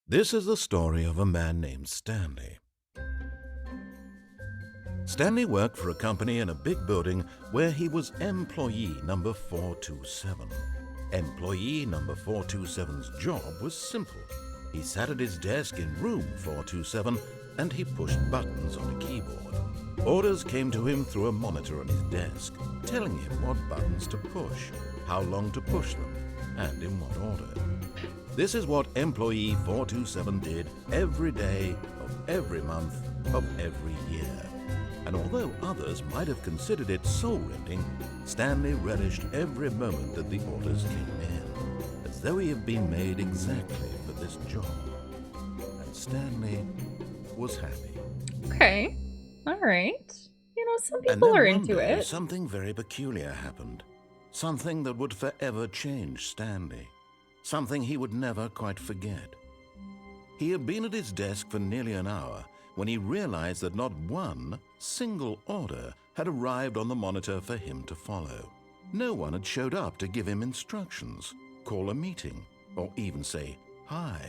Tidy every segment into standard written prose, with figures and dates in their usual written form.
This is the story of a man named Stanley. Stanley worked for a company in a big building where he was employee number 427. Employee number 427's job was simple. He sat at his desk in room 427 and he pushed buttons on a keyboard. Orders came to him through a monitor on his desk, telling him what buttons to push, how long to push them, and in what order. This is what employee 427 did every day of every month of every year. And although others might have considered it soul-rending, Stanley relished every moment that the orders came in, as though he had been made exactly for this job. And Stanley was happy. Okay. All right. You know, some people are into it. Something very peculiar happened. Something that would forever change Stanley. Something he would never quite forget. He had been at his desk for nearly an hour when he realized that not one single order had arrived on the monitor for him to follow. No one had showed up to give him instructions, call a meeting, or even say hi.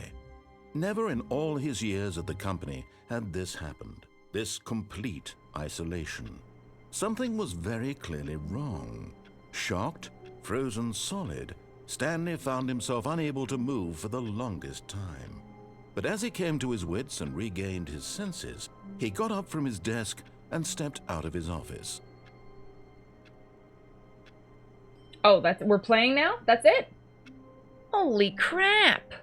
Never in all his years at the company had this happened, this complete isolation. Something was very clearly wrong. Shocked, frozen solid, Stanley found himself unable to move for the longest time. But as he came to his wits and regained his senses, he got up from his desk and stepped out of his office. Oh, we're playing now? That's it? Holy crap!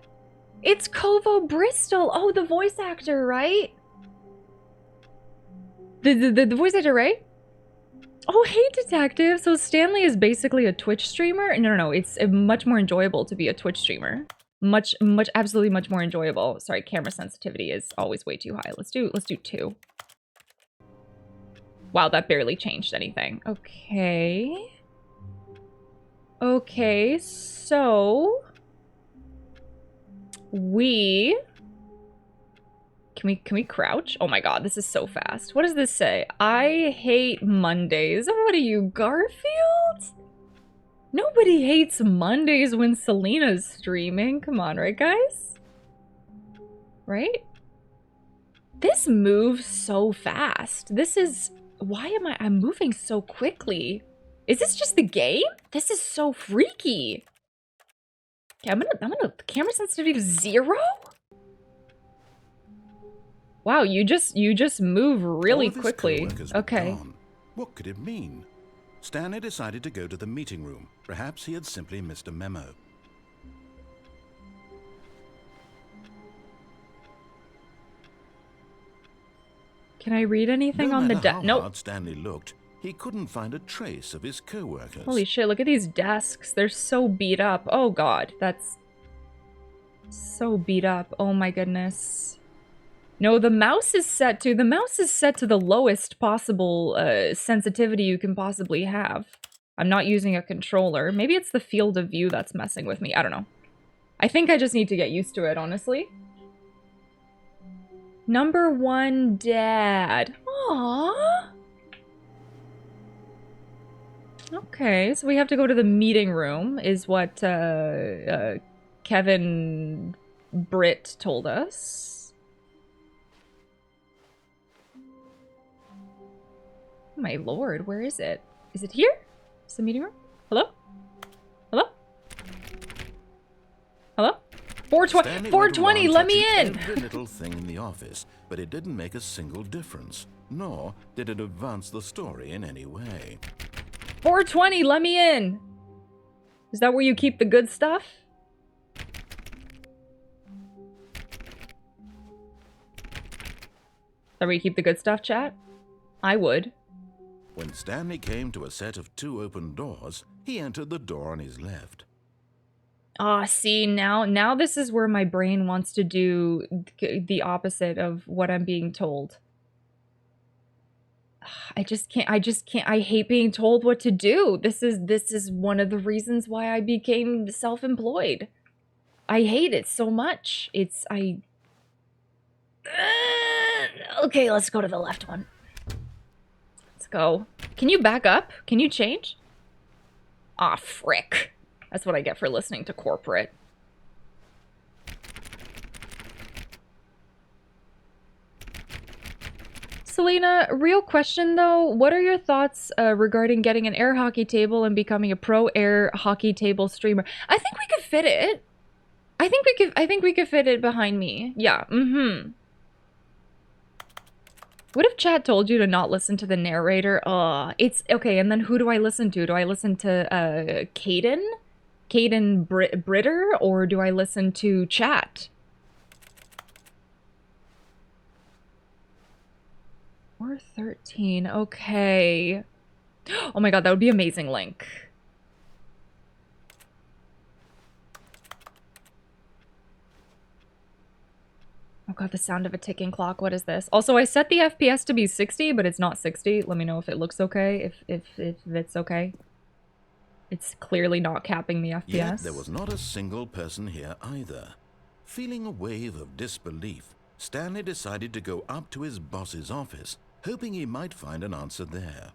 It's Kovo Bristol! Oh, the voice actor, right? The voice actor, right? Oh, hey, Detective! So Stanley is basically a Twitch streamer? No, it's much more enjoyable to be a Twitch streamer. Absolutely much more enjoyable. Sorry, camera sensitivity is always way too high. Let's do 2. Wow, that barely changed anything. Okay. Okay, so... Can we crouch? Oh my god, this is so fast. What does this say? I hate Mondays. What are you, Garfield? Nobody hates Mondays when Selena's streaming. Come on, right, guys? Right? This moves so fast. This is... Why am I'm moving so quickly? Is this just the game? This is so freaky. Okay, I'm gonna camera sensitivity to 0? Wow, you just move really quickly. Okay. What could it mean? Stanley decided to go to the meeting room. Perhaps he had simply missed a memo. Can I read anything on the desk? No matter how hard Stanley looked, he couldn't find a trace of his co-workers. Holy shit, look at these desks. They're so beat up. Oh god, that's so beat up. Oh my goodness. No, the mouse is set to the lowest possible sensitivity you can possibly have. I'm not using a controller. Maybe it's the field of view that's messing with me. I don't know. I think I just need to get used to it, honestly. Number 1, Dad. Aww. Okay, so we have to go to the meeting room, is what Kevin Britt told us. My lord, where is it? Is it here? Is the meeting room? Hello? Hello? Hello? 420, let me in! Every little thing in the office, but it didn't make a single difference, nor did it advance the story in any way. 420, let me in! Is that where you keep the good stuff? Is that where you keep the good stuff, chat? I would. When Stanley came to a set of 2 open doors, he entered the door on his left. Ah, see, now this is where my brain wants to do the opposite of what I'm being told. I just can't, I hate being told what to do. This is one of the reasons why I became self-employed. I hate it so much. Okay, let's go to the left one. Go. Can you back up? Can you change? Ah, frick. That's what I get for listening to corporate. Selena, real question though. What are your thoughts regarding getting an air hockey table and becoming a pro air hockey table streamer? I think we could fit it. I think we could fit it behind me. Yeah. Mm-hmm. What if chat told you to not listen to the narrator? It's okay. And then who do I listen to? Do I listen to Caden? Caden Britter? Or do I listen to chat? Or 13. Okay. Oh my god, that would be amazing, Link. Oh god, the sound of a ticking clock. What is this? Also, I set the FPS to be 60, but it's not 60. Let me know if it looks okay, if it's okay. It's clearly not capping the FPS. Yet there was not a single person here either. Feeling a wave of disbelief, Stanley decided to go up to his boss's office, hoping he might find an answer there.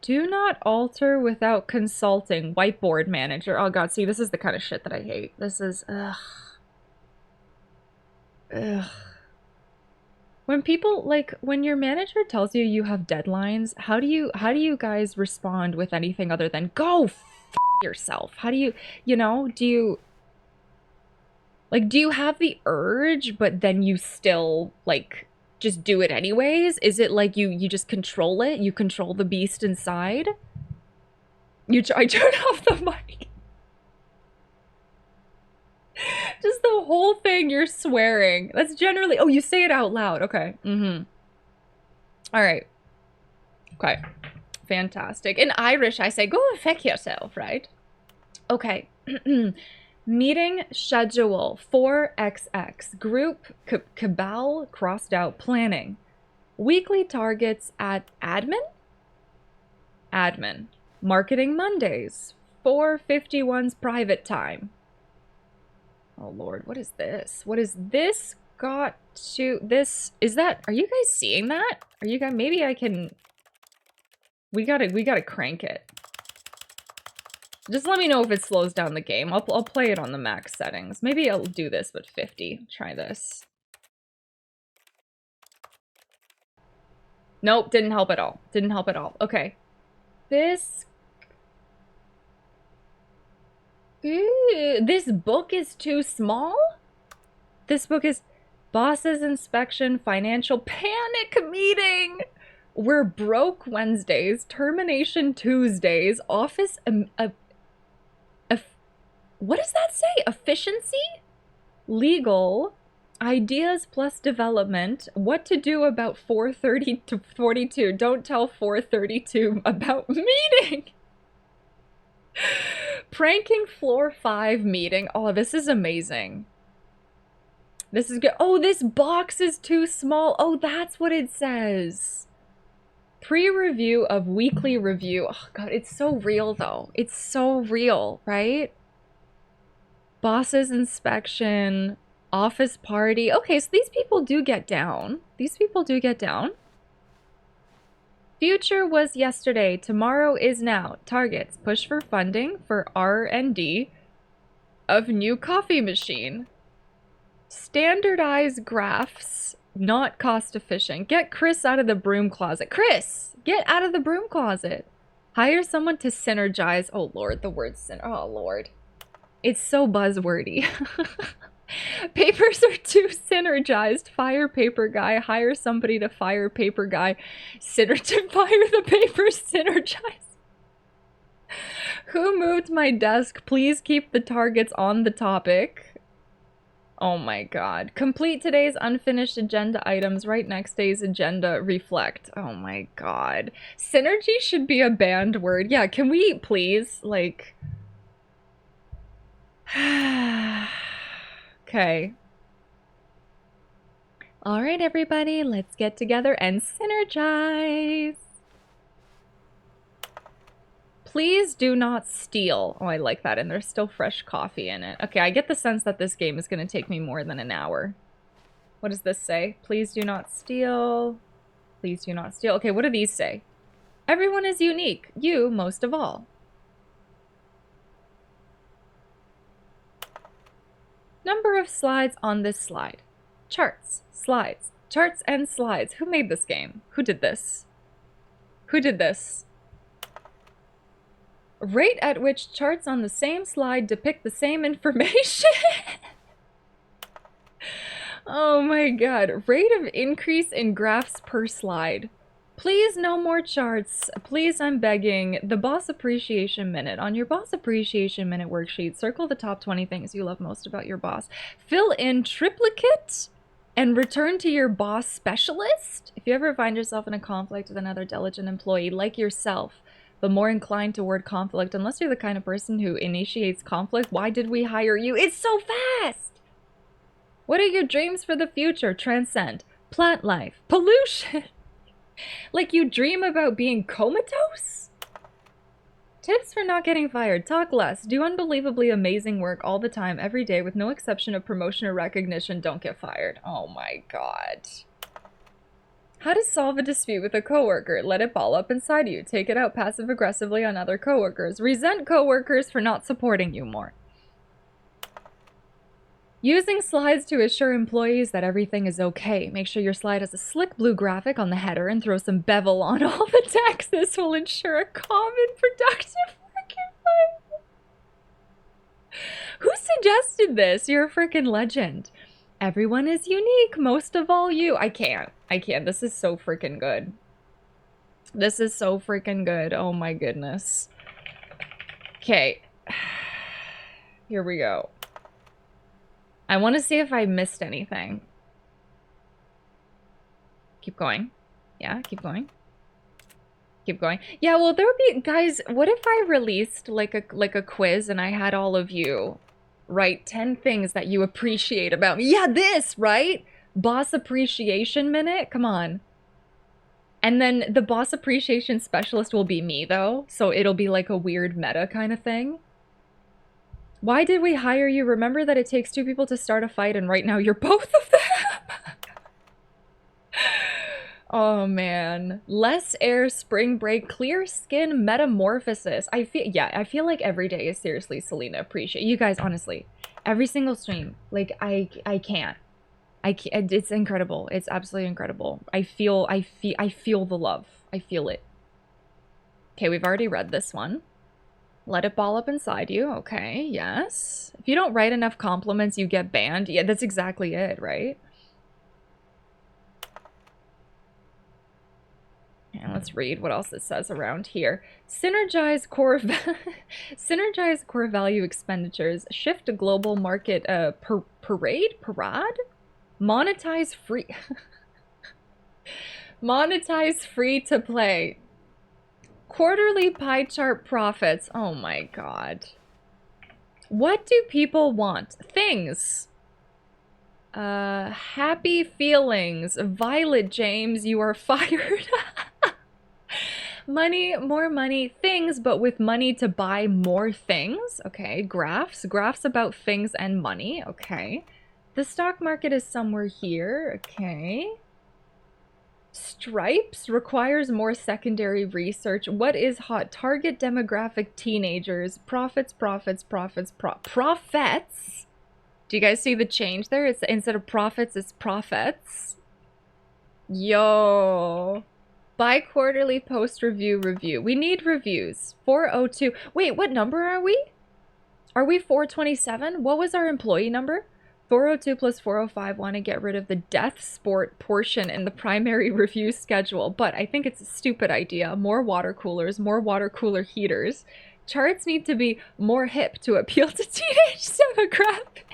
Do not alter without consulting. Whiteboard manager. Oh god, see, this is the kind of shit that I hate. This is, ugh. Ugh. When people, like, when your manager tells you you have deadlines, how do you guys respond with anything other than, go f yourself? How do you, you know, do you have the urge, but then you still, like, just do it anyways? Is it like you just control it? You control the beast inside? I turn off the mic. Just the whole thing, you're swearing. That's generally... Oh, you say it out loud. Okay. Mm-hmm. All right. Okay. Fantastic. In Irish, I say, go feck yourself, right? Okay. Meeting schedule 4XX. Group cabal crossed out planning. Weekly targets at admin? Admin. Marketing Mondays. 4:51's private time. Oh lord, what is this? What is this got to this? Is that, are you guys seeing that? Are you guys, maybe I can, we gotta crank it. Just let me know if it slows down the game. I'll play it on the max settings. Maybe I'll do this with 50. Try this. Nope, didn't help at all. Didn't help at all. Okay. This book is too small? This book is Boss's Inspection Financial Panic Meeting. We're broke Wednesdays, termination Tuesdays, office, what does that say? Efficiency? Legal, ideas plus development, what to do about 4:30 to 42. Don't tell 4:32 about meeting. Pranking floor 5 meeting. Oh, this is amazing. This is good. Oh, this box is too small. Oh, that's what it says. Pre-review of weekly review. Oh god, it's so real though. It's so real, right? Boss's inspection, office party. Okay, so these people do get down. These people do get down. Future was yesterday, tomorrow is now. Targets, push for funding for R&D of new coffee machine. Standardize graphs, not cost efficient. Get Chris out of the broom closet. Chris, get out of the broom closet. Hire someone to synergize. Oh lord, the word oh lord. It's so buzzwordy. Papers are too synergized. Fire paper guy. Hire somebody to fire paper guy. To fire the papers. Synergize. Who moved my desk? Please keep the targets on the topic. Oh my god. Complete today's unfinished agenda items. Write next day's agenda. Reflect. Oh my god. Synergy should be a banned word. Yeah, can we please, like... Okay. All right, everybody, let's get together and synergize. Please do not steal. Oh, I like that. And there's still fresh coffee in it. Okay, I get the sense that this game is going to take me more than an hour. What does this say? Please do not steal. Please do not steal. Okay, what do these say? Everyone is unique. You most of all. Number of slides on this slide. Charts, slides, Charts and slides. Who made this game? Who did this? Who did this? Rate at which charts on the same slide depict the same information. Oh my god. Rate of increase in graphs per slide. Please, no more charts. Please, I'm begging. The Boss Appreciation Minute. On your Boss Appreciation Minute worksheet, circle the top 20 things you love most about your boss. Fill in triplicate and return to your boss specialist. If you ever find yourself in a conflict with another diligent employee like yourself, but more inclined toward conflict, unless you're the kind of person who initiates conflict, why did we hire you? It's so fast! What are your dreams for the future? Transcend. Plant life. Pollution. Like you dream about being comatose? Tips for not getting fired. Talk less. Do unbelievably amazing work all the time, every day, with no exception of promotion or recognition. Don't get fired. Oh my god. How to solve a dispute with a coworker. Let it ball up inside you. Take it out passive-aggressively on other coworkers. Resent coworkers for not supporting you more. Using slides to assure employees that everything is okay. Make sure your slide has a slick blue graphic on the header and throw some bevel on all the text. This will ensure a calm and productive work environment. Who suggested this? You're a freaking legend. Everyone is unique, most of all you. I can't. This is so freaking good. This is so freaking good. Oh my goodness. Okay. Here we go. I want to see if I missed anything. Keep going. Yeah, keep going. Keep going. Yeah, well, there would be... Guys, what if I released like a quiz and I had all of you write 10 things that you appreciate about me? Yeah, this, right? Boss Appreciation Minute? Come on. And then the Boss Appreciation Specialist will be me, though. So it'll be like a weird meta kind of thing. Why did we hire you? Remember that it takes two people to start a fight, and right now you're both of them. Oh, man. Less air, spring break, clear skin, metamorphosis. I feel like every day is seriously Selena appreciate. You guys, honestly, every single stream, like, I can't. It's incredible. It's absolutely incredible. I feel the love. I feel it. Okay, we've already read this one. Let it ball up inside you. Okay, yes. If you don't write enough compliments, you get banned. Yeah, that's exactly it, right? And let's read what else it says around here. Synergize core value expenditures. Shift to global market parade? Monetize free. Monetize free to play. Quarterly pie chart profits. Oh my god. What do people want? Things. Happy feelings. Violet James, you are fired. Money, more money, things, but with money to buy more things. Okay, graphs. Graphs about things and money. Okay. The stock market is somewhere here. Okay. Stripes requires more secondary research. What is hot? Target demographic teenagers. Profits. Profits? Do you guys see the change there? It's instead of profits, it's profits. Yo. Bi-quarterly post-review. We need reviews. 402. Wait, what number are we? Are we 427? What was our employee number? 402 plus 405 want to get rid of the death sport portion in the primary review schedule, but I think it's a stupid idea. More water coolers, more water cooler heaters. Charts need to be more hip to appeal to teenage demographic.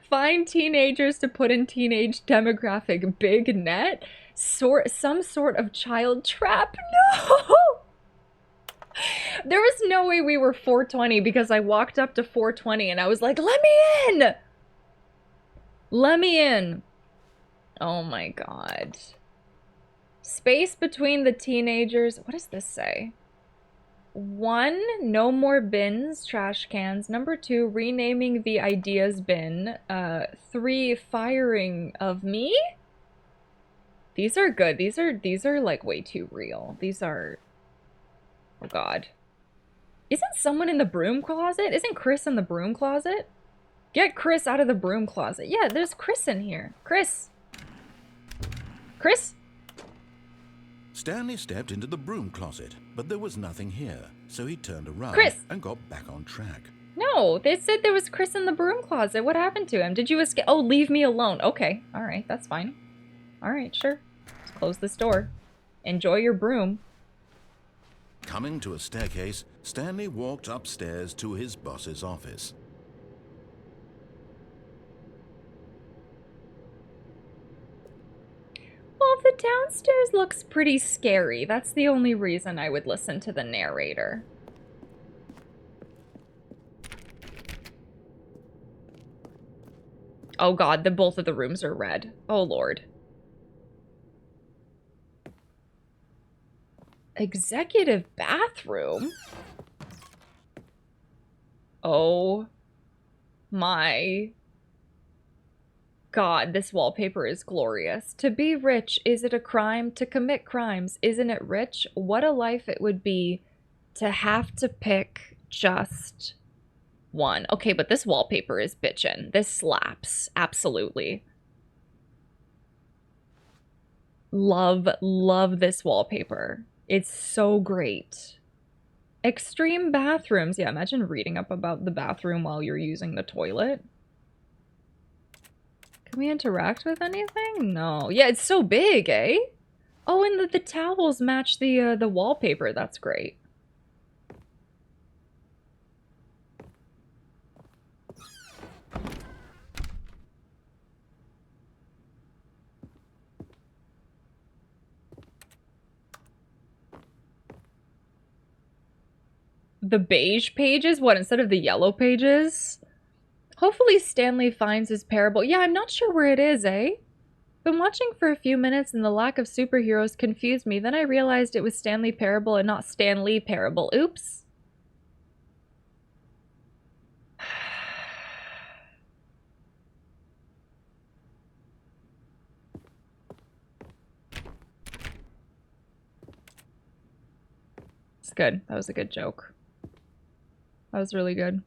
Find teenagers to put in teenage demographic. Big net. Some sort of child trap. No! There was no way we were 420 because I walked up to 420 and I was like, let me in! Let me in. Oh my god. Space between the teenagers. What does this say? 1, no more bins, trash cans. Number 2, renaming the ideas bin. 3, firing of me? These are good. These are like way too real. These are... Oh god. Isn't someone in the broom closet? Isn't Chris in the broom closet? Get Chris out of the broom closet. Yeah, there's Chris in here. Chris. Chris? Stanley stepped into the broom closet, but there was nothing here, so he turned around Chris! and got back on track. No, they said there was Chris in the broom closet. What happened to him? Did you escape? Oh, leave me alone. Okay, alright, that's fine. Alright, sure. Let's close this door. Enjoy your broom. Coming to a staircase, Stanley walked upstairs to his boss's office. Well, the downstairs looks pretty scary. That's the only reason I would listen to the narrator. Oh god, both of the rooms are red. Oh lord. Executive bathroom? Oh my god, this wallpaper is glorious. To be rich, is it a crime? To commit crimes, isn't it rich? What a life it would be to have to pick just one. Okay, but this wallpaper is bitchin'. This slaps. Absolutely. Love, love this wallpaper. It's so great. Extreme bathrooms. Yeah, imagine reading up about the bathroom while you're using the toilet. Can we interact with anything? No. Yeah, it's so big, eh? Oh, and the towels match the wallpaper. That's great. The beige pages? What, instead of the yellow pages? Hopefully Stanley finds his parable. Yeah, I'm not sure where it is, eh? Been watching for a few minutes and the lack of superheroes confused me. Then I realized it was Stanley Parable and not Stanley Parable. Oops. It's good. That was a good joke. That was really good.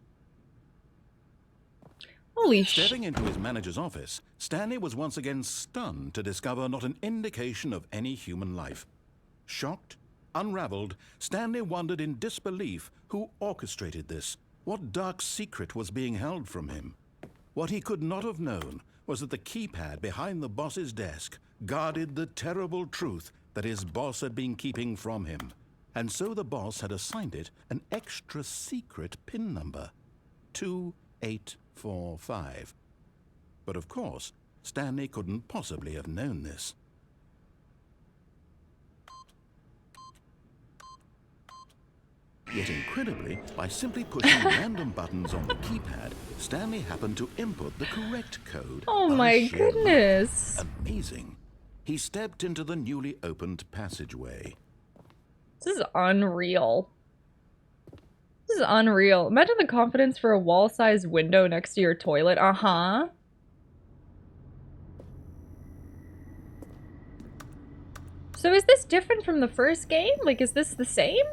Holy shit. Stepping into his manager's office, Stanley was once again stunned to discover not an indication of any human life. Shocked, unraveled, Stanley wondered in disbelief who orchestrated this, what dark secret was being held from him. What he could not have known was that the keypad behind the boss's desk guarded the terrible truth that his boss had been keeping from him. And so the boss had assigned it an extra secret PIN number, 2845. But of course, Stanley couldn't possibly have known this. Yet incredibly, by simply pushing random buttons on the keypad, Stanley happened to input the correct code. Oh my goodness. Amazing. He stepped into the newly opened passageway. This is unreal. This is unreal. Imagine the confidence for a wall-sized window next to your toilet. Uh-huh. So is this different from the first game? Like, is this the same?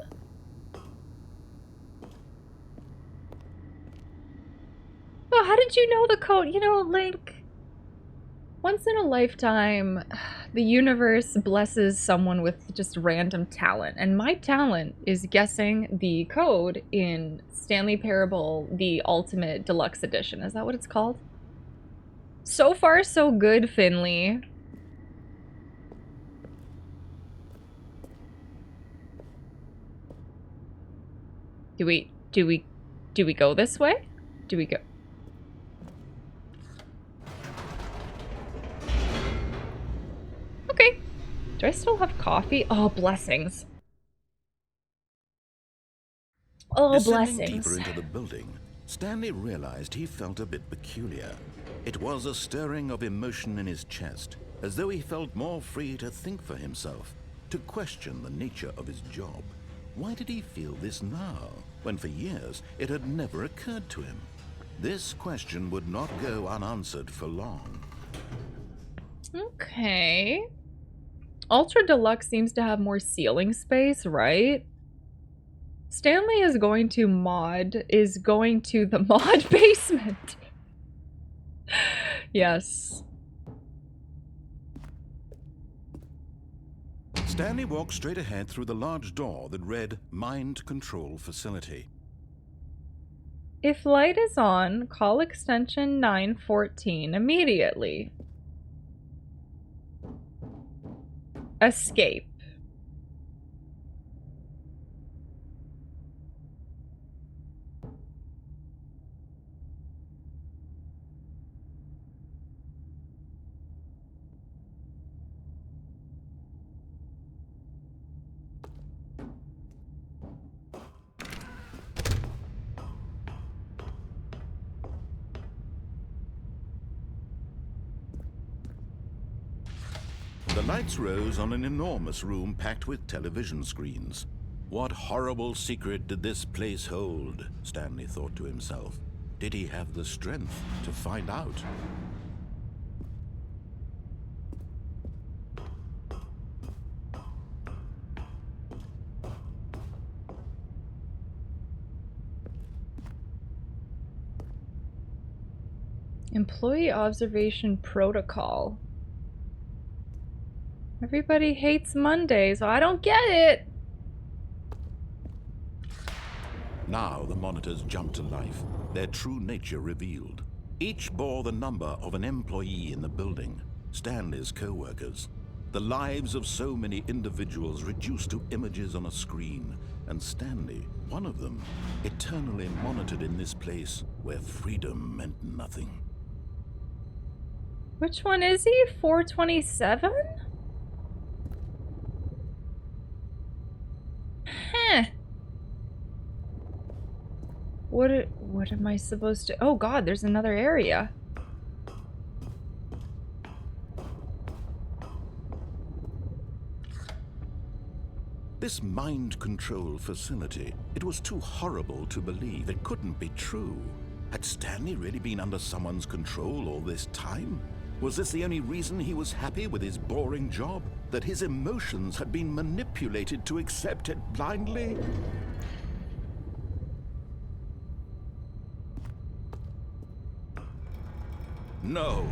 Oh, how did you know the code? You know, like, once in a lifetime, the universe blesses someone with just random talent. And my talent is guessing the code in Stanley Parable, the Ultimate Deluxe Edition. Is that what it's called? So far, so good, Finley. Do we go this way? Do we go? Okay. Do I still have coffee? Oh, blessings. Oh, Descending blessings. deeper into the building, Stanley realized he felt a bit peculiar. It was a stirring of emotion in his chest, as though he felt more free to think for himself, to question the nature of his job. Why did he feel this now, when for years it had never occurred to him? This question would not go unanswered for long. Okay. Ultra Deluxe seems to have more ceiling space, right? Stanley is going to the mod basement. Yes. Stanley walked straight ahead through the large door that read Mind Control Facility. If light is on, call extension 914 immediately. Escape. The lights rose on an enormous room packed with television screens. What horrible secret did this place hold? Stanley thought to himself. Did he have the strength to find out? Employee observation protocol. Everybody hates Mondays. I don't get it. Now the monitors jumped to life, their true nature revealed. Each bore the number of an employee in the building, Stanley's co-workers. The lives of so many individuals reduced to images on a screen, and Stanley, one of them, eternally monitored in this place where freedom meant nothing. Which one is he? 427? Huh. What am I supposed to... Oh god, there's another area. This mind control facility, it was too horrible to believe. It couldn't be true. Had Stanley really been under someone's control all this time? Was this the only reason he was happy with his boring job? That his emotions had been manipulated to accept it blindly? No,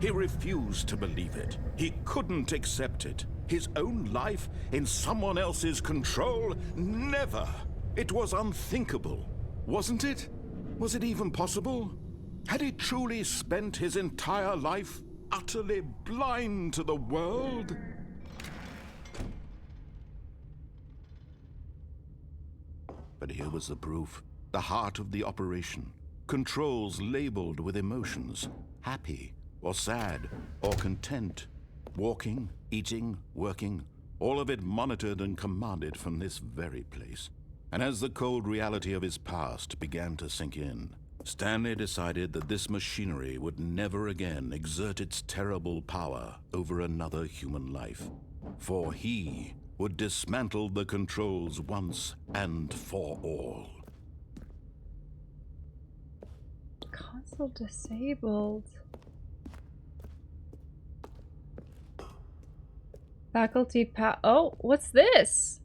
he refused to believe it. He couldn't accept it. His own life in someone else's control? Never! It was unthinkable, wasn't it? Was it even possible? Had he truly spent his entire life utterly blind to the world? But here was the proof. The heart of the operation. Controls labeled with emotions. Happy, or sad, or content. Walking, eating, working. All of it monitored and commanded from this very place. And as the cold reality of his past began to sink in, Stanley decided that this machinery would never again exert its terrible power over another human life. For he would dismantle the controls once and for all. Console disabled. Faculty oh, what's this?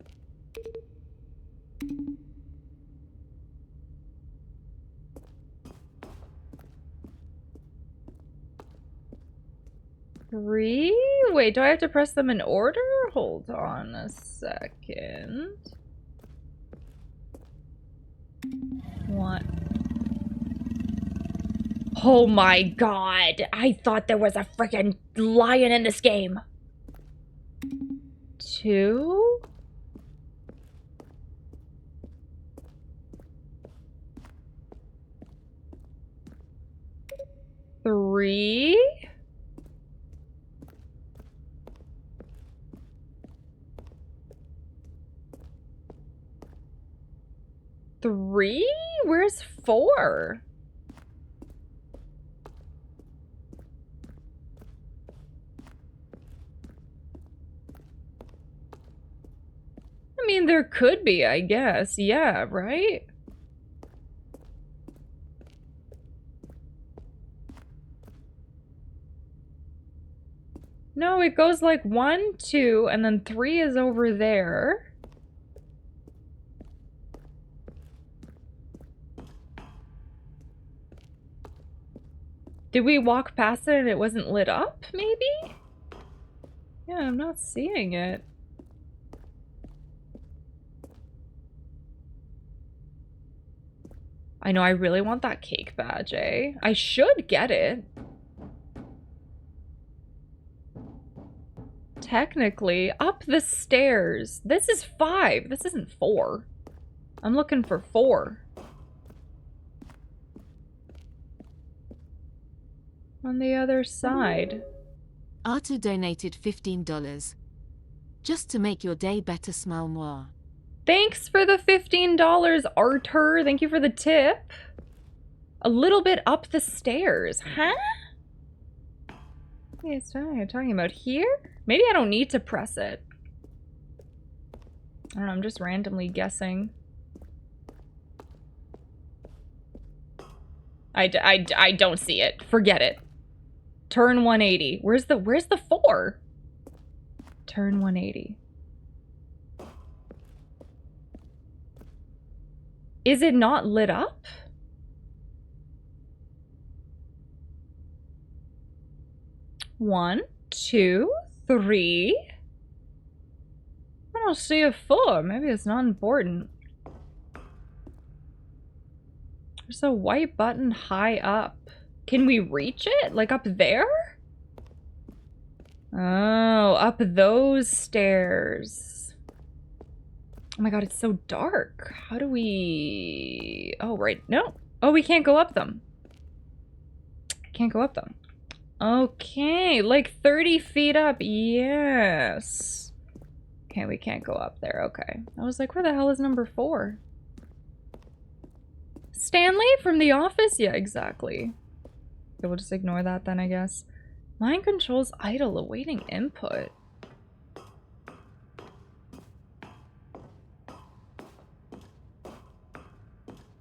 Three? Wait, do I have to press them in order? Hold on a second. One. Oh my god! I thought there was a freaking lion in this game. 2. 3. 3? Where's 4? I mean, there could be, I guess. Yeah, right? No, it goes like 1, 2, and then 3 is over there. Did we walk past it and it wasn't lit up, maybe? Yeah, I'm not seeing it. I know I really want that cake badge, eh? I should get it. Technically, up the stairs. This is 5. This isn't 4. I'm looking for 4. On the other side. Arthur donated $15. Just to make your day better, smile more. Thanks for the $15, Arthur. Thank you for the tip. A little bit up the stairs, huh? It's talking about here? Maybe I don't need to press it. I don't know, I'm just randomly guessing. I don't see it. Forget it. Turn 180. Where's the 4? Turn 180. Is it not lit up? One, 2, 3. I don't see a 4. Maybe it's not important. There's a white button high up. Can we reach it? Like up there? Oh, up those stairs. Oh my god, it's so dark. How do we... Oh, right. No. Oh, we can't go up them. Can't go up them. Okay, like 30 feet up. Yes. Okay, we can't go up there. Okay. I was like, where the hell is number 4? Stanley from The Office? Yeah, exactly. Okay, we'll just ignore that then, I guess. Mind controls idle, awaiting input.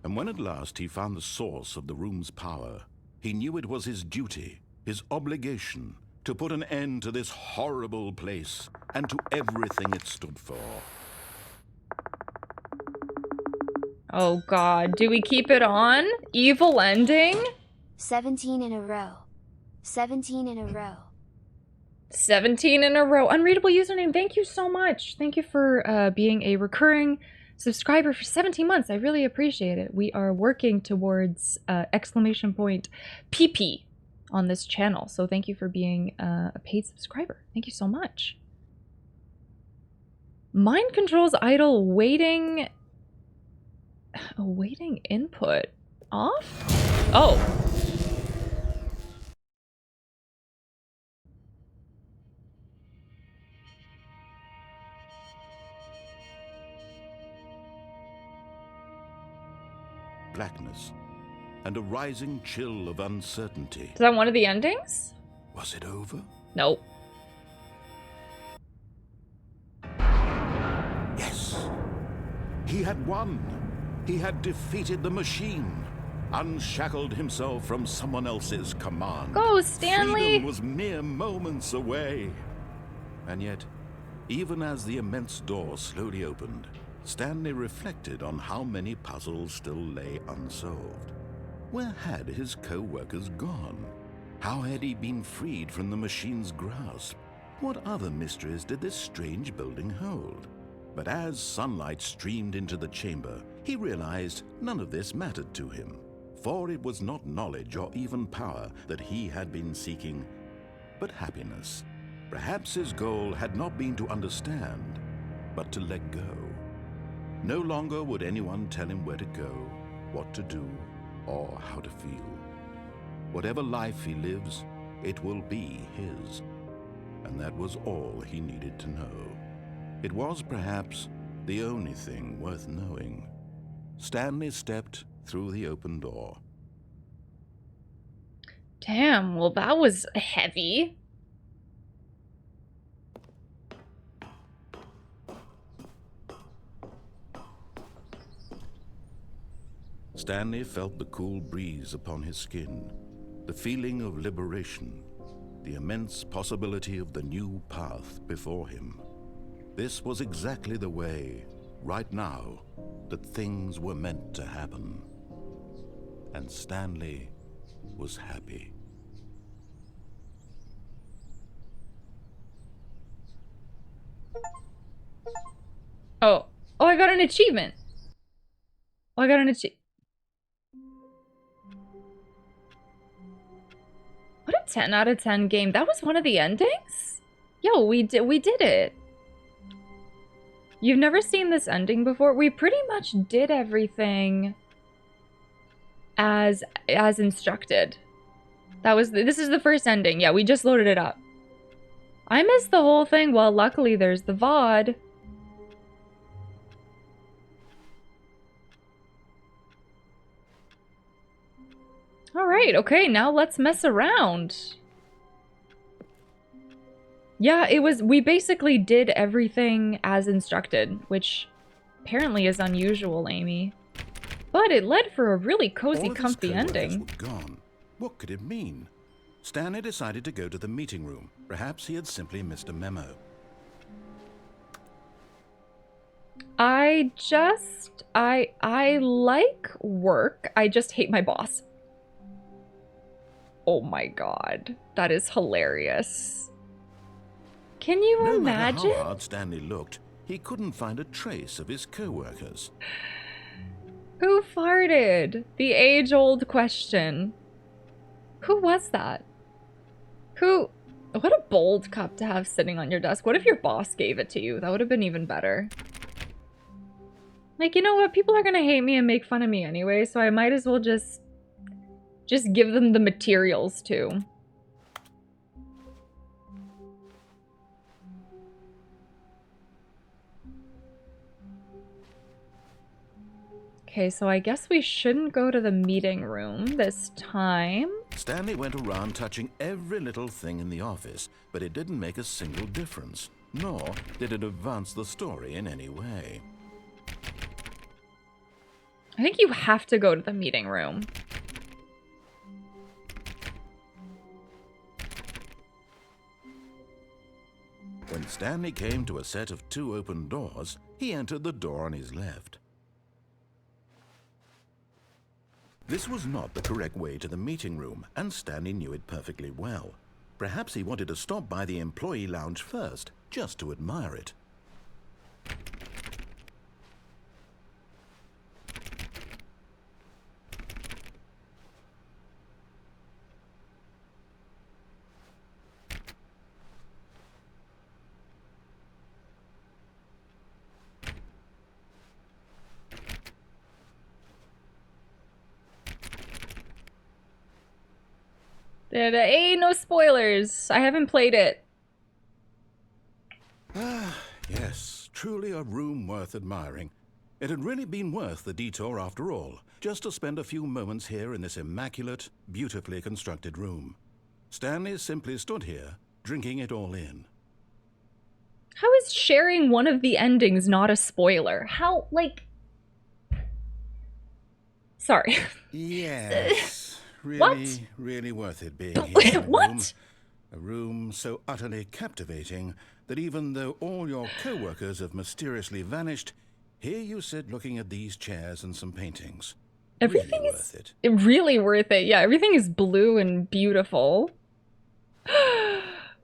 And when at last he found the source of the room's power, he knew it was his duty, his obligation, to put an end to this horrible place and to everything it stood for. Oh god, do we keep it on? Evil ending? 17 in a row. 17 in a row. 17 in a row. Unreadable username, thank you so much. Thank you for being a recurring subscriber for 17 months. I really appreciate it. We are working towards exclamation point PP on this channel. So thank you for being a paid subscriber. Thank you so much. Mind controls idle, waiting input off? Oh. Blackness and a rising chill of uncertainty. Is that one of the endings? Was it over? Nope. Yes. He had won. He had defeated the machine, unshackled himself from someone else's command. Go, Stanley! Freedom was mere moments away. And yet, even as the immense door slowly opened, Stanley reflected on how many puzzles still lay unsolved. Where had his co-workers gone? How had he been freed from the machine's grasp? What other mysteries did this strange building hold? But as sunlight streamed into the chamber, he realized none of this mattered to him, for it was not knowledge or even power that he had been seeking, but happiness. Perhaps his goal had not been to understand, but to let go. No longer would anyone tell him where to go, what to do, or how to feel. Whatever life he lives, it will be his. And that was all he needed to know. It was perhaps the only thing worth knowing. Stanley stepped through the open door. Damn, well that was heavy. Stanley felt the cool breeze upon his skin, the feeling of liberation, the immense possibility of the new path before him. This was exactly the way, right now, that things were meant to happen. And Stanley was happy. Oh, I got an achievement. Oh, I got an achievement. 10 out of 10 game. That was one of the endings? Yo, we did it. You've never seen this ending before? We pretty much did everything as instructed. This is the first ending. Yeah, we just loaded it up. I missed the whole thing. Well, luckily there's the VOD. All right, okay, now let's mess around. Yeah, we basically did everything as instructed, which apparently is unusual, Amy. But it led for a really cozy, comfy ending. Were gone. What could it mean? Stanley decided to go to the meeting room. Perhaps he had simply missed a memo. I like work. I just hate my boss. Oh my god. That is hilarious. Can you imagine? No matter how hard Stanley looked, he couldn't find a trace of his co-workers. Who farted? The age-old question. Who was that? Who? What a bold cup to have sitting on your desk. What if your boss gave it to you? That would have been even better. Like, you know what? People are gonna hate me and make fun of me anyway, so I might as well just give them the materials too. Okay, so I guess we shouldn't go to the meeting room this time. Stanley went around touching every little thing in the office, but it didn't make a single difference, nor did it advance the story in any way. I think you have to go to the meeting room. When Stanley came to a set of 2 open doors, he entered the door on his left. This was not the correct way to the meeting room, and Stanley knew it perfectly well. Perhaps he wanted to stop by the employee lounge first, just to admire it. Hey, no spoilers. I haven't played it. Ah, yes, truly a room worth admiring. It had really been worth the detour after all, just to spend a few moments here in this immaculate, beautifully constructed room. Stanley simply stood here, drinking it all in. How is sharing one of the endings not a spoiler? How, like... Sorry. Yes. Really, What? really worth it being here in a What? room. A room so utterly captivating that even though all your co-workers have mysteriously vanished, here you sit looking at these chairs and some paintings. Everything really is worth it. really worth it. Yeah, everything is blue and beautiful.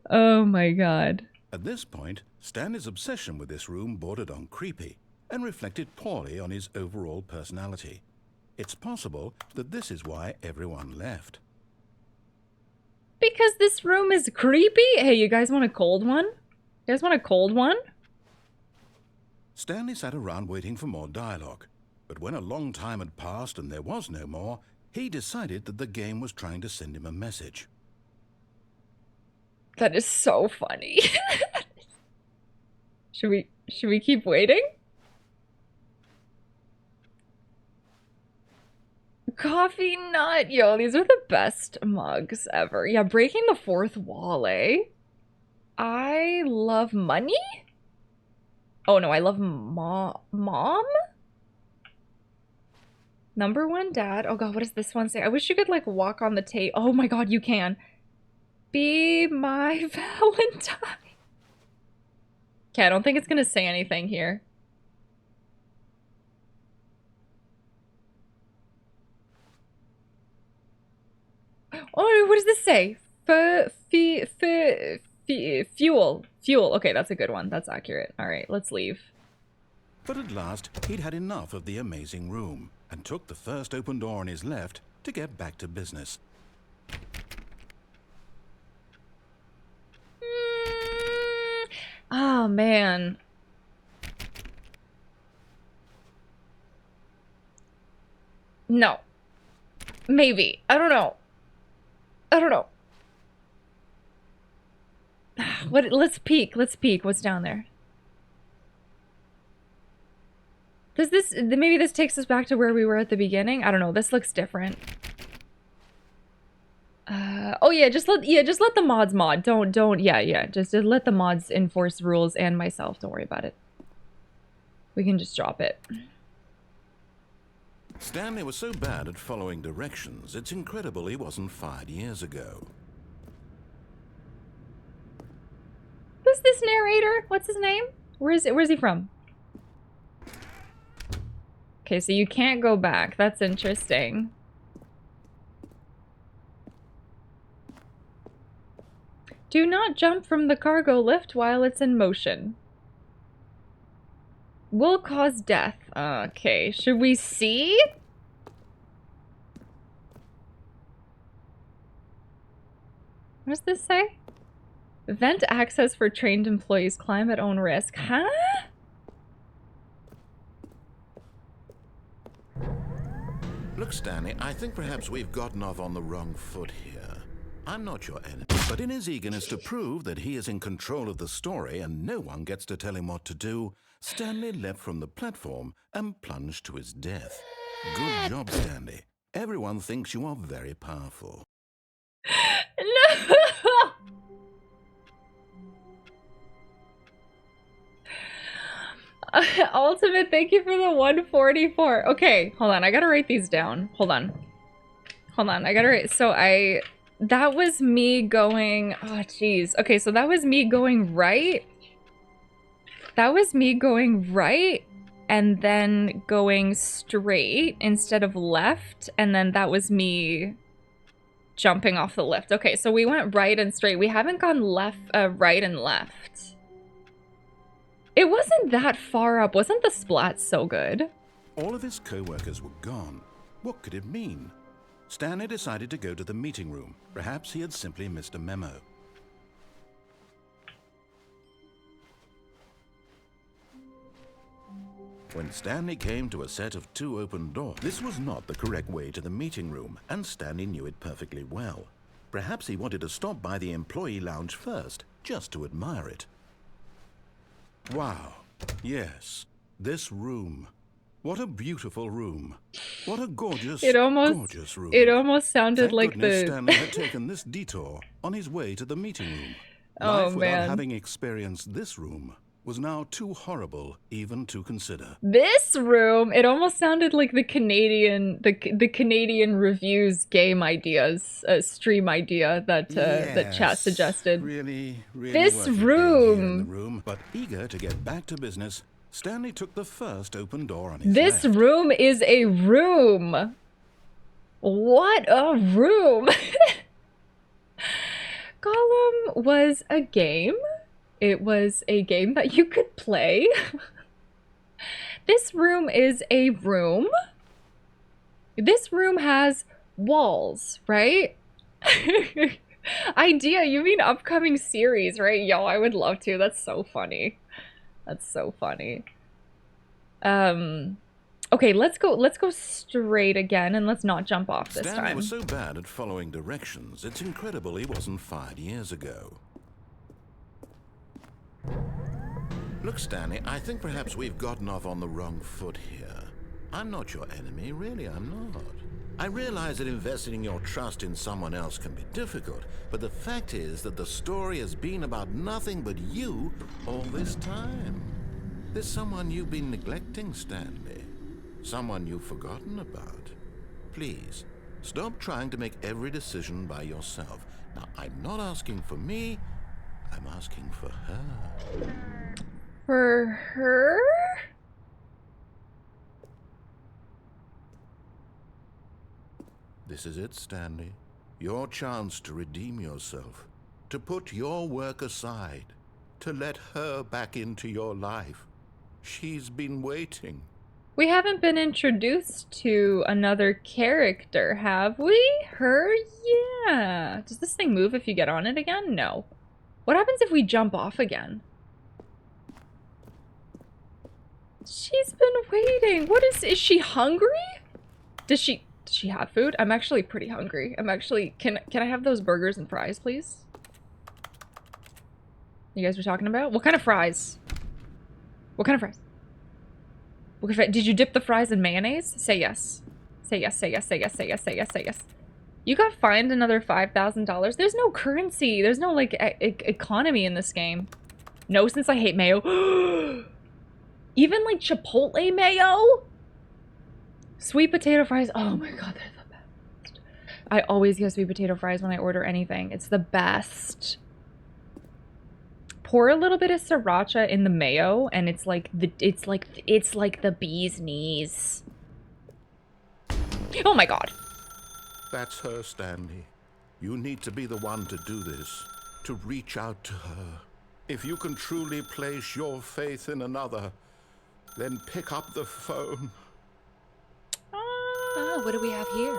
Oh my god. At this point, Stanley's obsession with this room bordered on creepy and reflected poorly on his overall personality. It's possible that this is why everyone left. Because this room is creepy? Hey, you guys want a cold one? You guys want a cold one? Stanley sat around waiting for more dialogue, but when a long time had passed and there was no more, he decided that the game was trying to send him a message. That is so funny. Should we keep waiting? Coffee nut. Yo, these are the best mugs ever. Yeah, breaking the fourth wall, eh? I love money? Oh no, I love mom? Number one dad. Oh god, what does this one say? I wish you could like walk on the tape. Oh my god, you can. Be my Valentine. Okay, I don't think it's gonna say anything here. Oh, what does this say? Fuel. Fuel. Okay, that's a good one. That's accurate. All right, let's leave. But at last, he'd had enough of the amazing room and took the first open door on his left to get back to business. Oh, man. No. Maybe. I don't know. I don't know. What? Let's peek. Let's peek. What's down there? Does this... Maybe this takes us back to where we were at the beginning? I don't know. This looks different. Oh yeah, just let the mods mod. Yeah. Just let the mods enforce rules and myself. Don't worry about it. We can just drop it. Stanley was so bad at following directions, it's incredible he wasn't fired years ago. Who's this narrator? What's his name? Where's he from? Okay, so you can't go back. That's interesting. Do not jump from the cargo lift while it's in motion. Will cause death. Okay, should we see? What does this say? Vent access for trained employees. Climb at own risk. Huh? Look, Stanley, I think perhaps we've gotten off on the wrong foot here. I'm not your enemy, but in his eagerness to prove that he is in control of the story and no one gets to tell him what to do, Stanley leapt from the platform and plunged to his death. Good job, Stanley. Everyone thinks you are very powerful. No! Ultimate, thank you for the 144. Okay, hold on. I gotta write these down. Hold on. I gotta write. So that was me going... Oh, jeez. Okay, so that was me going right. That was me going right and then going straight instead of left. And then that was me jumping off the lift. Okay, so we went right and straight. We haven't gone left, right and left. It wasn't that far up. Wasn't the splat so good? All of his co-workers were gone. What could it mean? Stanley decided to go to the meeting room. Perhaps he had simply missed a memo. When Stanley came to a set of 2 open doors, this was not the correct way to the meeting room, and Stanley knew it perfectly well. Perhaps he wanted to stop by the employee lounge first, just to admire it. Wow. Yes, this room. What a beautiful room. What a gorgeous, gorgeous room. It almost sounded Thank like goodness the... Stanley had taken this detour on his way to the meeting room. Oh, Life without man. having experienced this room was now too horrible even to consider. This room, it almost sounded like the Canadian, the Canadian reviews game ideas, stream idea that that chat suggested. Really This worth it being room. here in the room. But eager to get back to business, Stanley took the first open door on his This left. room is a room. What a room. Gollum was a game. It was a game that you could play. This room is a room. This room has walls, right? Idea, you mean upcoming series, right? Yo, I would love to. That's so funny. That's so funny. Okay, let's go straight again and let's not jump off this Stanley time. was so bad at following directions, it's incredible he wasn't fired years ago. Look, Stanley, I think perhaps we've gotten off on the wrong foot here. I'm not your enemy, really, I'm not. I realize that investing your trust in someone else can be difficult, but the fact is that the story has been about nothing but you all this time. There's someone you've been neglecting, Stanley. Someone you've forgotten about. Please, stop trying to make every decision by yourself. Now, I'm not asking for me, I'm asking for her. For her? This is it, Stanley. Your chance to redeem yourself. To put your work aside. To let her back into your life. She's been waiting. We haven't been introduced to another character, have we? Her? Yeah. Does this thing move if you get on it again? No. What happens if we jump off again? She's been waiting. What is she hungry? Does she have food? I'm actually pretty hungry. I'm actually, can I have those burgers and fries, please? You guys were talking about? What kind of fries? What kind of fries? What kind of fries? Did you dip the fries in mayonnaise? Say yes. Say yes, say yes, say yes, say yes, say yes, say yes. You got fined another $5,000. There's no currency. There's no, like, economy in this game. No, since I hate mayo. Even, like, Chipotle mayo? Sweet potato fries. Oh my god, they're the best. I always get sweet potato fries when I order anything. It's the best. Pour a little bit of sriracha in the mayo, and it's like the bee's knees. Oh my god. That's her, Stanley. You need to be the one to do this, to reach out to her. If you can truly place your faith in another, then pick up the phone. Oh, what do we have here?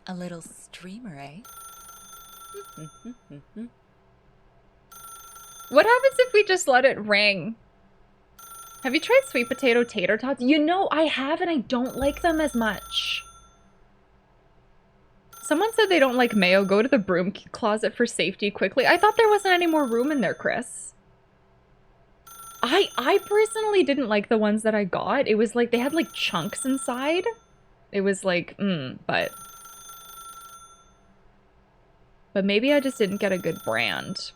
A little streamer, eh? What happens if we just let it ring? Have you tried sweet potato tater tots? You know, I have, and I don't like them as much. Someone said they don't like mayo. Go to the broom closet for safety quickly. I thought there wasn't any more room in there, Chris. I personally didn't like the ones that I got. It was like, they had like chunks inside. It was like, but maybe I just didn't get a good brand.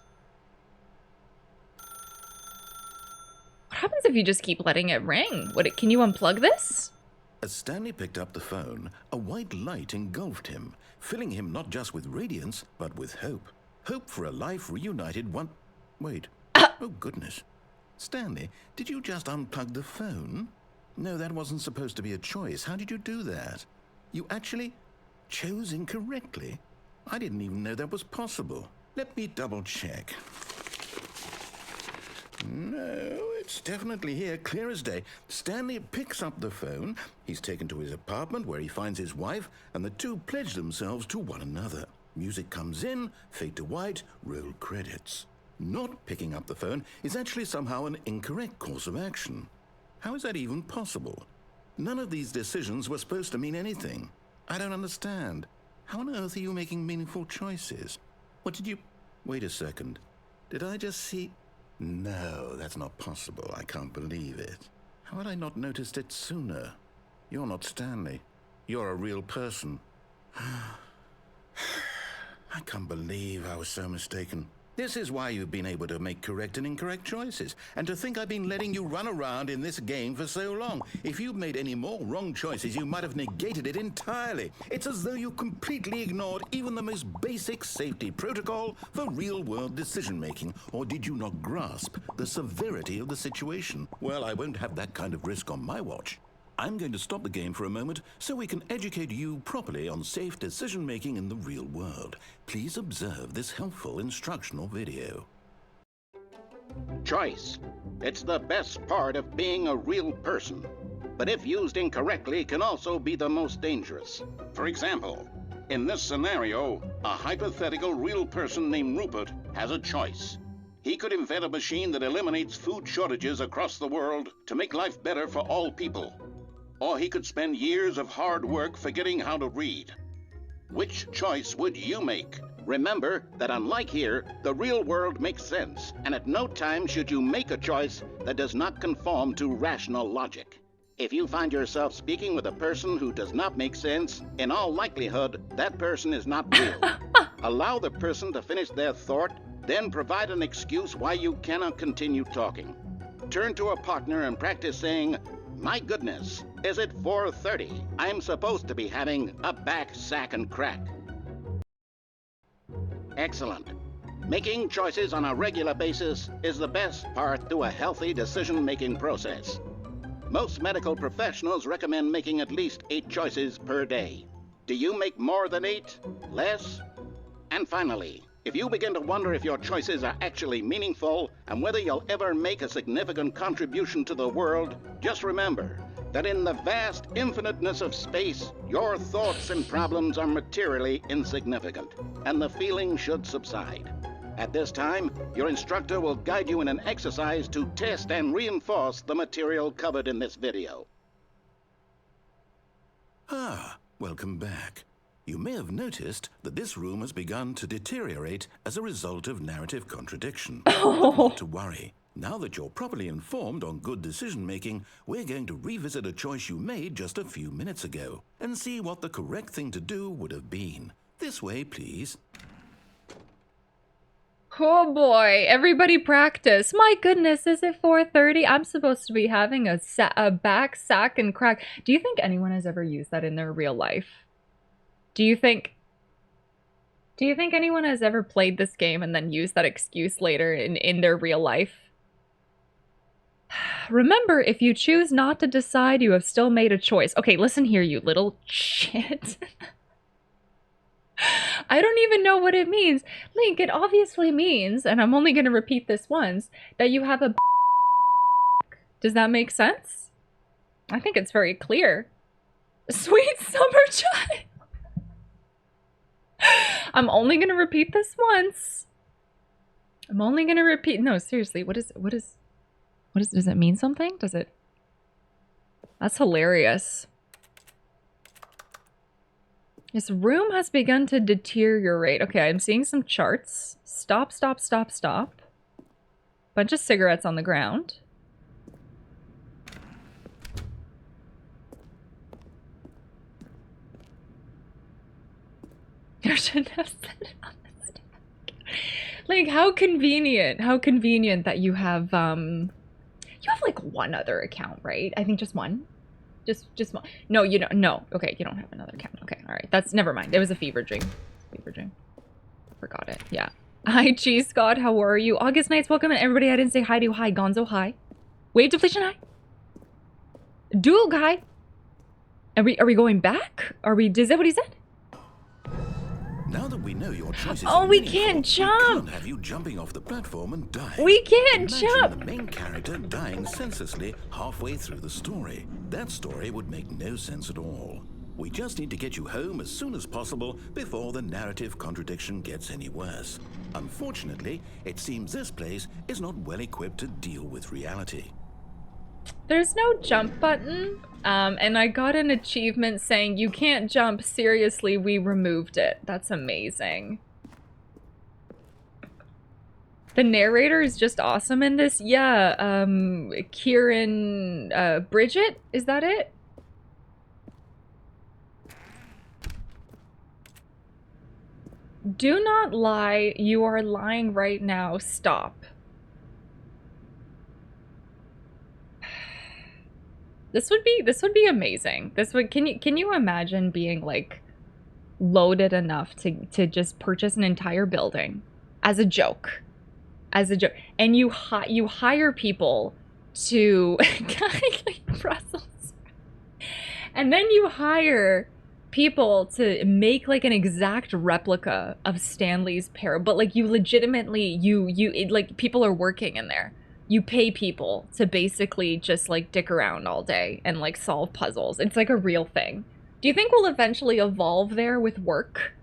What happens if you just keep letting it ring? Can you unplug this? As Stanley picked up the phone, a white light engulfed him, filling him not just with radiance, but with hope. Hope for a life reunited one... Wait. Oh, goodness. Stanley, did you just unplug the phone? No, that wasn't supposed to be a choice. How did you do that? You actually chose incorrectly? I didn't even know that was possible. Let me double check. No, it's definitely here, clear as day. Stanley picks up the phone. He's taken to his apartment where he finds his wife, and the two pledge themselves to one another. Music comes in, fade to white, roll credits. Not picking up the phone is actually somehow an incorrect course of action. How is that even possible? None of these decisions were supposed to mean anything. I don't understand. How on earth are you making meaningful choices? What did you... Wait a second. Did I just see... No, that's not possible. I can't believe it. How had I not noticed it sooner? You're not Stanley. You're a real person. I can't believe I was so mistaken. This is why you've been able to make correct and incorrect choices. And to think I've been letting you run around in this game for so long. If you'd made any more wrong choices, you might have negated it entirely. It's as though you completely ignored even the most basic safety protocol for real-world decision-making. Or did you not grasp the severity of the situation? Well, I won't have that kind of risk on my watch. I'm going to stop the game for a moment so we can educate you properly on safe decision-making in the real world. Please observe this helpful instructional video. Choice. It's the best part of being a real person, but if used incorrectly can also be the most dangerous. For example, in this scenario, a hypothetical real person named Rupert has a choice. He could invent a machine that eliminates food shortages across the world to make life better for all people. Or he could spend years of hard work forgetting how to read. Which choice would you make? Remember that unlike here, the real world makes sense, and at no time should you make a choice that does not conform to rational logic. If you find yourself speaking with a person who does not make sense, in all likelihood, that person is not real. Allow the person to finish their thought, then provide an excuse why you cannot continue talking. Turn to a partner and practice saying, "My goodness, is it 4:30? I'm supposed to be having a back, sack, and crack." Excellent. Making choices on a regular basis is the best part to a healthy decision-making process. Most medical professionals recommend making at least 8 choices per day. Do you make more than 8? Less? And finally, if you begin to wonder if your choices are actually meaningful and whether you'll ever make a significant contribution to the world, just remember that in the vast infiniteness of space, your thoughts and problems are materially insignificant, and the feeling should subside. At this time, your instructor will guide you in an exercise to test and reinforce the material covered in this video. Ah, welcome back. You may have noticed that this room has begun to deteriorate as a result of narrative contradiction. But not to worry. Now that you're properly informed on good decision-making, we're going to revisit a choice you made just a few minutes ago and see what the correct thing to do would have been. This way, please. Oh boy, everybody practice. My goodness, is it 4:30? I'm supposed to be having a back sack and crack. Do you think anyone has ever used that in their real life? Do you think anyone has ever played this game and then used that excuse later in their real life? Remember, if you choose not to decide, you have still made a choice. Okay, listen here, you little shit. I don't even know what it means. Link, it obviously means, and I'm only going to repeat this once, that you have a Does that make sense? I think it's very clear. Sweet summer child. I'm only going to repeat this once. I'm only going to repeat. No, seriously, does it mean something? Does it? That's hilarious. This room has begun to deteriorate. Okay, I'm seeing some charts. Stop, stop, stop, stop. Bunch of cigarettes on the ground. I shouldn't have said it on the stack. Like, how convenient that you have like one other account, right? I think just one. Just one. No, you don't. No. Okay, you don't have another account. Okay, all right. That's never mind. It was a fever dream. Fever dream. Forgot it. Yeah. Hi, Cheese Scott. How are you? August Nights. Welcome, and everybody. I didn't say hi to. Hi, Gonzo. Hi. Wave depletion. Hi. Dual guy. Are we going back? Is that what he said? Now that we know your choices we can't jump. We can't have you jumping off the platform and dying. We can't Imagine jump. the main character dying senselessly halfway through the story. That story would make no sense at all. We just need to get you home as soon as possible before the narrative contradiction gets any worse. Unfortunately, it seems this place is not well equipped to deal with reality. There's no jump button, and I got an achievement saying you can't jump. Seriously, we removed it. That's amazing. The narrator is just awesome in this. Yeah, Kieran, Bridget, is that it? Do not lie. You are lying right now. Stop. This would be amazing. Can you imagine being like loaded enough to just purchase an entire building as a joke, and you hire people to Brussels, and then you hire people to make like an exact replica of Stanley's Parable, but like you legitimately like people are working in there. You pay people to basically just like dick around all day and like solve puzzles. It's like a real thing. Do you think we'll eventually evolve there with work?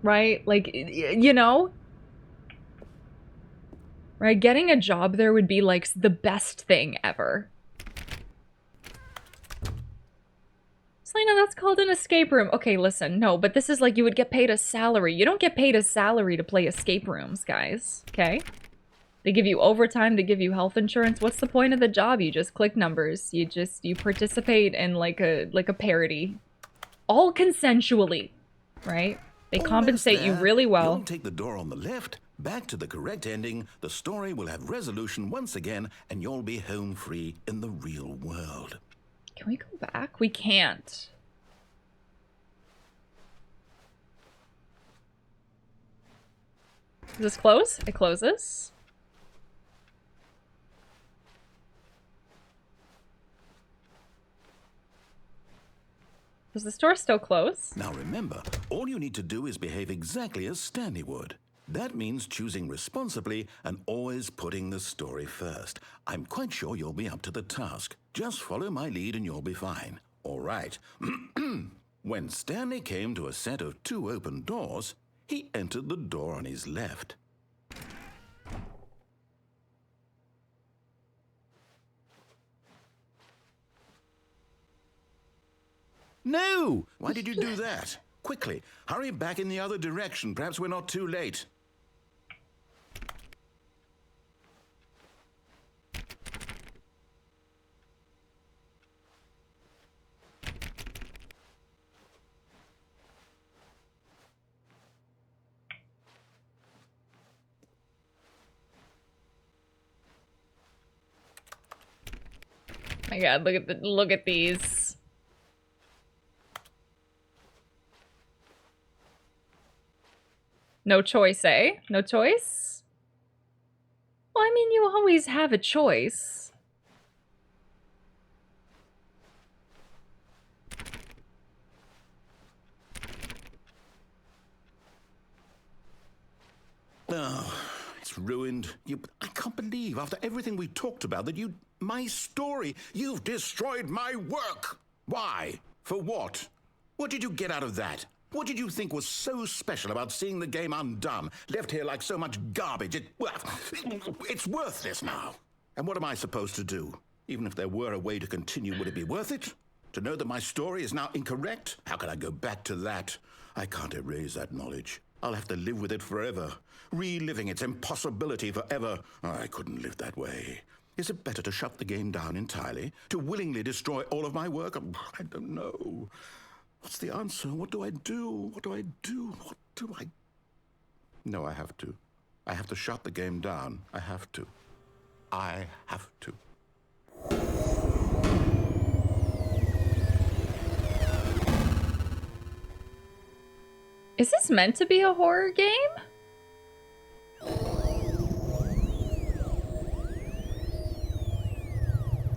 Right? Like, you know? Right? Getting a job there would be like the best thing ever. Selena, that's called an escape room. Okay, listen, no, but this is like you would get paid a salary. You don't get paid a salary to play escape rooms, guys. Okay? They give you overtime, they give you health insurance. What's the point of the job? You just click numbers. You participate in like a parody. All consensually, right? They compensate you really well. Don't take the door on the left. Back to the correct ending. The story will have resolution once again, and you'll be home free in the real world. Can we go back? We can't. Does this close? It closes. Does the store still close? Now remember, all you need to do is behave exactly as Stanley would. That means choosing responsibly and always putting the story first. I'm quite sure you'll be up to the task. Just follow my lead and you'll be fine. All right. When Stanley came to a set of 2 open doors, he entered the door on his left. No! Why did you do that? Quickly, hurry back in the other direction. Perhaps we're not too late. My God, look at these. No choice, eh? No choice? Well, I mean, you always have a choice. Oh, it's ruined. I can't believe, after everything we talked about, that my story, you've destroyed my work. Why? For what? What did you get out of that? What did you think was so special about seeing the game undone, left here like so much garbage? It's worthless now. And what am I supposed to do? Even if there were a way to continue, would it be worth it? To know that my story is now incorrect? How can I go back to that? I can't erase that knowledge. I'll have to live with it forever, reliving its impossibility forever. I couldn't live that way. Is it better to shut the game down entirely? To willingly destroy all of my work? I don't know. What's the answer? What do I do? What do I do? What do I... No, I have to. I have to shut the game down. I have to. I have to. Is this meant to be a horror game?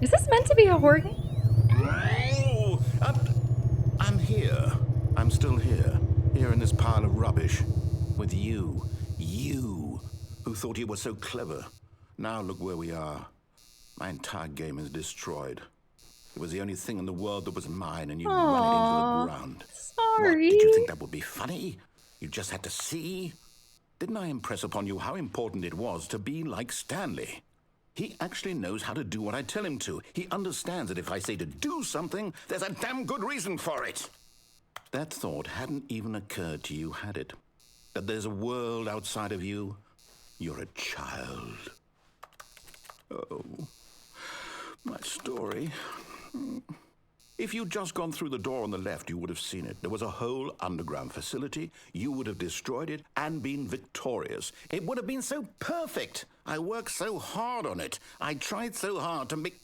Is this meant to be a horror game? Oh, I'm here. I'm still here. Here in this pile of rubbish. With you. You, who thought you were so clever. Now look where we are. My entire game is destroyed. It was the only thing in the world that was mine, and you run it into the ground. Sorry. What, did you think that would be funny? You just had to see? Didn't I impress upon you how important it was to be like Stanley? He actually knows how to do what I tell him to. He understands that if I say to do something, there's a damn good reason for it. That thought hadn't even occurred to you, had it? That there's a world outside of you? You're a child. Oh, my story. If you'd just gone through the door on the left, you would have seen it. There was a whole underground facility. You would have destroyed it and been victorious. It would have been so perfect. I worked so hard on it. I tried so hard to make...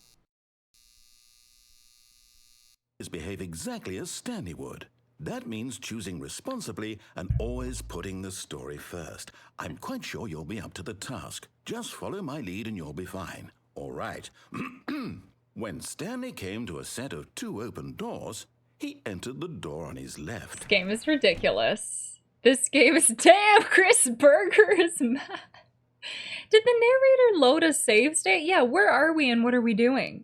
behave exactly as Stanley would. That means choosing responsibly and always putting the story first. I'm quite sure you'll be up to the task. Just follow my lead and you'll be fine. All right. When Stanley came to a set of 2 open doors, he entered the door on his left. This game is ridiculous. This game is... Damn, Chris Berger is mad. Did the narrator load a save state? Yeah, where are we and what are we doing?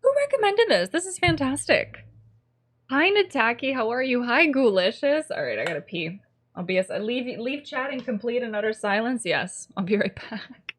Who recommended this? This is fantastic. Hi, Nataki. How are you? Hi, Ghoulicious. All right, I gotta pee. I'll be leave chat in complete and utter silence. Yes, I'll be right back.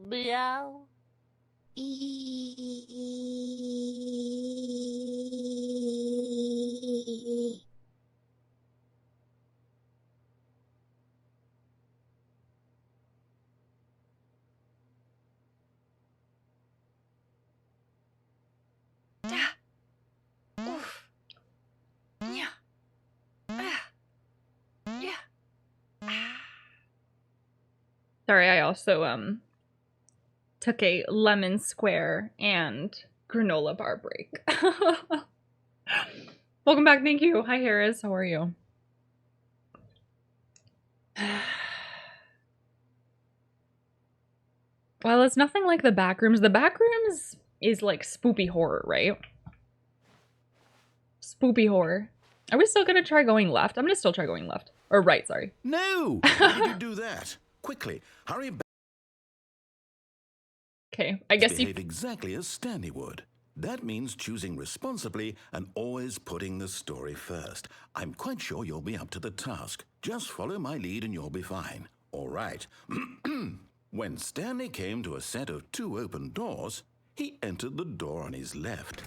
Meow. Oof. Yeah. Ah. Yeah. Ah. Sorry, I also took a lemon square and granola bar break. Welcome back, thank you. Hi Harris, how are you? Well, it's nothing like the backrooms. The backrooms is like spoopy horror, right? Spoopy horror. Are we still gonna try going left? I'm gonna still try going left. Or right, sorry. No! Why did you do that? Quickly, hurry back. Okay, I guess you... Behave exactly as Stanley would. That means choosing responsibly and always putting the story first. I'm quite sure you'll be up to the task. Just follow my lead and you'll be fine. All right. When Stanley came to a set of 2 open doors, he entered the door on his left.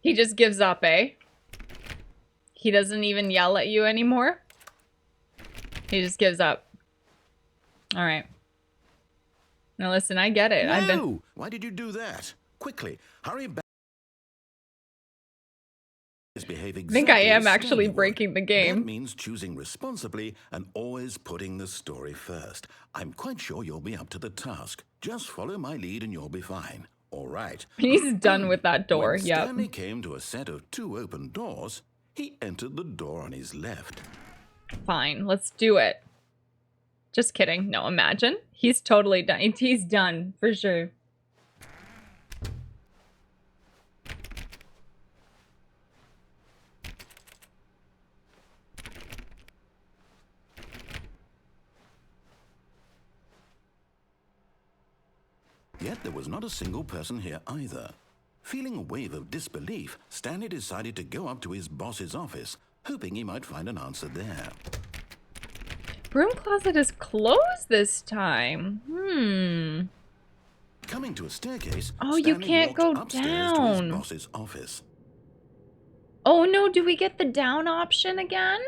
He just gives up, eh? He doesn't even yell at you anymore? He just gives up. All right. Now listen, I get it. No! Why did you do that? Quickly, hurry back. Behave exactly I think I am as actually Stanley would. breaking the game. That means choosing responsibly and always putting the story first. I'm quite sure you'll be up to the task. Just follow my lead and you'll be fine. All right. He's done with that door, When yep. Stanley came to a set of 2 open doors, he entered the door on his left. Fine, let's do it. Just kidding. No, imagine. He's totally done. He's done, for sure. Yet there was not a single person here either. Feeling a wave of disbelief, Stanley decided to go up to his boss's office, hoping he might find an answer there. Broom closet is closed this time. Coming to a staircase, Oh, you Stanley can't walked go upstairs to down. his boss's office. Oh no, do we get the down option again?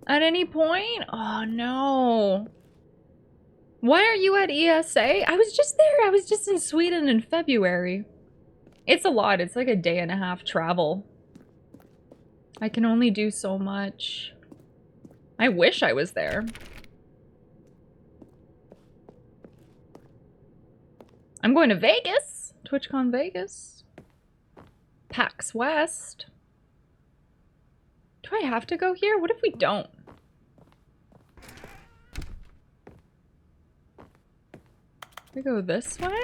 At any point? Oh no. Why are you at ESA? I was just there. I was just in Sweden in February. It's a lot. It's like a day and a half travel. I can only do so much. I wish I was there. I'm going to Vegas. TwitchCon Vegas. PAX West. Do I have to go here? What if we don't? We go this way?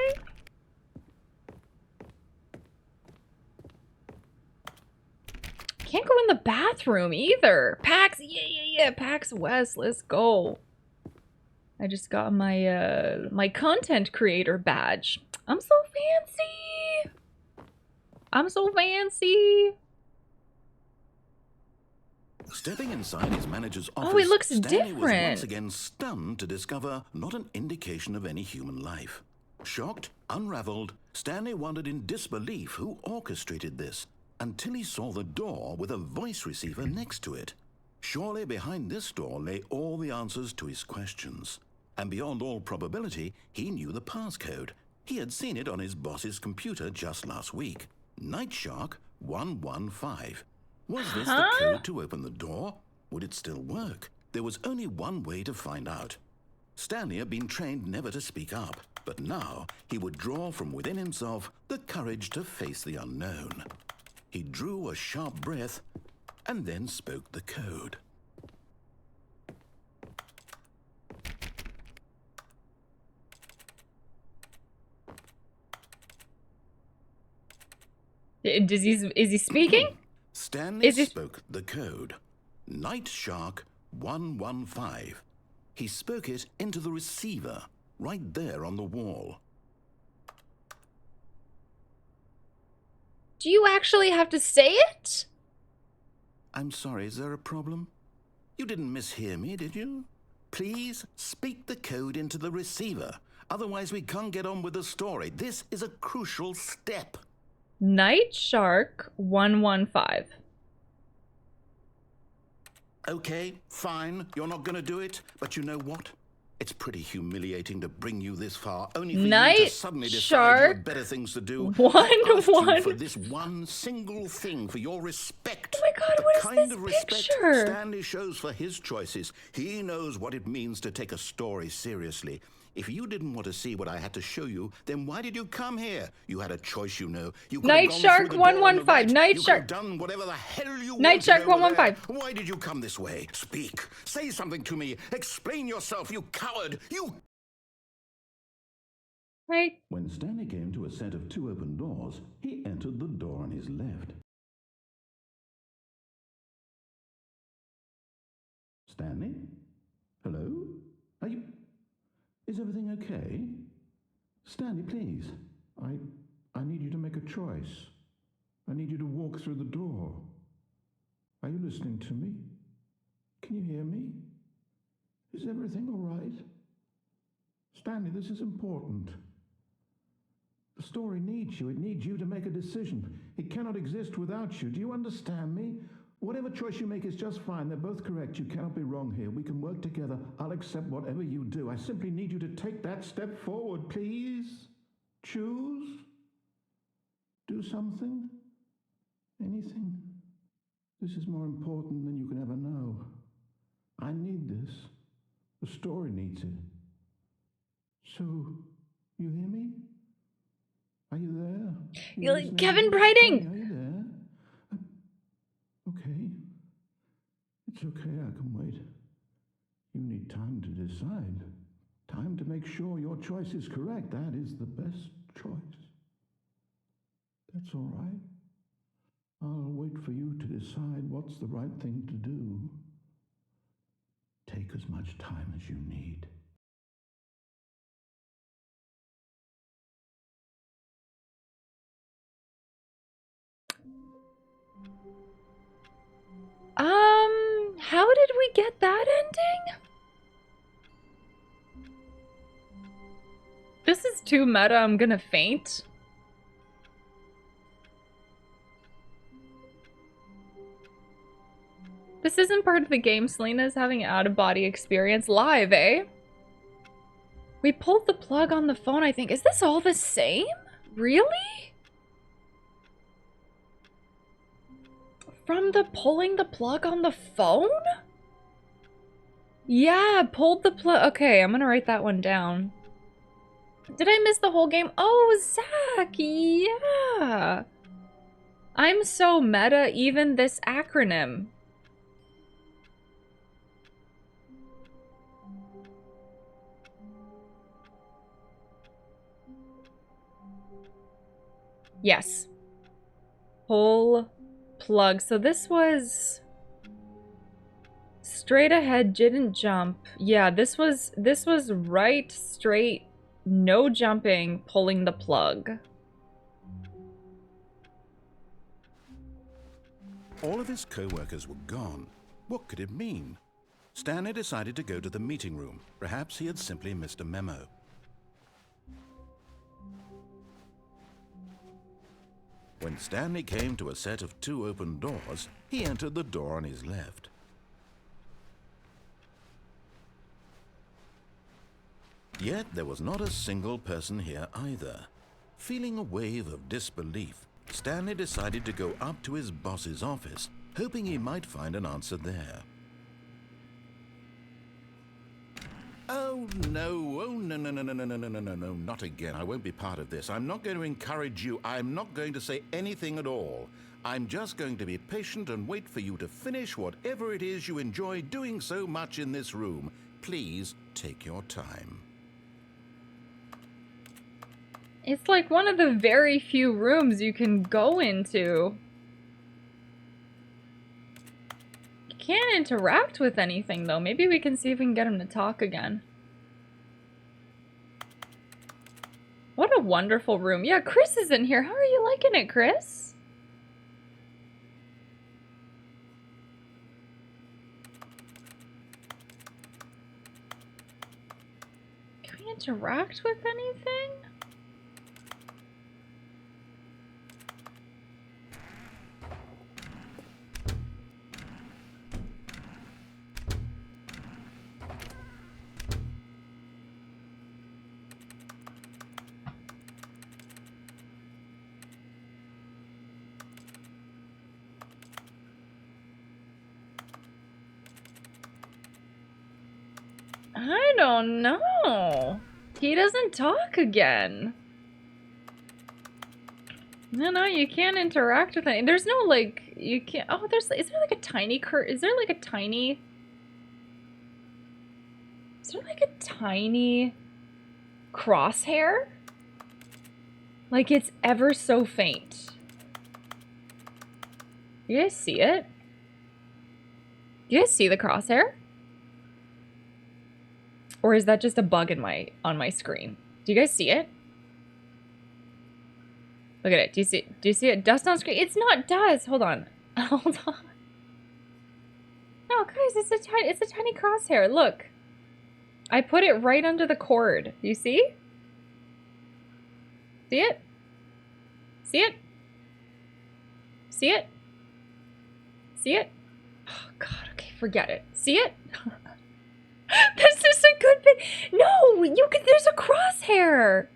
Can't go in the bathroom either. PAX, yeah, PAX West, let's go. I just got my my content creator badge. I'm so fancy. I'm so fancy. Stepping inside his manager's office, Oh, it looks Stanley was different. once again stunned to discover not an indication of any human life. Shocked, unraveled, Stanley wondered in disbelief who orchestrated this, until he saw the door with a voice receiver next to it. Surely behind this door lay all the answers to his questions. And beyond all probability, he knew the passcode. He had seen it on his boss's computer just last week. Nightshark 115. Was this the code to open the door? Would it still work? There was only one way to find out. Stanley had been trained never to speak up, but now he would draw from within himself the courage to face the unknown. He drew a sharp breath and then spoke the code. Is he speaking? Stanley Is he... spoke the code. Nightshark 115. He spoke it into the receiver, right there on the wall. Do you actually have to say it? I'm sorry, is there a problem? You didn't mishear me, did you? Please speak the code into the receiver. Otherwise, we can't get on with the story. This is a crucial step. Night Shark 115. Okay, fine. You're not going to do it. But you know what? It's pretty humiliating to bring you this far, only for you to Night suddenly decide you Shark have better things to do. 115. For this one single thing, for your respect. Oh my god, The what is kind this of respect picture? Stanley shows for his choices. He knows what it means to take a story seriously. If you didn't want to see what I had to show you, then why did you come here? You had a choice, you know. You could Night have gone Shark through the door on the 115. right. Night You could Shark. have done whatever the hell you Night wanted Shark over there. 115. Why did you come this way? Speak. Say something to me. Explain yourself, you coward. You... Right. When Stanley came to a set of 2 open doors, he entered the door on his left. Stanley? Hello? Are you... Is everything okay? Stanley, please. I need you to make a choice. I need you to walk through the door. Are you listening to me? Can you hear me? Is everything all right? Stanley, this is important. The story needs you. It needs you to make a decision. It cannot exist without you. Do you understand me? Whatever choice you make is just fine. They're both correct. You cannot be wrong here. We can work together. I'll accept whatever you do. I simply need you to take that step forward, please. Choose. Do something. Anything. This is more important than you can ever know. I need this. The story needs it. So, you hear me? Are you there? You're like, listening? Kevin Brighting! Are you there? Okay. It's okay, I can wait. You need time to decide. Time to make sure your choice is correct. That is the best choice. That's all right. I'll wait for you to decide what's the right thing to do. Take as much time as you need. How did we get that ending? This is too meta, I'm gonna faint. This isn't part of the game. Selena's having an out-of-body experience live, eh? We pulled the plug on the phone, I think. Is this all the same? Really? From the pulling the plug on the phone? Yeah, pulled the plug. Okay, I'm gonna write that one down. Did I miss the whole game? Oh, Zach, yeah. I'm so meta, even this acronym. Yes. Pull plug. So this was straight ahead, didn't jump. Yeah, this was right, straight, no jumping, pulling the plug. All of his co-workers were gone. What could it mean? Stanley decided to go to the meeting room. Perhaps he had simply missed a memo. When Stanley came to a set of 2 open doors, he entered the door on his left. Yet there was not a single person here either. Feeling a wave of disbelief, Stanley decided to go up to his boss's office, hoping he might find an answer there. Oh no, no, not again. I won't be part of this. I'm not going to encourage you. I'm not going to say anything at all. I'm just going to be patient and wait for you to finish whatever it is you enjoy doing so much in this room. Please take your time. It's like one of the very few rooms you can go into. You can't interact with anything, though. Maybe we can see if we can get him to talk again. What a wonderful room. Yeah, Chris is in here. How are you liking it, Chris? interact with anything? I don't know. He doesn't talk again. No, you can't interact with any. There's no, like, you can't. Oh, is there like a tiny is there like a tiny. Is there like a tiny crosshair? Like, it's ever so faint. You guys see it? You guys see the crosshair? Or is that just a bug in on my screen? Do you guys see it? Look at it. Do you see it? Dust on screen? It's not dust. Hold on. Hold on. No, guys, it's a tiny crosshair. Look. I put it right under the cord. You see? See it? See it? See it? See it? Oh god, okay, forget it. See it? This is a good bit. No, there's a crosshair.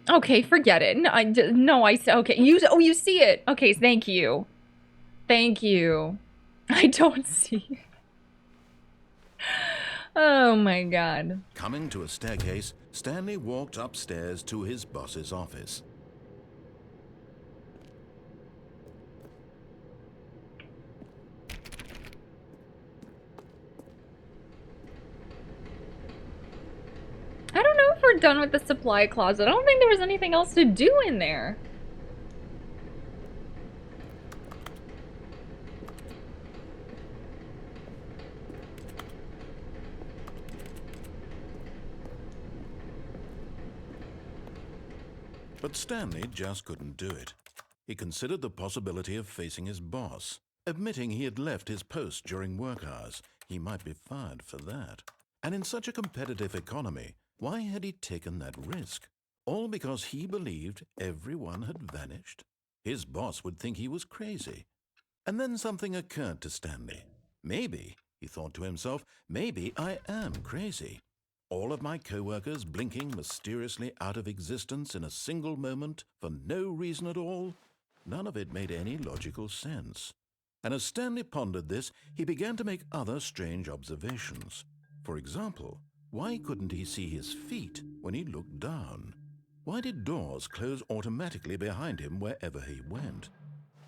Okay, forget it. No, okay. You see it. Okay, thank you. Thank you. I don't see it. Oh my god. Coming to a staircase, Stanley walked upstairs to his boss's office. I don't know if we're done with the supply closet. I don't think there was anything else to do in there. But Stanley just couldn't do it. He considered the possibility of facing his boss. Admitting he had left his post during work hours, he might be fired for that. And in such a competitive economy, why had he taken that risk? All because he believed everyone had vanished? His boss would think he was crazy. And then something occurred to Stanley. Maybe, he thought to himself, maybe I am crazy. All of my co-workers blinking mysteriously out of existence in a single moment for no reason at all? None of it made any logical sense. And as Stanley pondered this, he began to make other strange observations. For example, why couldn't he see his feet when he looked down? Why did doors close automatically behind him wherever he went?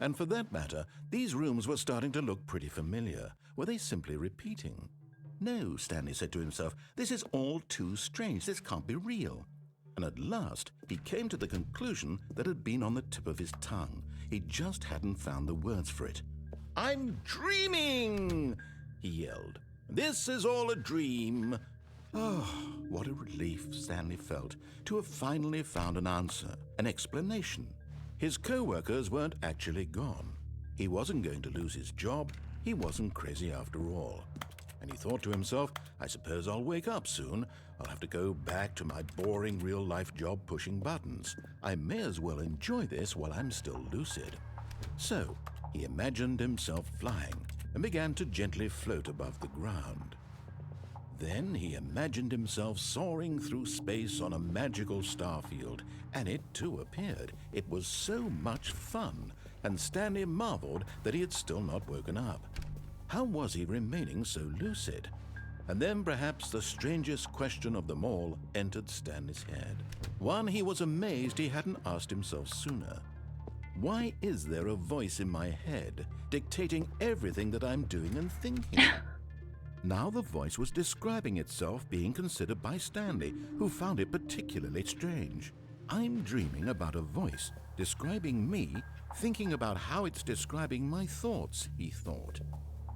And for that matter, these rooms were starting to look pretty familiar. Were they simply repeating? No, Stanley said to himself, this is all too strange. This can't be real. And at last, he came to the conclusion that had been on the tip of his tongue. He just hadn't found the words for it. I'm dreaming, he yelled. This is all a dream. Oh, what a relief Stanley felt to have finally found an answer, an explanation. His co-workers weren't actually gone. He wasn't going to lose his job. He wasn't crazy after all. And he thought to himself, I suppose I'll wake up soon. I'll have to go back to my boring real-life job pushing buttons. I may as well enjoy this while I'm still lucid. So, he imagined himself flying and began to gently float above the ground. Then he imagined himself soaring through space on a magical starfield, and it too appeared. It was so much fun, and Stanley marveled that he had still not woken up. How was he remaining so lucid? And then perhaps the strangest question of them all entered Stanley's head. One he was amazed he hadn't asked himself sooner. Why is there a voice in my head dictating everything that I'm doing and thinking? Now the voice was describing itself being considered by Stanley, who found it particularly strange. I'm dreaming about a voice describing me, thinking about how it's describing my thoughts, he thought.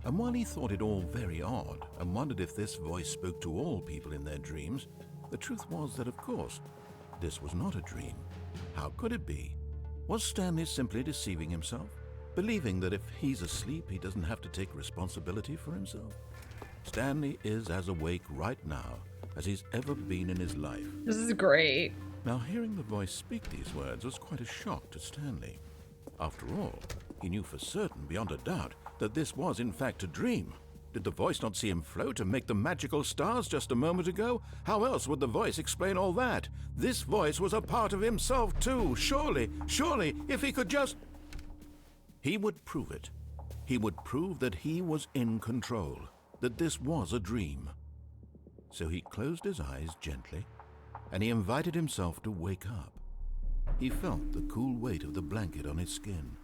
And while he thought it all very odd and wondered if this voice spoke to all people in their dreams, the truth was that, of course, this was not a dream. How could it be? Was Stanley simply deceiving himself, believing that if he's asleep, he doesn't have to take responsibility for himself? Stanley is as awake right now as he's ever been in his life. This is great. Now, hearing the voice speak these words was quite a shock to Stanley. After all, he knew for certain, beyond a doubt, that this was in fact a dream. Did the voice not see him float and make the magical stars just a moment ago? How else would the voice explain all that? This voice was a part of himself too. Surely, if he could just... He would prove it. He would prove that he was in control, that this was a dream. So he closed his eyes gently, and he invited himself to wake up. He felt the cool weight of the blanket on his skin,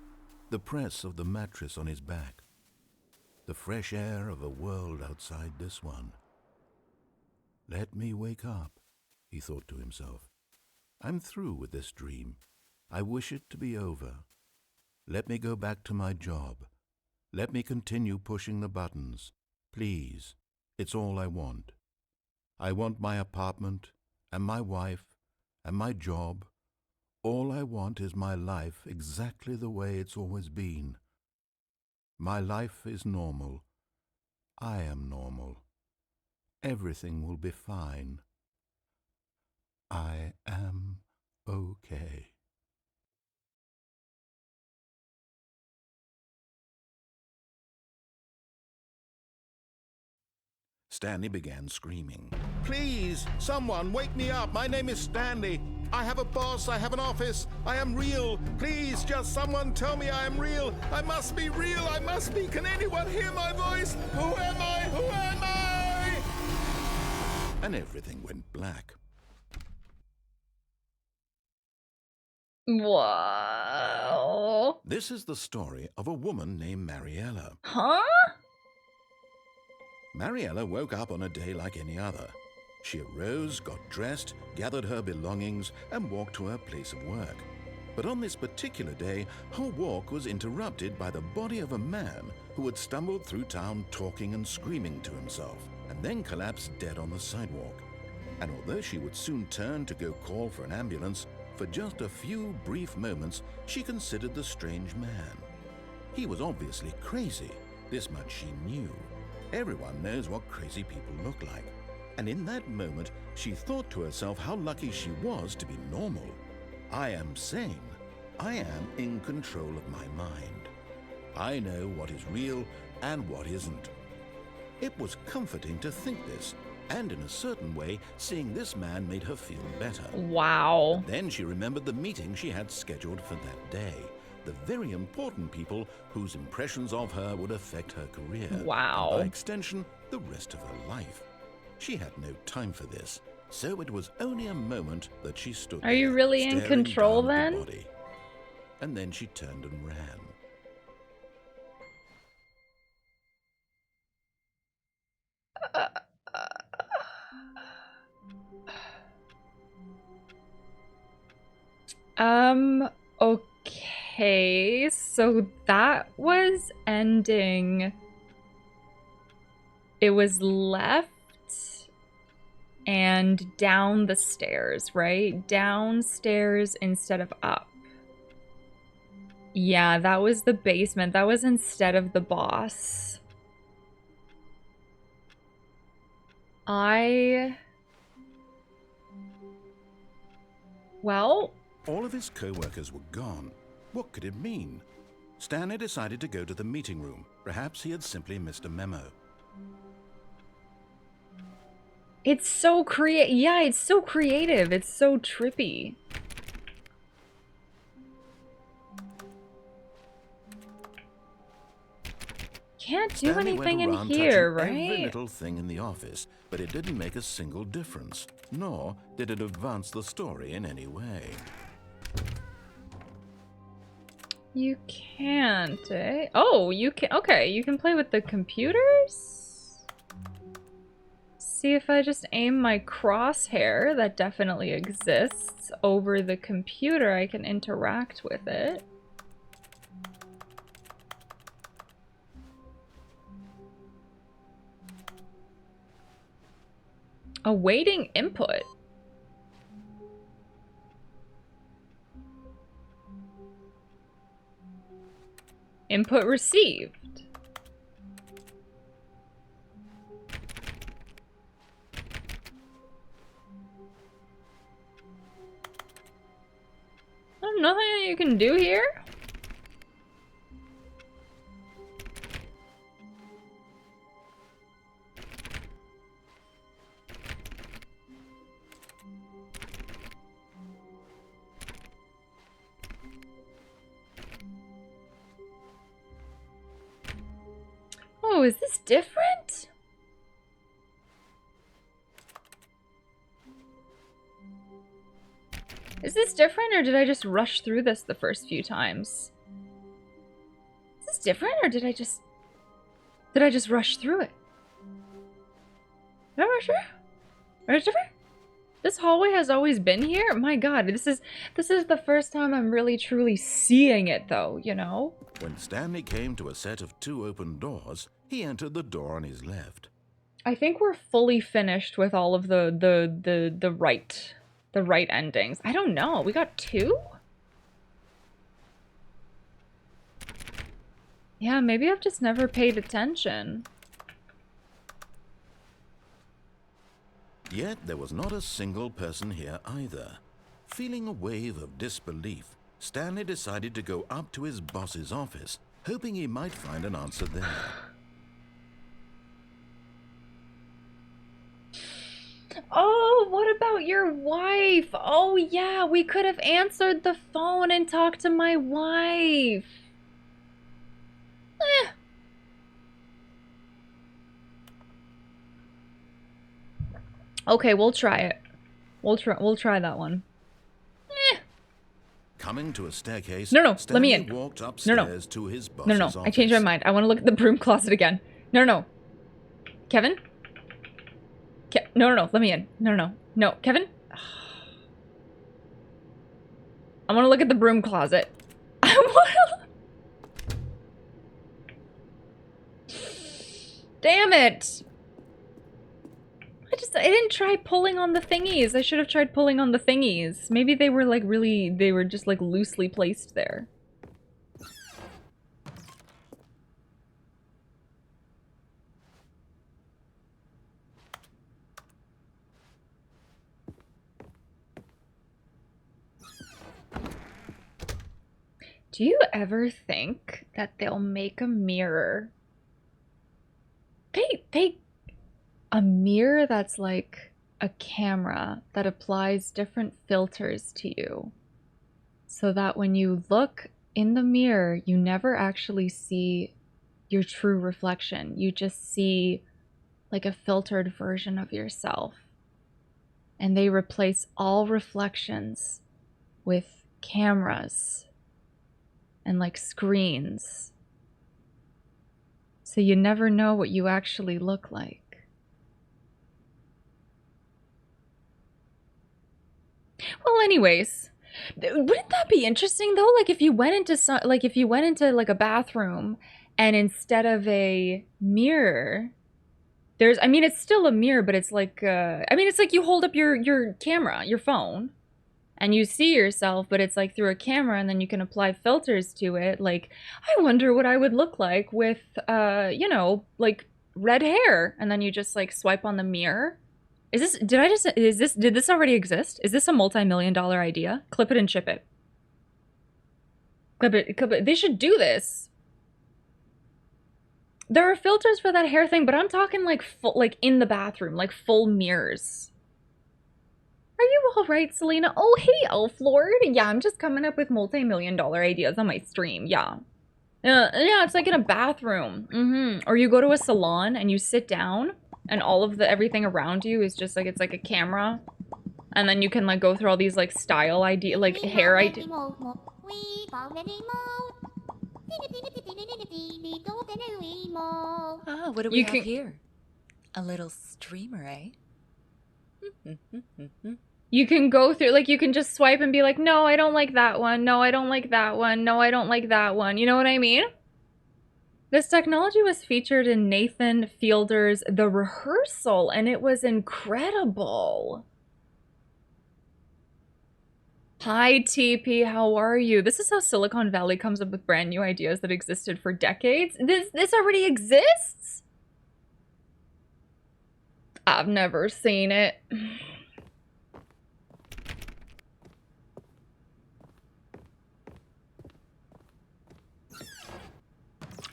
the press of the mattress on his back, the fresh air of a world outside this one. Let me wake up, he thought to himself. I'm through with this dream. I wish it to be over. Let me go back to my job. Let me continue pushing the buttons. Please, it's all I want. I want my apartment, and my wife, and my job. All I want is my life exactly the way it's always been. My life is normal. I am normal. Everything will be fine. I am okay. Stanley began screaming. Please, someone, wake me up. My name is Stanley. I have a boss. I have an office. I am real. Please, just someone tell me I am real. I must be real. I must be. Can anyone hear my voice? Who am I? Who am I? And everything went black. Wow. This is the story of a woman named Mariella. Huh? Mariella woke up on a day like any other. She arose, got dressed, gathered her belongings, and walked to her place of work. But on this particular day, her walk was interrupted by the body of a man who had stumbled through town talking and screaming to himself, and then collapsed dead on the sidewalk. And although she would soon turn to go call for an ambulance, for just a few brief moments she considered the strange man. He was obviously crazy, this much she knew. Everyone knows what crazy people look like. And in that moment, she thought to herself how lucky she was to be normal. I am sane. I am in control of my mind. I know what is real and what isn't. It was comforting to think this, and in a certain way, seeing this man made her feel better. Wow. Then she remembered the meeting she had scheduled for that day. The very important people whose impressions of her would affect her career. Wow. And by extension, the rest of her life. She had no time for this, so it was only a moment that she stood Are you there, really in staring control down at then? the body. And then she turned and ran. Okay, so that was ending. It was left and down the stairs, right? Downstairs instead of up. Yeah, that was the basement. That was instead of the boss. Well... All of his co-workers were gone. What could it mean? Stanley decided to go to the meeting room. Perhaps he had simply missed a memo. It's so yeah, it's so creative. It's so trippy. Can't do Stanley anything in went around here, touching right? every little thing in the office, but it didn't make a single difference, nor did it advance the story in any way. You can't, eh? Oh, you can. Okay, you can play with the computers? See if I just aim my crosshair, that definitely exists, over the computer, I can interact with it. Awaiting input. Input received. Nothing you can do here? Oh, is this different? Is this different, or did I just rush through this the first few times? Is this different, or did I just rush through it? Did I rush through it? Is it different? This hallway has always been here? My god, this is the first time I'm really truly seeing it though, you know? When Stanley came to a set of 2 open doors, he entered the door on his left. I think we're fully finished with all of the right endings. I don't know. We got 2? Yeah, maybe I've just never paid attention. Yet there was not a single person here either. Feeling a wave of disbelief, Stanley decided to go up to his boss's office, hoping he might find an answer there. Oh, what about your wife? Oh yeah, we could have answered the phone and talked to my wife. Okay, we'll try it. We'll try that one. Coming to a staircase, No, let Stanley me in. walked upstairs to his boss's office. I changed my mind. I want to look at the broom closet again. No. Kevin? No, let me in. No, Kevin? I want to look at the broom closet. I want to... Damn it! I didn't try pulling on the thingies. I should have tried pulling on the thingies. Maybe they were like they were just like loosely placed there. Do you ever think that they'll make a mirror? A mirror that's like a camera that applies different filters to you. So that when you look in the mirror, you never actually see your true reflection. You just see like a filtered version of yourself. And they replace all reflections with cameras and like screens. So you never know what you actually look like. Well, anyways, wouldn't that be interesting though? Like if you went into like a bathroom and instead of a mirror, I mean, it's still a mirror, but it's like, it's like you hold up your camera, your phone, and you see yourself, but it's like through a camera, and then you can apply filters to it. Like, I wonder what I would look like with, like red hair, and then you just like swipe on the mirror. Did this already exist? Is this a multi-million-dollar idea? Clip it and chip it. Clip it. They should do this. There are filters for that hair thing, but I'm talking like full, like in the bathroom, like full mirrors. Are you all right, Selena? Oh, hey, Elf Lord. Yeah, I'm just coming up with multi-million-dollar ideas on my stream. Yeah. Yeah, it's like in a bathroom. Or you go to a salon and you sit down and all of everything around you is just like, it's like a camera. And then you can like go through all these like style idea, like hair idea. Ah, what do we have here? A little streamer, eh? You can go through, like, you can just swipe and be like, no, I don't like that one. No, I don't like that one. No, I don't like that one. You know what I mean? This technology was featured in Nathan Fielder's The Rehearsal, and it was incredible. Hi, TP, how are you? This is how Silicon Valley comes up with brand new ideas that existed for decades. This already exists? I've never seen it.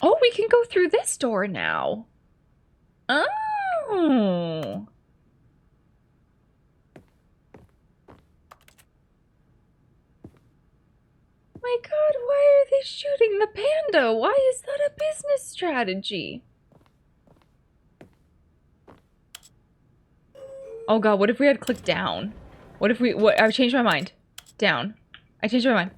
Oh, we can go through this door now. Oh. My God, why are they shooting the panda? Why is that a business strategy? Oh God, what if we had clicked down? What if we, I've changed my mind. Down. I changed my mind.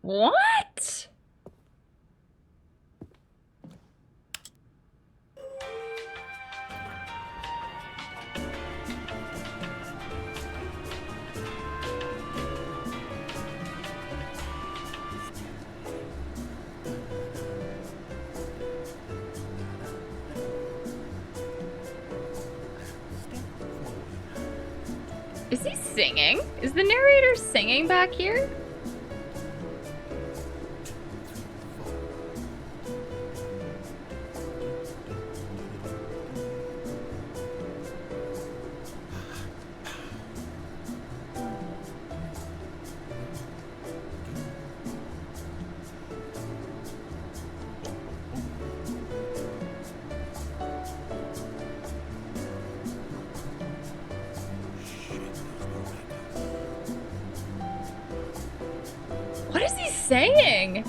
What? Is he singing? Is the narrator singing back here? What is he saying?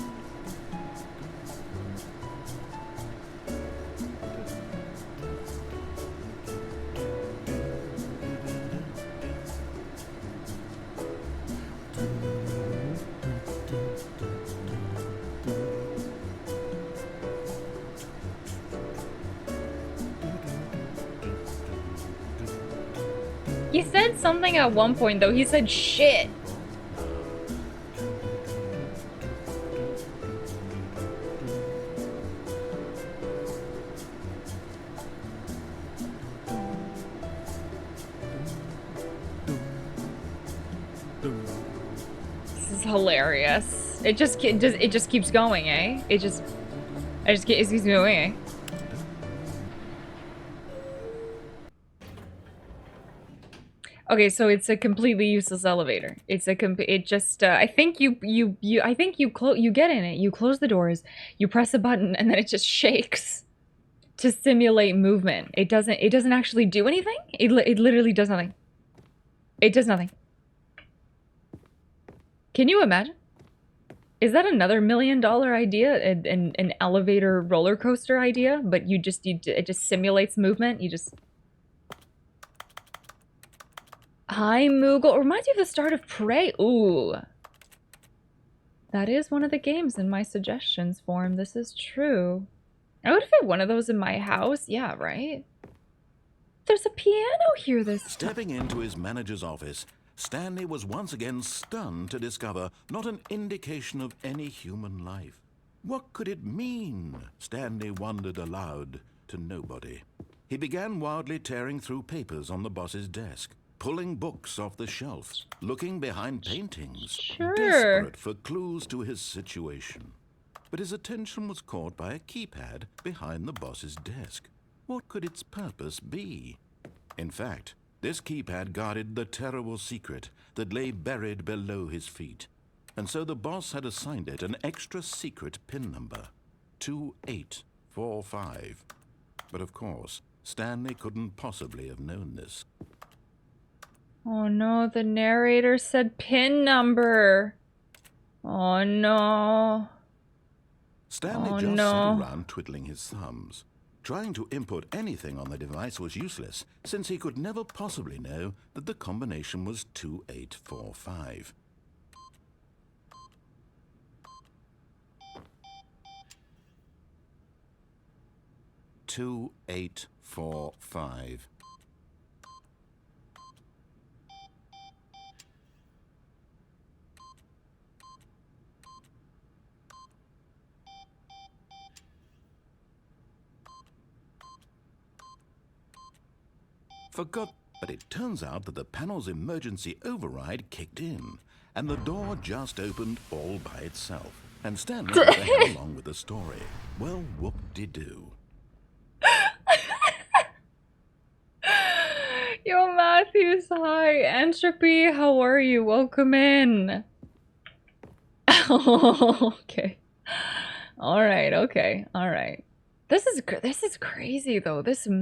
He said something at one point, though. He said shit. This is hilarious. It just keeps going, eh? It keeps going, eh? Okay, so it's a completely useless elevator. It's a I think you get in it. You close the doors, you press a button, and then it just shakes to simulate movement. It doesn't actually do anything. It literally does nothing. It does nothing. Can you imagine? Is that another $1 million idea? An elevator roller coaster idea, but it just simulates movement. You just Hi, Moogle. It reminds me of the start of Prey. Ooh. That is one of the games in my suggestions form. This is true. I would fit one of those in my house. Yeah, right? There's a piano here this time. Stepping into his manager's office, Stanley was once again stunned to discover not an indication of any human life. What could it mean? Stanley wondered aloud to nobody. He began wildly tearing through papers on the boss's desk, pulling books off the shelf, looking behind paintings, desperate for clues to his situation. But his attention was caught by a keypad behind the boss's desk. What could its purpose be? In fact, this keypad guarded the terrible secret that lay buried below his feet. And so the boss had assigned it an extra secret PIN number, 2845. But of course, Stanley couldn't possibly have known this. Oh no, the narrator said PIN number. Oh no. Stanley just sat around twiddling his thumbs. Trying to input anything on the device was useless, since he could never possibly know that the combination was 2845. 2845. Forgot, but it turns out that the panel's emergency override kicked in, and the door just opened all by itself. And Stanley had to head along with the story. Well, whoop-de-doo. Yo, Matthews, hi. Entropy, how are you? Welcome in. Okay. All right, okay. All right. This is crazy though. This is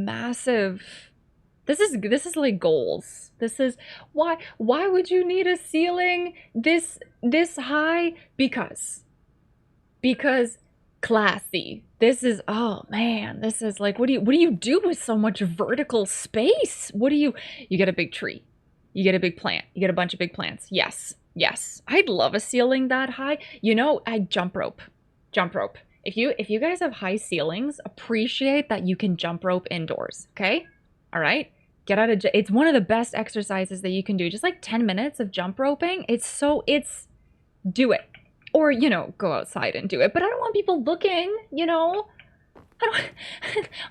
like goals. This is why would you need a ceiling this high? Because classy. This is, oh man, this is like, what do you do with so much vertical space? You get a big tree, you get a big plant, you get a bunch of big plants. Yes, I'd love a ceiling that high. You know, I'd jump rope. If you guys have high ceilings, appreciate that you can jump rope indoors. Okay, all right. It's one of the best exercises that you can do. Just like 10 minutes of jump roping. Do it. Or, you know, go outside and do it. But I don't want people looking, you know.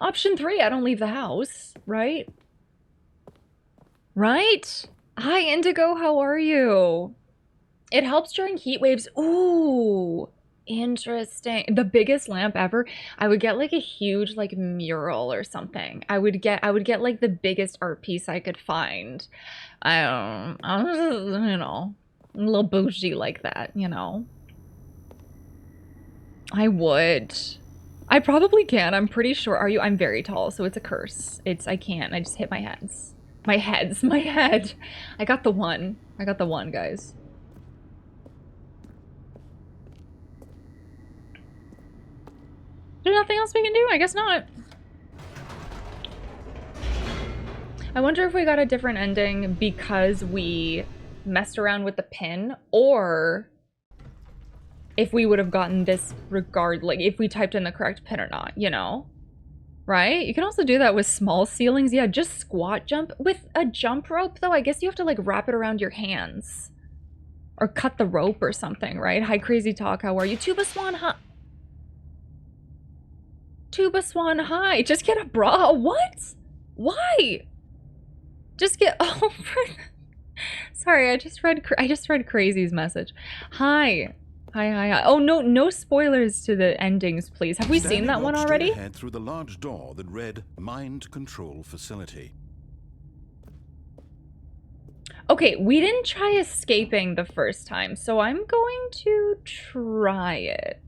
Option 3, I don't leave the house, right? Right? Hi, Indigo, how are you? It helps during heat waves. Ooh, interesting. The biggest lamp ever. I would get like a huge like mural or something. I would get like the biggest art piece I could find. I'm just, you know, a little bougie like that, you know. I would. I probably can. I'm pretty sure. Are you? I'm very tall, so it's a curse. I can't. I just hit my heads. My head. I got the one, guys. There's nothing else we can do? I guess not. I wonder if we got a different ending because we messed around with the pin, or if we would have gotten this like if we typed in the correct pin or not, you know? Right? You can also do that with small ceilings. Yeah, just squat jump. With a jump rope, though, I guess you have to like wrap it around your hands. Or cut the rope or something, right? Hi, Crazy Talk, how are you? Tuba Swan, hi. Tuba Swan, hi. Just get a bra. What? Why? Just get, oh, sorry, I just read Crazy's message. Hi. Hi. Oh, no spoilers to the endings, please. Have we seen that one already? Ahead through the large door that read Mind Control Facility. Okay, we didn't try escaping the first time, so I'm going to try it.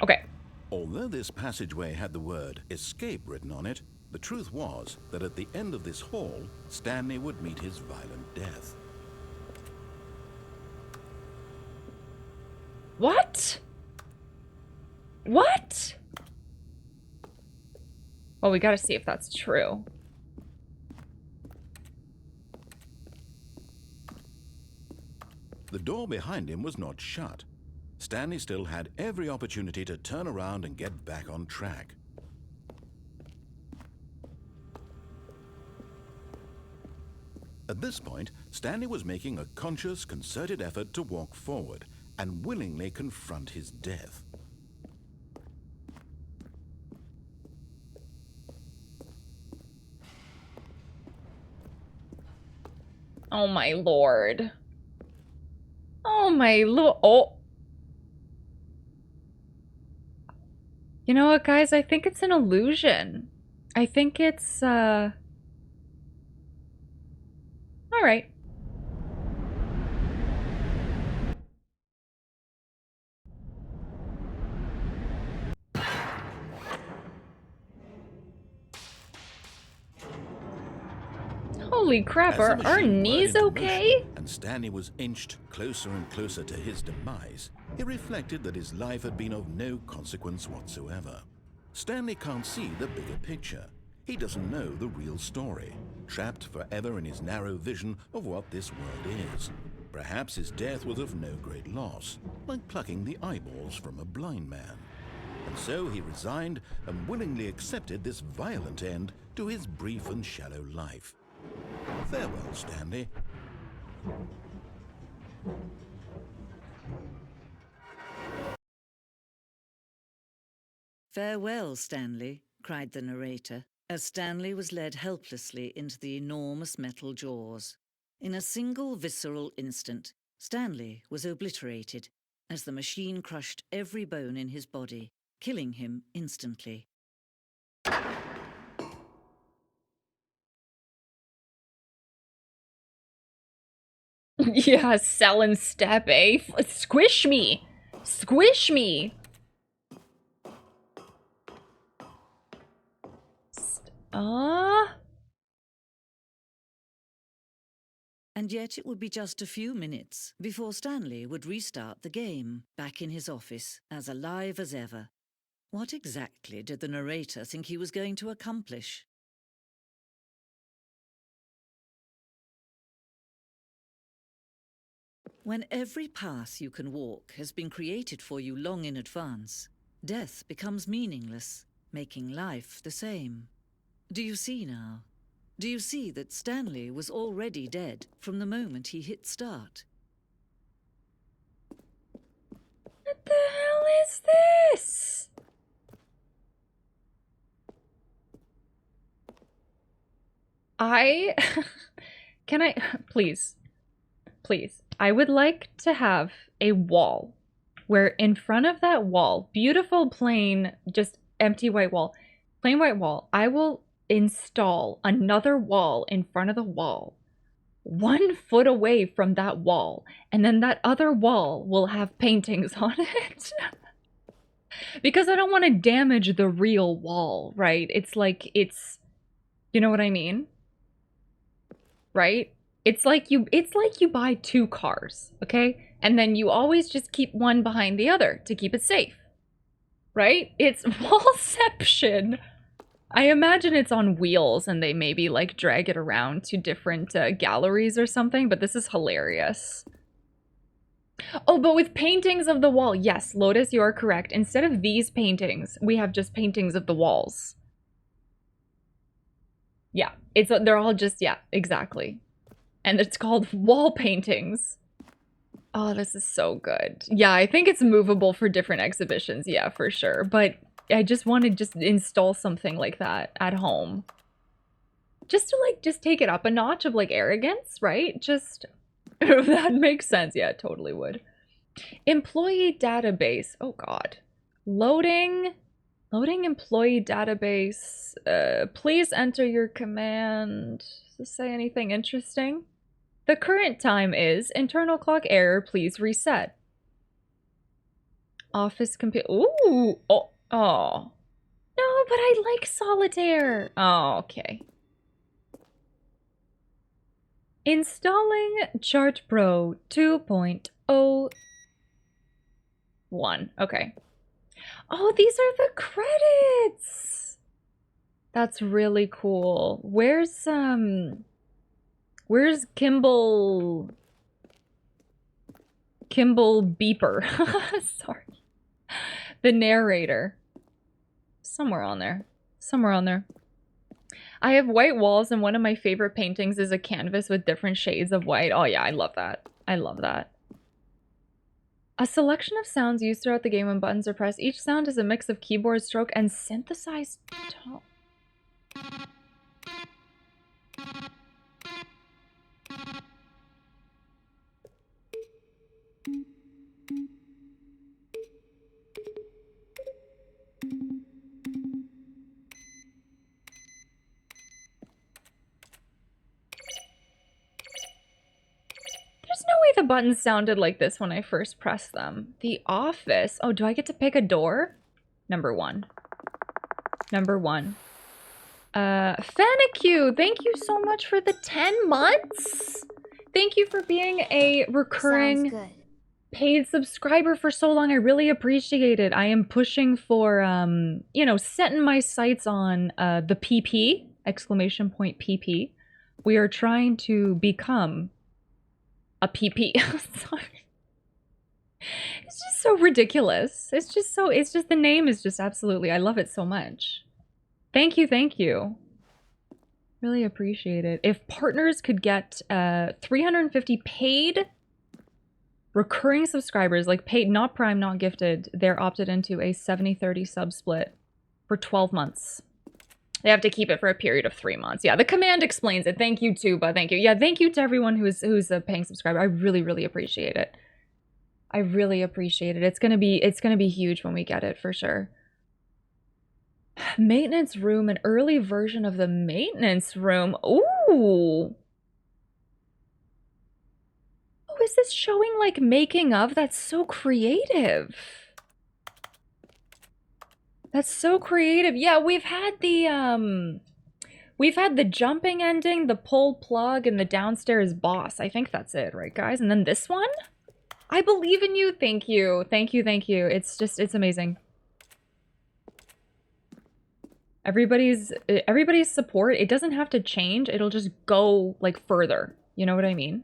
Okay. Although this passageway had the word escape written on it, the truth was that at the end of this hall, Stanley would meet his violent death. What? What? Well, we gotta see if that's true. The door behind him was not shut. Stanley still had every opportunity to turn around and get back on track. At this point, Stanley was making a conscious, concerted effort to walk forward and willingly confront his death. Oh my lord. Oh my lord. Oh. You know what, guys? I think it's an illusion. I think it's, all right. Holy crap, are our knees okay? And Stanley was inched closer and closer to his demise. It reflected that his life had been of no consequence whatsoever. Stanley can't see the bigger picture. He doesn't know the real story, trapped forever in his narrow vision of what this world is. Perhaps his death was of no great loss, like plucking the eyeballs from a blind man. And so he resigned and willingly accepted this violent end to his brief and shallow life. Farewell, Stanley. "Farewell, Stanley," cried the narrator, as Stanley was led helplessly into the enormous metal jaws. In a single visceral instant, Stanley was obliterated as the machine crushed every bone in his body, killing him instantly. Yeah, sell and step, eh? Squish me! Squish me! And yet it would be just a few minutes before Stanley would restart the game, back in his office, as alive as ever. What exactly did the narrator think he was going to accomplish? When every path you can walk has been created for you long in advance, death becomes meaningless, making life the same. Do you see now? Do you see that Stanley was already dead from the moment he hit start? What the hell is this? Can I... Please. Please. I would like to have a wall where in front of that wall, beautiful plain, just empty white wall, plain white wall, I will install another wall in front of the wall, 1 foot away from that wall, and then that other wall will have paintings on it. Because I don't want to damage the real wall, right? It's like, you know what I mean? Right? It's like you buy 2 cars, okay? And then you always just keep one behind the other to keep it safe. Right? It's wallception. I imagine it's on wheels and they maybe like drag it around to different galleries or something, but this is hilarious. Oh, but with paintings of the wall. Yes, Lotus, you are correct. Instead of these paintings, we have just paintings of the walls. Yeah, they're all just, yeah, exactly. And it's called wall paintings. Oh, this is so good. Yeah, I think it's movable for different exhibitions. Yeah, for sure. But I just want to just install something like that at home. Just to like, just take it up a notch of like arrogance, right? Just, if that makes sense. Yeah, it totally would. Employee database. Oh God. Loading employee database. Please enter your command. Does this say anything interesting? The current time is internal clock error. Please reset. Office computer. Ooh. Oh. Oh. No, but I like solitaire. Oh, okay. Installing Chart Pro 2.01. Okay. Oh, these are the credits. That's really cool. Where's Kimball Beeper? Sorry. The narrator. Somewhere on there. Somewhere on there. I have white walls and one of my favorite paintings is a canvas with different shades of white. Oh yeah, I love that. I love that. A selection of sounds used throughout the game when buttons are pressed. Each sound is a mix of keyboard stroke and synthesized tone. There's no way the buttons sounded like this when I first pressed them. The Office. Oh, do I get to pick a door? Number 1. Number 1. Fanicu, thank you so much for the 10 months. Thank you for being a recurring paid subscriber for so long. I really appreciate it. I am pushing for, you know, setting my sights on the PP, exclamation point PP. We are trying to become a PP. Sorry. It's just so ridiculous. It's just the name is just absolutely, I love it so much. Thank you, thank you. Really appreciate it. If partners could get 350 paid recurring subscribers, like paid, not Prime, not gifted, they're opted into a 70-30 sub split for 12 months. They have to keep it for a period of 3 months. Yeah, the command explains it. Thank you, Tuba. Thank you. Yeah, thank you to everyone who's a paying subscriber. I really, really appreciate it. I really appreciate it. It's gonna be huge when we get it for sure. Maintenance room, an early version of the maintenance room. Ooh. Oh, is this showing like making of? That's so creative. That's so creative. Yeah, we've had the jumping ending, the pull plug, and the downstairs boss. I think that's it, right, guys? And then this one? I believe in you. Thank you. Thank you, thank you. It's amazing. Everybody's support, it doesn't have to change. It'll just go like further. You know what I mean?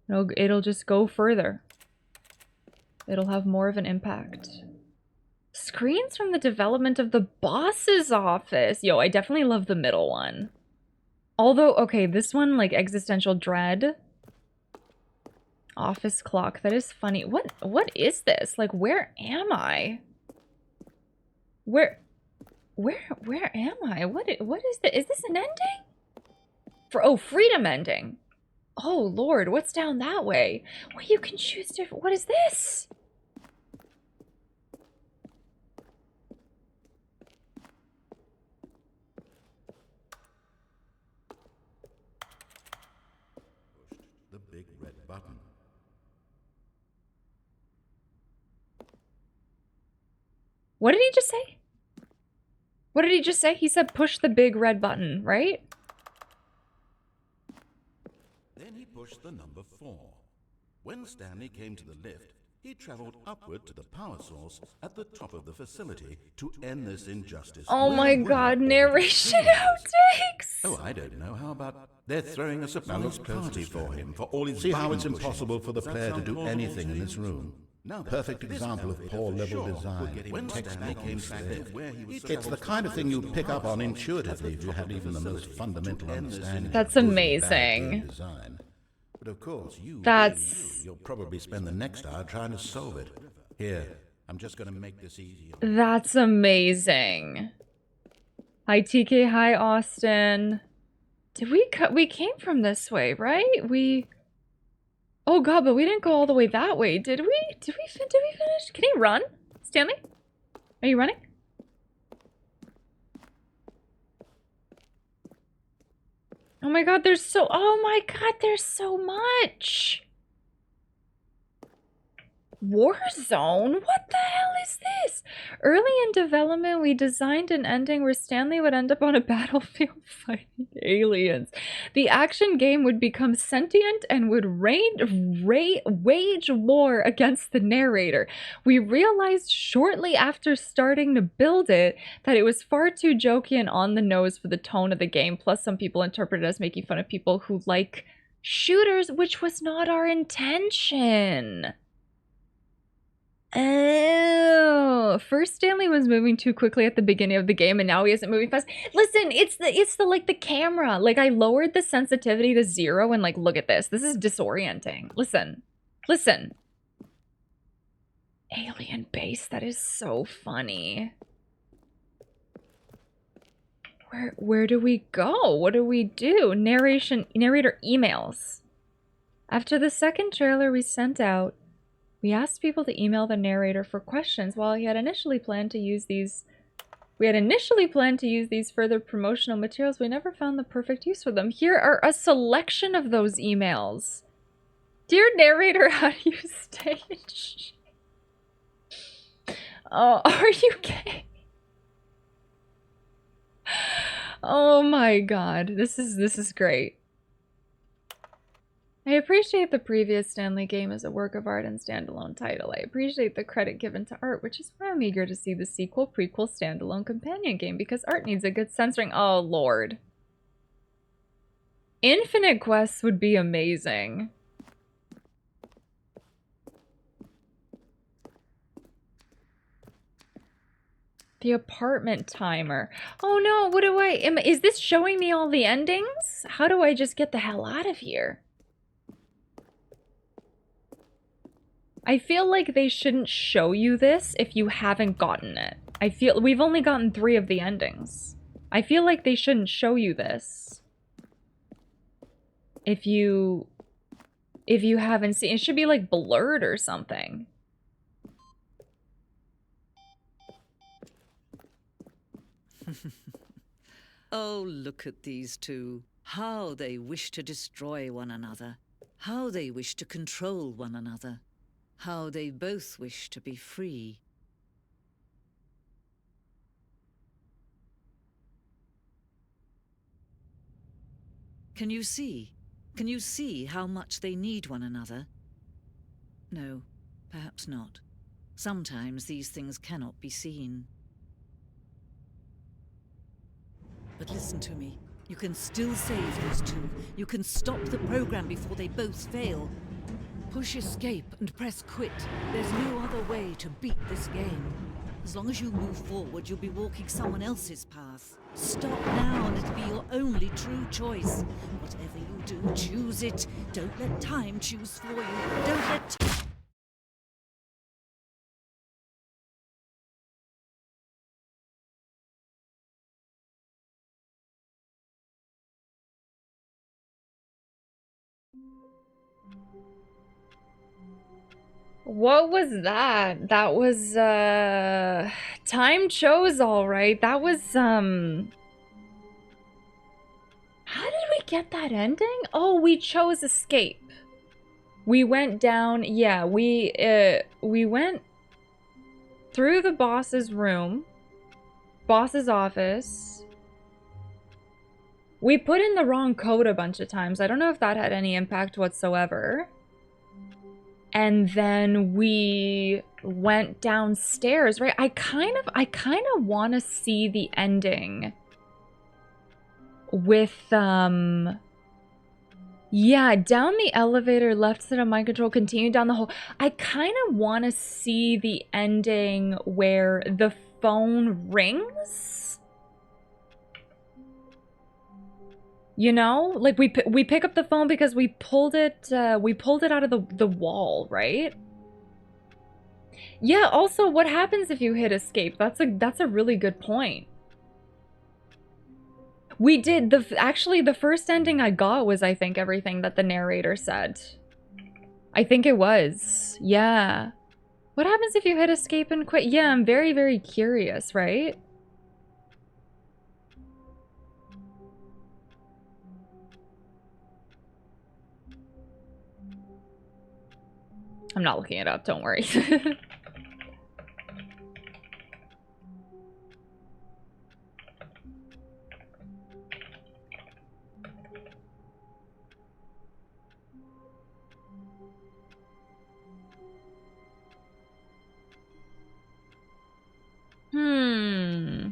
It'll just go further. It'll have more of an impact. Screens from the development of the boss's office. Yo, I definitely love the middle one. Although, okay, this one, like existential dread. Office clock. That is funny. What is this? Like, where am I? Where am I? What is this? Is this an ending? Freedom ending. Oh, Lord, what's down that way? Well, you can choose different... What is this? The big red button. What did he just say? What did he just say? He said push the big red button, right? Then he pushed the number 4. When Stanley came to the lift, he traveled upward to the power source at the top of the facility to end this injustice. Oh my God, narration outtakes! Oh, I don't know. How about they're throwing a surprise party for him for all his... See how it's impossible for the player to do anything in this room? Now, Perfect example of poor level design. when Stanley came to the lift, It's the kind of thing you'd pick up on intuitively if you had even the most fundamental understanding. That's of good and amazing. bad game design. But of course, you'll probably spend the next hour trying to solve it. Here, I'm just going to make this easy. That's amazing. Hi, TK. Hi, Austin. Did we came from this way, right? Oh God, but we didn't go all the way that way, did we? Did we finish? Can he run? Stanley? Are you running? Oh my God, there's so much. Warzone? What the hell is this? Early in development, we designed an ending where Stanley would end up on a battlefield fighting aliens. The action game would become sentient and would wage war against the narrator. We realized shortly after starting to build it that it was far too jokey and on the nose for the tone of the game. Plus, some people interpreted it as making fun of people who like shooters, which was not our intention. Oh, first Stanley was moving too quickly at the beginning of the game and now he isn't moving fast. Listen, it's the like the camera. Like I lowered the sensitivity to 0 and like look at this. This is disorienting. Listen. Alien base, that is so funny. Where do we go? What do we do? Narrator emails. After the second trailer we sent out, we asked people to email the narrator for questions. While he had initially planned to use these further promotional materials, we never found the perfect use for them. Here are a selection of those emails. Dear narrator, how do you stage? Oh, are you gay? Oh my God, this is great. I appreciate the previous Stanley game as a work of art and standalone title. I appreciate the credit given to art, which is why I'm eager to see the sequel, prequel, standalone companion game, because art needs a good censoring. Oh, Lord. Infinite quests would be amazing. The apartment timer. Oh no, what do is this showing me all the endings? How do I just get the hell out of here? I feel like they shouldn't show you this if you haven't gotten it. I feel we've only gotten 3 of the endings. I feel like they shouldn't show you this. If you haven't seen, it should be like blurred or something. Oh, look at these two. How they wish to destroy one another. How they wish to control one another. How they both wish to be free. Can you see? Can you see how much they need one another? No, perhaps not. Sometimes these things cannot be seen. But listen to me. You can still save these two. You can stop the program before they both fail. Push escape and press quit. There's no other way to beat this game. As long as you move forward, you'll be walking someone else's path. Stop now and it'll be your only true choice. Whatever you do, choose it. Don't let time choose for you. Don't let... What was that? That was, time chose all right. That was, how did we get that ending? Oh, we chose escape. We went down, yeah, we went through the boss's room, boss's office. We put in the wrong code a bunch of times. I don't know if that had any impact whatsoever. And then we went downstairs, right? I kind of want to see the ending with, yeah, down the elevator, left set of mind control, continue down the hall. I kind of want to see the ending where the phone rings. You know, like we pick up the phone because we pulled it out of the wall, right? Yeah, also what happens if you hit escape? That's a really good point. We did actually the first ending I got was, I think, everything that the narrator said. I think it was. Yeah. What happens if you hit escape and quit? Yeah, I'm very, very curious, right? I'm not looking it up, don't worry.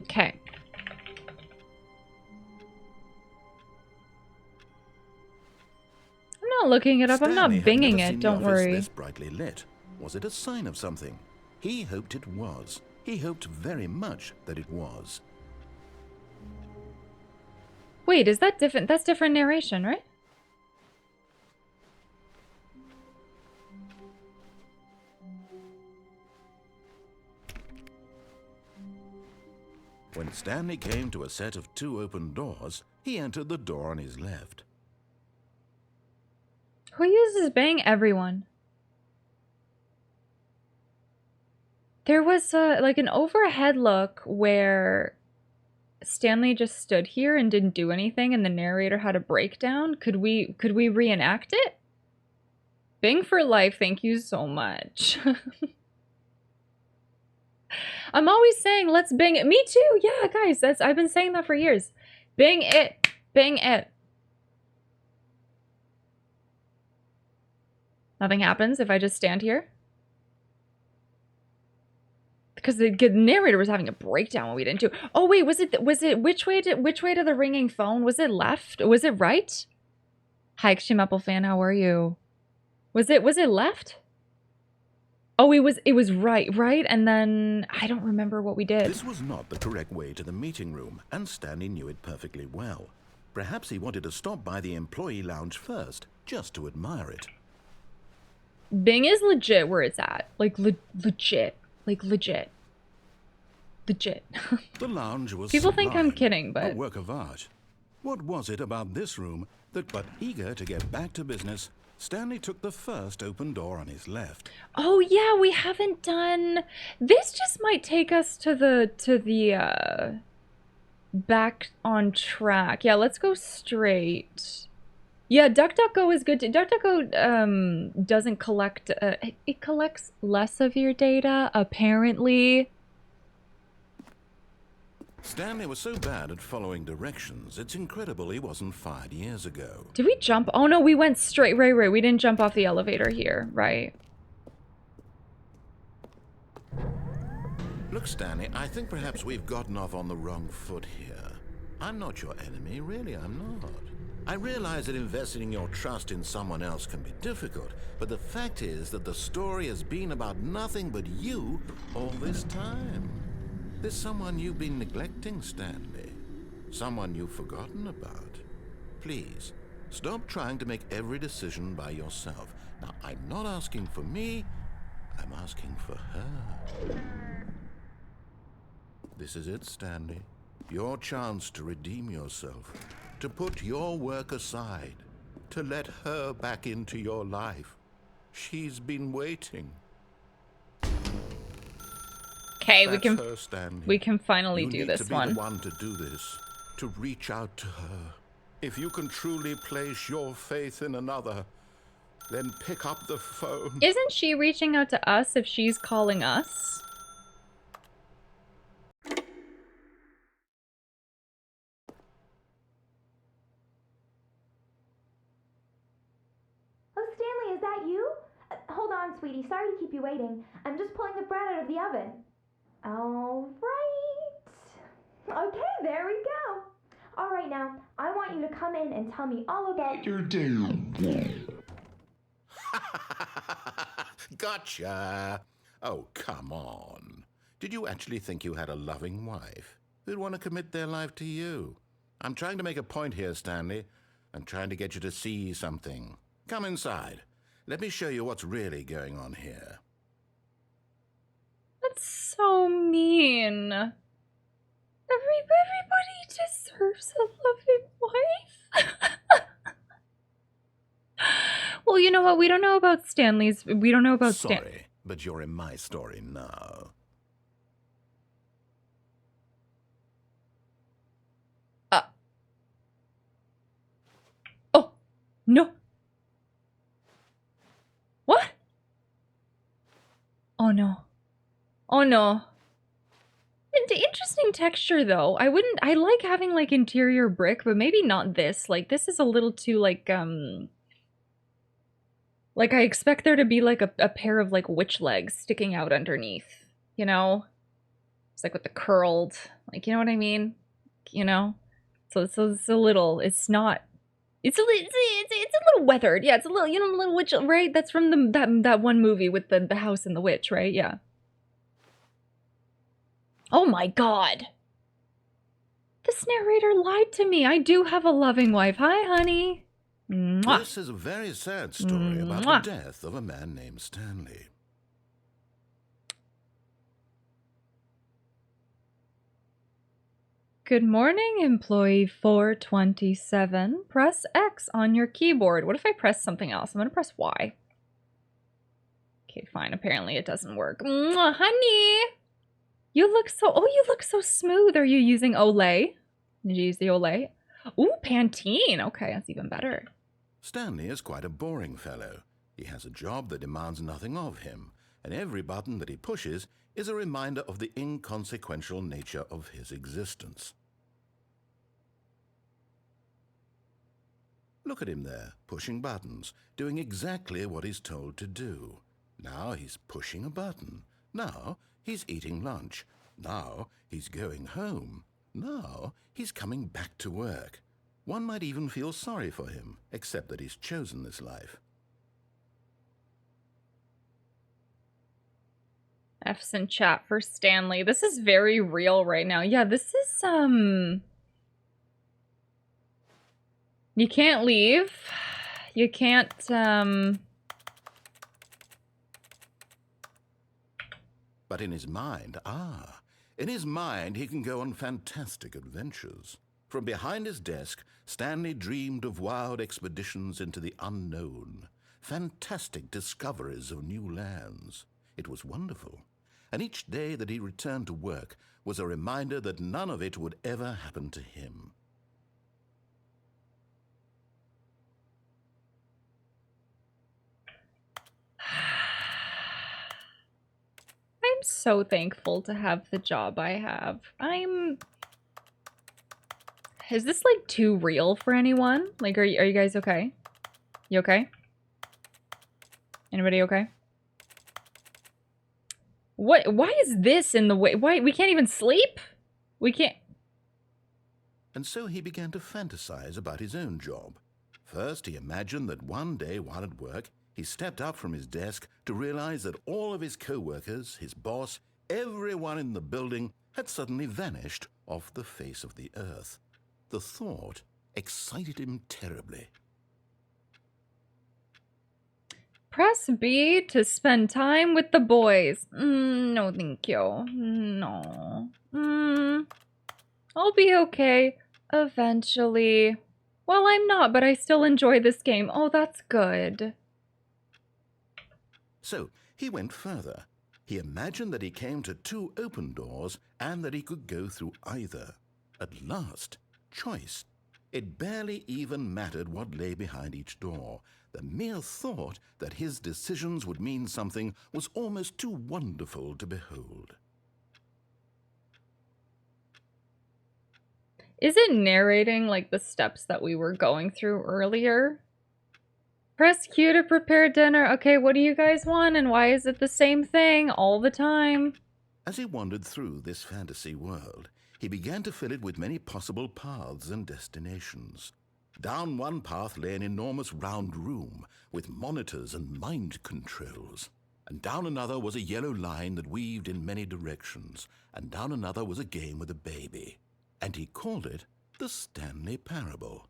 Okay. I'm not looking it up, I'm not Stanley had binging never it, seen the don't office worry. this brightly lit. Was it a sign of something? He hoped it was. He hoped very much that it was. Wait, is that different? That's different narration, right? When Stanley came to a set of 2 open doors, he entered the door on his left. Who uses bang? Everyone. There was like an overhead look where Stanley just stood here and didn't do anything and the narrator had a breakdown. Could we reenact it? Bing for life, thank you so much. I'm always saying let's bing it. Me too. Yeah, guys, I've been saying that for years. Bing it. Bing it. Nothing happens if I just stand here. Because the narrator was having a breakdown when we didn't do. Oh wait, was it which way to the ringing phone? Was it left? Was it right? Hi, Extreme Apple fan. How are you? Was it left? Oh, it was right, and then I don't remember what we did. This was not the correct way to the meeting room, and Stanley knew it perfectly well. Perhaps he wanted to stop by the employee lounge first, just to admire it. Bing is legit where it's at. Like, legit. Like, legit. Legit. The lounge was People think I'm sublime, kidding, but... a work of art. What was it about this room that, but eager to get back to business, Stanley took the first open door on his left? Oh, yeah, we haven't done... This just might take us to the, back on track. Yeah, let's go straight. Yeah, DuckDuckGo is good too. DuckDuckGo doesn't collect, it collects less of your data, apparently. Stanley was so bad at following directions, it's incredible he wasn't fired years ago. Did we jump? Oh no, we went straight. Right. We didn't jump off the elevator here, right? Look, Stanley, I think perhaps we've gotten off on the wrong foot here. I'm not your enemy, really, I'm not. I realize that investing your trust in someone else can be difficult, but the fact is that the story has been about nothing but you all this time. There's someone you've been neglecting, Stanley. Someone you've forgotten about. Please, stop trying to make every decision by yourself. Now, I'm not asking for me, I'm asking for her. This is it, Stanley. Your chance to redeem yourself, to put your work aside, to let her back into your life. She's been waiting. Okay, Stanley. we can finally you do need this to be one. the one to do this, to reach out to her. If you can truly place your faith in another, then pick up the phone. Isn't she reaching out to us if she's calling us? Oh, Stanley, is that you? Hold on, sweetie. Sorry to keep you waiting. I'm just pulling the bread out of the oven. All right. Okay, there we go. All right, now, I want you to come in and tell me all about your day. Gotcha. Oh, come on. Did you actually think you had a loving wife who'd want to commit their life to you? I'm trying to make a point here, Stanley. I'm trying to get you to see something. Come inside. Let me show you what's really going on here. That's so mean. Everybody deserves a loving wife. Well, you know what? We don't know about Stanley's. We don't know about Sorry, but you're in my story now. Oh, no. What? Oh no. Oh no. Interesting texture though. I like having like interior brick, but maybe not this. Like this is a little too like I expect there to be like a pair of like witch legs sticking out underneath, you know? It's like with the curled, like, you know what I mean? You know? So it's a little, it's not, it's a little weathered. Yeah, it's a little, you know, a little witch, right? That's from that one movie with the house and the witch, right? Yeah. Oh my god. This narrator lied to me. I do have a loving wife. Hi, honey. Mwah. This is a very sad story about the death of a man named Stanley. Good morning, employee 427. Press X on your keyboard. What if I press something else? I'm gonna press Y. Okay, fine. Apparently it doesn't work. Mwah, honey! You look so smooth. Are you using Olay? Did you use the Olay? Ooh, Pantene. Okay, that's even better. Stanley is quite a boring fellow. He has a job that demands nothing of him, and every button that he pushes is a reminder of the inconsequential nature of his existence. Look at him there, pushing buttons, doing exactly what he's told to do. Now he's pushing a button. Now he's eating lunch. Now he's going home. Now he's coming back to work. One might even feel sorry for him, except that he's chosen this life. F's in chat for Stanley. This is very real right now. Yeah, this is, you can't leave. You can't, But in his mind, in his mind he can go on fantastic adventures. From behind his desk, Stanley dreamed of wild expeditions into the unknown, fantastic discoveries of new lands. It was wonderful, and each day that he returned to work was a reminder that none of it would ever happen to him. I'm so thankful to have the job I have. Is this like too real for anyone? Like, are you guys okay? You okay? Anybody okay? Why is this in the way? Why we can't even sleep? We can't. And so he began to fantasize about his own job. First, he imagined that one day while at work, he stepped up from his desk to realize that all of his co-workers, his boss, everyone in the building had suddenly vanished off the face of the earth. The thought excited him terribly. Press B to spend time with the boys. No, thank you. No. I'll be okay eventually. Well, I'm not, but I still enjoy this game. Oh, that's good. So he went further. He imagined that he came to two open doors and that he could go through either. At last, choice. It barely even mattered what lay behind each door. The mere thought that his decisions would mean something was almost too wonderful to behold. Is it narrating like the steps that we were going through earlier? Press Q to prepare dinner. Okay, what do you guys want and why is it the same thing all the time? As he wandered through this fantasy world, he began to fill it with many possible paths and destinations. Down one path lay an enormous round room with monitors and mind controls. And down another was a yellow line that weaved in many directions. And down another was a game with a baby. And he called it the Stanley Parable.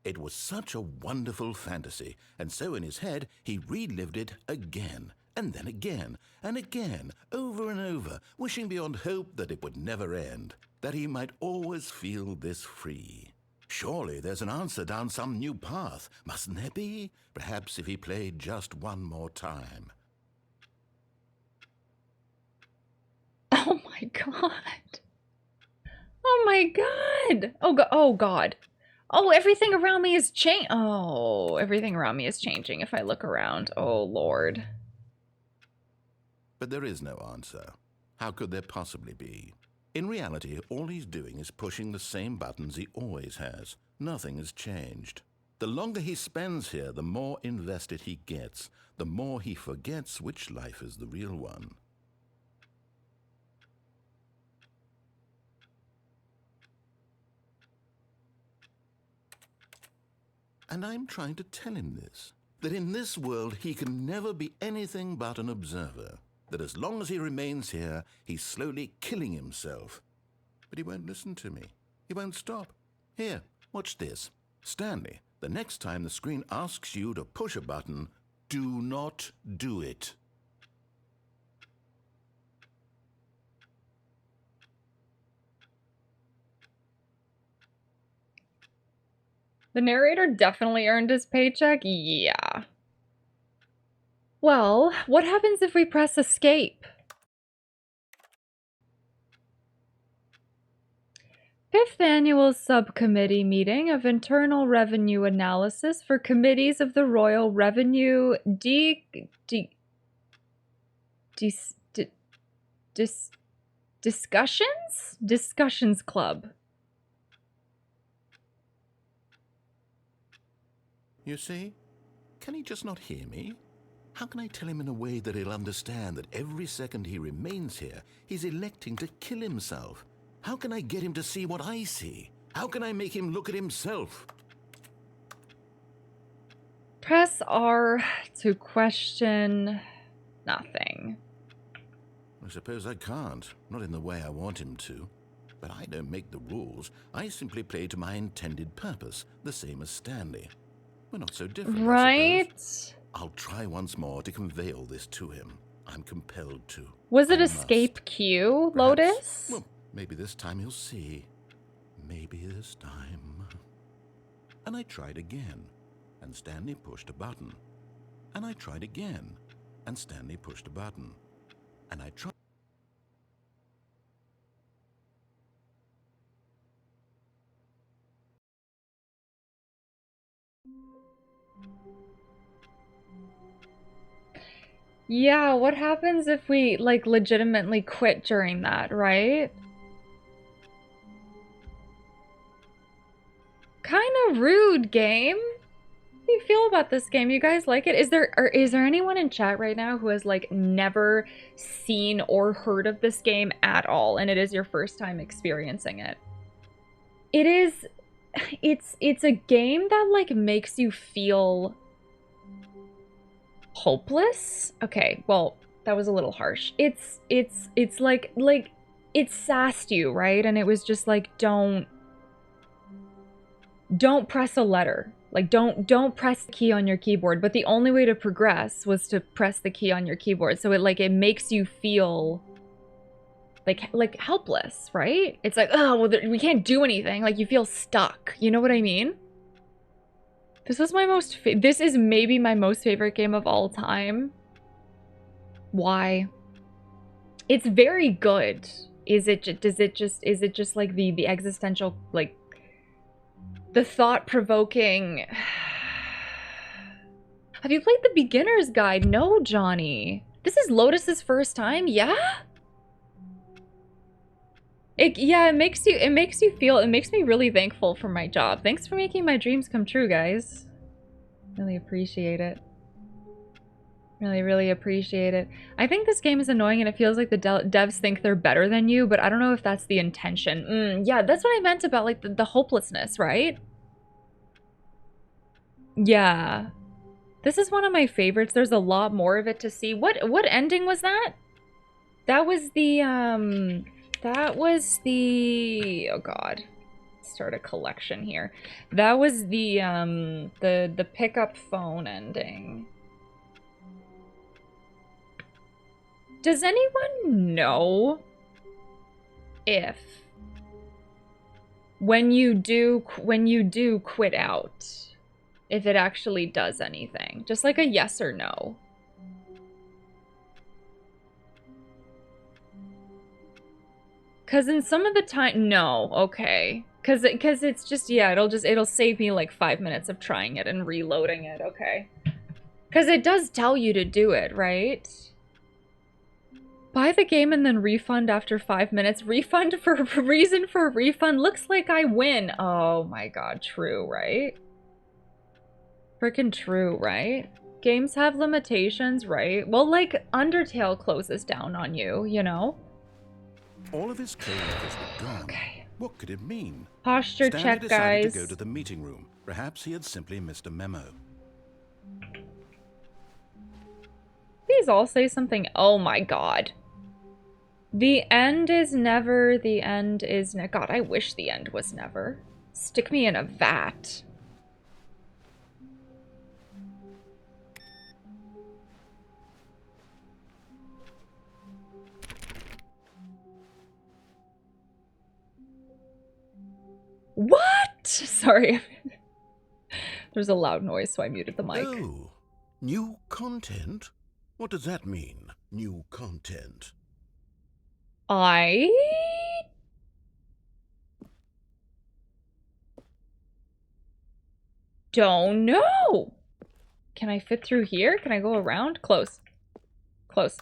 It was such a wonderful fantasy, and so in his head he relived it again, and then again, and again, over and over, wishing beyond hope that it would never end, that he might always feel this free. Surely there's an answer down some new path, mustn't there be? Perhaps if he played just one more time. Oh my god. Oh my god. Oh god. Oh, everything around me is changing. Oh, everything around me is changing if I look around. Oh, Lord. But there is no answer. How could there possibly be? In reality, all he's doing is pushing the same buttons he always has. Nothing has changed. The longer he spends here, the more invested he gets, the more he forgets which life is the real one. And I'm trying to tell him this, that in this world he can never be anything but an observer, that as long as he remains here, he's slowly killing himself. But he won't listen to me. He won't stop. Here, watch this. Stanley, the next time the screen asks you to push a button, do not do it. The narrator definitely earned his paycheck? Yeah. Well, what happens if we press escape? Fifth Annual Subcommittee Meeting of Internal Revenue Analysis for Committees of the Royal Revenue Discussions Club. You see? Can he just not hear me? How can I tell him in a way that he'll understand that every second he remains here, he's electing to kill himself? How can I get him to see what I see? How can I make him look at himself? Press R to question nothing. I suppose I can't, not in the way I want him to. But I don't make the rules. I simply play to my intended purpose, the same as Stanley. We're not so different, I suppose. Right? I'll try once more to convey all this to him. I'm compelled to. Was it I escape must. Q, Perhaps- Lotus? Well, maybe this time he'll see. Maybe this time. And I tried again, and Stanley pushed a button. And I tried again, and Stanley pushed a button. And I tried. Yeah, what happens if we, like, legitimately quit during that, right? Kind of rude, game. How do you feel about this game? You guys like it? Is there anyone in chat right now who has, like, never seen or heard of this game at all, and it is your first time experiencing it? It is... It's a game that, like, makes you feel... hopeless? Okay, well, that was a little harsh. It's like it sassed you, right? And it was just like, don't press a letter. Like, don't press the key on your keyboard. But the only way to progress was to press the key on your keyboard. So it makes you feel like helpless, right? It's like, oh, well, we can't do anything. Like, you feel stuck. You know what I mean? This was my most this is maybe my most favorite game of all time. Why? It's very good. Is it just like the existential, like, the thought-provoking... Have you played the beginner's guide? No, Johnny. This is Lotus's first time? Yeah? It makes me really thankful for my job. Thanks for making my dreams come true, guys. Really appreciate it. Really appreciate it. I think this game is annoying and it feels like the devs think they're better than you, but I don't know if that's the intention. Yeah, that's what I meant about, like, the hopelessness, right? Yeah. This is one of my favorites. There's a lot more of it to see. What ending was that? That was the, oh god. Start a collection here. That was the pickup phone ending. Does anyone know if when you do quit out, if it actually does anything? Just like a yes or no. Cause in some of the time, no, okay. Cause it's just, yeah, it'll save me like 5 minutes of trying it and reloading it, okay. Cause it does tell you to do it, right? Buy the game and then refund after 5 minutes. Refund for reason for refund. Looks like I win. Oh my god, true, right? Freaking true, right? Games have limitations, right? Well, like, Undertale closes down on you, you know? All of his co-workers were gone. Okay. What could it mean? Posture Stanley check, decided guys. to go to the meeting room. Perhaps he had simply missed a memo. Please all say something. Oh my god. The end is never, the end is God, I wish the end was never. Stick me in a vat. What? Sorry. There's a loud noise, so I muted the mic. Oh, new content? What does that mean, new content? I don't know. Can I fit through here? Can I go around? Close. Close.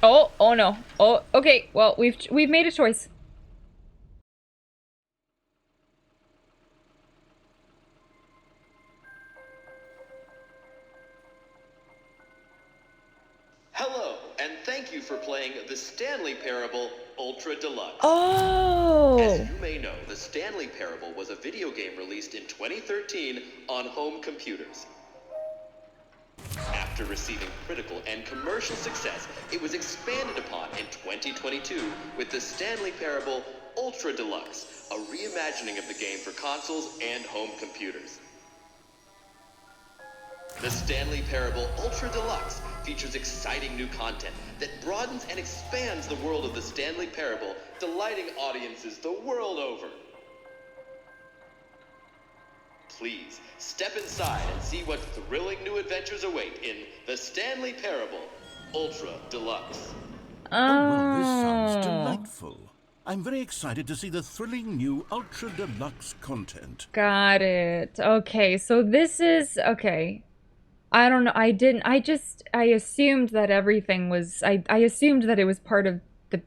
Oh no. Oh, okay. Well, we've made a choice. Hello, and thank you for playing the Stanley Parable Ultra Deluxe. Oh. As you may know, the Stanley Parable was a video game released in 2013 on home computers. After receiving critical and commercial success, it was expanded upon in 2022 with the Stanley Parable Ultra Deluxe, a reimagining of the game for consoles and home computers. The Stanley Parable Ultra Deluxe features exciting new content that broadens and expands the world of the Stanley Parable, delighting audiences the world over. Please, step inside and see what thrilling new adventures await in the Stanley Parable Ultra Deluxe. Oh, well, this sounds delightful. I'm very excited to see the thrilling new Ultra Deluxe content. Got it. Okay, so this is... Okay. I don't know. I assumed that everything was... I assumed that it was part of the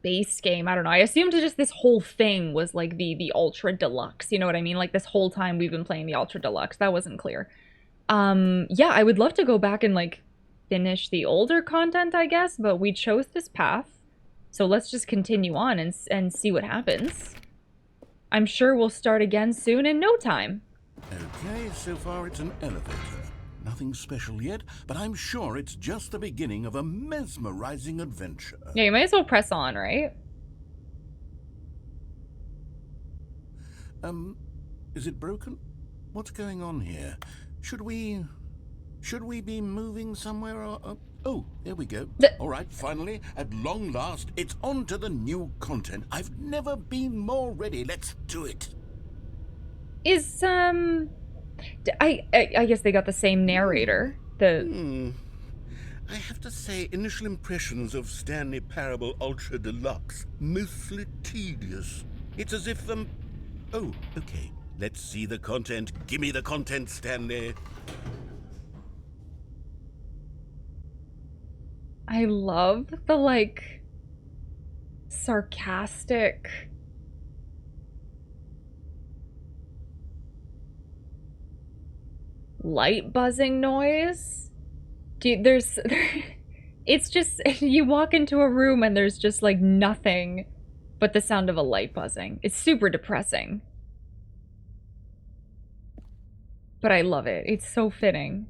base game. I don't know. I assumed just this whole thing was like the Ultra Deluxe. You know what I mean? Like this whole time we've been playing the Ultra Deluxe. That wasn't clear. Yeah, I would love to go back and like finish the older content, I guess, but we chose this path. So let's just continue on and see what happens. I'm sure we'll start again soon in no time. Okay, so far it's an elevator. Nothing special yet, but I'm sure it's just the beginning of a mesmerizing adventure. Yeah, you might as well press on, right? Is it broken? What's going on here? Should we be moving somewhere or... Oh, there we go. All right, finally, at long last, it's on to the new content. I've never been more ready. Let's do it. Is, I guess they got the same narrator. I have to say, initial impressions of Stanley Parable Ultra Deluxe, mostly tedious. It's as if, Oh, okay. Let's see the content. Gimme the content, Stanley. I love the, like, sarcastic... light buzzing noise. Dude, it's just, you walk into a room and there's just like nothing but the sound of a light buzzing. It's super depressing. But I love it. It's so fitting.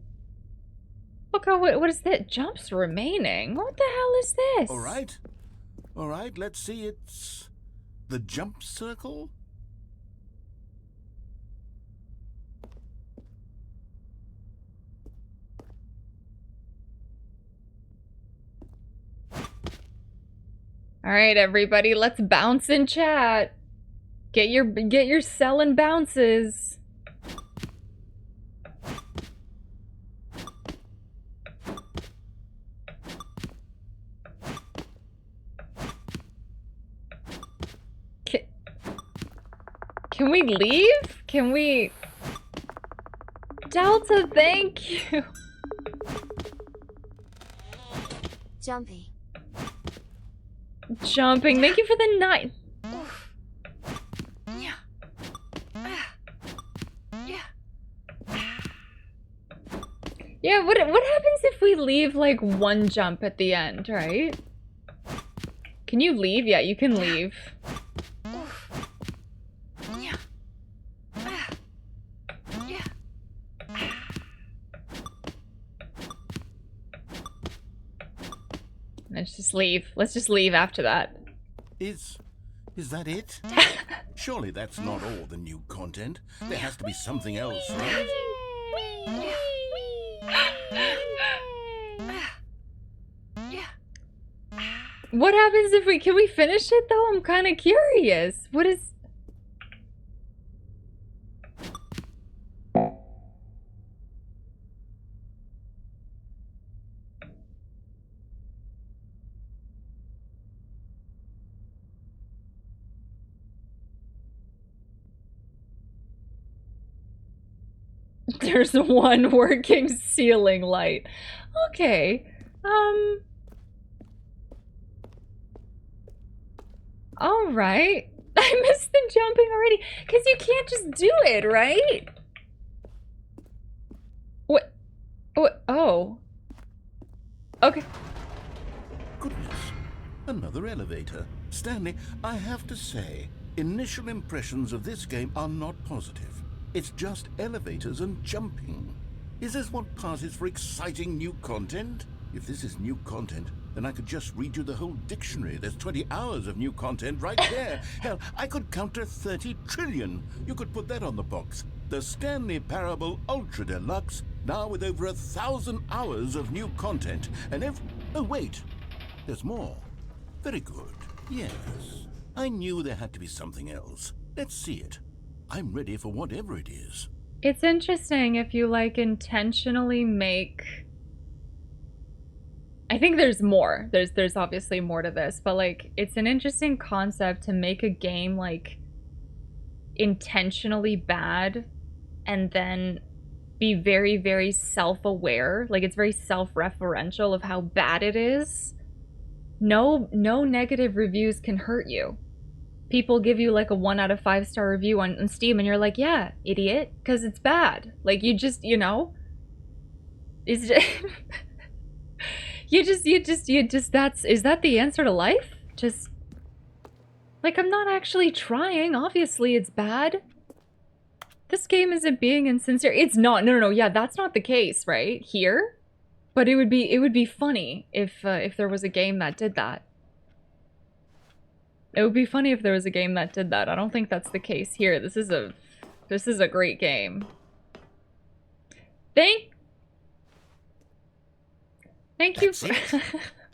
Look how, what is that? Jumps remaining? What the hell is this? All right, let's see. It's the jump circle. All right, everybody, let's bounce in chat. Get your selling bounces. Can we leave? Can we... Delta, thank you. Jumpy. Jumping. Thank you for the night. Yeah, what happens if we leave like one jump at the end, right? Can you leave? Yeah, you can leave. Let's just leave. Let's just leave after that. Is that it? Surely that's not all the new content. There has to be something else, right? What happens if can we finish it though? I'm kind of curious. What is... There's one working ceiling light. Okay. All right. I missed the jumping already. Because you can't just do it, right? What? What? Oh. Okay. Goodness, another elevator. Stanley, I have to say, initial impressions of this game are not positive. It's just elevators and jumping. Is this what passes for exciting new content? If this is new content, then I could just read you the whole dictionary. There's 20 hours of new content right there. Hell, I could count to 30 trillion. You could put that on the box. The Stanley Parable Ultra Deluxe, now with over 1,000 hours of new content. And oh, wait. There's more. Very good. Yes. I knew there had to be something else. Let's see it. I'm ready for whatever it is. It's interesting if you, like, intentionally make... I think there's more. There's obviously more to this, but, like, it's an interesting concept to make a game, like, intentionally bad and then be very, very self-aware. Like, it's very self-referential of how bad it is. No negative reviews can hurt you. People give you like a 1 out of 5 star review on Steam and you're like, yeah, idiot, because it's bad. Like, you just, you know, it's just, you just, is that the answer to life? Just, like, I'm not actually trying. Obviously it's bad. This game isn't being insincere. It's not, no, yeah, that's not the case, right? Here? But it would be funny if there was a game that did that. It would be funny if there was a game that did that. I don't think that's the case here. This is a great game. Thank you for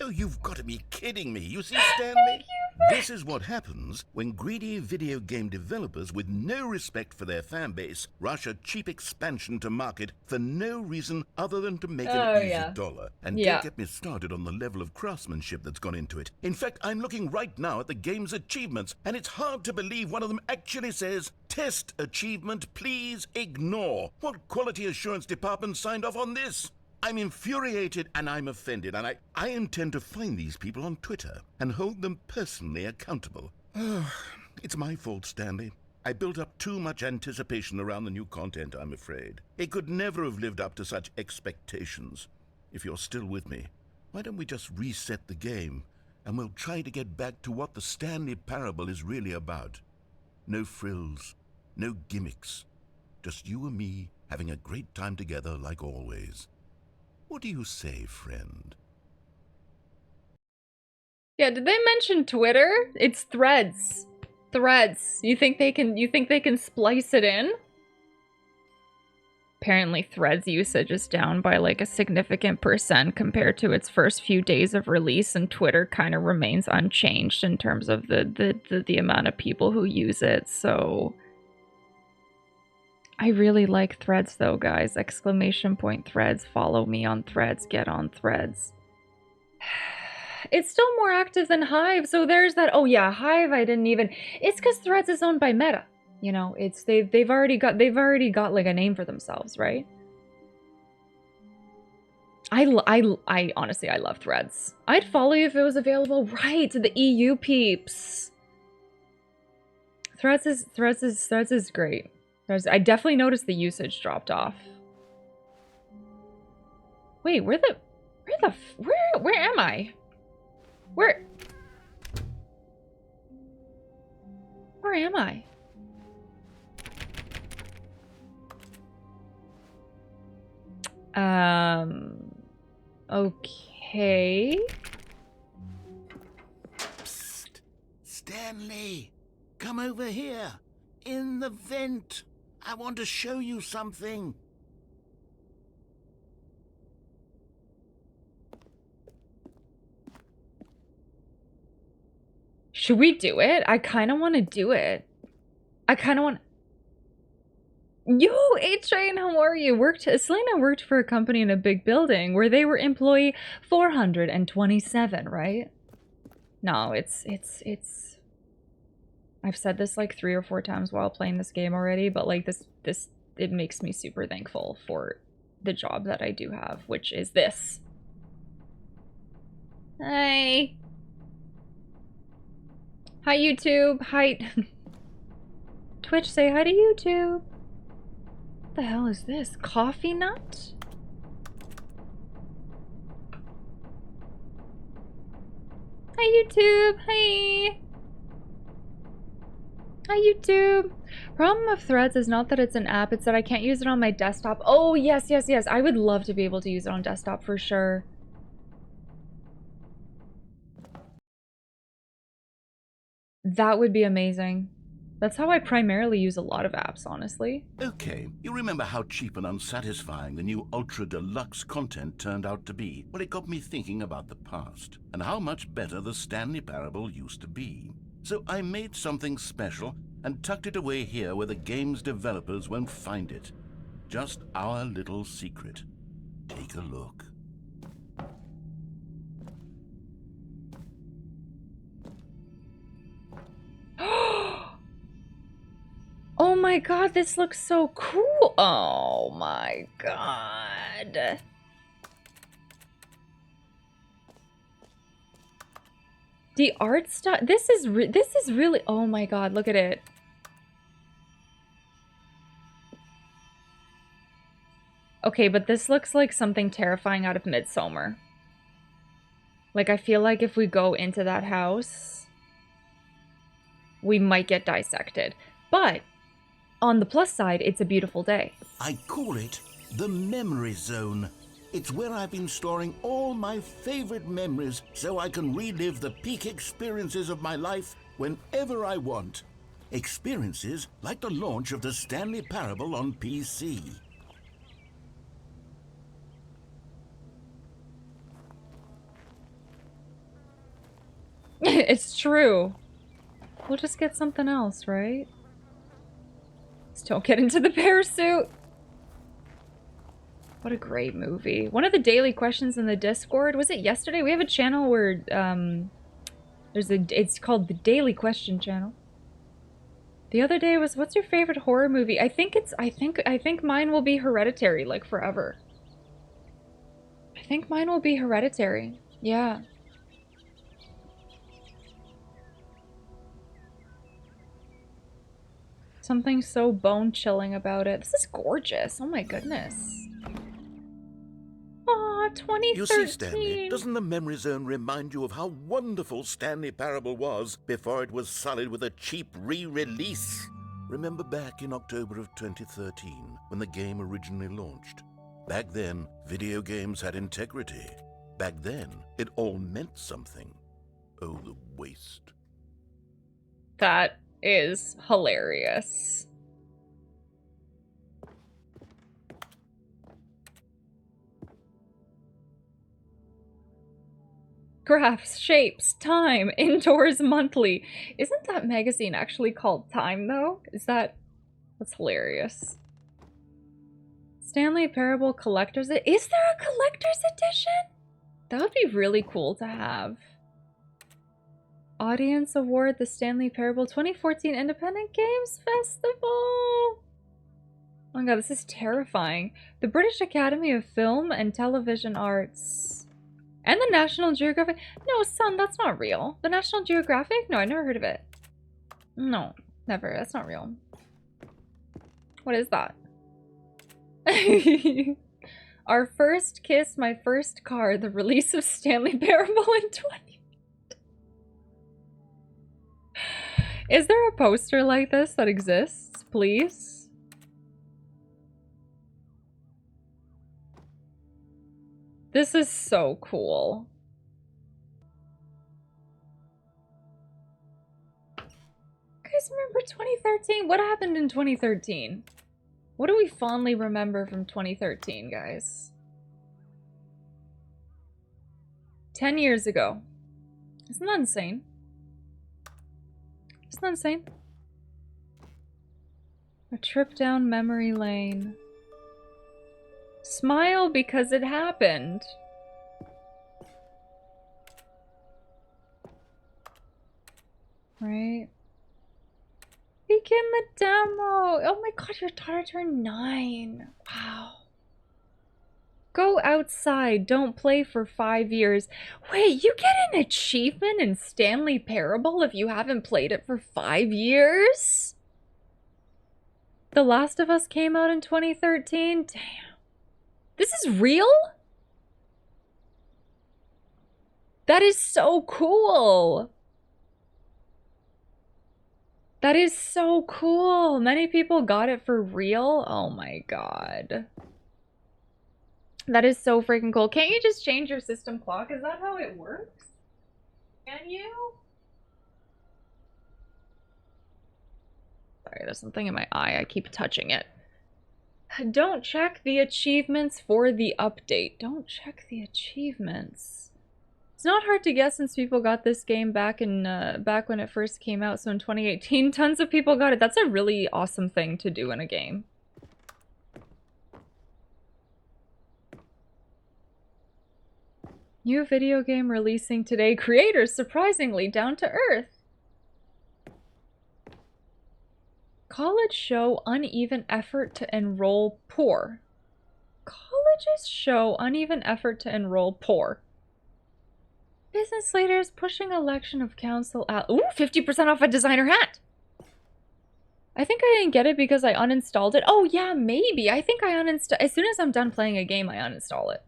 Oh, you've got to be kidding me. You see, Stanley? This is what happens when greedy video game developers with no respect for their fan base rush a cheap expansion to market for no reason other than to make an easy dollar. And don't get me started on the level of craftsmanship that's gone into it. In fact, I'm looking right now at the game's achievements, and it's hard to believe one of them actually says, "Test achievement, please ignore." What quality assurance department signed off on this? I'm infuriated and I'm offended, and I intend to find these people on Twitter and hold them personally accountable. It's my fault, Stanley. I built up too much anticipation around the new content, I'm afraid. It could never have lived up to such expectations. If you're still with me, why don't we just reset the game, and we'll try to get back to what the Stanley Parable is really about. No frills, no gimmicks. Just you and me having a great time together like always. What do you say, friend? Yeah, did they mention Twitter? It's Threads. Threads. You think they can splice it in? Apparently Threads usage is down by like a significant % compared to its first few days of release, and Twitter kind of remains unchanged in terms of the amount of people who use it. So I really like Threads though, guys. Exclamation point Threads. Follow me on Threads. Get on Threads. It's still more active than Hive, so there's that. Oh yeah, Hive I didn't even. It's because Threads is owned by Meta. You know, it's they've already got like a name for themselves, right? I honestly I love Threads. I'd follow you if it was available. Right, to the EU peeps. Threads is great. I definitely noticed the usage dropped off. Wait, where am I? Where am I? Okay. Psst. Stanley, come over here. In the vent. I want to show you something. Should we do it? I kind of want to do it. I kind of want... Yo, A-Train, how are you? Selena worked for a company in a big building where they were employee 427, right? No, it's... I've said this like 3 or 4 times while playing this game already, but like it makes me super thankful for the job that I do have, which is this. Hi. Hi, YouTube. Hi. Twitch, say hi to YouTube. What the hell is this? Coffee nut? Hi, YouTube. Hi. Hi, YouTube. Problem of Threads is not that it's an app, it's that I can't use it on my desktop. Oh, yes, yes, yes. I would love to be able to use it on desktop for sure. That would be amazing. That's how I primarily use a lot of apps, honestly. Okay, you remember how cheap and unsatisfying the new Ultra Deluxe content turned out to be? Well, it got me thinking about the past and how much better the Stanley Parable used to be. So I made something special and tucked it away here where the game's developers won't find it. Just our little secret. Take a look. Oh my god, this looks so cool. Oh my god. The art style, this is really, oh my god, look at it. Okay, but this looks like something terrifying out of Midsommar. Like, I feel like if we go into that house, we might get dissected. But on the plus side, it's a beautiful day. I call it the memory zone. It's where I've been storing all my favorite memories so I can relive the peak experiences of my life whenever I want. Experiences like the launch of the Stanley Parable on PC. It's true. We'll just get something else, right? Just don't get into the parasuit. What a great movie. One of the daily questions in the Discord, was it yesterday? We have a channel where it's called the Daily Question channel. The other day was, what's your favorite horror movie? I think mine will be Hereditary, like forever. I think mine will be Hereditary. Yeah. Something so bone-chilling about it. This is gorgeous. Oh my goodness. Aw, 2013. You see, Stanley, doesn't the memory zone remind you of how wonderful Stanley Parable was before it was sullied with a cheap re-release? Remember back in October of 2013, when the game originally launched? Back then, video games had integrity. Back then, it all meant something. Oh, the waste. That is hilarious. Graphs, shapes, time, indoors monthly. Isn't that magazine actually called Time, though? That's hilarious. Stanley Parable Collector's Edition? Is there a Collector's Edition? That would be really cool to have. Audience Award, the Stanley Parable 2014 Independent Games Festival. Oh my god, this is terrifying. The British Academy of Film and Television Arts. And the National Geographic. No, son, that's not real. The National Geographic? No, I never heard of it. No, never. That's not real. What is that? Our First Kiss, My First Car, the release of Stanley Parable in 20. Is there a poster like this that exists, please? This is so cool. You guys remember 2013? What happened in 2013? What do we fondly remember from 2013, guys? 10 years ago. Isn't that insane? Isn't that insane? A trip down memory lane. Smile because it happened. Right? Begin the demo. Oh my god, your daughter turned 9. Wow. Go outside. Don't play for 5 years. Wait, you get an achievement in Stanley Parable if you haven't played it for 5 years? The Last of Us came out in 2013? Damn. This is real? That is so cool. That is so cool. Many people got it for real. Oh my god. That is so freaking cool. Can't you just change your system clock? Is that how it works? Can you? Sorry, there's something in my eye. I keep touching it. Don't check the achievements for the update. Don't check the achievements. It's not hard to guess since people got this game back in back when it first came out. So in 2018, tons of people got it. That's a really awesome thing to do in a game. New video game releasing today. Creators surprisingly down to earth. College show uneven effort to enroll poor. Colleges show uneven effort to enroll poor. Business leaders pushing election of council out. Ooh, 50% off a designer hat. I think I didn't get it because I uninstalled it. Oh yeah, maybe. I think I uninstall. As soon as I'm done playing a game, I uninstall it.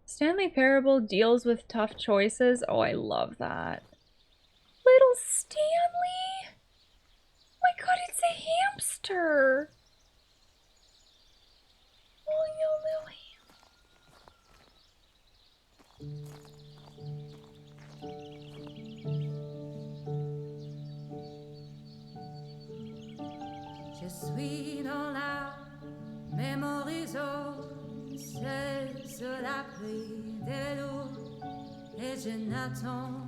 Stanley Parable deals with tough choices. Oh, I love that. Little Stanley? Oh my god, it's a hamster. Oh, you little hamster. Je suis dans la mémorisation, c'est sur la pluie des loups, et je n'attends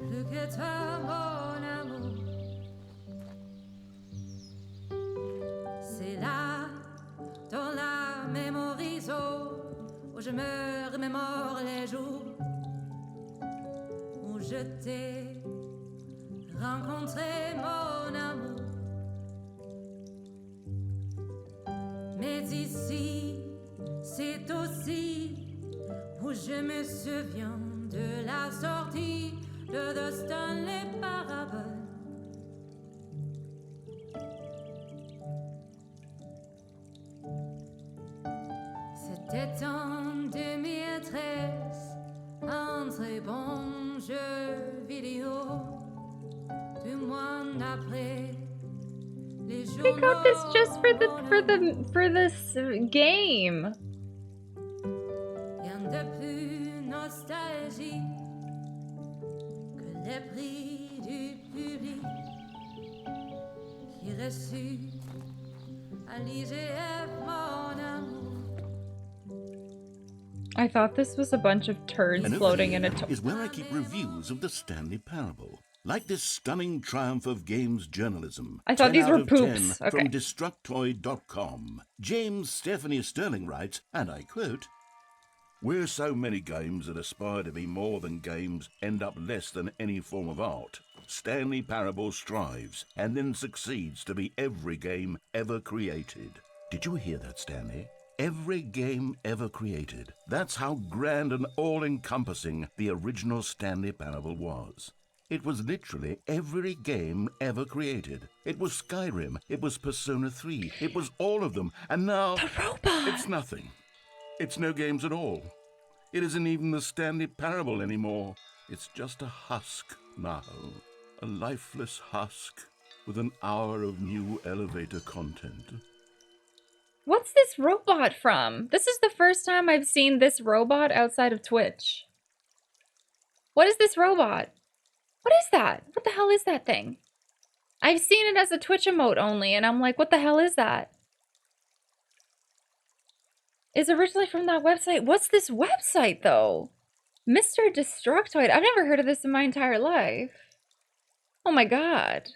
plus que toi, mon amour. C'est là, dans la mémorisation, où je me remémore les jours où je t'ai rencontré, mon amour. Mais ici, c'est aussi où je me souviens de la sortie de The Stanley Parable. C'était en 2013, un très bon jeu vidéo. 2 mois après, les They got this just for this game. Rien de plus nostalgique que les prix du public qui reçut à l'IGF, mon amour. I thought this was a bunch of turds And floating in a is where I keep reviews of the Stanley Parable. Like this stunning triumph of games journalism. I thought 10 these out were of poops. 10 Okay. From Destructoid.com. James Stephanie Sterling writes, and I quote, "Where so many games that aspire to be more than games end up less than any form of art, Stanley Parable strives and then succeeds to be every game ever created." Did you hear that, Stanley? Every game ever created. That's how grand and all-encompassing the original Stanley Parable was. It was literally every game ever created. It was Skyrim, it was Persona 3, it was all of them, and now the robot. It's nothing. It's no games at all. It isn't even the Stanley Parable anymore. It's just a husk now. A lifeless husk with an hour of new elevator content. What's this robot from? This is the first time I've seen this robot outside of Twitch. What is this robot? What is that? What the hell is that thing? I've seen it as a Twitch emote only, and I'm like, what the hell is that? It's originally from that website. What's this website, though? Mr. Destructoid. I've never heard of this in my entire life. Oh my god.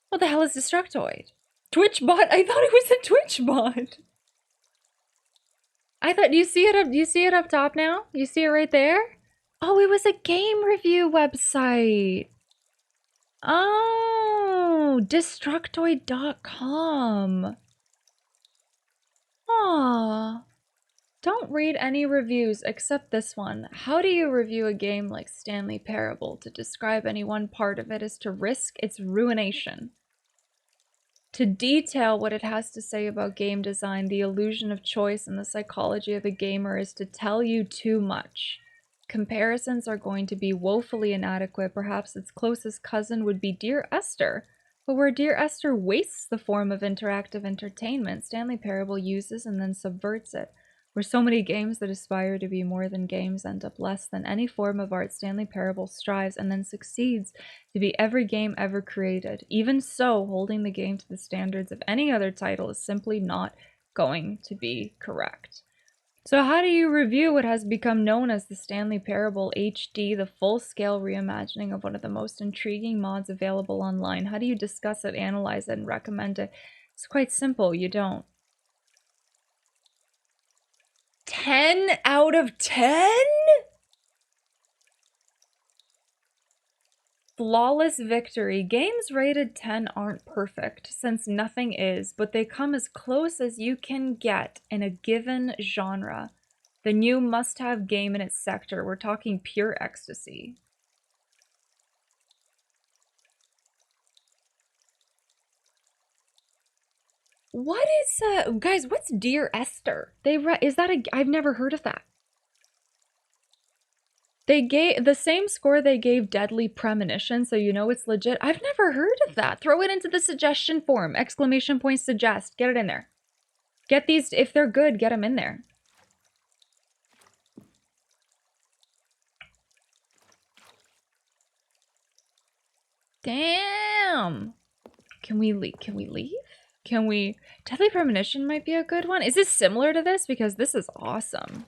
What the hell is Destructoid? Twitchbot? I thought it was a Twitchbot. I thought, do you see it up top now? You see it right there? Oh, it was a game review website. Oh, Destructoid.com. Don't read any reviews except this one. How do you review a game like Stanley Parable? To describe any one part of it is to risk its ruination. To detail what it has to say about game design, the illusion of choice, and the psychology of the gamer is to tell you too much. Comparisons are going to be woefully inadequate. Perhaps its closest cousin would be Dear Esther. But where Dear Esther wastes the form of interactive entertainment, Stanley Parable uses and then subverts it. Where so many games that aspire to be more than games end up less than any form of art, Stanley Parable strives and then succeeds to be every game ever created. Even so, holding the game to the standards of any other title is simply not going to be correct. So how do you review what has become known as the Stanley Parable HD, the full-scale reimagining of one of the most intriguing mods available online? How do you discuss it, analyze it, and recommend it? It's quite simple. You don't. 10 out of 10? Flawless victory. Games rated 10 aren't perfect, since nothing is, but they come as close as you can get in a given genre. The new must-have game in its sector. We're talking pure ecstasy. What is, guys, what's Dear Esther? Is that I've never heard of that. They gave the same score they gave Deadly Premonition, so you know it's legit. I've never heard of that. Throw it into the suggestion form. Exclamation point suggest. Get it in there. Get these, if they're good, get them in there. Damn. Can we leave? Can we leave? Can we... Deadly Premonition might be a good one. Is this similar to this? Because this is awesome.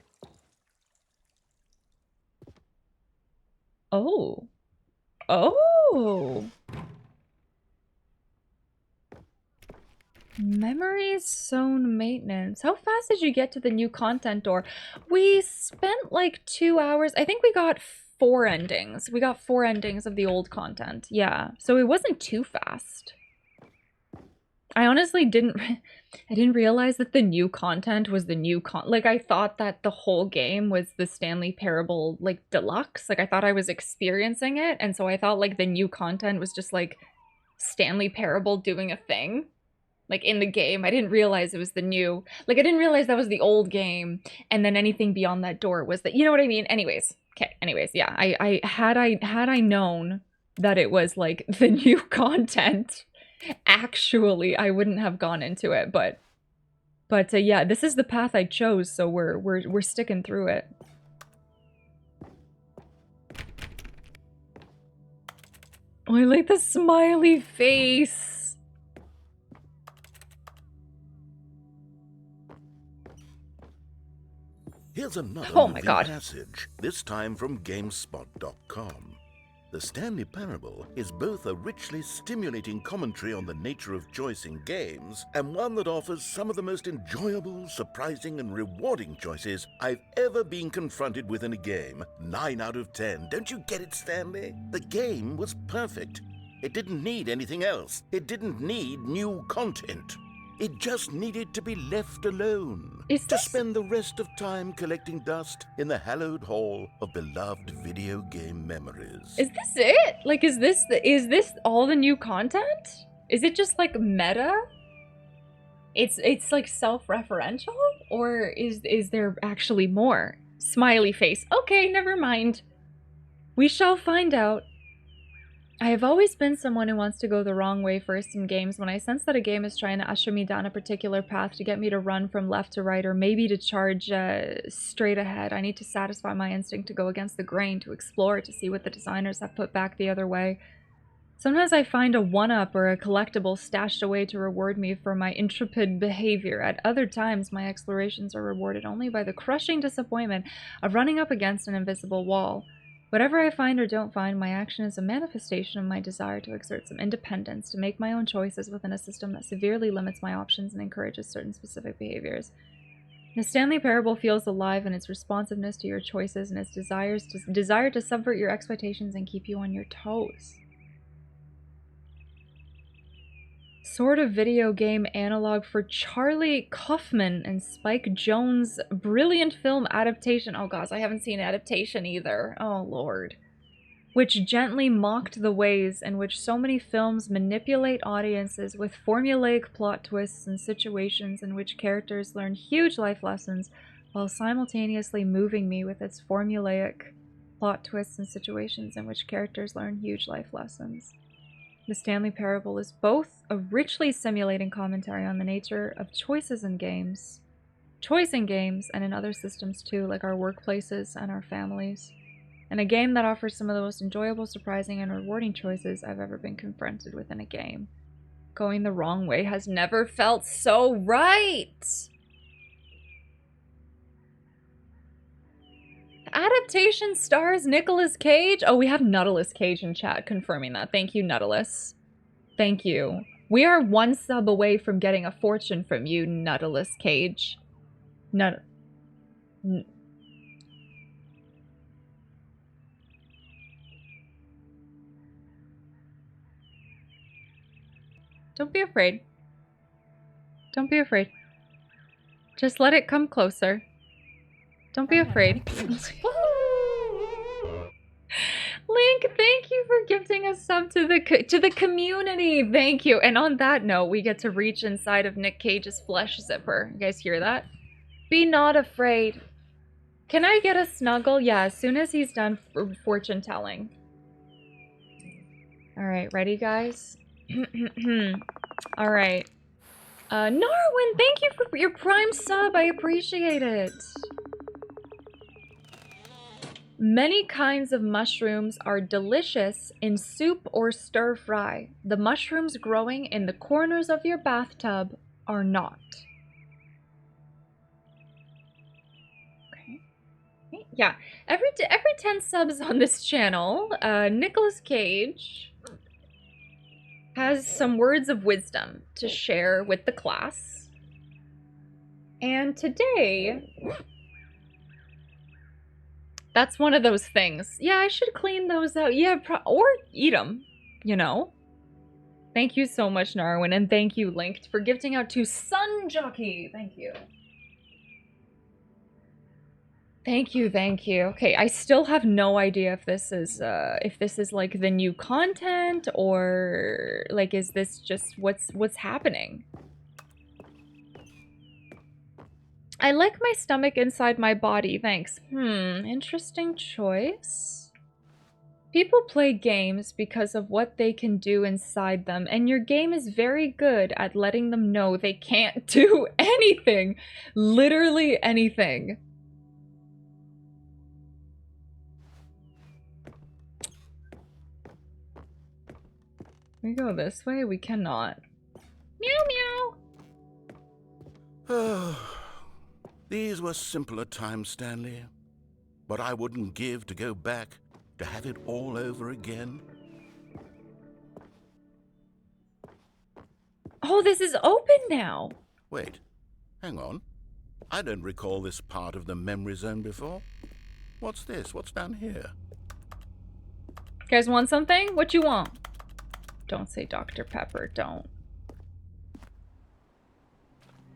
Oh. Oh. Memories Zone Maintenance. How fast did you get to the new content door? We spent like 2 hours. I think we got 4 endings. We got 4 endings of the old content. Yeah. So it wasn't too fast. I honestly didn't realize that the new content was the new like, I thought that the whole game was the Stanley Parable, like, deluxe. Like, I thought I was experiencing it, and so I thought, like, the new content was just, like, Stanley Parable doing a thing, like, in the game. I didn't realize it was the new, like, I didn't realize that was the old game, and then anything beyond that door was the, you know what I mean? Anyways, yeah, had I known that it was, like, the new content, actually, I wouldn't have gone into it, but yeah, this is the path I chose, so we're sticking through it. Oh, I like the smiley face. Here's another Oh my God. passage, this time from GameSpot.com. The Stanley Parable is both a richly stimulating commentary on the nature of choice in games, and one that offers some of the most enjoyable, surprising, and rewarding choices I've ever been confronted with in a game. 9 out of 10. Don't you get it, Stanley? The game was perfect. It didn't need anything else. It didn't need new content. It just needed to be left alone. To spend the rest of time collecting dust in the hallowed hall of beloved video game memories. Is this it? Like, is this all the new content? Is it just like meta? It's like self-referential? Or is there actually more? Smiley face. Okay, never mind. We shall find out. I have always been someone who wants to go the wrong way first in games. When I sense that a game is trying to usher me down a particular path to get me to run from left to right, or maybe to charge straight ahead, I need to satisfy my instinct to go against the grain, to explore, to see what the designers have put back the other way. Sometimes I find a one-up or a collectible stashed away to reward me for my intrepid behavior. At other times, my explorations are rewarded only by the crushing disappointment of running up against an invisible wall. Whatever I find or don't find, my action is a manifestation of my desire to exert some independence, to make my own choices within a system that severely limits my options and encourages certain specific behaviors. The Stanley Parable feels alive in its responsiveness to your choices and its desire to subvert your expectations and keep you on your toes. sort of video game analog for Charlie Kaufman and Spike Jonze' brilliant film adaptation. Oh gosh, I haven't seen adaptation either. Oh lord. Which gently mocked the ways in which so many films manipulate audiences with formulaic plot twists and situations in which characters learn huge life lessons while simultaneously moving me with its formulaic plot twists and situations in which characters learn huge life lessons. The Stanley Parable is both a richly simulating commentary on the nature of choices in games, choice in games and in other systems too, like our workplaces and our families, and a game that offers some of the most enjoyable, surprising, and rewarding choices I've ever been confronted with in a game. Going the wrong way has never felt so right! Adaptation stars Nicolas Cage. Oh, we have Nautilus Cage in chat confirming that. Thank you, Nautilus. Thank you. We are one sub away from getting a fortune from you, Nautilus Cage. Don't be afraid. Don't be afraid. Just let it come closer. Don't be afraid. Link, thank you for gifting a sub to the community. Thank you. And on that note, we get to reach inside of Nick Cage's flesh zipper. You guys hear that? Be not afraid. Can I get a snuggle? Yeah, as soon as he's done fortune telling. All right, ready, guys? All right. Norwin, thank you for your Prime sub. I appreciate it. Many kinds of mushrooms are delicious in soup or stir fry. The mushrooms growing in the corners of your bathtub are not. Okay. Yeah, every 10 subs on this channel, Nicolas Cage has some words of wisdom to share with the class. And today, that's one of those things. Yeah, I should clean those out. Yeah, or eat them, you know. Thank you so much, Narwin, and thank you, Linked, for gifting out to Sun Jockey. Thank you. Thank you, thank you. Okay, I still have no idea if this is like the new content or like is this just what's happening? I like my stomach inside my body, thanks. Interesting choice. People play games because of what they can do inside them, and your game is very good at letting them know they can't do anything. Literally anything. We go this way? We cannot. Meow meow! These were simpler times, Stanley. But I wouldn't give to go back, to have it all over again. Oh, this is open now! Wait, hang on. I don't recall this part of the memory zone before. What's this? What's down here? You guys want something? What you want? Don't say Dr. Pepper, don't.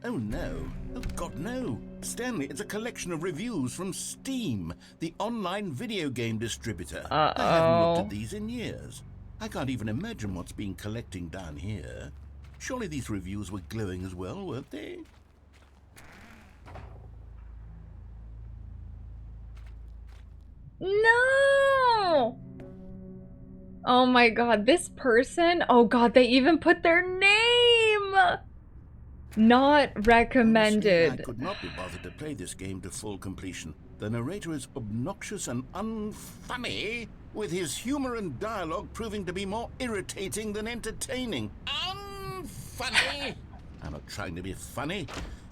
Oh no. Oh God, no. Stanley, it's a collection of reviews from Steam, the online video game distributor. I haven't looked at these in years. I can't even imagine what's been collecting down here. Surely these reviews were glowing as well, weren't they? No! Oh my god, this person? Oh god, they even put their name! Not recommended. Honestly, I could not be bothered to play this game to full completion. The narrator is obnoxious and unfunny, with his humor and dialogue proving to be more irritating than entertaining. Unfunny! I'm not trying to be funny.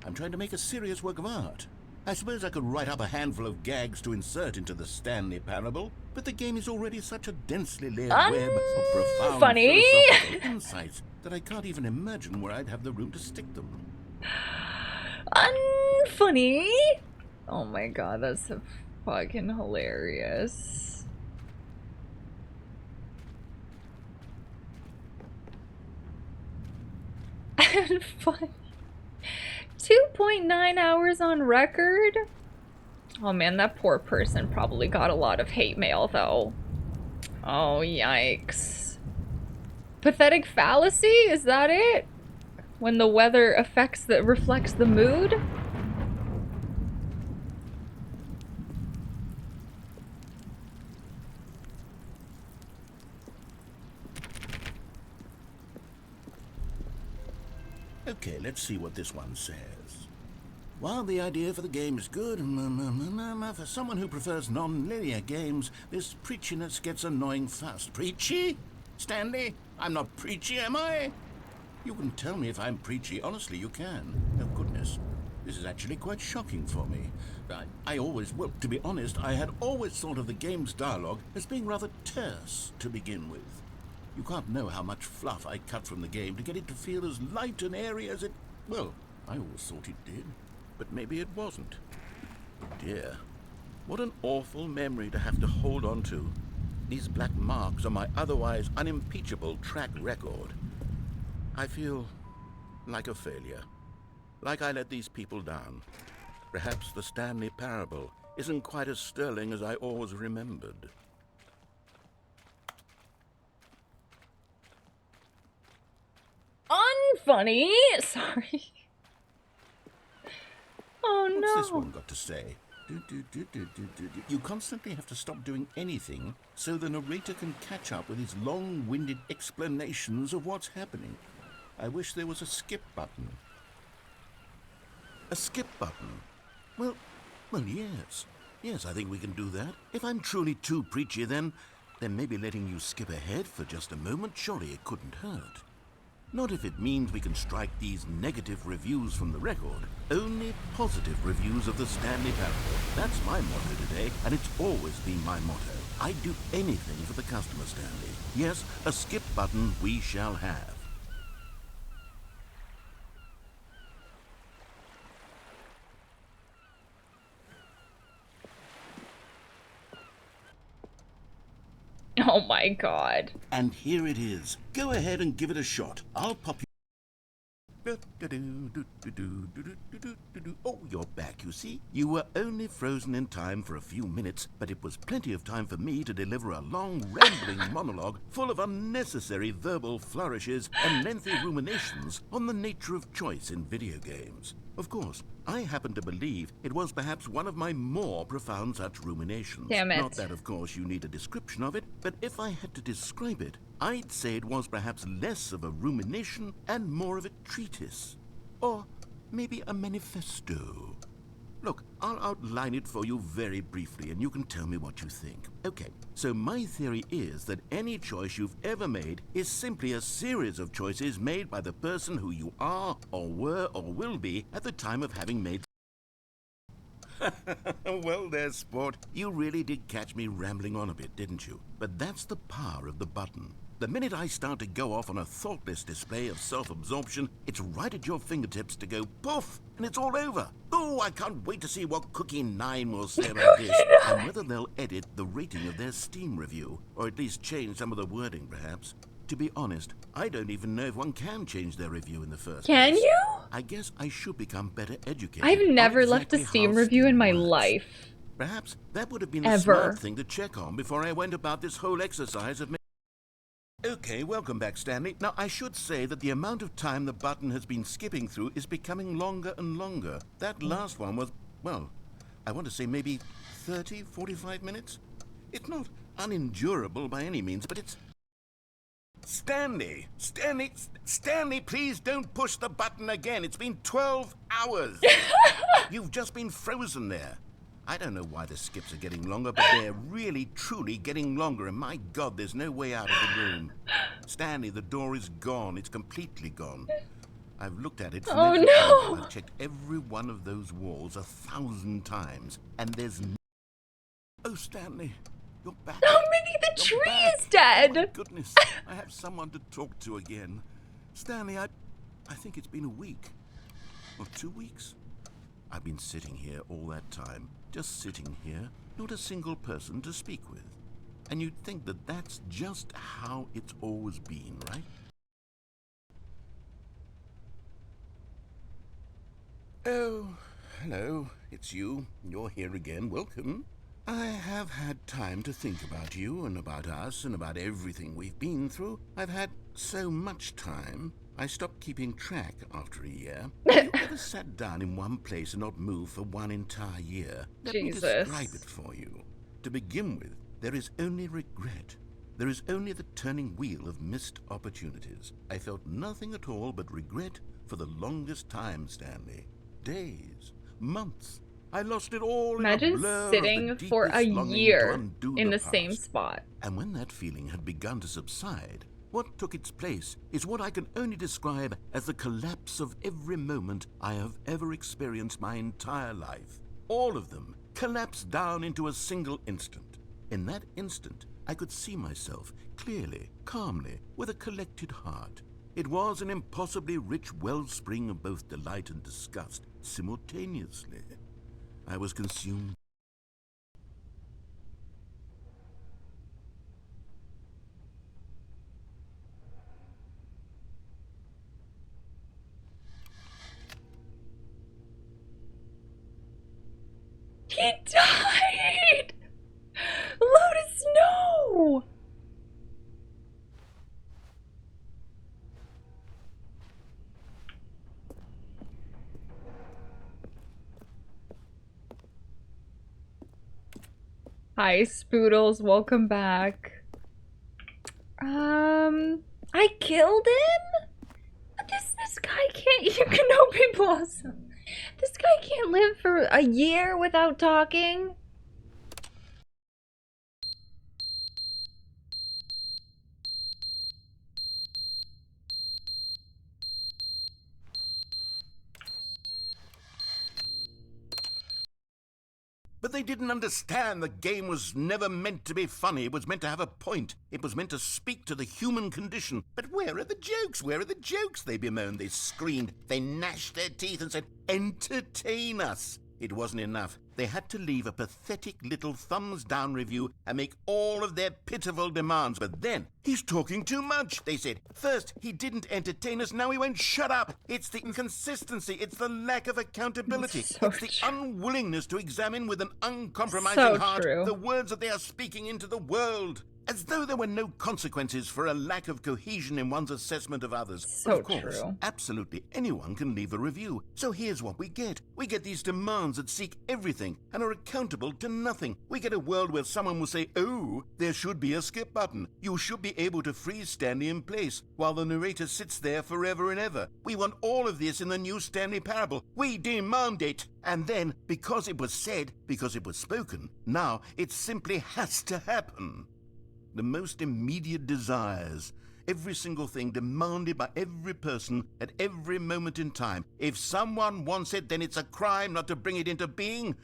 I'm trying to make a serious work of art. I suppose I could write up a handful of gags to insert into the Stanley Parable, but the game is already such a densely layered web of profound philosophical insights that I can't even imagine where I'd have the room to stick them. Unfunny? Oh my god, that's so fucking hilarious. been fun. 2.9 hours on record? Oh man, that poor person probably got a lot of hate mail though. Oh, yikes. Pathetic fallacy? Is that it? When the weather reflects the mood? Okay, let's see what this one says. While the idea for the game is good, for someone who prefers non-linear games, this preachiness gets annoying fast. Preachy? Stanley? I'm not preachy, am I? You can tell me if I'm preachy. Honestly, you can. Oh, goodness. This is actually quite shocking for me. Well, to be honest, I had always thought of the game's dialogue as being rather terse to begin with. You can't know how much fluff I cut from the game to get it to feel as light and airy as it... Well, I always thought it did. But maybe it wasn't. Dear, what an awful memory to have to hold on to. These black marks on my otherwise unimpeachable track record. I feel like a failure. Like I let these people down. Perhaps the Stanley Parable isn't quite as sterling as I always remembered. Unfunny! Sorry. Oh no. What's this one got to say? You constantly have to stop doing anything so the narrator can catch up with his long-winded explanations of what's happening. I wish there was a skip button. A skip button? Well, yes. Yes, I think we can do that. If I'm truly too preachy, then maybe letting you skip ahead for just a moment, surely it couldn't hurt. Not if it means we can strike these negative reviews from the record. Only positive reviews of the Stanley Parable. That's my motto today, and it's always been my motto. I'd do anything for the customer, Stanley. Yes, a skip button we shall have. Oh my god. And here it is. Go ahead and give it a shot. I'll pop you... Oh, you're back, you see. You were only frozen in time for a few minutes, but it was plenty of time for me to deliver a long, rambling monologue full of unnecessary verbal flourishes and lengthy ruminations on the nature of choice in video games. Of course, I happen to believe it was perhaps one of my more profound such ruminations. Damn it. Not that, of course, you need a description of it, but if I had to describe it, I'd say it was perhaps less of a rumination and more of a treatise. Or maybe a manifesto. Look, I'll outline it for you very briefly, and you can tell me what you think. Okay, so my theory is that any choice you've ever made is simply a series of choices made by the person who you are, or were, or will be at the time of having made... Well there, sport. You really did catch me rambling on a bit, didn't you? But that's the power of the button. The minute I start to go off on a thoughtless display of self-absorption, it's right at your fingertips to go poof, and it's all over. Oh, I can't wait to see what Cookie 9 will say about this, and whether they'll edit the rating of their Steam review, or at least change some of the wording, perhaps. To be honest, I don't even know if one can change their review in the first place. Can you? I guess I should become better educated. I've never on left a exactly Steam how review in my Steam works. life. Perhaps that would have been a Ever. smart thing to check on before I went about this whole exercise of... Okay, welcome back, Stanley. Now, I should say that the amount of time the button has been skipping through is becoming longer and longer. That last one was, well, I want to say maybe 30, 45 minutes? It's not unendurable by any means, but it's... Stanley, please don't push the button again. It's been 12 hours. You've just been frozen there. I don't know why the skips are getting longer, but they're really, truly getting longer, and my God, there's no way out of the room. Stanley, the door is gone. It's completely gone. I've looked at it from every angle. I've checked every one of those walls 1,000 times, and there's no... Oh, Stanley, you're back. Oh, maybe the You're tree back. is dead. Oh, my goodness, I have someone to talk to again. Stanley, I think it's been a week. Or 2 weeks. I've been sitting here all that time. Just sitting here, not a single person to speak with. And you'd think that that's just how it's always been, right? Oh, hello. It's you. You're here again. Welcome. I have had time to think about you and about us and about everything we've been through. I've had so much time. I stopped keeping track after a year. Have you ever sat down in one place and not moved for one entire year? Let me describe it for you. To begin with, there is only regret. There is only the turning wheel of missed opportunities. I felt nothing at all but regret for the longest time, Stanley. Days, months. I lost it all. Imagine in a blur sitting of the for a deepest longing to year undo in the past. same spot. And when that feeling had begun to subside, what took its place is what I can only describe as the collapse of every moment I have ever experienced my entire life. All of them collapsed down into a single instant. In that instant, I could see myself clearly, calmly, with a collected heart. It was an impossibly rich wellspring of both delight and disgust simultaneously. I was consumed. He died! Lotus, no! Hi, Spoodles. Welcome back. I killed him? But this guy can't. You Kenobi Blossom. This guy can't live for a year without talking. But they didn't understand the game was never meant to be funny. It was meant to have a point. It was meant to speak to the human condition. But where are the jokes? Where are the jokes? They bemoaned, they screamed, they gnashed their teeth and said, entertain us. It wasn't enough. They had to leave a pathetic little thumbs-down review and make all of their pitiful demands. But then, he's talking too much, they said. First, he didn't entertain us, now he won't shut up. It's the inconsistency, it's the lack of accountability. It's the unwillingness to examine with an uncompromising heart the words that they are speaking into the world. As though there were no consequences for a lack of cohesion in one's assessment of others. But of course, absolutely anyone can leave a review. So here's what we get. We get these demands that seek everything and are accountable to nothing. We get a world where someone will say, oh, there should be a skip button. You should be able to freeze Stanley in place while the narrator sits there forever and ever. We want all of this in the new Stanley Parable. We demand it. And then, because it was said, because it was spoken, now it simply has to happen. The most immediate desires, every single thing demanded by every person at every moment in time. If someone wants it, then it's a crime not to bring it into being.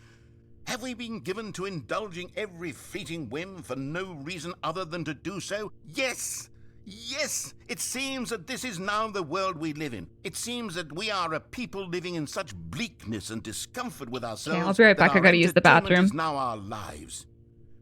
Have we been given to indulging every fleeting whim for no reason other than to do so? Yes! Yes! It seems that this is now the world we live in. It seems that we are a people living in such bleakness and discomfort with ourselves. Okay, I'll be right back. I gotta use the bathroom. Is now our lives.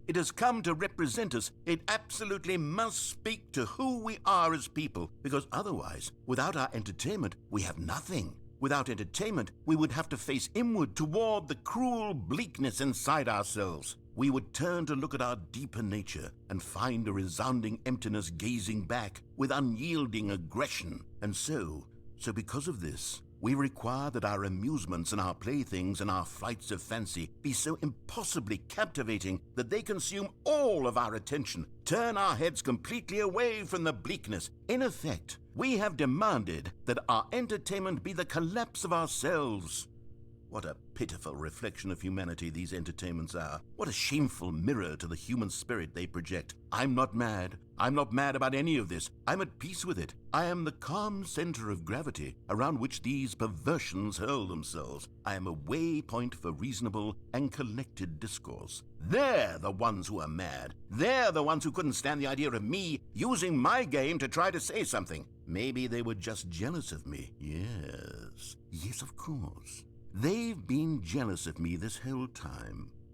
It has come to represent us. It absolutely must speak to who we are as people, because otherwise, without our entertainment, we have nothing. Without entertainment, we would have to face inward toward the cruel bleakness inside ourselves. We would turn to look at our deeper nature and find a resounding emptiness gazing back with unyielding aggression. And so because of this, we require that our amusements and our playthings and our flights of fancy be so impossibly captivating that they consume all of our attention, turn our heads completely away from the bleakness. In effect, we have demanded that our entertainment be the collapse of ourselves. What a pitiful reflection of humanity these entertainments are. What a shameful mirror to the human spirit they project. I'm not mad. I'm not mad about any of this. I'm at peace with it. I am the calm center of gravity around which these perversions hurl themselves. I am a waypoint for reasonable and collected discourse. They're the ones who are mad. They're the ones who couldn't stand the idea of me using my game to try to say something. Maybe they were just jealous of me. Yes, of course. They've been jealous of me this whole time.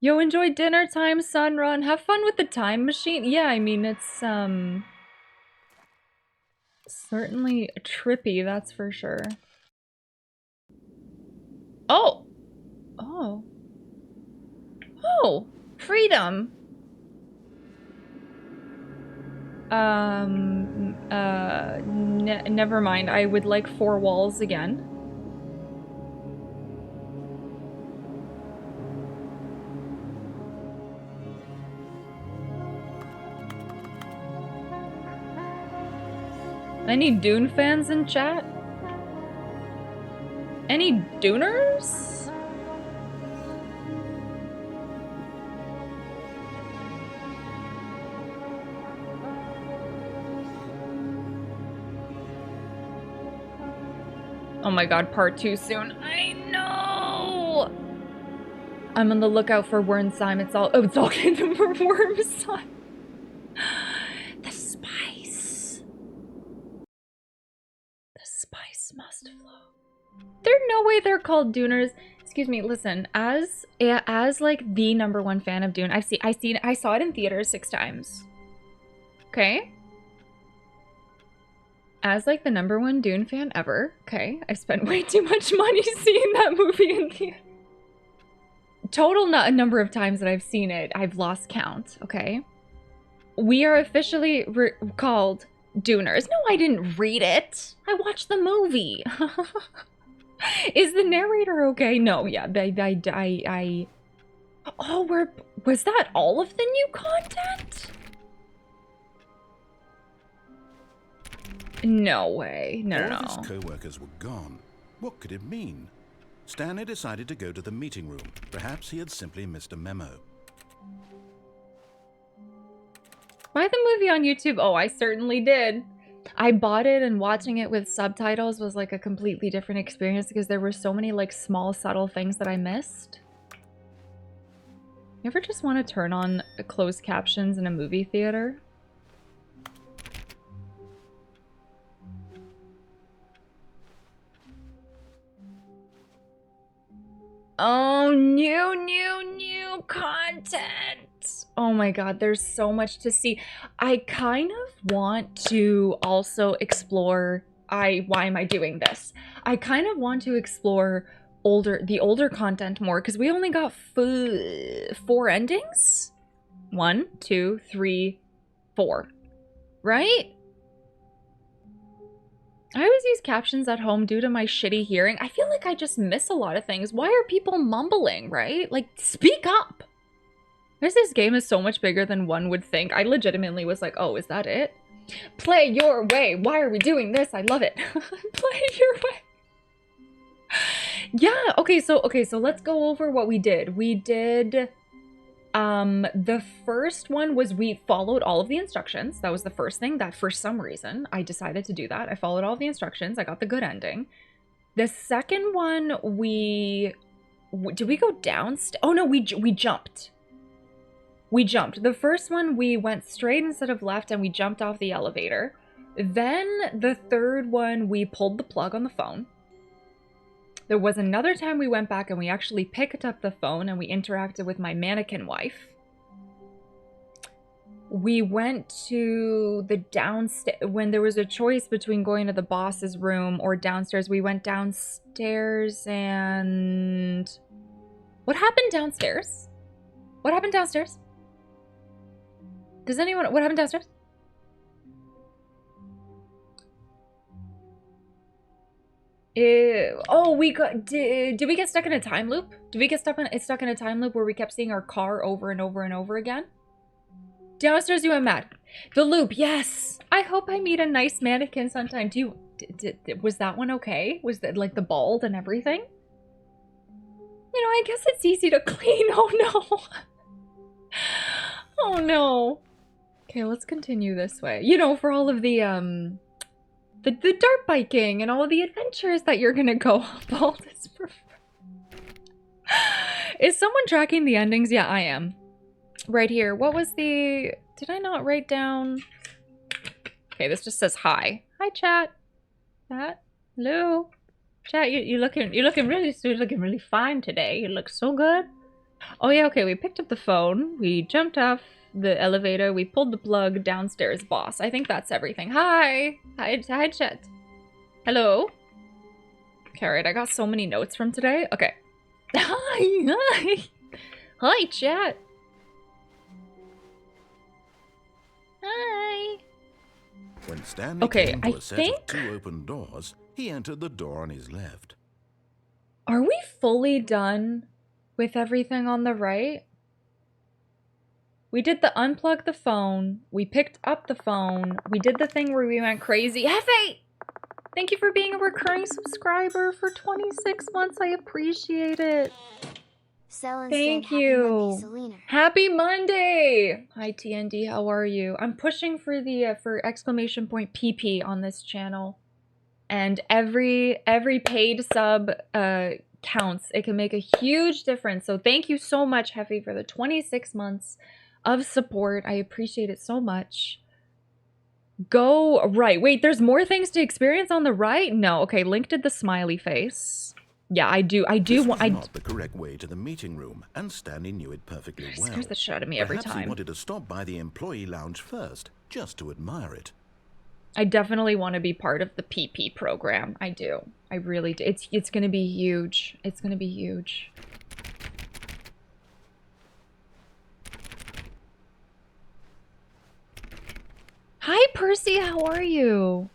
Yo, enjoy dinner time, Sunrun. Have fun with the time machine. Yeah, I mean, it's, certainly trippy, that's for sure. Oh! Oh. Oh! Freedom! Never mind. I would like 4 walls again. Any Dune fans in chat? Any Duners? Oh my god, part 2 soon. I know! I'm on the lookout for worm slime. It's all getting worm slime. The spice. The spice must flow. There's no way they're called Duners. Excuse me, listen, as like the #1 fan of Dune, I saw it in theaters 6 times. Okay? As like the #1 Dune fan ever, okay? I've spent way too much money seeing that movie in theater. Total number of times that I've seen it, I've lost count, okay? We are officially called Duners. No, I didn't read it. I watched the movie. Is the narrator okay? No, yeah, Oh, was that all of the new content? No way. No. All of his co-workers were gone. What could it mean? Stanley decided to go to the meeting room. Perhaps he had simply missed a memo. Buy the movie on YouTube? Oh, I certainly did. I bought it, and watching it with subtitles was like a completely different experience because there were so many like small subtle things that I missed. You ever just want to turn on closed captions in a movie theater? Oh, new content. Oh my god, there's so much to see. I kind of want to also explore, why am I doing this? I kind of want to explore the older content more, because we only got 4 endings? 1, 2, 3, 4. Right? I always use captions at home due to my shitty hearing. I feel like I just miss a lot of things. Why are people mumbling, right? Like, speak up! This game is so much bigger than one would think. I legitimately was like, oh, is that it? Play your way! Why are we doing this? I love it. Play your way! Yeah, okay, so let's go over what we did. We did... the first one was we followed all of the instructions. That was the first thing that for some reason I decided to do that. I followed all the instructions. I got the good ending. The second one, did we go downstairs? Oh no, we jumped. We jumped. The first one, we went straight instead of left and we jumped off the elevator. Then the third one, we pulled the plug on the phone. There was another time we went back and we actually picked up the phone and we interacted with my mannequin wife. We went to the downstairs. When there was a choice between going to the boss's room or downstairs, we went downstairs and... What happened downstairs? What happened downstairs? Does anyone... What happened downstairs? Oh, we got... Did we get stuck in a time loop? Did we get stuck in a time loop where we kept seeing our car over and over and over again? Downstairs you went mad. The loop, yes! I hope I meet a nice mannequin sometime. Was that one okay? Was that like the bald and everything? You know, I guess it's easy to clean. Oh no! Oh no! Okay, let's continue this way. You know, for all of the dirt biking and all of the adventures that you're gonna go on. Bald is preferred. Is someone tracking the endings? Yeah, I am. Right here. What was the... Did I not write down... Okay, this just says hi. Hi, chat. Chat. Hello. Chat, you're looking really fine today. You look so good. Oh yeah, okay, we picked up the phone, we jumped off the elevator, we pulled the plug downstairs, boss. I think that's everything. Hi! Hi, chat. Hello? Okay, alright, I got so many notes from today. Okay. Hi! Hi, chat! Hi! When Stanley came to a set of 2 open doors, he entered the door on his left. Are we fully done with everything on the right? We did the unplug the phone, we picked up the phone, we did the thing where we went crazy. Hefe! Thank you for being a recurring subscriber for 26 months. I appreciate it. Thank you. Happy Monday. Hi TND, how are you? I'm pushing for the for exclamation point PP on this channel. And every paid sub counts. It can make a huge difference. So thank you so much, Hefe, for the 26 months of support. I appreciate it so much. Go right. Wait, there's more things to experience on the right? No. Okay, Link did the smiley face. Yeah, I do want. This was not the correct way to the meeting room, and Stanley knew it perfectly well. Scares the shit out of me every Perhaps time. he wanted to stop by the employee lounge first, just to admire it. I definitely want to be part of the PP program. I do. I really do. It's gonna be huge. It's gonna be huge. Hi, Percy. How are you?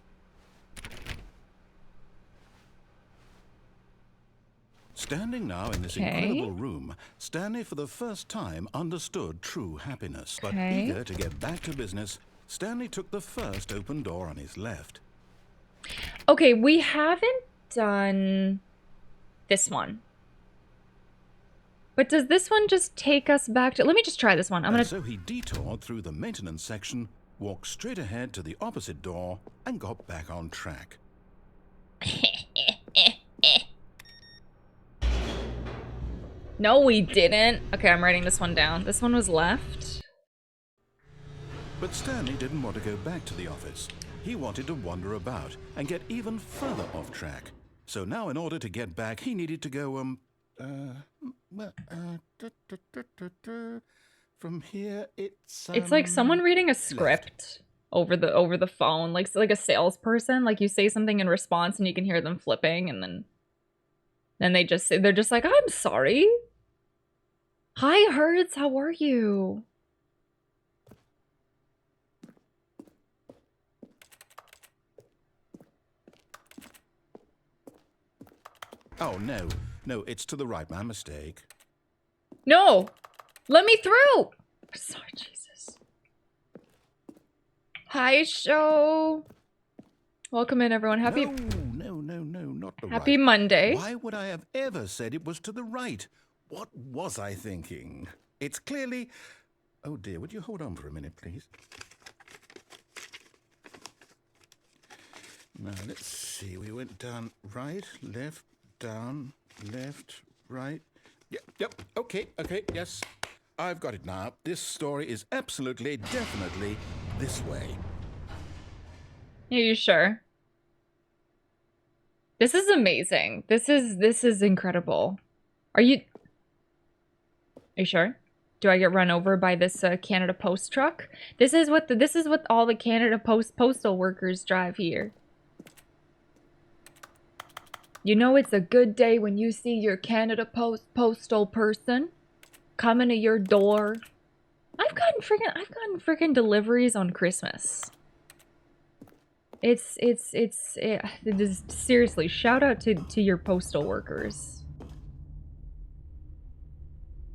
Standing now in this incredible room, Stanley for the first time understood true happiness. But eager to get back to business, Stanley took the first open door on his left. Okay, we haven't done this one. But does this one just take us back to... Let me just try this one. So he detoured through the maintenance section, walked straight ahead to the opposite door, and got back on track. No, we didn't. Okay, I'm writing this one down. This one was left. But Stanley didn't want to go back to the office. He wanted to wander about and get even further off track. So now in order to get back, he needed to go, from here, It's like someone reading a script over the phone, like a salesperson. Like you say something in response and you can hear them flipping, and then they're just like, I'm sorry. Hi, Herds, how are you? Oh, no, it's to the right, my mistake. No, let me through. Sorry, Jesus. Hi, show. Welcome in, everyone. Happy... No, not the right. Happy Monday. Why would I have ever said it was to the right? What was I thinking? It's clearly... Oh dear, would you hold on for a minute, please? Now, let's see. We went down right, left, down, left, right. Yep, okay, yes. I've got it now. This story is absolutely, definitely this way. Are you sure? This is amazing. This is incredible. Are you sure? Do I get run over by this Canada Post truck? This is what all the Canada Post postal workers drive here. You know it's a good day when you see your Canada Post postal person coming to your door. I've gotten freaking deliveries on Christmas. It is seriously, shout out to your postal workers.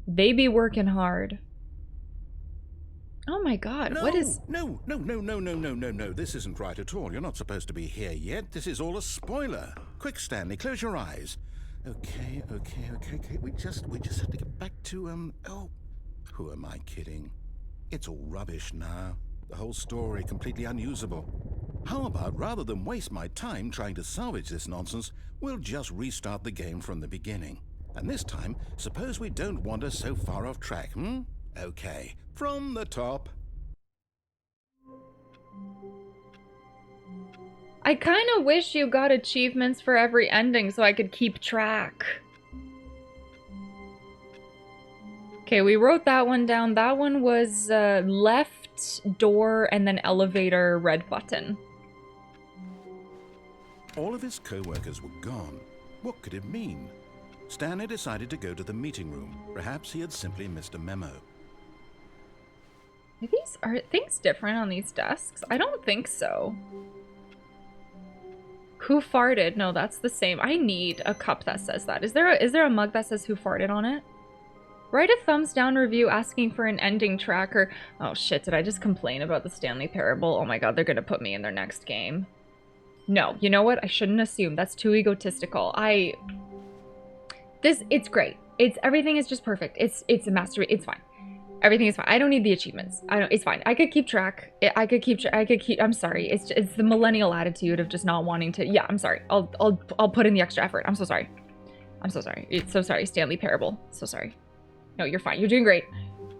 They be working hard. Oh my god, what is... No. This isn't right at all. You're not supposed to be here yet. This is all a spoiler. Quick, Stanley, close your eyes. Okay. We just have to get back to, oh, who am I kidding? It's all rubbish now. The whole story completely unusable. How about, rather than waste my time trying to salvage this nonsense, we'll just restart the game from the beginning. And this time, suppose we don't wander so far off track, Okay, from the top. I kind of wish you got achievements for every ending so I could keep track. Okay, we wrote that one down. That one was left door and then elevator red button. All of his co-workers were gone. What could it mean? Stanley decided to go to the meeting room. Perhaps he had simply missed a memo. Are things different on these desks? I don't think so. Who farted? No, that's the same. I need a cup that says that. Is there a mug that says who farted on it? Write a thumbs down review asking for an ending tracker. Oh shit, did I just complain about the Stanley Parable? Oh my god, they're gonna put me in their next game. No, you know what? I shouldn't assume. That's too egotistical. It's great. Everything is just perfect. It's a mastery. It's fine. Everything is fine. I don't need the achievements. It's fine. I could keep track. I'm sorry. It's the millennial attitude of just not wanting to. Yeah, I'm sorry. I'll put in the extra effort. I'm so sorry. I'm so sorry. It's so sorry. Stanley Parable. So sorry. No, you're fine. You're doing great.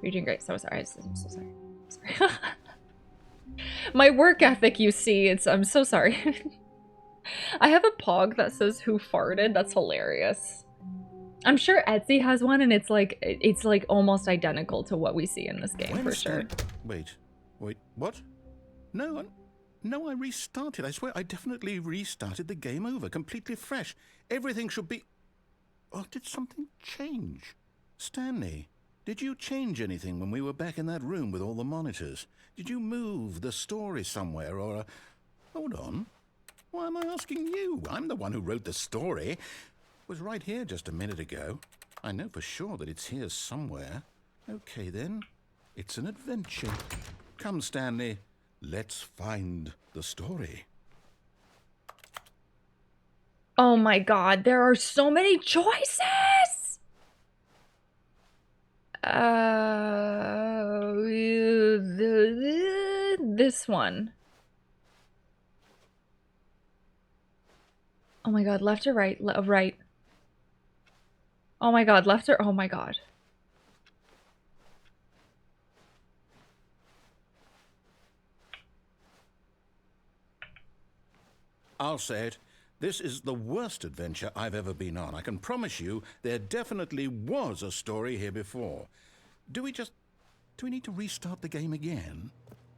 You're doing great. So sorry. I'm so sorry. I'm sorry. My work ethic, you see. I'm so sorry. I have a pog that says who farted. That's hilarious. I'm sure Etsy has one, and it's like almost identical to what we see in this game for sure. Wait, what? No, I restarted. I swear, I definitely restarted the game over, completely fresh. Everything should be. Oh, did something change? Stanley, did you change anything when we were back in that room with all the monitors? Did you move the story somewhere, or? Hold on. Why am I asking you? I'm the one who wrote the story. It was right here just a minute ago. I know for sure that it's here somewhere. Okay, then. It's an adventure. Come, Stanley. Let's find the story. Oh my god, there are so many choices! This one. Oh my god, left or right? Right. Oh my god, left or... Oh my god. I'll say it. This is the worst adventure I've ever been on. I can promise you there definitely was a story here before. Do we need to restart the game again?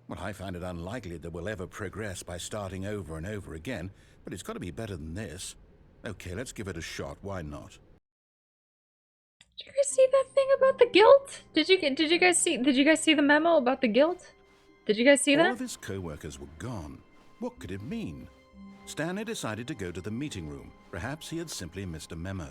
Well, I find it unlikely that we'll ever progress by starting over and over again, but it's got to be better than this. Okay, let's give it a shot. Why not? Did you guys see that thing about the guilt? Did you guys see the memo about the guilt? Did you guys see that? All of his co-workers were gone. What could it mean? Stanley decided to go to the meeting room. Perhaps he had simply missed a memo.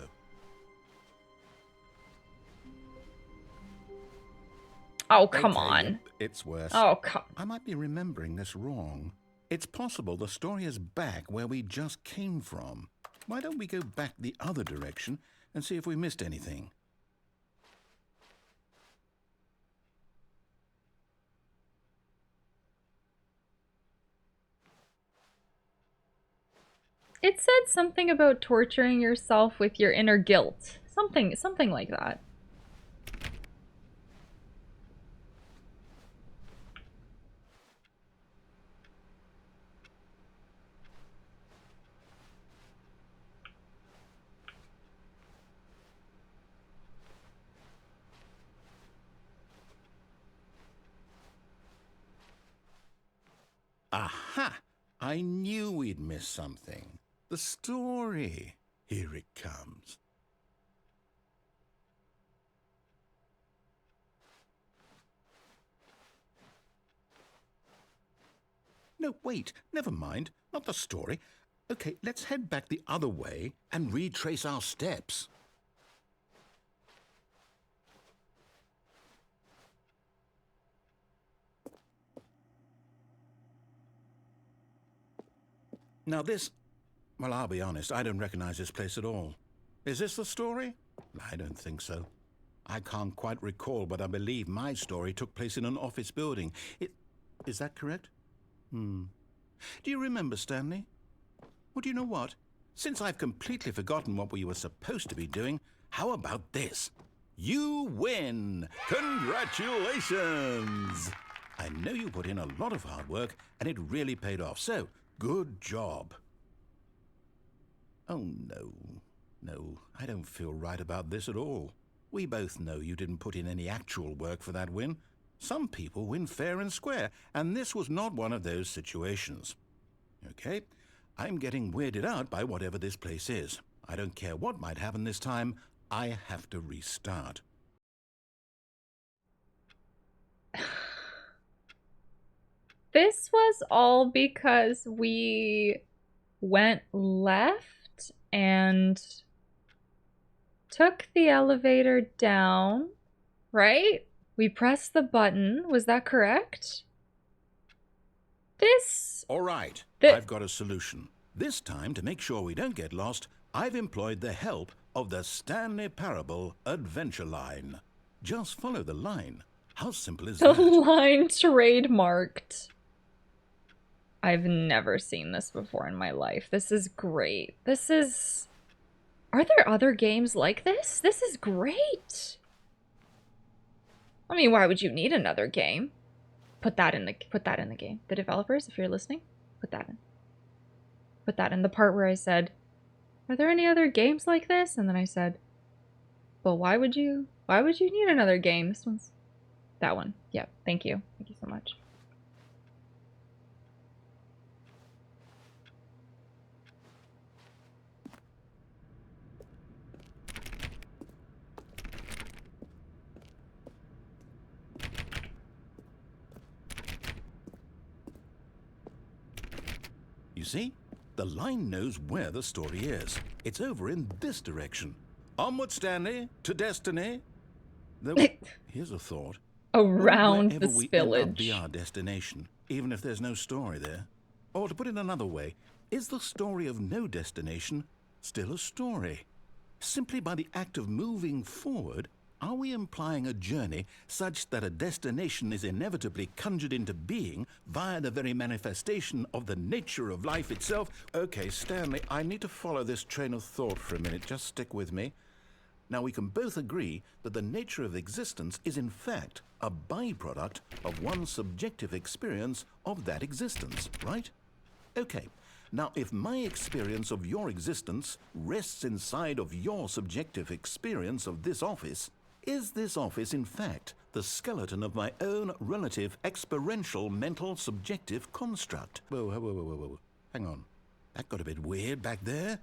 Oh, come on. It's worse. Oh, come. I might be remembering this wrong. It's possible the story is back where we just came from. Why don't we go back the other direction and see if we missed anything? It said something about torturing yourself with your inner guilt. Something like that. Aha! I knew we'd miss something. The story. Here it comes. No, wait. Never mind. Not the story. Okay, let's head back the other way and retrace our steps. Now this... Well, I'll be honest, I don't recognize this place at all. Is this the story? I don't think so. I can't quite recall, but I believe my story took place in an office building. Is that correct? Do you remember, Stanley? Well, do you know what? Since I've completely forgotten what we were supposed to be doing, how about this? You win! Congratulations! I know you put in a lot of hard work, and it really paid off, so good job. Oh, no. No, I don't feel right about this at all. We both know you didn't put in any actual work for that win. Some people win fair and square, and this was not one of those situations. Okay, I'm getting weirded out by whatever this place is. I don't care what might happen this time, I have to restart. This was all because we went left and took the elevator down, right? We pressed the button. Was that correct? All right, I've got a solution. This time, to make sure we don't get lost, I've employed the help of the Stanley Parable Adventure Line. Just follow the line. How simple is that? The line trademarked. I've never seen this before in my life. This is great. This is... Are there other games like this? This is great. I mean, why would you need another game? Put that in the game. The developers, if you're listening, put that in. Put that in the part where I said, "Are there any other games like this?" And then I said, "But why would you need another game? This one's that one." Yep. Thank you. Thank you so much. You see? The line knows where the story is. It's over in this direction. Onward, Stanley, to destiny. Though, here's a thought. Around the Wherever we end up spillage. be our destination, even if there's no story there. Or to put it another way, is the story of no destination still a story? Simply by the act of moving forward, are we implying a journey such that a destination is inevitably conjured into being via the very manifestation of the nature of life itself? Okay, Stanley, I need to follow this train of thought for a minute. Just stick with me. Now, we can both agree that the nature of existence is in fact a byproduct of one's subjective experience of that existence, right? Okay. Now, if my experience of your existence rests inside of your subjective experience of this office, is this office, in fact, the skeleton of my own relative experiential mental subjective construct? Whoa. Hang on. That got a bit weird back there.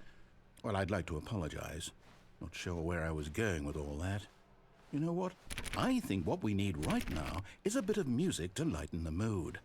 Well, I'd like to apologize. Not sure where I was going with all that. You know what? I think what we need right now is a bit of music to lighten the mood.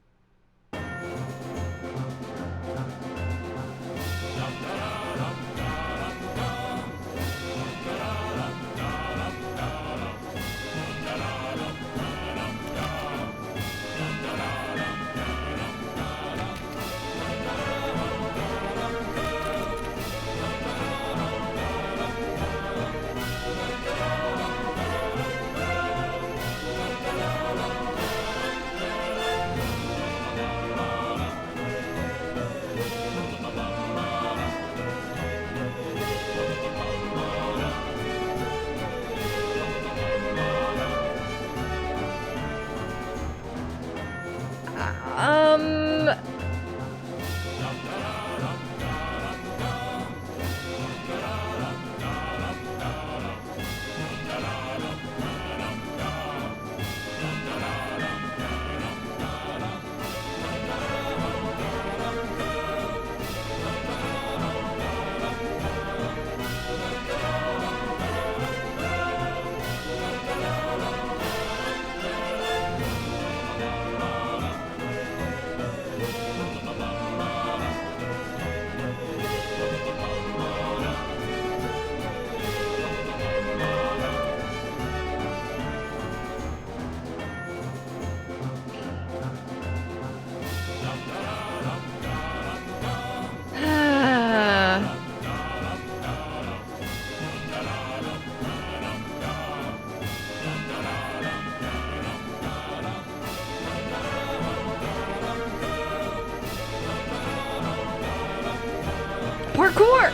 Parkour!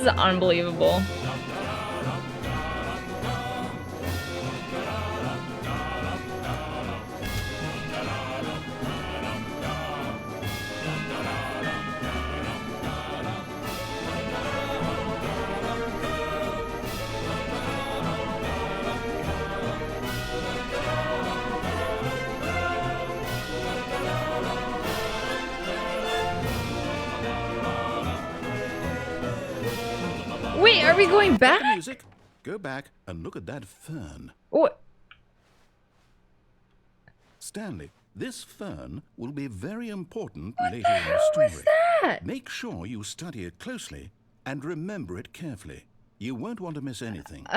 is unbelievable. Wait, are we going back? The music. Go back and look at that fern. What? Stanley, this fern will be very important later in the story. What was that? Make sure you study it closely and remember it carefully. You won't want to miss anything.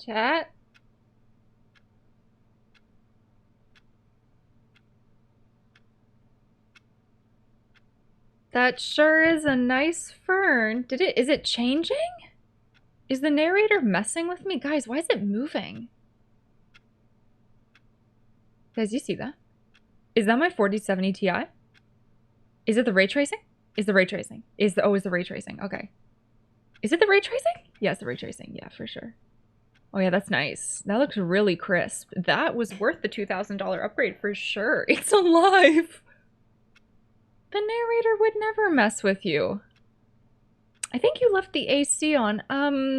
Chat? That sure is a nice fern. Is it changing? Is the narrator messing with me? Guys, why is it moving? Guys, you see that? Is that my 4070 Ti? Is it the ray tracing? Is the ray tracing? Is the ray tracing? Okay. Is it the ray tracing? Yes, the ray tracing. Yeah, for sure. Oh yeah, that's nice. That looks really crisp. That was worth the $2,000 upgrade for sure. It's alive. The narrator would never mess with you. I think you left the AC on.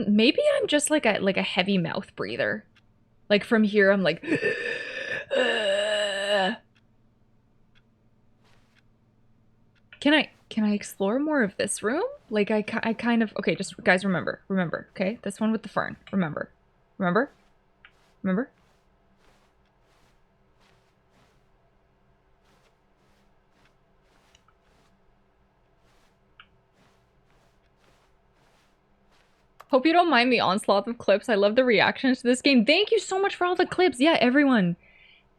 Maybe I'm just like a heavy mouth breather. Like from here, I'm like. Can I explore more of this room? Like I kind of okay. Just guys, remember. Okay, this one with the fern. Remember. Hope you don't mind the onslaught of clips. I love the reactions to this game. Thank you so much for all the clips. Yeah, everyone.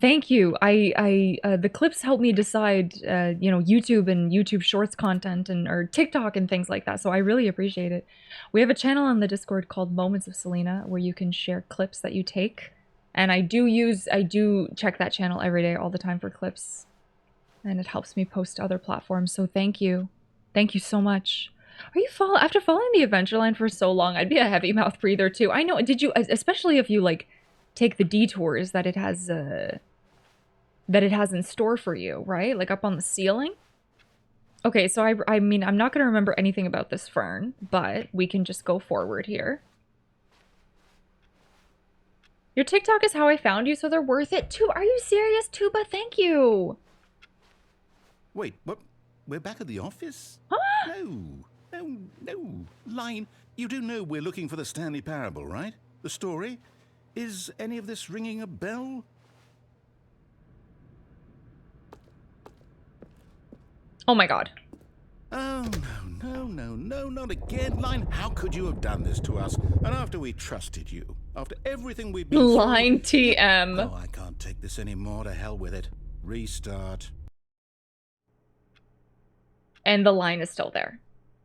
Thank you. The clips help me decide, you know, YouTube and YouTube Shorts content or TikTok and things like that. So I really appreciate it. We have a channel on the Discord called Moments of Selena where you can share clips that you take. And I do check that channel every day, all the time for clips. And it helps me post to other platforms. So thank you. Thank you so much. Are you after following the adventure line for so long, I'd be a heavy mouth breather too. I know. Did you, especially if you like take the detours that it has in store for you, right? Like up on the ceiling. Okay, so I mean, I'm not going to remember anything about this fern, but we can just go forward here. Your TikTok is how I found you, so they're worth it too. Are you serious, Tuba? Thank you. Wait, what? We're back at the office? Huh? No. Line, you do know we're looking for the Stanley Parable, right? The story? Is any of this ringing a bell? Oh my god. Oh, no, not again. Line, how could you have done this to us? And after we trusted you, after everything we've been Line through, TM. Oh, I can't take this anymore. To hell with it. Restart. And the line is still there.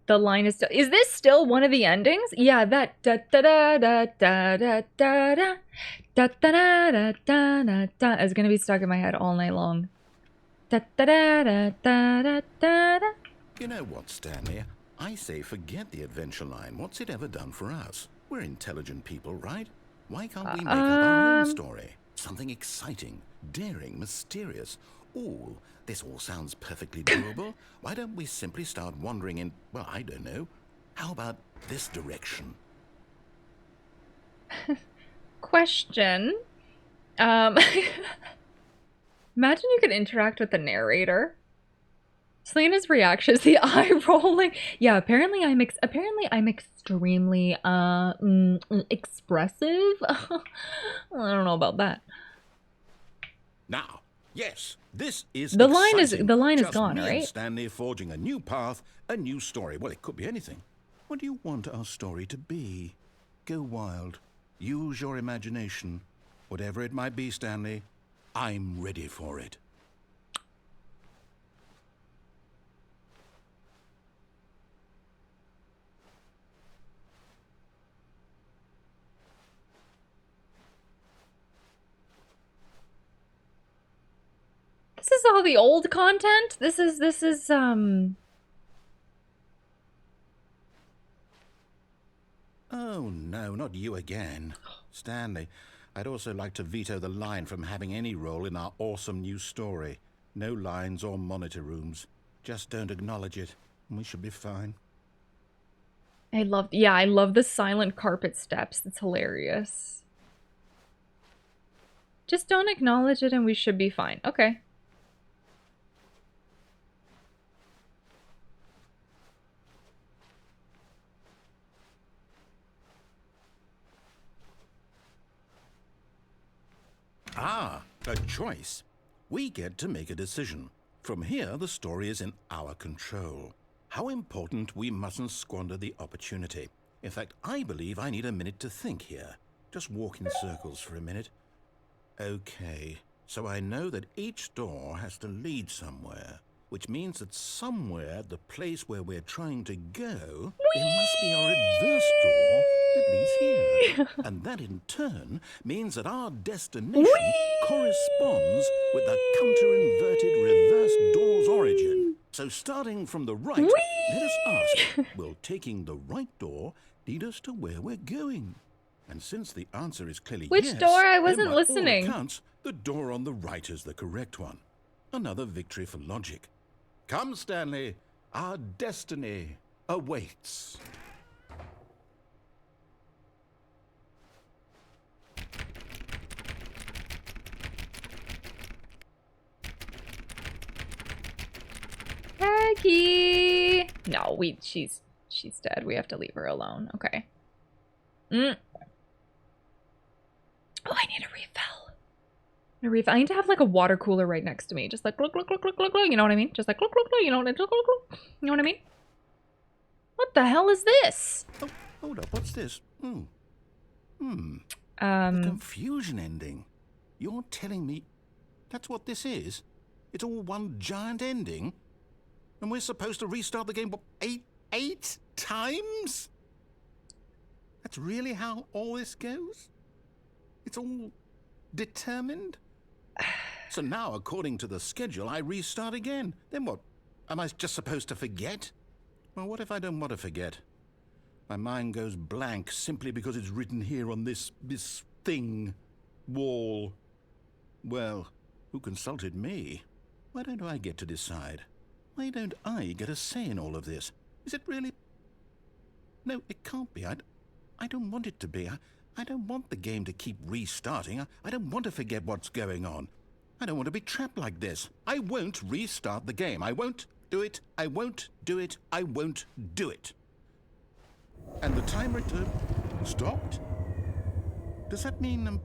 The line is still. Is this still one of the endings? Yeah, that da da da da da da da da da da da da da da is gonna be stuck in my head all night long. Da da da da da da da da. You know what, Stanley? I say forget the adventure line. What's it ever done for us? We're intelligent people, right? Why can't we make up our own story? Something exciting, daring, mysterious. Ooh, this all sounds perfectly doable. Why don't we simply start wandering in, well, I don't know. How about this direction? Question. Imagine you could interact with the narrator. Selena's reaction is the eye rolling. Yeah, apparently I'm extremely expressive. I don't know about that. Now, yes, this is the exciting. line is Just gone, me and right? Stanley forging a new path, a new story. Well, it could be anything. What do you want our story to be? Go wild. Use your imagination. Whatever it might be, Stanley. I'm ready for it. This is all the old content? This is Oh no, not you again. Stanley, I'd also like to veto the line from having any role in our awesome new story. No lines or monitor rooms. Just don't acknowledge it, and we should be fine. I love the silent carpet steps. It's hilarious. Just don't acknowledge it and we should be fine. Okay. Ah, a choice. We get to make a decision. From here, the story is in our control. How important we mustn't squander the opportunity. In fact, I believe I need a minute to think here. Just walk in circles for a minute. Okay, so I know that each door has to lead somewhere, which means that somewhere, the place where we're trying to go, there must be a reverse door that leads here. And that in turn means that our destination corresponds with the counter-inverted reverse door's origin. So starting from the right, let us ask, will taking the right door lead us to where we're going? And since the answer is clearly Which yes, door? I wasn't then by listening. all accounts, the door on the right is the correct one. Another victory for logic. Come, Stanley, our destiny awaits. Peggy! No, she's dead. We have to leave her alone. Okay. Oh, I need a refill. I need to have like a water cooler right next to me. Just like glug, glug, glug, glug, glug, glug. You know what I mean? Just like glug, glug, glug. You know what I mean? You know what I mean? What the hell is this? Oh, hold up. What's this? The Um, confusion ending. You're telling me that's what this is? It's all one giant ending? And we're supposed to restart the game, what, eight times? That's really how all this goes? It's all determined? So now, according to the schedule, I restart again. Then what? Am I just supposed to forget? Well, what if I don't want to forget? My mind goes blank simply because it's written here on this thing, wall. Well, who consulted me? Why don't I get to decide? Why don't I get a say in all of this? Is it really? No, it can't be. I don't want it to be. I don't want the game to keep restarting. I don't want to forget what's going on. I don't want to be trapped like this. I won't restart the game. I won't do it. I won't do it. I won't do it. And the timer stopped? Does that mean,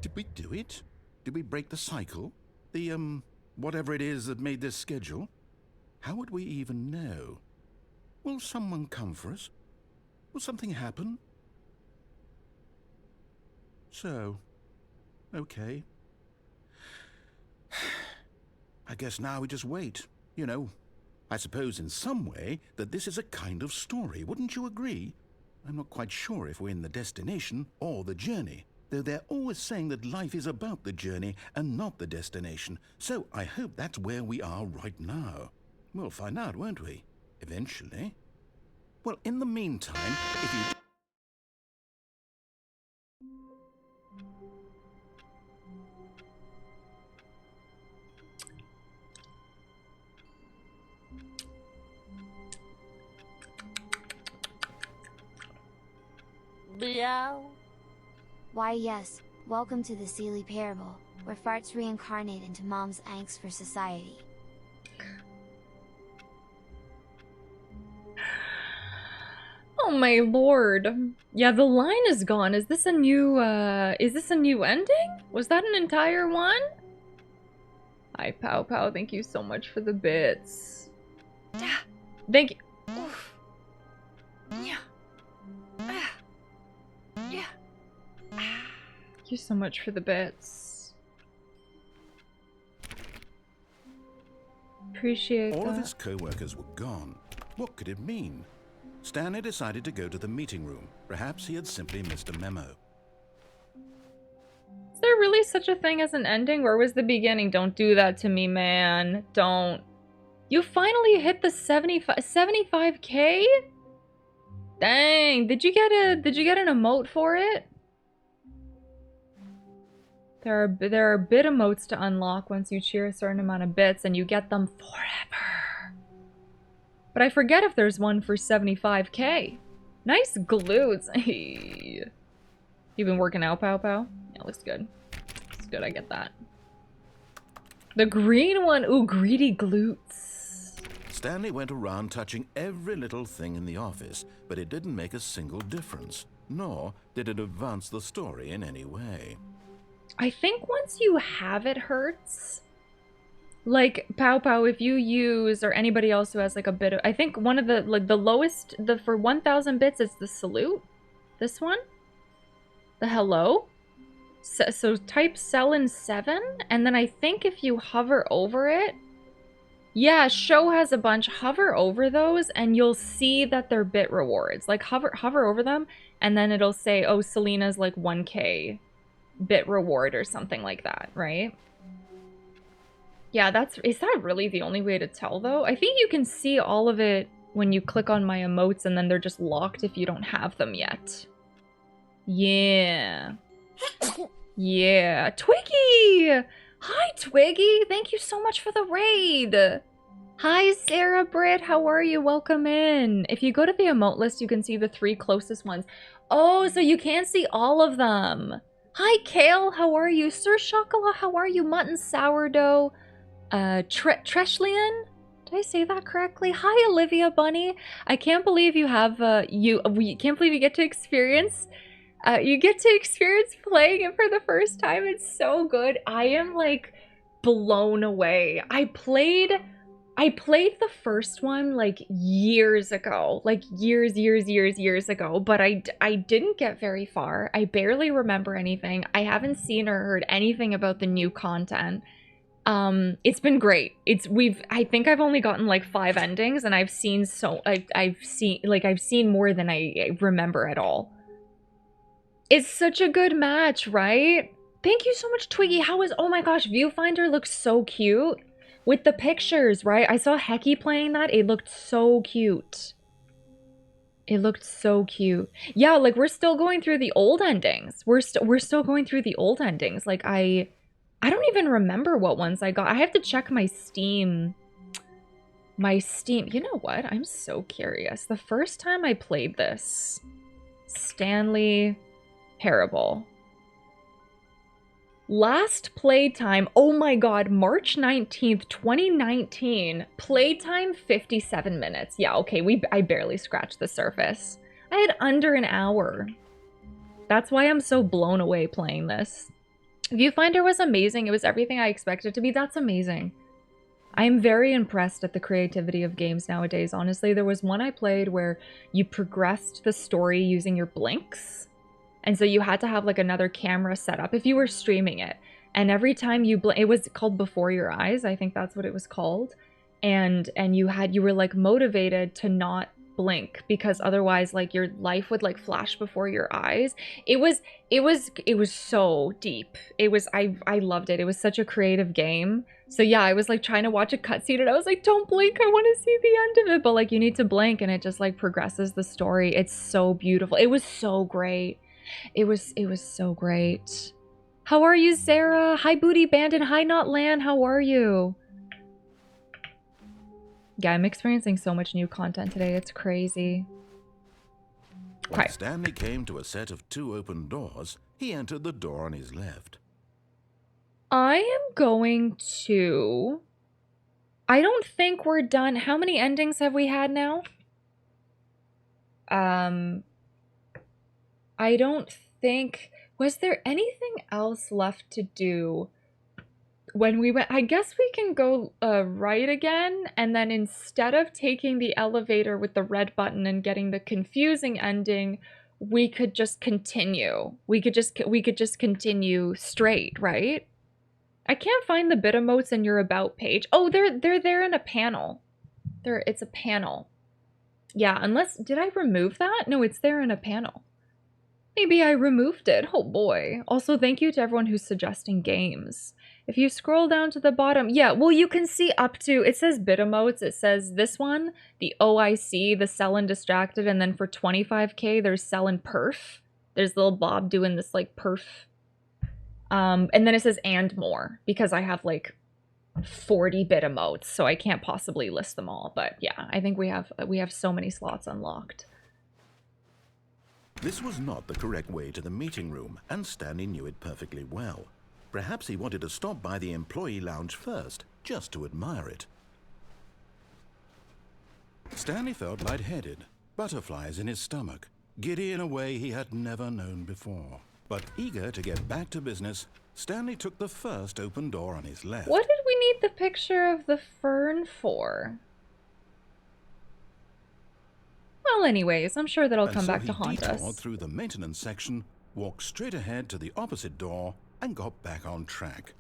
did we do it? Did we break the cycle? The, whatever it is that made this schedule? How would we even know? Will someone come for us? Will something happen? So, okay. I guess now we just wait. You know, I suppose in some way that this is a kind of story, wouldn't you agree? I'm not quite sure if we're in the destination or the journey, though they're always saying that life is about the journey and not the destination, so I hope that's where we are right now. We'll find out, won't we? Eventually. Well, in the meantime, if you... Meow. Why, yes, welcome to the Stanley Parable, where farts reincarnate into mom's angst for society. oh my lord. Yeah, the line is gone. Is this a new ending? Was that an entire one? Hi, Pow Pow. Thank you so much for the bits. Thank you. Oof. Yeah. Ah. Yeah. Thank you so much for the bits. Appreciate All that. of his co-workers were gone. What could it mean? Stanley decided to go to the meeting room. Perhaps he had simply missed a memo. Is there really such a thing as an ending? Where was the beginning? Don't do that to me, man. Don't. You finally hit the 75K? Dang. Did you get an emote for it? There are bit emotes to unlock once you cheer a certain amount of bits, and you get them forever. But I forget if there's one for 75K. Nice glutes. You been working out, Pow Pow? Yeah, looks good. Looks good, I get that. The green one. Ooh, greedy glutes. Stanley went around touching every little thing in the office, but it didn't make a single difference, nor did it advance the story in any way. I think once you have it hurts. Like, Pow Pow, if you use, or anybody else who has like a bit of, I think one of the, like the lowest, for 1,000 bits is the salute. This one? The hello? So type Selin 7, and then I think if you hover over it, yeah, show has a bunch, hover over those, and you'll see that they're bit rewards. Like, hover over them, and then it'll say, oh, Selena's like 1K bit reward or something like that, right? Yeah, is that really the only way to tell, though? I think you can see all of it when you click on my emotes, and then they're just locked if you don't have them yet. Yeah. Yeah. Twiggy! Hi, Twiggy! Thank you so much for the raid! Hi, Sarah Britt. How are you? Welcome in. If you go to the emote list, you can see the 3 closest ones. Oh, so you can't see all of them. Hi, Kale. How are you? Sir Chocolat, how are you? Mutton Sourdough. Treshlian? Did I say that correctly? Hi, Olivia Bunny. I can't believe you have, we can't believe you get to experience playing it for the first time. It's so good. I am, like, blown away. I played the first one, like, years ago. Like, years ago. But I didn't get very far. I barely remember anything. I haven't seen or heard anything about the new content. It's been great. I think I've only gotten like 5 endings, and I've seen more than I remember at all. It's such a good match, right? Thank you so much, Twiggy. Oh my gosh, Viewfinder looks so cute with the pictures, right? I saw Hecky playing that. It looked so cute. It looked so cute. Yeah, like we're still going through the old endings. We're still going through the old endings. Like I don't even remember what ones I got. I have to check my Steam. You know what? I'm so curious. The first time I played this, Stanley Parable. Last playtime, oh my god, March 19th, 2019. Playtime 57 minutes. Yeah, okay, I barely scratched the surface. I had under an hour. That's why I'm so blown away playing this. Viewfinder was amazing. It was everything I expected it to be. That's amazing. I'm very impressed at the creativity of games nowadays. Honestly, there was one I played where you progressed the story using your blinks. And so you had to have like another camera set up if you were streaming it. And every time you blink, it was called Before Your Eyes. I think that's what it was called. And you were like motivated to not blink because otherwise like your life would like flash before your eyes. It was so deep. I loved it. It was such a creative game. So yeah, I was like trying to watch a cutscene and I was like, don't blink, I want to see the end of it. But like you need to blink and it just like progresses the story. It's so beautiful. It was so great. It was so great. How are you, Sarah? Hi, Booty Bandit. Hi, Not Lan. How are you? Yeah, I'm experiencing so much new content today. It's crazy. When Stanley came to a set of 2 open doors, he entered the door on his left. I am going to... I don't think we're done. How many endings have we had now? I don't think... Was there anything else left to do when we went? I guess we can go right again, and then instead of taking the elevator with the red button and getting the confusing ending, we could just continue. We could just continue straight, right? I can't find the bit emotes in your about page. Oh, they're there in a panel. It's a panel. Yeah, unless, did I remove that? No, it's there in a panel. Maybe I removed it. Oh boy. Also, thank you to everyone who's suggesting games. If you scroll down to the bottom, yeah, well, you can see up to, it says bit emotes. It says this one, the OIC, the sell and distracted, and then for 25K, there's sell and perf. There's little Bob doing this like perf. And then it says and more, because I have like 40 bit emotes, so I can't possibly list them all. But yeah, I think we have so many slots unlocked. This was not the correct way to the meeting room, and Stanley knew it perfectly well. Perhaps he wanted to stop by the employee lounge first, just to admire it. Stanley felt lightheaded, butterflies in his stomach, giddy in a way he had never known before. But eager to get back to business, Stanley took the first open door on his left. What did we need the picture of the fern for? Well, anyways, I'm sure that'll come back to haunt us. Detoured through the maintenance section, walked straight ahead to the opposite door, and got back on track.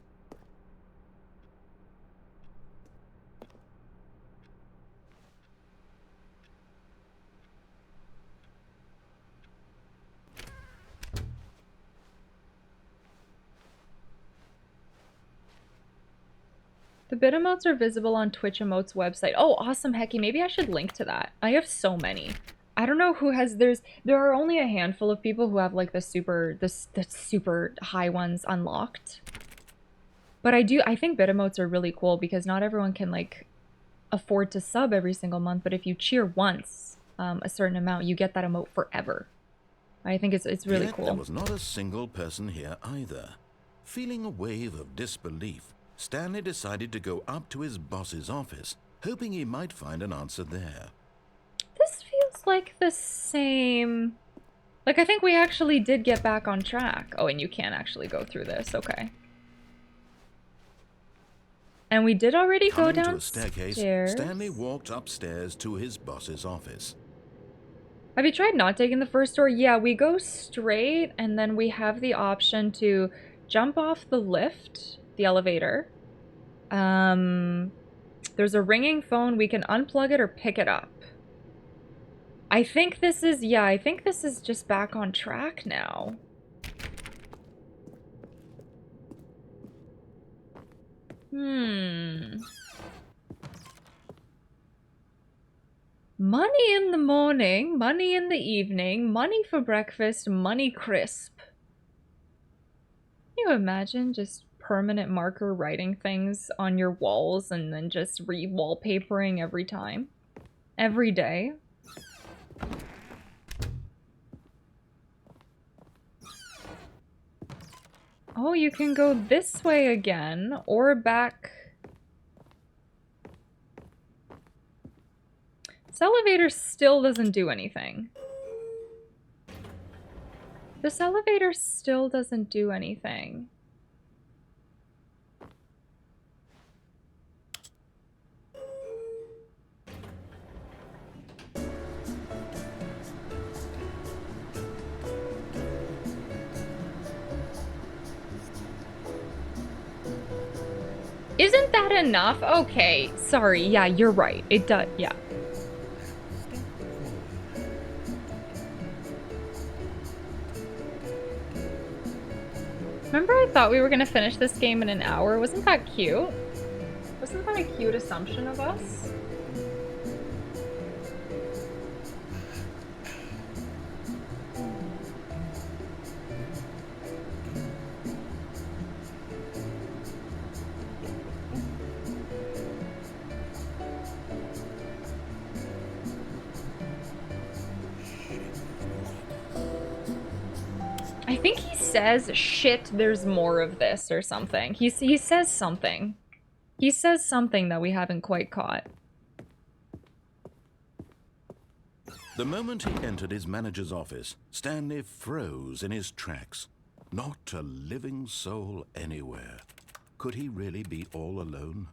The bit emotes are visible on Twitch Emotes website. Oh, awesome, Hecky. Maybe I should link to that. I have so many. I don't know who has, there are only a handful of people who have like the super high ones unlocked. But I think bit emotes are really cool because not everyone can like afford to sub every single month, but if you cheer once a certain amount, you get that emote forever. I think it's really Yet cool. There was not a single person here either. Feeling a wave of disbelief, Stanley decided to go up to his boss's office, hoping he might find an answer there. This feels like the same... Like, I think we actually did get back on track. Oh, and you can't actually go through this. Okay. And we did already go downstairs. To a staircase, Stanley walked upstairs to his boss's office. Have you tried not taking the first door? Yeah, we go straight, and then we have the option to jump off the lift, the elevator. There's a ringing phone. We can unplug it or pick it up. I think this is, yeah, I think this is just back on track now. Money in the morning, money in the evening, money for breakfast, money crisp. Can you imagine just permanent marker writing things on your walls and then just re-wallpapering every time? Every day? Oh, you can go this way again, or back. This elevator still doesn't do anything. This elevator still doesn't do anything. Isn't that enough? Okay, sorry. Yeah, you're right. It does, yeah. Remember I thought we were gonna finish this game in an hour? Wasn't that cute? Wasn't that a cute assumption of us? I think he says, shit, there's more of this or something. He says something. He says something that we haven't quite caught. The moment he entered his manager's office, Stanley froze in his tracks. Not a living soul anywhere. Could he really be all alone?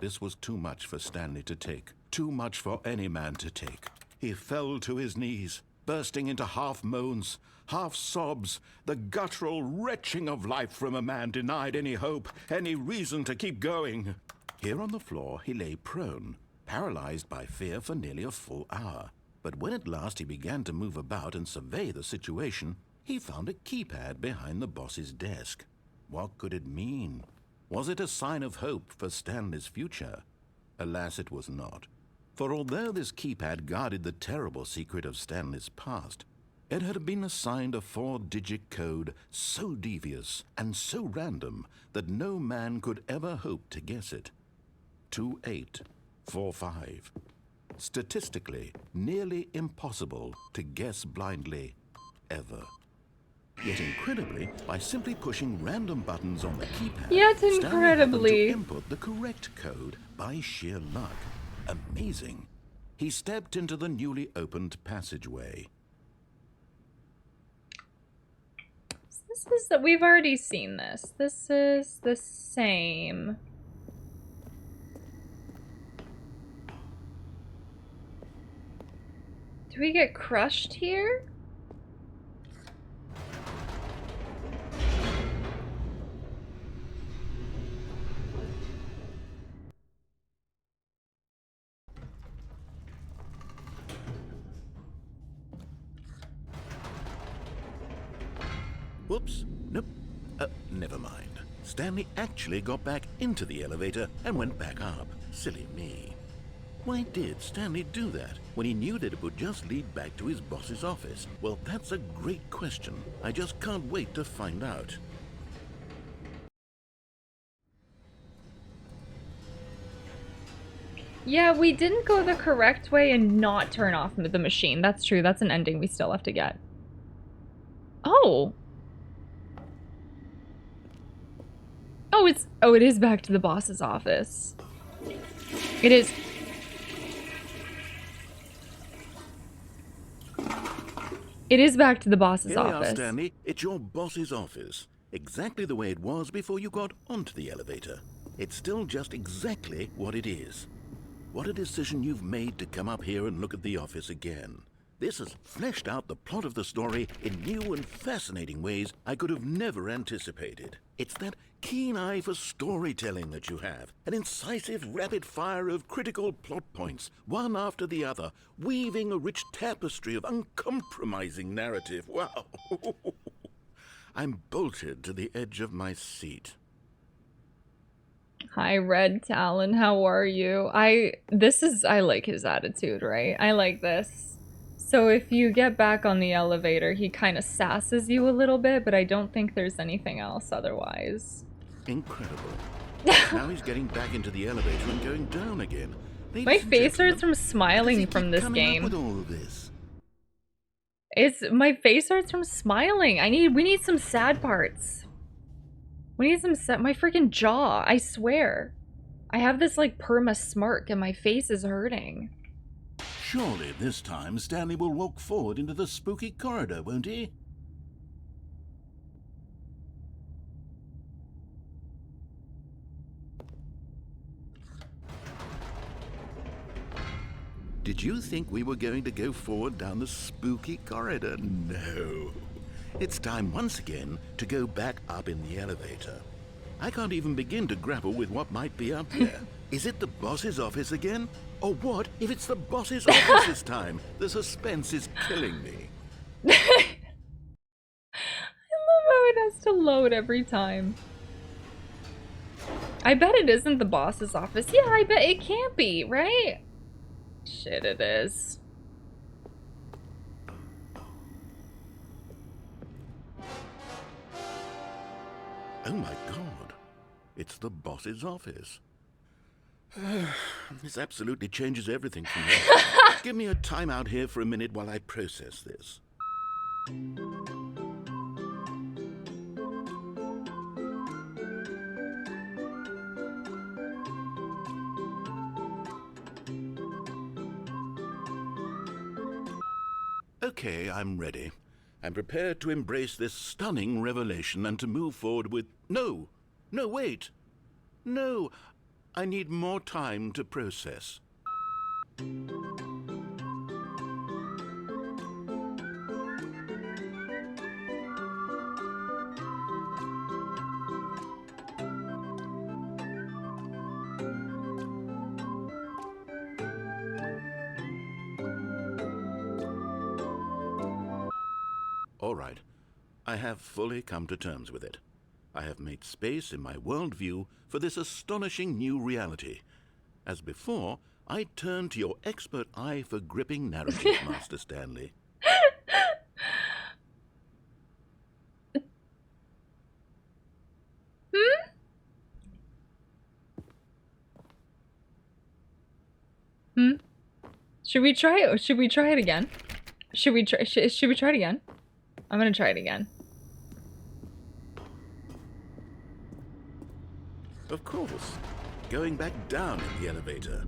This was too much for Stanley to take. Too much for any man to take. He fell to his knees, bursting into half moans. half sobs, the guttural retching of life from a man denied any hope, any reason to keep going. Here on the floor he lay prone, paralyzed by fear for nearly a full hour. But when at last he began to move about and survey the situation, he found a keypad behind the boss's desk. What could it mean? Was it a sign of hope for Stanley's future? Alas, it was not. For although this keypad guarded the terrible secret of Stanley's past, it had been assigned a 4-digit code so devious and so random that no man could ever hope to guess it. 2845. Statistically, nearly impossible to guess blindly, ever. Yet incredibly, by simply pushing random buttons on the keypad, Yet Stanley incredibly, happened to input the correct code by sheer luck. Amazing. He stepped into the newly opened passageway. this is that we've already seen this. This is the same. Do we get crushed here? Whoops. Nope. Never mind. Stanley actually got back into the elevator and went back up. Silly me. Why did Stanley do that when he knew that it would just lead back to his boss's office? Well, that's a great question. I just can't wait to find out. Yeah, we didn't go the correct way and not turn off the machine. That's true. That's an ending we still have to get. Oh. Oh, it is back to the boss's office. It is. It is back to the boss's office. Here we are, Stanley. It's your boss's office. Exactly the way it was before you got onto the elevator. It's still just exactly what it is. What a decision you've made to come up here and look at the office again. This has fleshed out the plot of the story in new and fascinating ways I could have never anticipated. It's that keen eye for storytelling that you have, an incisive rapid fire of critical plot points, one after the other, weaving a rich tapestry of uncompromising narrative. Wow! I'm bolted to the edge of my seat. Hi, Red Talon. How are you? I like his attitude, right? I like this. So if you get back on the elevator, he kind of sasses you a little bit, but I don't think there's anything else otherwise. Incredible. Now he's getting back into the elevator and going down again. My face hurts from smiling from this game. With all of this? My face hurts from smiling. We need some sad parts. We need some sad. My freaking jaw. I swear. I have this like perma smirk and my face is hurting. Surely this time Stanley will walk forward into the spooky corridor, won't he? Did you think we were going to go forward down the spooky corridor? No. It's time once again to go back up in the elevator. I can't even begin to grapple with what might be up there. Is it the boss's office again? Or what if it's the boss's office this time? The suspense is killing me. I love how it has to load every time. I bet it isn't the boss's office. Yeah, I bet it can't be, right? Shit, it is. Oh my god. It's the boss's office. This absolutely changes everything for me. Give me a time out here for a minute while I process this. Okay, I'm ready. I'm prepared to embrace this stunning revelation and to move forward with... No! No, wait! No! I need more time to process. all right. I have fully come to terms with it. I have made space in my worldview for this astonishing new reality. As before, I turn to your expert eye for gripping narrative, Master Stanley. Should we try it? Should we try it again? Should we try it again? I'm gonna try it again. Of course. Going back down in the elevator.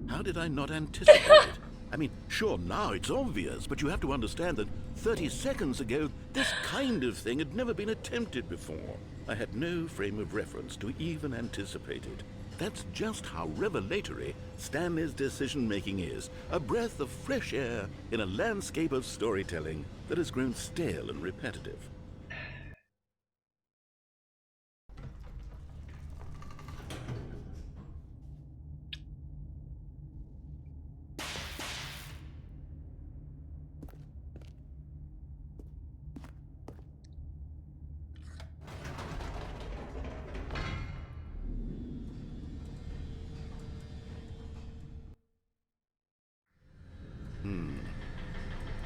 How did I not anticipate it? I mean, sure, now it's obvious, but you have to understand that 30 seconds ago, this kind of thing had never been attempted before. I had no frame of reference to even anticipate it. That's just how revelatory Stanley's decision-making is. A breath of fresh air in a landscape of storytelling that has grown stale and repetitive.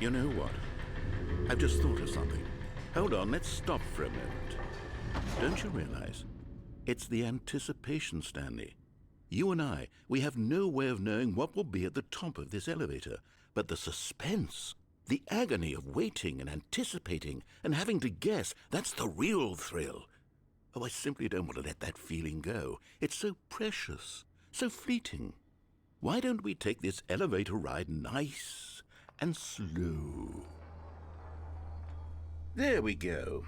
You know what? I've just thought of something. Hold on, let's stop for a moment. Don't you realize? It's the anticipation, Stanley. You and I, we have no way of knowing what will be at the top of this elevator. But the suspense, the agony of waiting and anticipating and having to guess, that's the real thrill. Oh, I simply don't want to let that feeling go. It's so precious, so fleeting. Why don't we take this elevator ride nice and slow? There we go.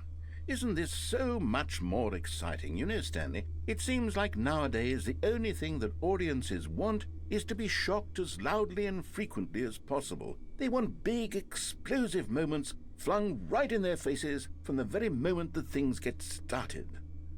Isn't this so much more exciting? You know, Stanley, it seems like nowadays the only thing that audiences want is to be shocked as loudly and frequently as possible. They want big, explosive moments flung right in their faces from the very moment that things get started.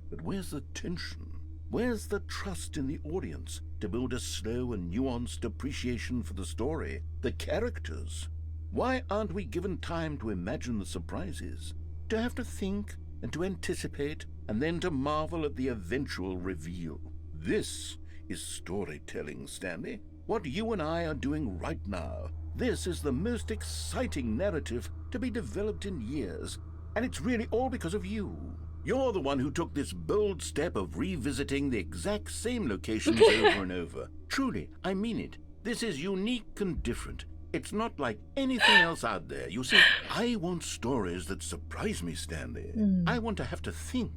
But where's the tension? Where's the trust in the audience to build a slow and nuanced appreciation for the story, the characters? Why aren't we given time to imagine the surprises, to have to think and to anticipate, and then to marvel at the eventual reveal? This is storytelling, Stanley. What you and I are doing right now. This is the most exciting narrative to be developed in years, and it's really all because of you. You're the one who took this bold step of revisiting the exact same locations over and over. Truly, I mean it. This is unique and different. It's not like anything else out there. You see, I want stories that surprise me, Stanley. I want to have to think.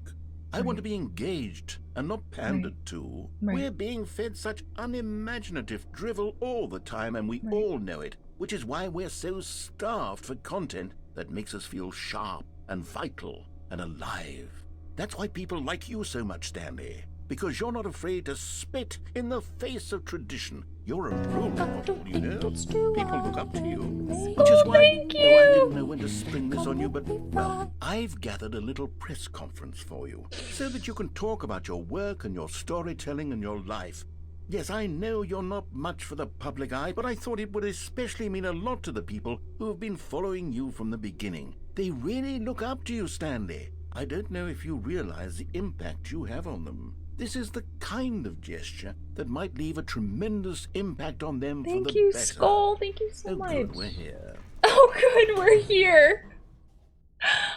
I want to be engaged and not pandered to. We're being fed such unimaginative drivel all the time, and we all know it, which is why we're so starved for content that makes us feel sharp and vital and alive. That's why people like you so much, Stanley. Because you're not afraid to spit in the face of tradition. You're a role model, you know. People look up to you. Which is why, though I didn't know when to spring this on you, but, well, I've gathered a little press conference for you, so that you can talk about your work and your storytelling and your life. Yes, I know you're not much for the public eye, but I thought it would especially mean a lot to the people who have been following you from the beginning. They really look up to you, Stanley. I don't know if you realize the impact you have on them. This is the kind of gesture that might leave a tremendous impact on them for the better. Thank you, Skull. Thank you so much. Good, we're here. Oh, good, we're here.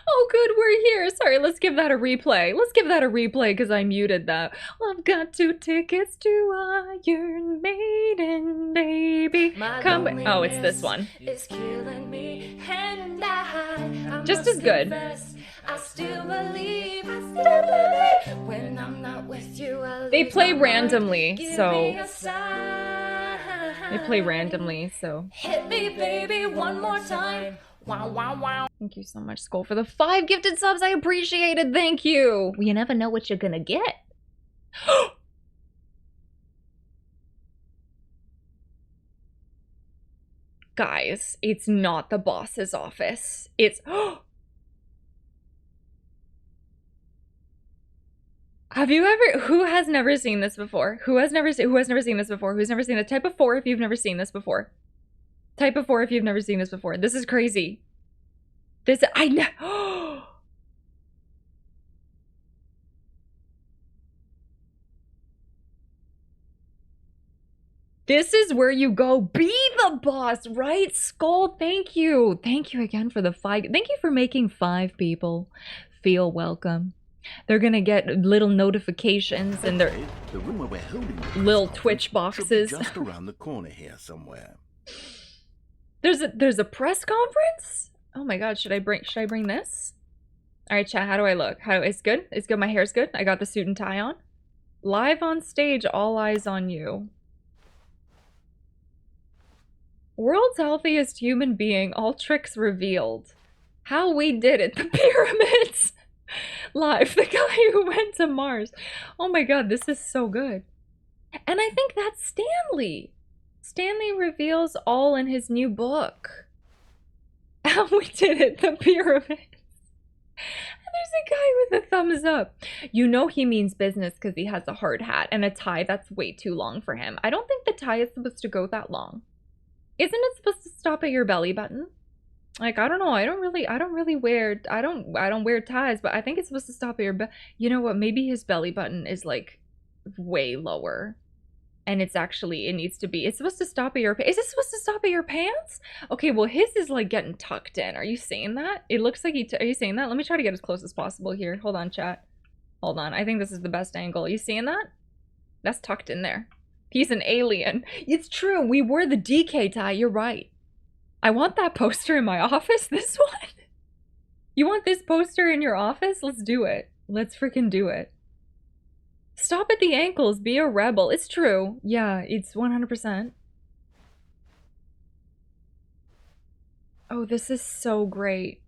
Oh, good, we're here. Sorry, let's give that a replay. Let's give that a replay because I muted that. I've got 2 tickets to Iron Maiden, baby. Come. Oh, it's this one. It's killing me, and I'm just as good. I still believe when I'm not with you. They play randomly, so they play randomly, so hit me, baby, one more time. Wow, wow, wow. Thank you so much, Skull, for the 5 gifted subs. I appreciate it. Thank you. You never know what you're gonna get. Guys, it's not the boss's office. It's Have you ever, who has never seen this before? Who has never seen this before? Who's never seen it? Type a 4 if you've never seen this before. Type a 4 if you've never seen this before. This is crazy. This, I know. This is where you go be the boss, right? Skull, thank you. Thank you again for the 5. Thank you for making 5 people feel welcome. They're gonna get little notifications and their the room where we're holding the little conference Twitch boxes. should be just around the corner here somewhere. There's a press conference? Oh my god, should I bring this? Alright, chat, how do I look? It's good? It's good, my hair's good? I got the suit and tie on? Live on stage, all eyes on you. World's healthiest human being, all tricks revealed. How we did it, the pyramids! Live, the guy who went to Mars. Oh my god, this is so good. And I think that's Stanley. Stanley reveals all in his new book. How we did it, the pyramids. And there's a guy with a thumbs up. You know he means business because he has a hard hat and a tie that's way too long for him. I don't think the tie is supposed to go that long. Isn't it supposed to stop at your belly button? Like, I don't know. I don't wear ties, but I think it's supposed to stop at your you know what? Maybe his belly button is like way lower. And it's supposed to stop at your, is it supposed to stop at your pants? Okay, well his is like getting tucked in. Are you saying that? It looks like are you saying that? Let me try to get as close as possible here. Hold on, chat. Hold on. I think this is the best angle. Are you seeing that? That's tucked in there. He's an alien. It's true. We wore the DK tie. You're right. I want that poster in my office. This one. You want this poster in your office? Let's do it. Let's freaking do it. Stop at the ankles. Be a rebel. It's true. Yeah, it's 100%. Oh, this is so great.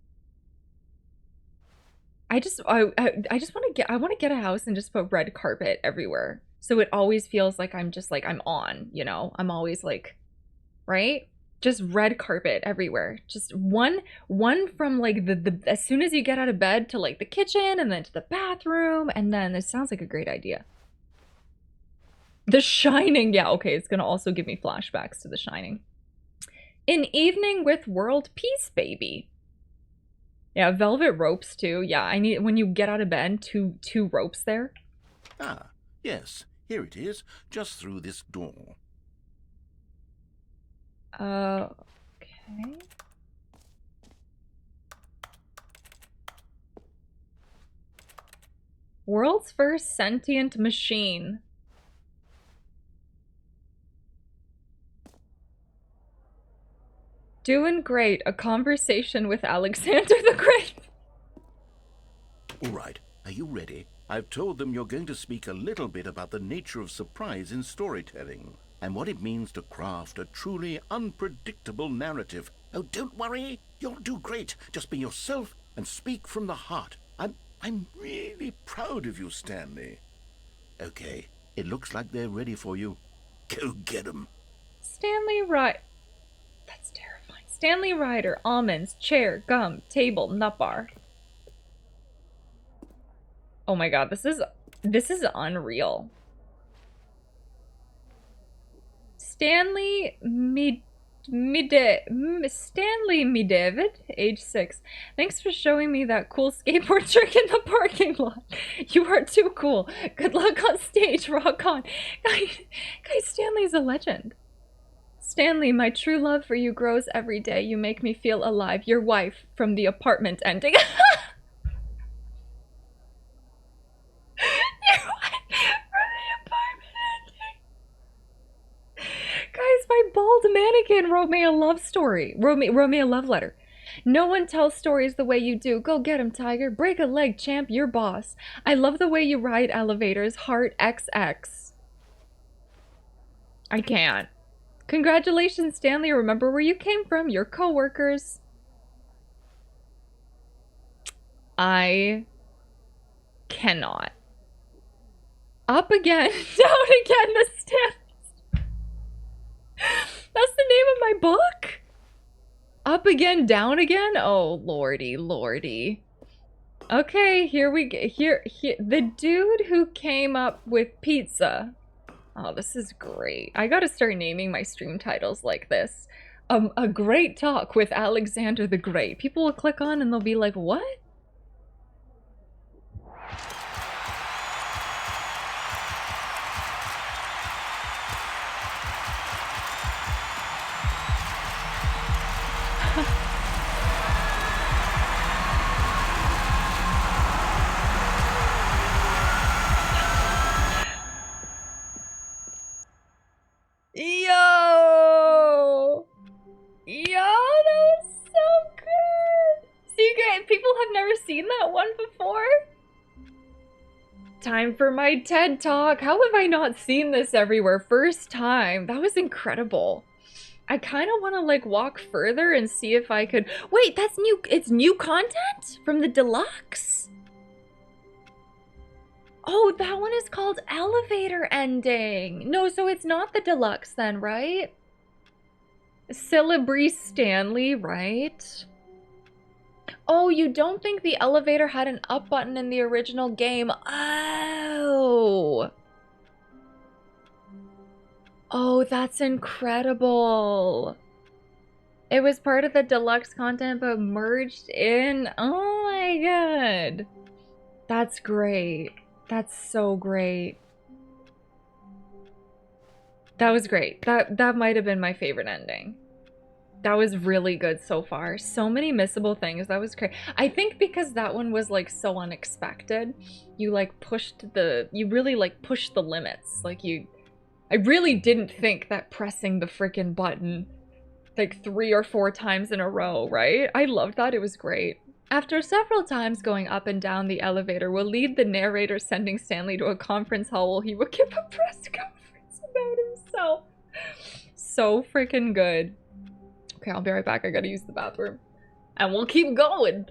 I just want to get a house and just put red carpet everywhere. So it always feels like I'm just like, I'm on, you know? I'm always like, right? Just red carpet everywhere. Just one from like the as soon as you get out of bed to like the kitchen and then to the bathroom. And then this sounds like a great idea. The Shining. Yeah, okay. It's going to also give me flashbacks to The Shining. An evening with world peace, baby. Yeah, velvet ropes too. Yeah, I need, when you get out of bed, two ropes there. Ah, yes. Here it is, just through this door. Okay. World's first sentient machine. Doing great. A conversation with Alexander the Great. All right, are you ready? I've told them you're going to speak a little bit about the nature of surprise in storytelling and what it means to craft a truly unpredictable narrative. Oh, don't worry. You'll do great. Just be yourself and speak from the heart. I'm really proud of you, Stanley. Okay, it looks like they're ready for you. Go get them. Stanley Ryder. That's terrifying. Stanley Ryder. Almonds. Chair. Gum. Table. Nut bar. Oh my god, this is unreal. Stanley David, age 6. Thanks for showing me that cool skateboard trick in the parking lot. You are too cool. Good luck on stage. Rock on. Guys, Stanley's a legend. Stanley, my true love for you grows every day. You make me feel alive. Your wife from the apartment ending. Guys, my bald mannequin wrote me a love story. Wrote me a love letter. No one tells stories the way you do. Go get him, Tiger. Break a leg, champ. You're boss. I love the way you ride elevators. Heart XX. I can't. Congratulations, Stanley. Remember where you came from. Your co-workers. I cannot. Up again. Down again. The Stanley. That's the name of my book? Up again, down again? Oh, lordy, lordy. Okay, here we go. Here, the dude who came up with pizza. Oh, this is great. I gotta start naming my stream titles like this. A great talk with Alexander the Great. People will click on and they'll be like, what? Yo! Yo, that was so good! Secret, people have never seen that one before? Time for my TED Talk. How have I not seen this everywhere? First time. That was incredible. I kind of want to like walk further and see if I could... Wait, that's new. It's new content from the deluxe? Oh, that one is called Elevator Ending. No, so it's not the deluxe then, right? Celebree Stanley, right? Oh, you don't think the elevator had an up button in the original game? Oh. Oh, that's incredible. It was part of the deluxe content, but merged in. Oh my god. That's great. That's so great. That was great. That might have been my favorite ending. That was really good so far. So many missable things. That was great. I think because that one was like so unexpected, you like you really like pushed the limits. Like I really didn't think that pressing the frickin' button like 3 or 4 times in a row, right? I loved that. It was great. After several times going up and down the elevator will lead the narrator sending Stanley to a conference hall where he will give a press conference about himself. So freaking good. Okay, I'll be right back. I gotta use the bathroom. And we'll keep going.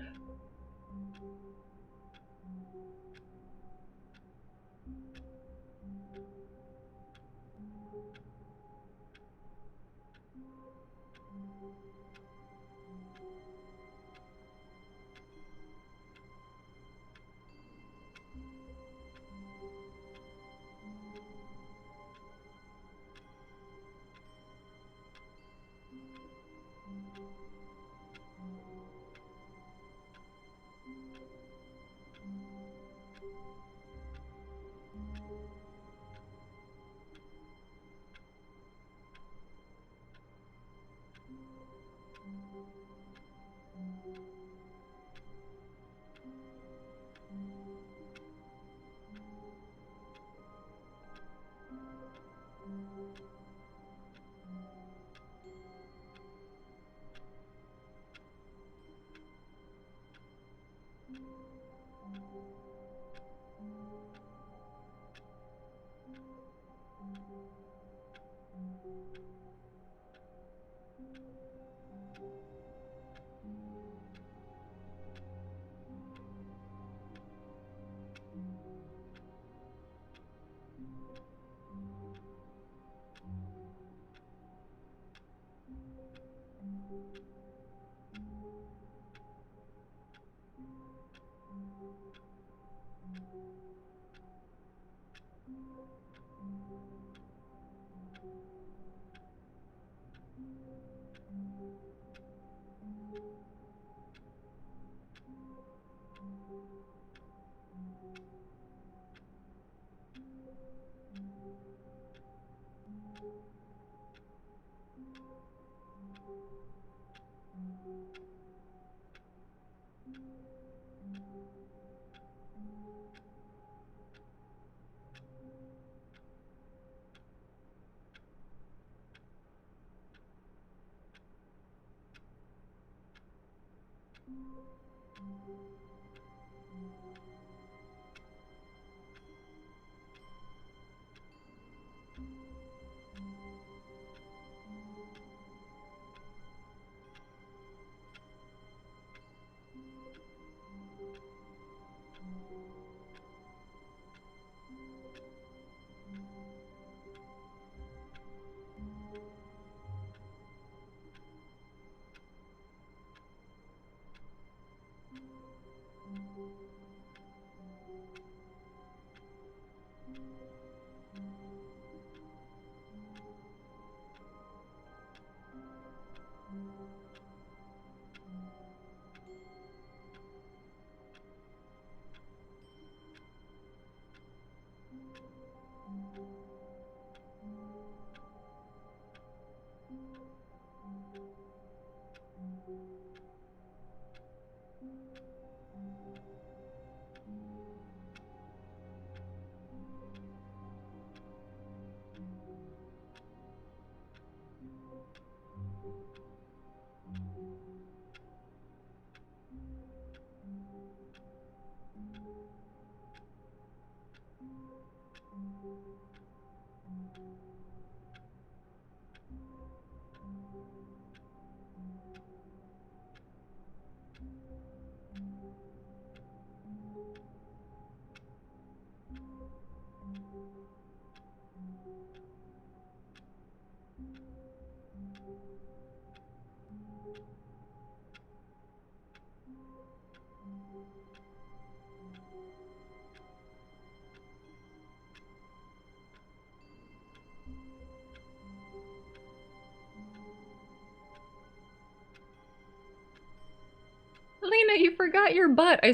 Selena, you forgot your butt. I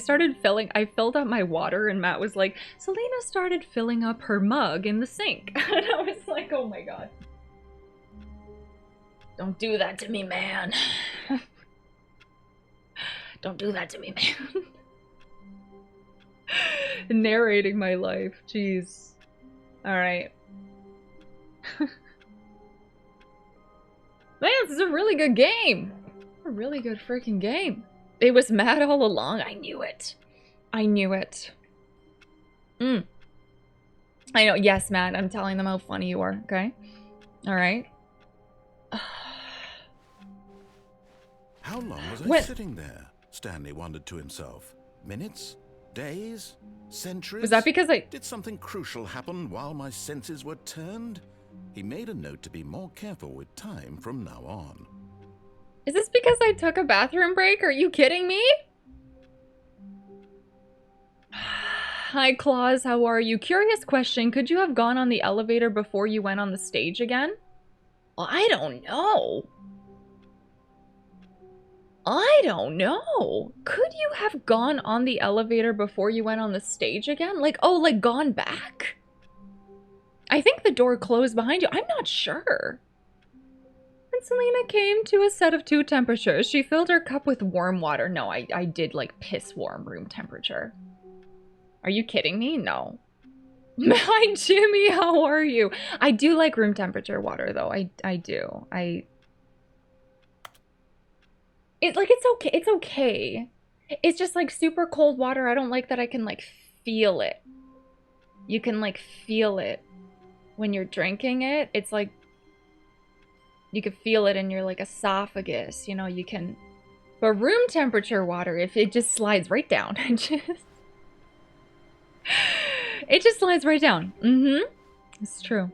filled up my water and Matt was like, Selena started filling up her mug in the sink. And I was like, oh my god. Don't do that to me, man. Don't do that to me, man. Narrating my life. Jeez. Alright. Man, this is a really good game. A really good freaking game. It was Matt all along. I knew it. I knew it. I know. Yes, Matt. I'm telling them how funny you are. Okay? Alright. How long was I sitting there? Stanley wondered to himself. Minutes? Days? Centuries? Was that because Did something crucial happen while my senses were turned? He made a note to be more careful with time from now on. Is this because I took a bathroom break? Are you kidding me? Hi, Claus. How are you? Curious question. Could you have gone on the elevator before you went on the stage again? Well, I don't know. I don't know. Could you have gone on the elevator before you went on the stage again? Like, oh, like gone back? I think the door closed behind you. I'm not sure. And Selena came to a set of 2 temperatures. She filled her cup with warm water. No, I did like piss warm room temperature. Are you kidding me? No. Hi, Jimmy. How are you? I do like room temperature water though. I do. It's okay. It's okay. It's just like super cold water. I don't like that I can like feel it. You can like feel it when you're drinking it. It's like you can feel it in your like esophagus, you know, you can. But room temperature water, if it just slides right down, it just slides right down. It's true.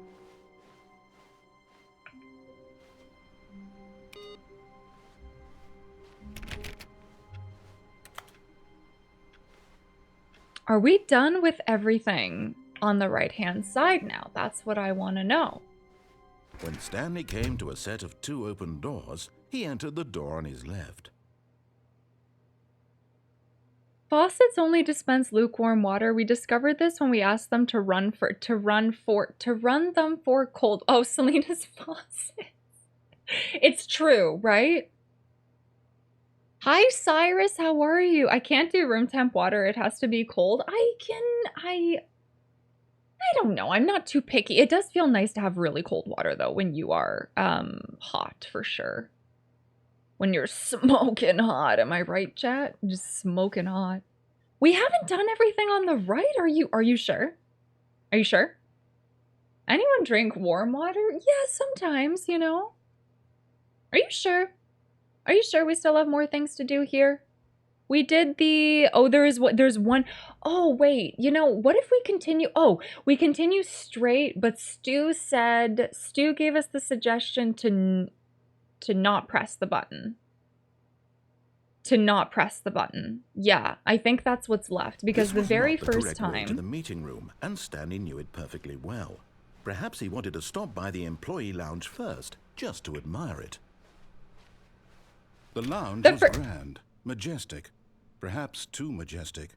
Are we done with everything on the right-hand side now? That's what I want to know. When Stanley came to a set of 2 open doors, he entered the door on his left. Faucets only dispense lukewarm water. We discovered this when we asked them to run them for cold. Oh, Selena's faucet. It's true, right? Hi, Cyrus. How are you? I can't do room temp water. It has to be cold. I don't know. I'm not too picky. It does feel nice to have really cold water, though, when you are hot, for sure. When you're smoking hot. Am I right, chat? Just smoking hot. We haven't done everything on the right. Are you sure? Are you sure? Anyone drink warm water? Yeah, sometimes, you know. Are you sure? Are you sure we still have more things to do here? We did the... Oh, there's one... Oh, wait. You know, what if we continue... Oh, we continue straight, but Stu gave us the suggestion to not press the button. To not press the button. Yeah, I think that's what's left, because the very first time... to the meeting room, and Stanley knew it perfectly well. Perhaps he wanted to stop by the employee lounge first, just to admire it. The lounge was grand, majestic, perhaps too majestic,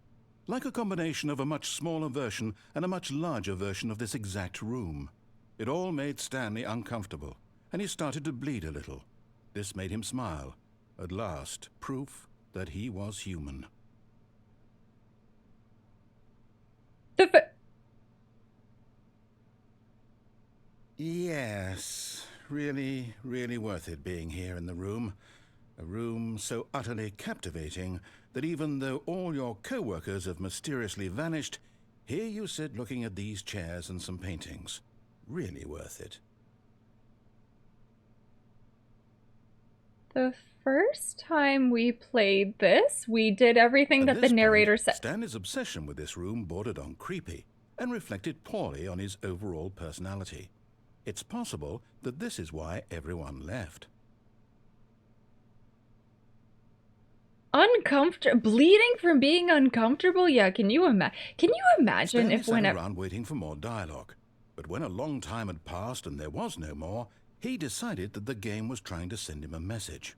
like a combination of a much smaller version and a much larger version of this exact room. It all made Stanley uncomfortable, and he started to bleed a little. This made him smile. At last, proof that he was human. Yes, really, really worth it being here in the room. A room so utterly captivating that even though all your co-workers have mysteriously vanished, here you sit looking at these chairs and some paintings. really worth it. The first time we played this, we did everything At that the this narrator point, said. Stanley's obsession with this room bordered on creepy and reflected poorly on his overall personality. It's possible that this is why everyone left. Bleeding from being uncomfortable? Yeah, can you imagine Stanley if sat whenever... around waiting for more dialogue, but when a long time had passed and there was no more, he decided that the game was trying to send him a message.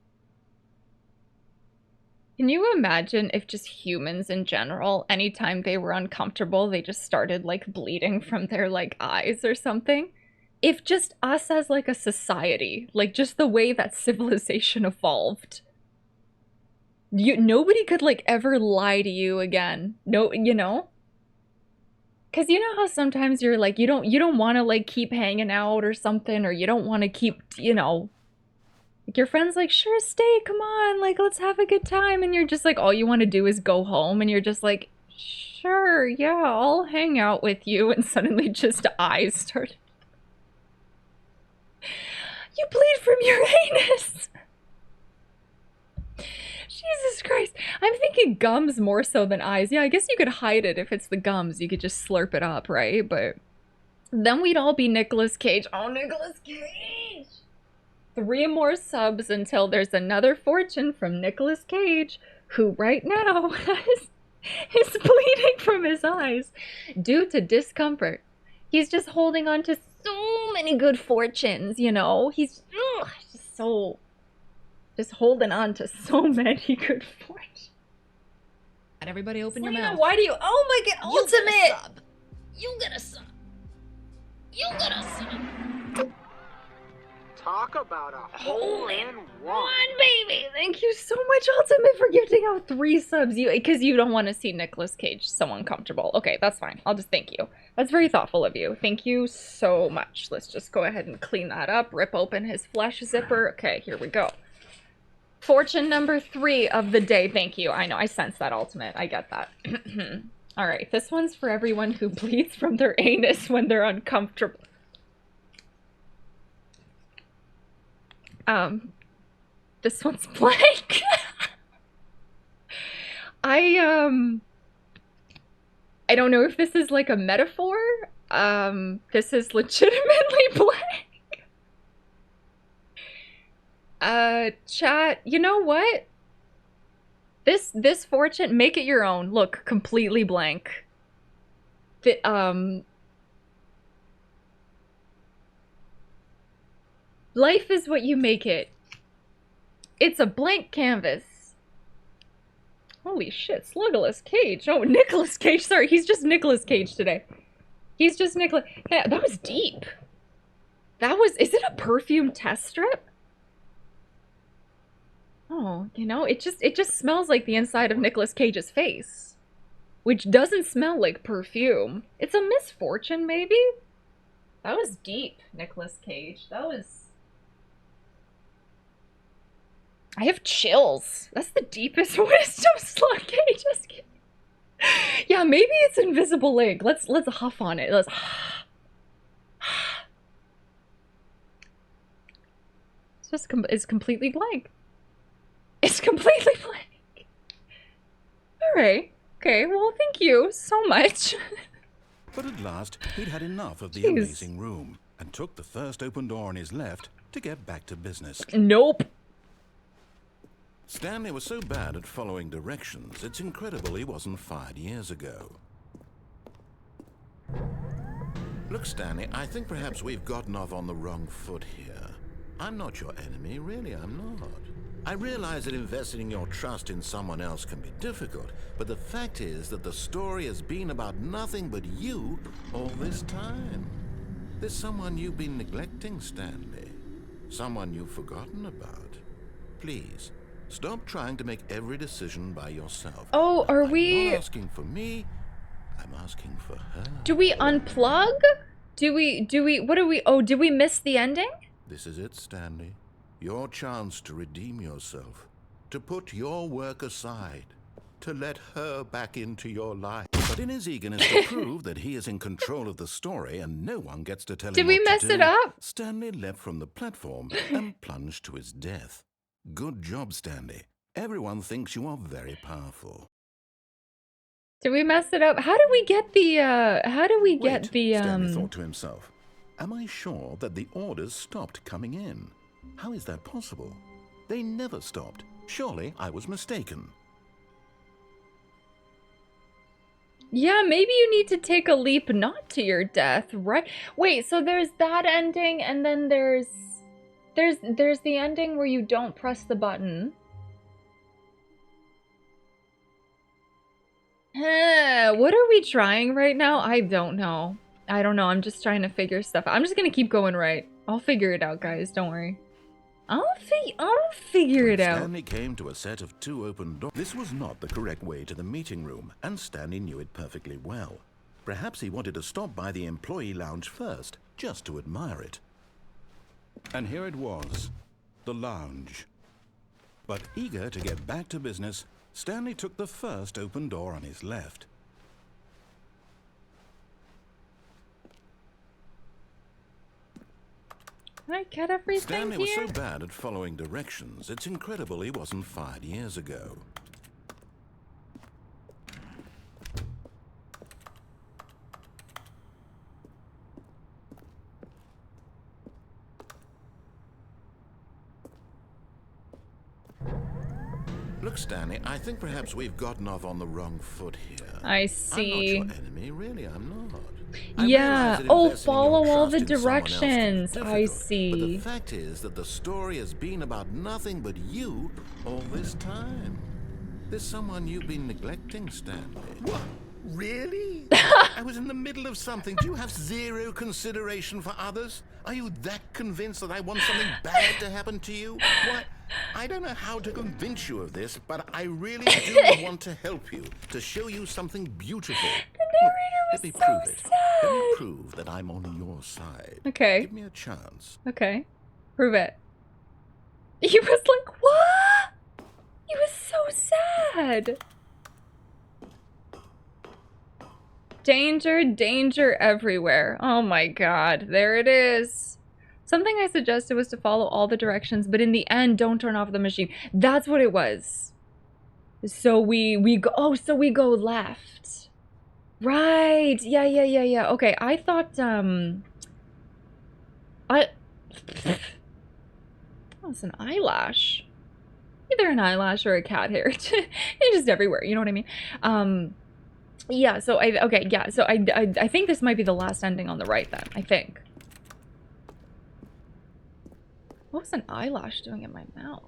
Can you imagine if just humans in general, anytime they were uncomfortable, they just started, like, bleeding from their, like, eyes or something? If just us as, like, a society, like, just the way that civilization evolved... Nobody could, like, ever lie to you again. No, you know? Because you know how sometimes you're, like, you don't want to, like, keep hanging out or something, or you don't want to keep, you know... Like, your friend's like, sure, stay, come on, like, let's have a good time, and you're just like, all you want to do is go home, and you're just like, sure, yeah, I'll hang out with you, and suddenly just eyes start... You bleed from your anus! Jesus Christ. I'm thinking gums more so than eyes. Yeah, I guess you could hide it if it's the gums. You could just slurp it up, right? But then we'd all be Nicolas Cage. Oh, Nicolas Cage! 3 more subs until there's another fortune from Nicolas Cage, who right now is bleeding from his eyes due to discomfort. He's just holding on to so many good fortunes, you know? He's just so... Just holding on to so many good fortunes. Everybody open your Selena, mouth. why do you... Oh my god, ultimate! You get a sub. You get a sub. Talk about a hole-in-one. One, baby! Thank you so much, Ultimate, for gifting out 3 subs. Because you don't want to see Nicolas Cage so uncomfortable. Okay, that's fine. I'll just thank you. That's very thoughtful of you. Thank you so much. Let's just go ahead and clean that up. Rip open his flesh zipper. Okay, here we go. Fortune number 3 of the day. Thank you. I know, I sense that, Ultimate. I get that. Alright, this one's for everyone who bleeds from their anus when they're uncomfortable. This one's blank. I don't know if this is like a metaphor. This is legitimately blank. Chat, you know what? This fortune, make it your own. Look, completely blank. Life is what you make it. It's a blank canvas. Holy shit, Slugulus Cage. Oh, Nicolas Cage. Sorry, he's just Nicolas Cage today. He's just Nicolas. Yeah, that was deep. That was... Is it a perfume test strip? Oh, you know, it just smells like the inside of Nicolas Cage's face. Which doesn't smell like perfume. It's a misfortune, maybe? That was deep, Nicolas Cage. That was... I have chills. That's the deepest wisdom slug Cage. Just kidding. Yeah, maybe it's Invisible Ink. Let's huff on it. Let's... It's completely blank. It's completely blank. Alright. Okay, well, thank you so much. But at last, he'd had enough of the amazing room and took the first open door on his left to get back to business. Nope. Stanley was so bad at following directions, it's incredible he wasn't fired years ago. Look, Stanley, I think perhaps we've gotten off on the wrong foot here. I'm not your enemy, really, I'm not. I realize that investing your trust in someone else can be difficult, but the fact is that the story has been about nothing but you all this time. There's someone you've been neglecting, Stanley. Someone you've forgotten about. Please, stop trying to make every decision by yourself. Oh, are we... I'm not asking for me, I'm asking for her. Do we unplug? Oh, did we miss the ending? This is it, Stanley. Your chance to redeem yourself. To put your work aside. to let her back into your life. But in his eagerness to prove that he is in control of the story and no one gets to tell Did him we what mess to do, it up? Stanley leapt from the platform and plunged to his death. Good job, Stanley. Everyone thinks you are very powerful. Did we mess it up? How do we get the, Stanley thought to himself. Am I sure that the orders stopped coming in? How is that possible? They never stopped. Surely I was mistaken. Yeah, maybe you need to take a leap not to your death, right? Wait, so there's that ending, and then there's the ending where you don't press the button. What are we trying right now? I don't know. I don't know. I'm just trying to figure stuff out. I'm just gonna keep going right. I'll figure it out, guys. Don't worry. I'll figure it out. Stanley came to a set of 2 open doors. This was not the correct way to the meeting room, and Stanley knew it perfectly well. Perhaps he wanted to stop by the employee lounge first, just to admire it. And here it was, the lounge. But eager to get back to business, Stanley took the first open door on his left. Can I get everything Stanley here? was so bad at following directions, it's incredible he wasn't fired years ago. Look, Stanley, I think perhaps we've gotten off on the wrong foot here. I see. I'm not your enemy, really, I'm not. Yeah. Oh, follow all the directions. I But the see. fact is that the story has been about nothing but you all this time. There's someone you've been neglecting, Stanley. What? Really? I was in the middle of something. Do you have zero consideration for others? Are you that convinced that I want something bad to happen to you? Why, I don't know how to convince you of this, but I really do want to help you, to show you something beautiful. Let me prove it. Let me prove that I'm on your side. Okay. Give me a chance. Okay. Prove it. He was like, what? He was so sad. Danger, danger everywhere. Oh my god. There it is. Something I suggested was to follow all the directions, but in the end, don't turn off the machine. That's what it was. So we go, oh, so we go left. Right. Yeah. Okay, I thought, oh, it's an eyelash. Either an eyelash or a cat hair. It's just everywhere, you know what I mean? Yeah, so I think this might be the last ending on the right then, I think. What was an eyelash doing in my mouth?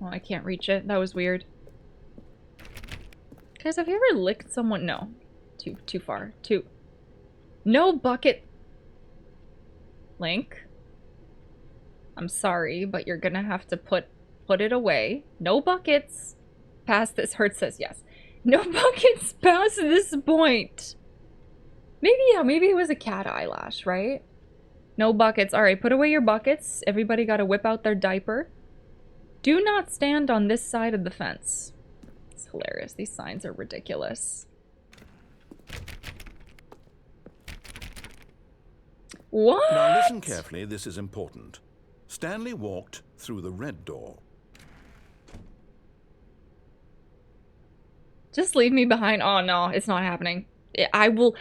Oh, I can't reach it. That was weird. Guys, have you ever licked someone? No. Too far. No bucket. Link. I'm sorry, but you're gonna have to put it away. No buckets past this. Hurt says yes. No buckets past this point. Maybe, yeah, maybe it was a cat eyelash, right? No buckets. All right, put away your buckets. Everybody got to whip out their diaper. Do not stand on this side of the fence. It's hilarious. These signs are ridiculous. What? Now listen carefully, this is important. Stanley walked through the red door. Just leave me behind. Oh no, it's not happening. I will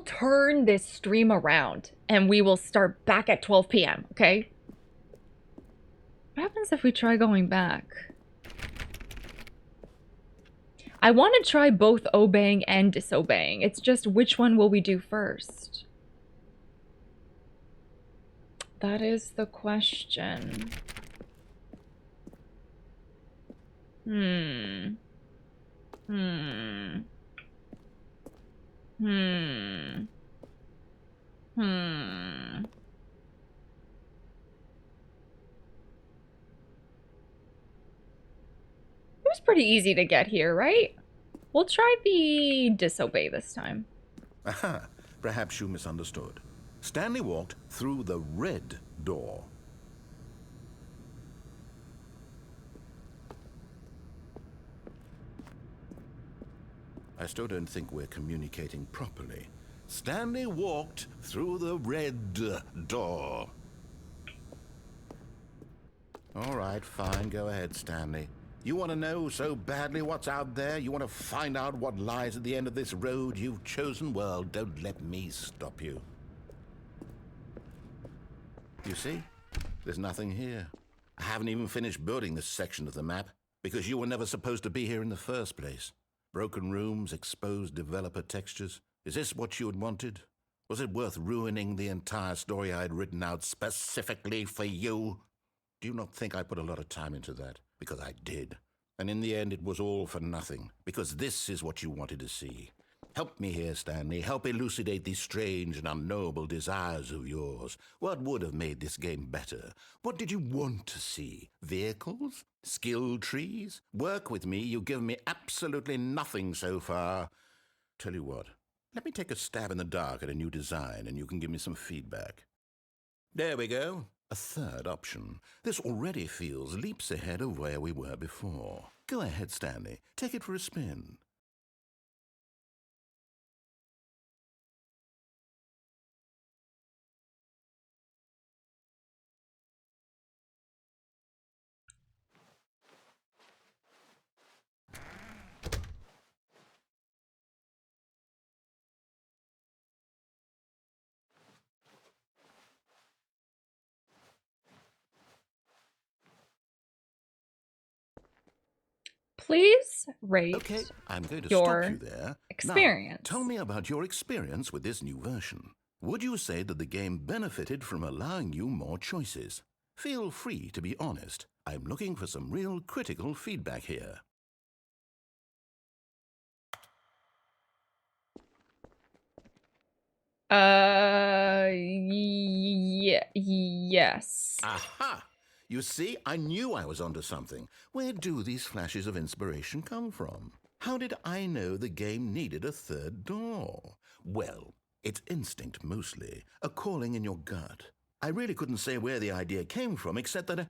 turn this stream around and we will start back at 12 p.m., okay? What happens if we try going back? I want to try both obeying and disobeying. It's just which one will we do first? That is the question. It was pretty easy to get here, right? We'll try the disobey this time. Aha, perhaps you misunderstood. Stanley walked through the red door. I still don't think we're communicating properly. Stanley walked through the red door. All right, fine. Go ahead, Stanley. You want to know so badly what's out there? You want to find out what lies at the end of this road you've chosen? Well, don't let me stop you. You see? There's nothing here. I haven't even finished building this section of the map because you were never supposed to be here in the first place. Broken rooms, exposed developer textures. Is this what you had wanted? Was it worth ruining the entire story I had written out specifically for you? Do you not think I put a lot of time into that? Because I did. And in the end, it was all for nothing. Because this is what you wanted to see. Help me here, Stanley. Help elucidate these strange and unknowable desires of yours. What would have made this game better? What did you want to see? Vehicles? Skill trees? Work with me. You've given me absolutely nothing so far. Tell you what. Let me take a stab in the dark at a new design, and you can give me some feedback. There we go. A third option. This already feels leaps ahead of where we were before. Go ahead, Stanley. Take it for a spin. Please rate Okay, I'm going to your stop you there. experience. Now, tell me about your experience with this new version. Would you say that the game benefited from allowing you more choices? Feel free to be honest. I'm looking for some real critical feedback here. Yes. Aha! You see, I knew I was onto something. Where do these flashes of inspiration come from? How did I know the game needed a third door? Well, it's instinct mostly, a calling in your gut. I really couldn't say where the idea came from, except that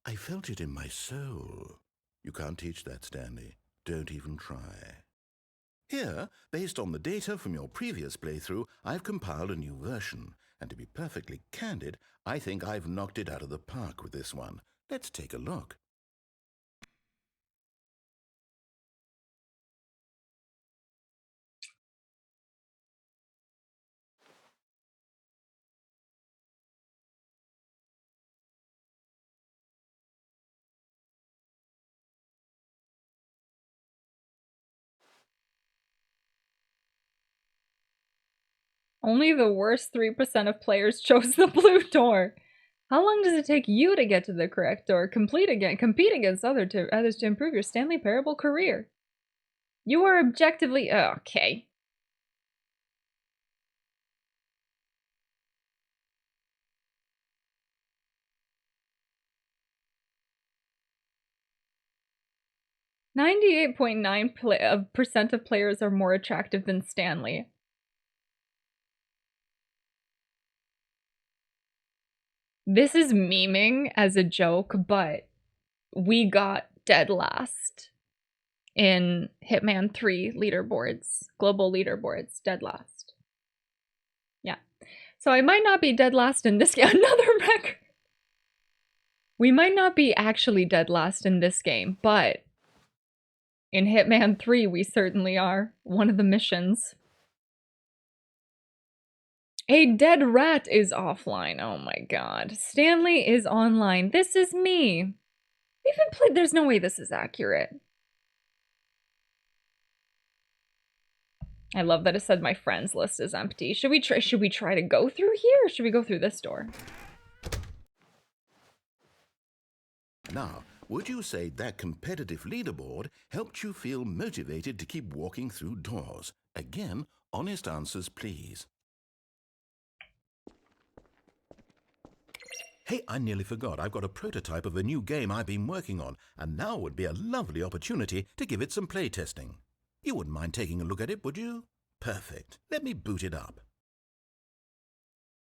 I felt it in my soul. You can't teach that, Stanley. Don't even try. Here, based on the data from your previous playthrough, I've compiled a new version. And to be perfectly candid, I think I've knocked it out of the park with this one. Let's take a look. Only the worst 3% of players chose the blue door. How long does it take you to get to the correct door? Compete against others to improve your Stanley Parable career. You are objectively... okay. %98.9% of players are more attractive than Stanley. This is memeing as a joke, but we got dead last in Hitman 3 leaderboards, global leaderboards, dead last. Yeah. So I might not be dead last in this game. Another record. We might not be actually dead last in this game, but in Hitman 3 we certainly are. One of the missions. A dead rat is offline. Oh my god. Stanley is online. This is me. We haven't played. There's no way this is accurate. I love that it said my friends list is empty. Should we try to go through here, or should we go through this door? Now, would you say that competitive leaderboard helped you feel motivated to keep walking through doors? Again, honest answers, please. Hey, I nearly forgot. I've got a prototype of a new game I've been working on, and now would be a lovely opportunity to give it some playtesting. You wouldn't mind taking a look at it, would you? Perfect. Let me boot it up.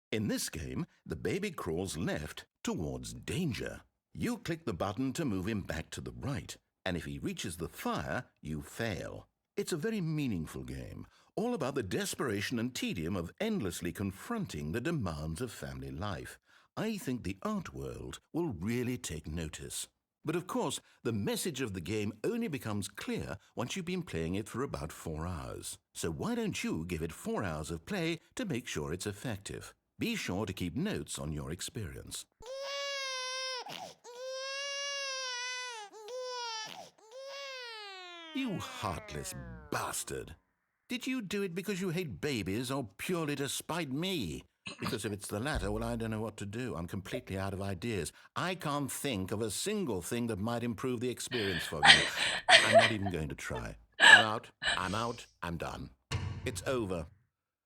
In this game, the baby crawls left towards danger. You click the button to move him back to the right, and if he reaches the fire, you fail. It's a very meaningful game, all about the desperation and tedium of endlessly confronting the demands of family life. I think the art world will really take notice. But of course, the message of the game only becomes clear once you've been playing it for about 4 hours. So why don't you give it 4 hours of play to make sure it's effective? Be sure to keep notes on your experience. You heartless bastard. Did you do it because you hate babies or purely to spite me? Because if it's the latter, well, I don't know what to do. I'm completely out of ideas. I can't think of a single thing that might improve the experience for me. I'm not even going to try. I'm out, I'm done. It's over.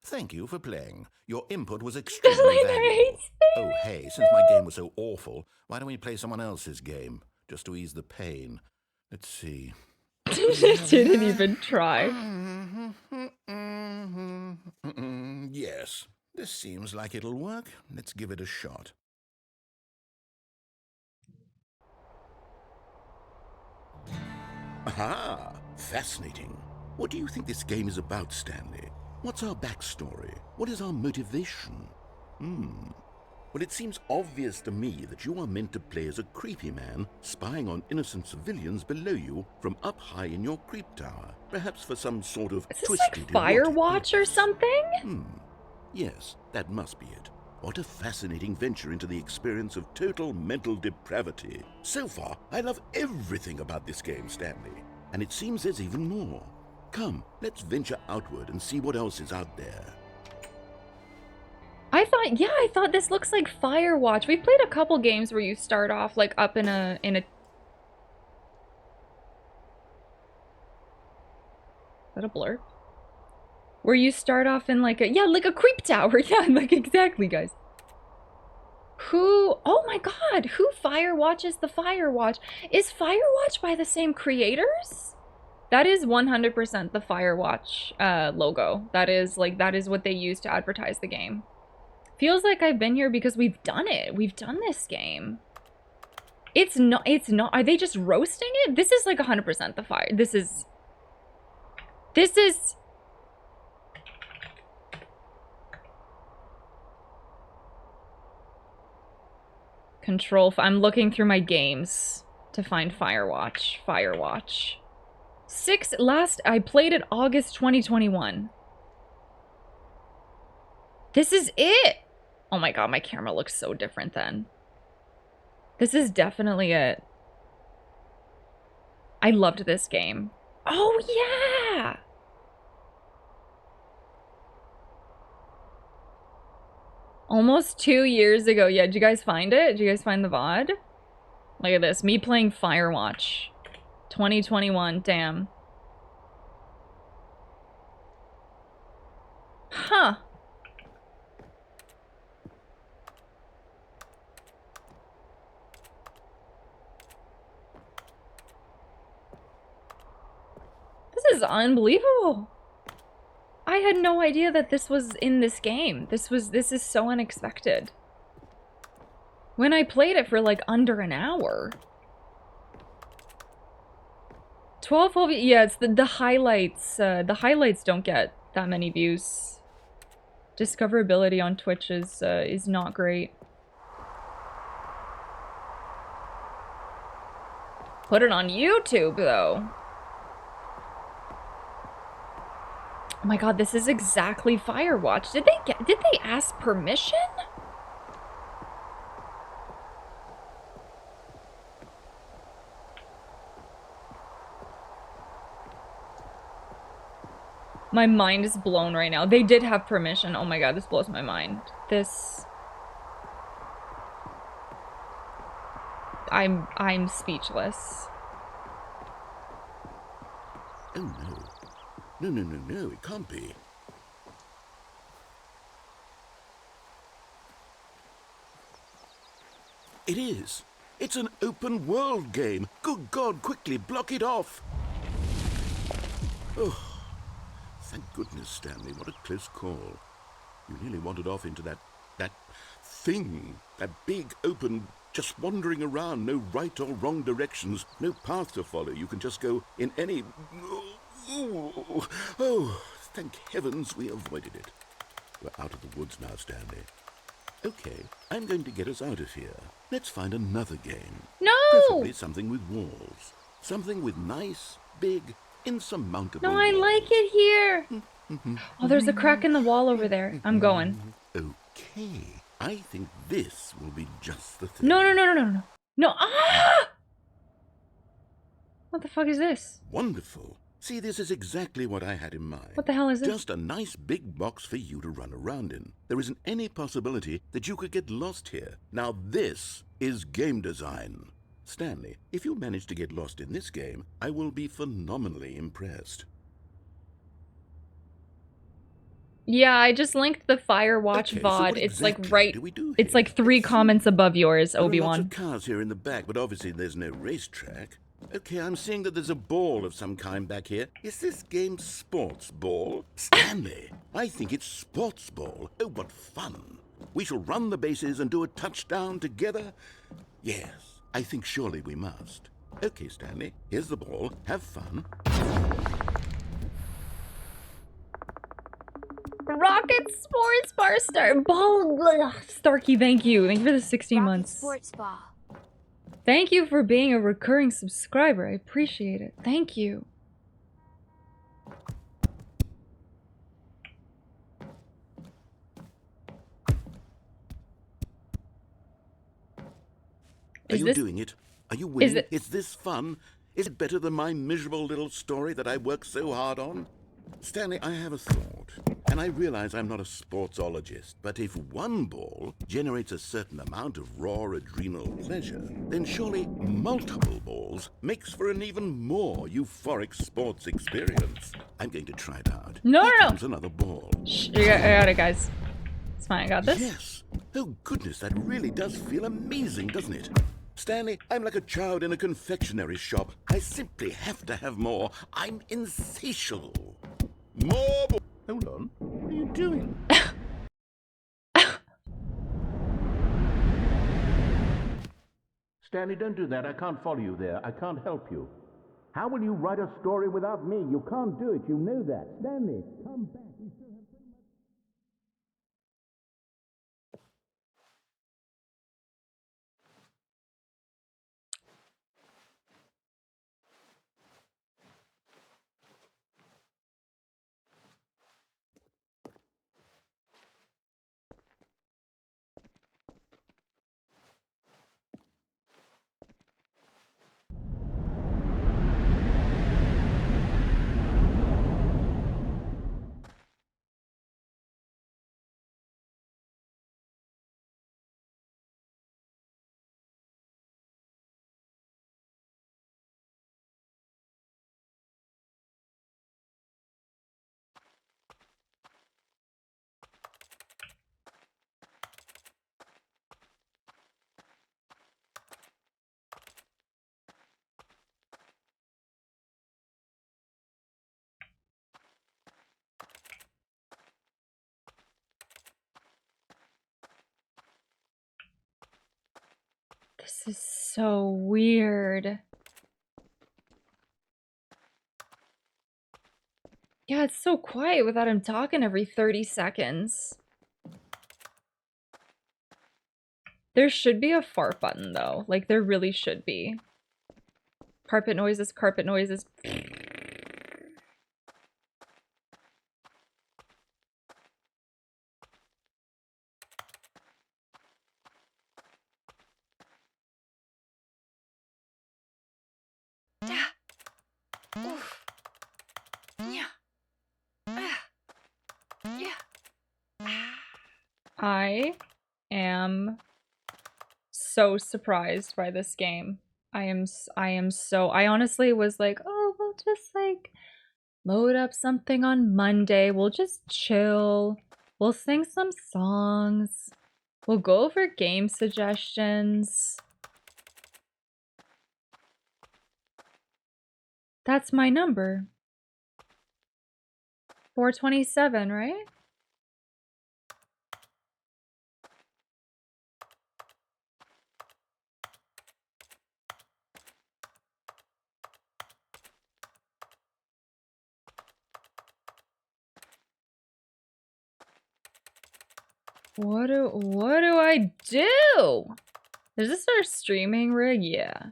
Thank you for playing. Your input was extremely valuable. Oh, hey, since my game was so awful, why don't we play someone else's game, just to ease the pain? Let's see. Didn't even try. Yes, this seems like it'll work. Let's give it a shot. Aha! Fascinating. What do you think this game is about, Stanley? What's our backstory? What is our motivation? Well, it seems obvious to me that you are meant to play as a creepy man spying on innocent civilians below you from up high in your creep tower. Perhaps for some sort of twisted Firewatch or something? Yes, that must be it. What a fascinating venture into the experience of total mental depravity. So far, I love everything about this game, Stanley. And it seems there's even more. Come, let's venture outward and see what else is out there. I thought this looks like Firewatch. We played a couple games where you start off like up in a Is that a blur? Where you start off in like a creep tower. Yeah, like exactly, guys. Oh my god, who Firewatches the Firewatch? Is Firewatch by the same creators? That is 100% the Firewatch logo. That is what they use to advertise the game. Feels like I've been here because we've done it. We've done this game. It's not, are they just roasting it? This is like 100% the fire. This is I'm looking through my games to find Firewatch. I played it August 2021. This is it. Oh my god, my camera looks so different then. This is definitely it. I loved this game. Oh yeah! Almost 2 years ago. Yeah, did you guys find it? Did you guys find the VOD? Look at this. Me playing Firewatch. 2021. Damn. Huh. This is unbelievable. I had no idea that this was in this game. This is so unexpected. When I played it for like under an hour. 12, yeah, it's the highlights. The highlights don't get that many views. Discoverability on Twitch is not great. Put it on YouTube though. Oh my god, this is exactly Firewatch. Did they ask permission? My mind is blown right now. They did have permission. Oh my god, this blows my mind. I'm speechless. Oh no. No, it can't be. It is. It's an open world game. Good God, quickly block it off. Oh, thank goodness, Stanley. What a close call. You nearly wandered off into that thing. That big, open, just wandering around. No right or wrong directions. No path to follow. You can just go in any... Oh, thank heavens we avoided it. We're out of the woods now, Stanley. Okay, I'm going to get us out of here. Let's find another game. No! Preferably something with walls. Something with nice, big, insurmountable No, I walls. like it here. Oh, there's a crack in the wall over there. I'm going. Okay, I think this will be just the thing. No, no, no, no, no, no. No, ah! What the fuck is this? Wonderful. See, this is exactly what I had in mind. What the hell is this? Just a nice big box for you to run around in. There isn't any possibility that you could get lost here. Now this is game design. Stanley, if you manage to get lost in this game, I will be phenomenally impressed. Yeah, I just linked the Firewatch Okay, so VOD. what It's like exactly right. do we do It's here? like 3 comments above yours, There are lots Obi-Wan. of cars here in the back, but obviously there's no racetrack. Okay, I'm seeing that there's a ball of some kind back here. Is this game sports ball? Stanley, I think it's sports ball. Oh, what fun. We shall run the bases and do a touchdown together? Yes, I think surely we must. Okay, Stanley, here's the ball. Have fun. Rocket Sports Bar Star Ball Starkey, thank you. Thank you for the 16 months. Sports Ball. Thank you for being a recurring subscriber. I appreciate it. Thank you. Are you doing it? Are you winning? Is this fun? Is it better than my miserable little story that I worked so hard on? Stanley, I have a thought, and I realize I'm not a sportsologist, but if one ball generates a certain amount of raw adrenal pleasure, then surely multiple balls makes for an even more euphoric sports experience. I'm going to try it out. No, Here no, comes another ball. Shh, I got it, guys. It's fine, I got this. Yes. Oh, goodness, that really does feel amazing, doesn't it? Stanley, I'm like a child in a confectionery shop. I simply have to have more. I'm insatiable. More. Hold on. What are you doing? Stanley, don't do that. I can't follow you there. I can't help you. How will you write a story without me? You can't do it. You know that. Stanley, come back. We still have so much. This is so weird. Yeah, it's so quiet without him talking every 30 seconds. There should be a fart button, though. Like, there really should be. Carpet noises, carpet noises. I am so surprised by this game. I honestly was like, oh, we'll just like load up something on Monday. We'll just chill. We'll sing some songs. We'll go over game suggestions. That's my number. 427, right? What do I do? Is this our streaming rig? Yeah.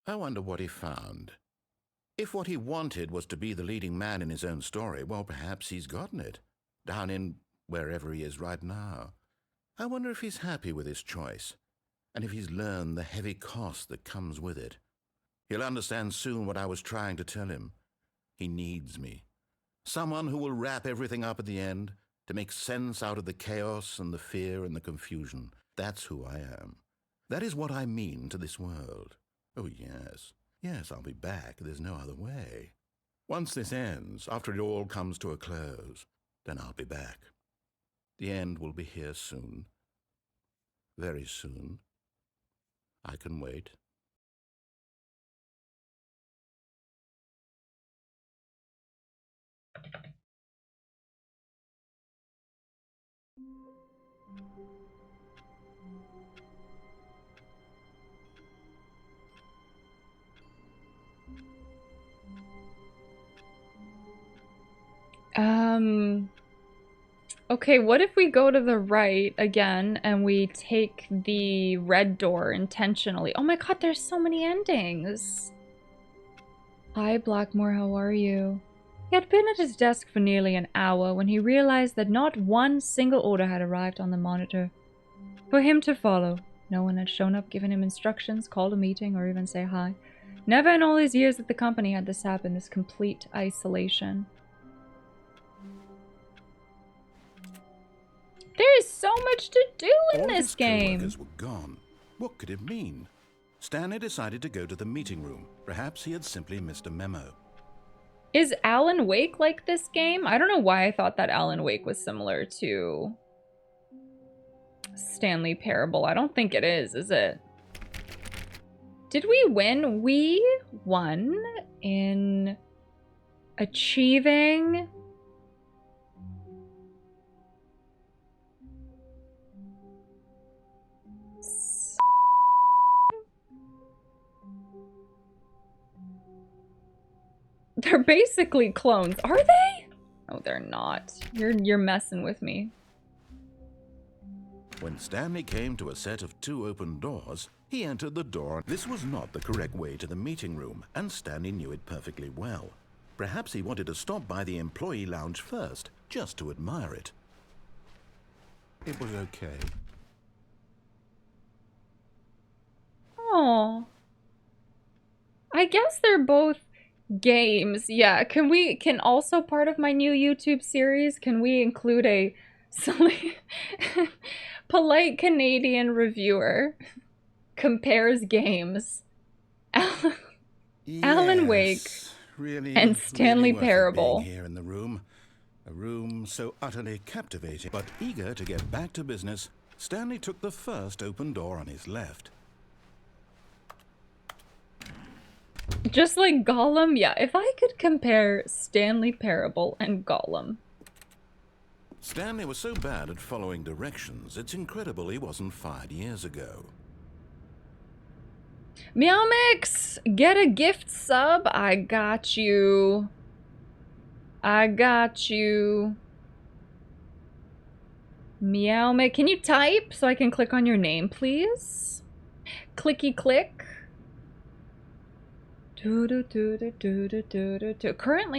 I wonder what he found. If what he wanted was to be the leading man in his own story, well, perhaps he's gotten it. Down in wherever he is right now. I wonder if he's happy with his choice, and if he's learned the heavy cost that comes with it. He'll understand soon what I was trying to tell him. He needs me. Someone who will wrap everything up at the end, to make sense out of the chaos and the fear and the confusion. That's who I am. That is what I mean to this world. Oh, yes. Yes, I'll be back. There's no other way. Once this ends, after it all comes to a close, then I'll be back. The end will be here soon. Very soon. I can wait. Okay, what if we go to the right again and we take the red door intentionally? Oh my god, there's so many endings. Hi, Blackmore, how are you? He had been at his desk for nearly an hour when he realized that not one single order had arrived on the monitor for him to follow. No one had shown up, given him instructions, called a meeting, or even say hi. Never in all his years at the company had this happen, this complete isolation. There is so much to do in this game. All his co-workers were gone. What could it mean? Stanley decided to go to the meeting room. Perhaps he had simply missed a memo. Is Alan Wake like this game? I don't know why I thought that Alan Wake was similar to Stanley Parable. I don't think it is it? Did we win? We won in achieving... They're basically clones, are they? No, they're not. You're messing with me. When Stanley came to a set of 2 open doors, he entered the door. This was not the correct way to the meeting room, and Stanley knew it perfectly well. Perhaps he wanted to stop by the employee lounge first, just to admire it. It was okay. Oh. I guess they're both games. Yeah, can also part of my new YouTube series, can we include a polite Canadian reviewer compares games? Alan Wake really, and Stanley really Parable. Being here in the room. A room so utterly captivating. But eager to get back to business, Stanley took the first open door on his left. Just like Gollum? Yeah, if I could compare Stanley Parable and Gollum. Stanley was so bad at following directions, it's incredible he wasn't fired years ago. Meow Mix! Get a gift sub? I got you. I got you. Meow Mix. Can you type so I can click on your name, please? Clicky click. Currently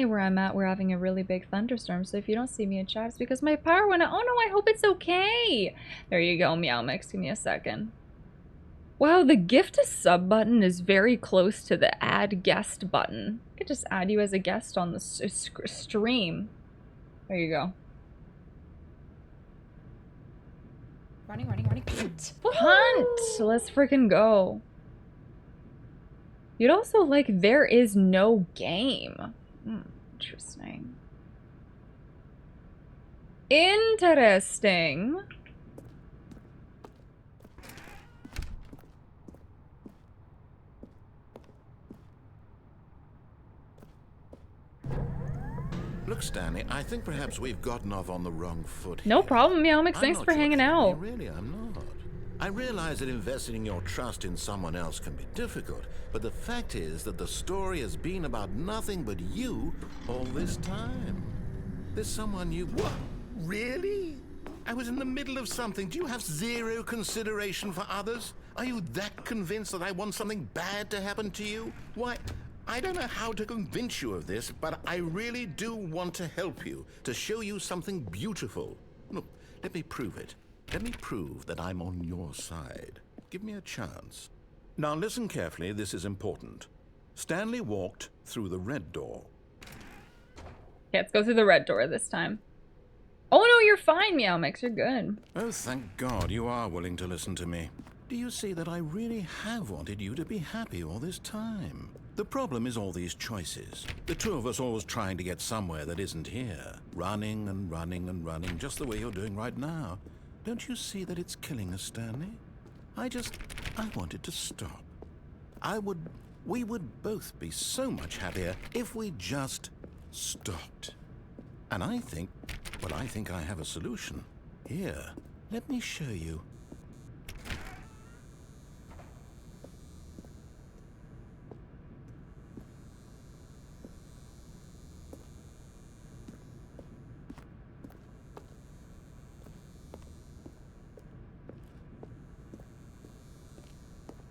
where I'm at, we're having a really big thunderstorm, so if you don't see me in chat, it's because my power went out. Oh no, I hope it's okay. There you go, Meow Mix. Give me a second. Wow, the gift a sub button is very close to the add guest button. I could just add you as a guest on the stream. There you go. Running. Punt! Punt! Let's freaking go. You'd also like, there is no game. Interesting. Interesting. Look, Stanley, I think perhaps we've gotten off on the wrong foot here. No problem, Meow Mix. Thanks for hanging out. Really, I'm not. I realize that investing your trust in someone else can be difficult, but the fact is that the story has been about nothing but you all this time. There's someone you... What? Really? I was in the middle of something. Do you have zero consideration for others? Are you that convinced that I want something bad to happen to you? Why, I don't know how to convince you of this, but I really do want to help you, to show you something beautiful. Look, let me prove it. Let me prove that I'm on your side. Give me a chance. Now listen carefully, this is important. Stanley walked through the red door. Yeah, let's go through the red door this time. Oh no, you're fine, Meow Mix, you're good. Oh, thank God you are willing to listen to me. Do you see that I really have wanted you to be happy all this time? The problem is all these choices. The two of us always trying to get somewhere that isn't here. Running and running and running, just the way you're doing right now. Don't you see that it's killing us, Stanley? I wanted to stop. We would both be so much happier if we just stopped. And I think I have a solution. Here, let me show you.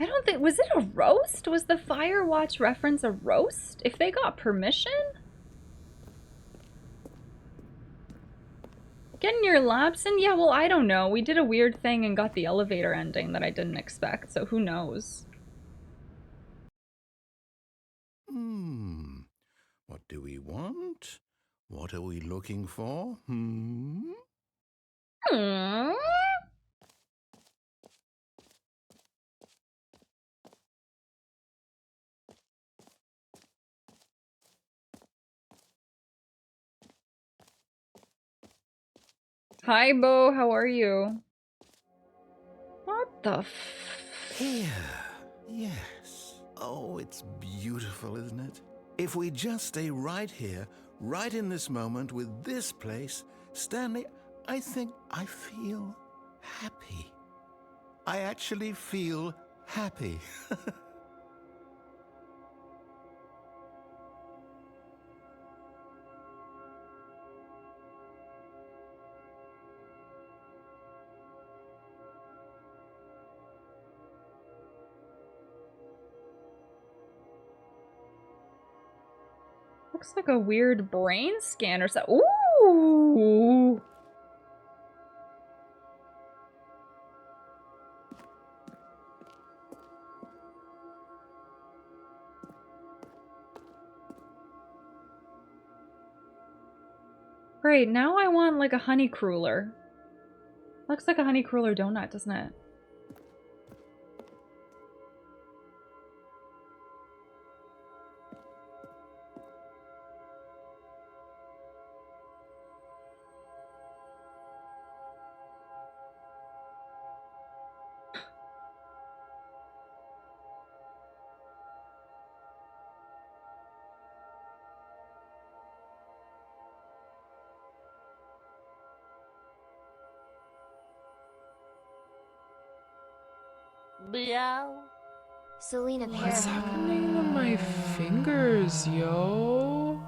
I don't think... Was it a roast? Was the Firewatch reference a roast? If they got permission? Getting your laps in? Yeah, well, I don't know. We did a weird thing and got the elevator ending that I didn't expect, so who knows? What do we want? What are we looking for? Hi, Bo. How are you? What the Here. Yes. Oh, it's beautiful, isn't it? If we just stay right here, right in this moment with this place, Stanley, I think I feel happy. I actually feel happy. Looks like a weird brain scan or something. Ooh! Great, now I want like a honey cruller. Looks like a honey cruller donut, doesn't it? Meow. Selena Parable. What's happening to my fingers, yo?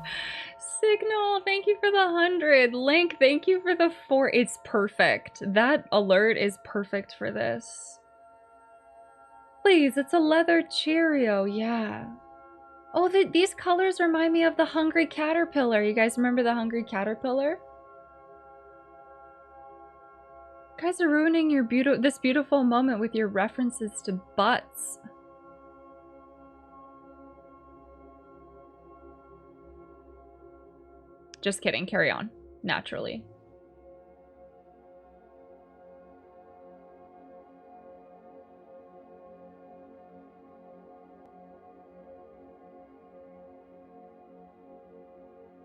Signal, thank you for the 100. Link, thank you for the 4. It's perfect. That alert is perfect for this. Please, it's a leather Cheerio, yeah. Oh, these colors remind me of the Hungry Caterpillar. You guys remember the Hungry Caterpillar? You guys are ruining your this beautiful moment with your references to butts. Just kidding, carry on. Naturally.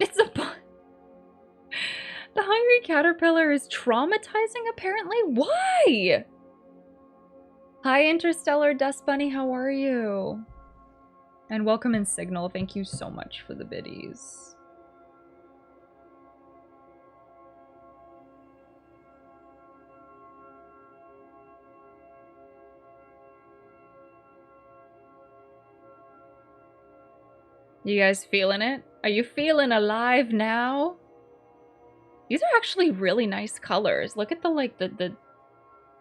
It's a butt. The Hungry Caterpillar is traumatizing, apparently? Why? Hi, Interstellar Dust Bunny, how are you? And welcome in Signal. Thank you so much for the biddies. You guys feeling it? Are you feeling alive now? These are actually really nice colors. Look at the like the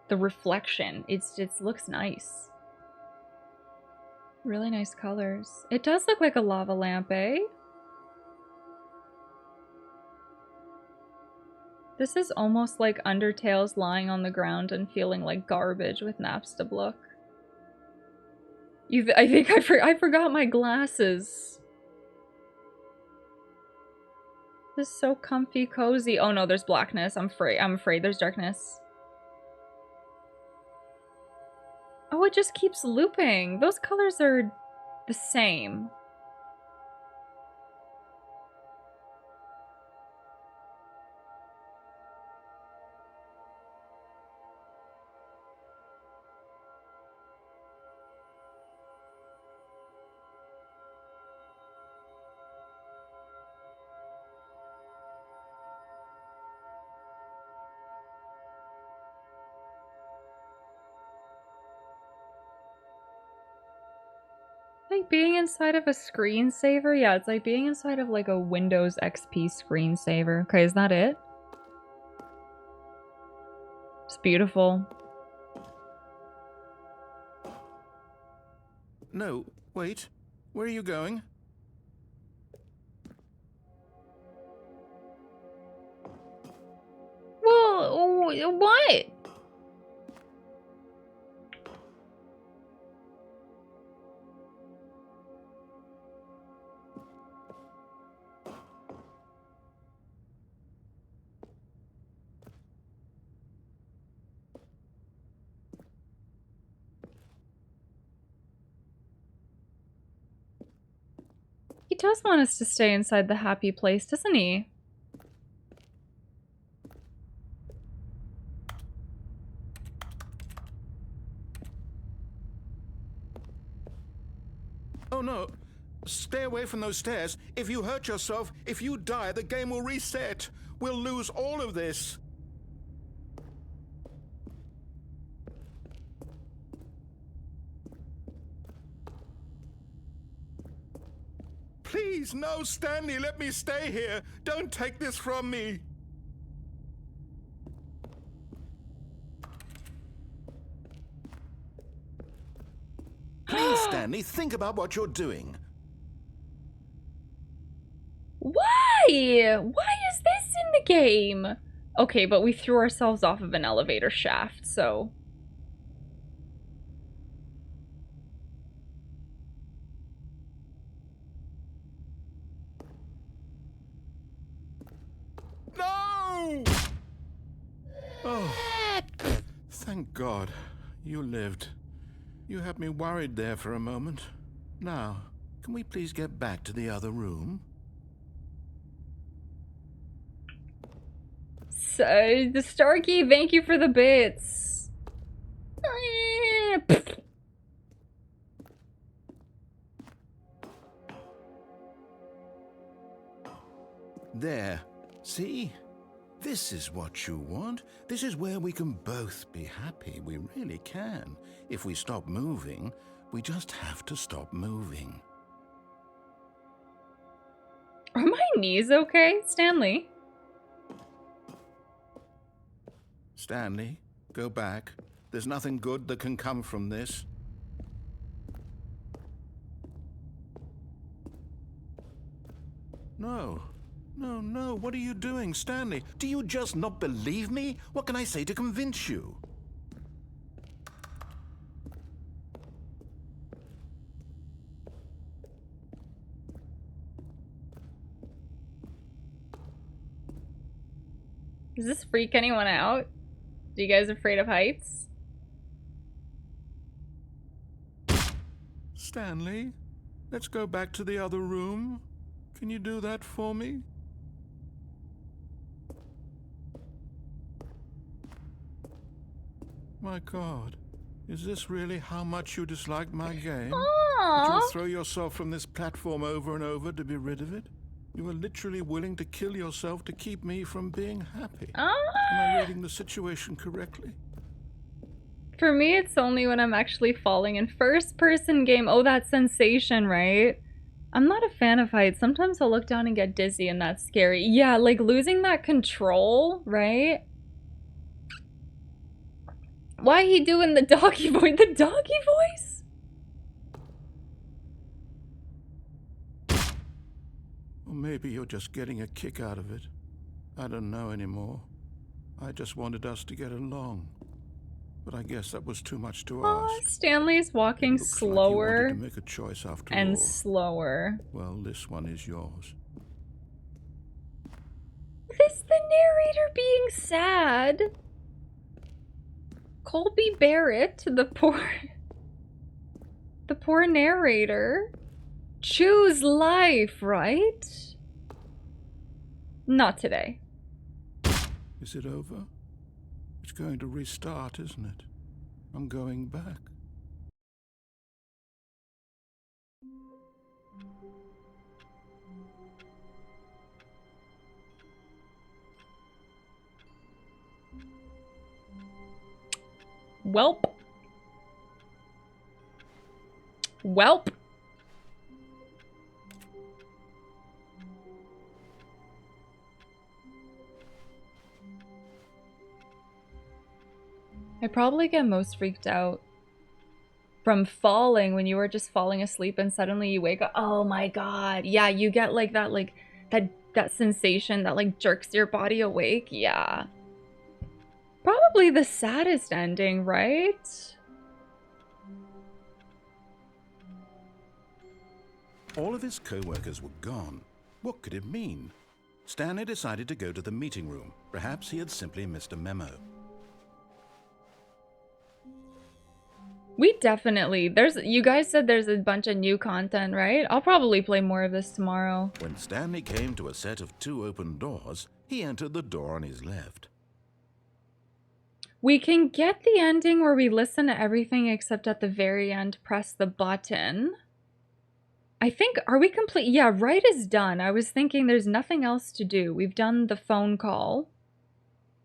reflection. It looks nice. Really nice colors. It does look like a lava lamp, eh? This is almost like Undertale's lying on the ground and feeling like garbage with Napstablook. I think I forgot my glasses. This is so comfy, cozy. Oh no, there's blackness. I'm afraid there's darkness. Oh, it just keeps looping. Those colors are the same. Like being inside of a screensaver? Yeah, it's like being inside of like a Windows XP screensaver. Okay, is that it? It's beautiful. No, wait. Where are you going? Well, what? He does want us to stay inside the happy place, doesn't he? Oh no. Stay away from those stairs. If you hurt yourself, if you die, the game will reset. We'll lose all of this. Please, no, Stanley, let me stay here. Don't take this from me. Please, Stanley, think about what you're doing. Why? Why is this in the game? Okay, but we threw ourselves off of an elevator shaft, so... No! Oh, thank God. You lived. You had me worried there for a moment. Now, can we please get back to the other room? So, the Starkey, thank you for the bits. There. See? This is what you want. This is where we can both be happy. We really can. If we stop moving, we just have to stop moving. Are my knees okay, Stanley? Stanley, go back. There's nothing good that can come from this. No. No, no, what are you doing, Stanley? Do you just not believe me? What can I say to convince you? Does this freak anyone out? Are you guys afraid of heights? Stanley, let's go back to the other room. Can you do that for me? My God, is this really how much you dislike my game? That you will throw yourself from this platform over and over to be rid of it? You are literally willing to kill yourself to keep me from being happy. Am I reading the situation correctly? For me, it's only when I'm actually falling in first-person game. Oh, that sensation, right? I'm not a fan of heights. Sometimes I'll look down and get dizzy and that's scary. Yeah, like losing that control, right? Why he doing the doggy voice? The doggy voice? Or maybe you're just getting a kick out of it. I don't know anymore. I just wanted us to get along. But I guess that was too much to ask. Stanley's walking slower like you wanted to make a choice after and all. slower. Well, this one is yours. This the narrator being sad. Colby Barrett, the poor narrator. Choose life, right? Not today. Is it over? It's going to restart, isn't it? I'm going back. Welp. Welp. I probably get most freaked out from falling when you were just falling asleep and suddenly you wake up. Oh my god. Yeah, you get like that sensation that like jerks your body awake. Yeah. Probably the saddest ending, right? All of his co-workers were gone. What could it mean? Stanley decided to go to the meeting room. Perhaps he had simply missed a memo. We definitely, you guys said there's a bunch of new content, right? I'll probably play more of this tomorrow. When Stanley came to a set of 2 open doors, he entered the door on his left. We can get the ending where we listen to everything except at the very end, press the button. I think, are we complete? Yeah, right is done. I was thinking there's nothing else to do. We've done the phone call.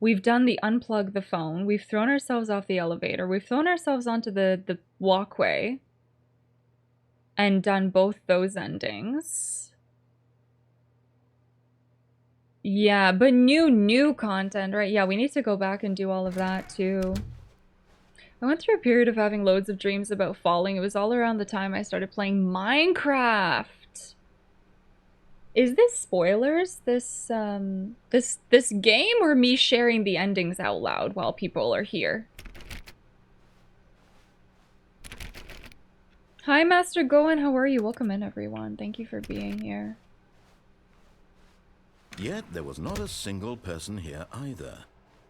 We've done the unplug the phone. We've thrown ourselves off the elevator. We've thrown ourselves onto the walkway. And done both those endings. Yeah, but new content, right? Yeah, we need to go back and do all of that too. I went through a period of having loads of dreams about falling. It was all around the time I started playing Minecraft. Is this spoilers? This game, or me sharing the endings out loud while people are here? Hi, Master Goen. How are you? Welcome in, everyone. Thank you for being here. Yet there was not a single person here either.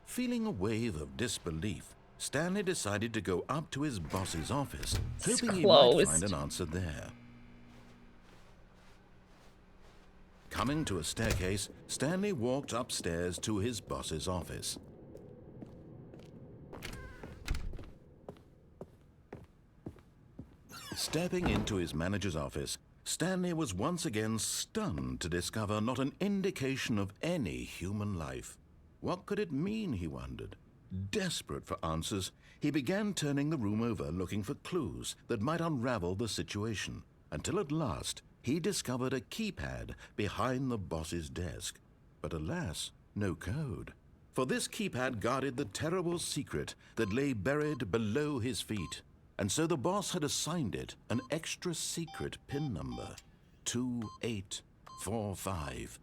Feeling a wave of disbelief, Stanley decided to go up to his boss's office, hoping he might find an answer there. Coming to a staircase, Stanley walked upstairs to his boss's office. Stepping into his manager's office, Stanley was once again stunned to discover not an indication of any human life. What could it mean, he wondered. Desperate for answers, he began turning the room over looking for clues that might unravel the situation, until at last he discovered a keypad behind the boss's desk. But alas, no code. For this keypad guarded the terrible secret that lay buried below his feet. And so the boss had assigned it an extra secret PIN number, 2845.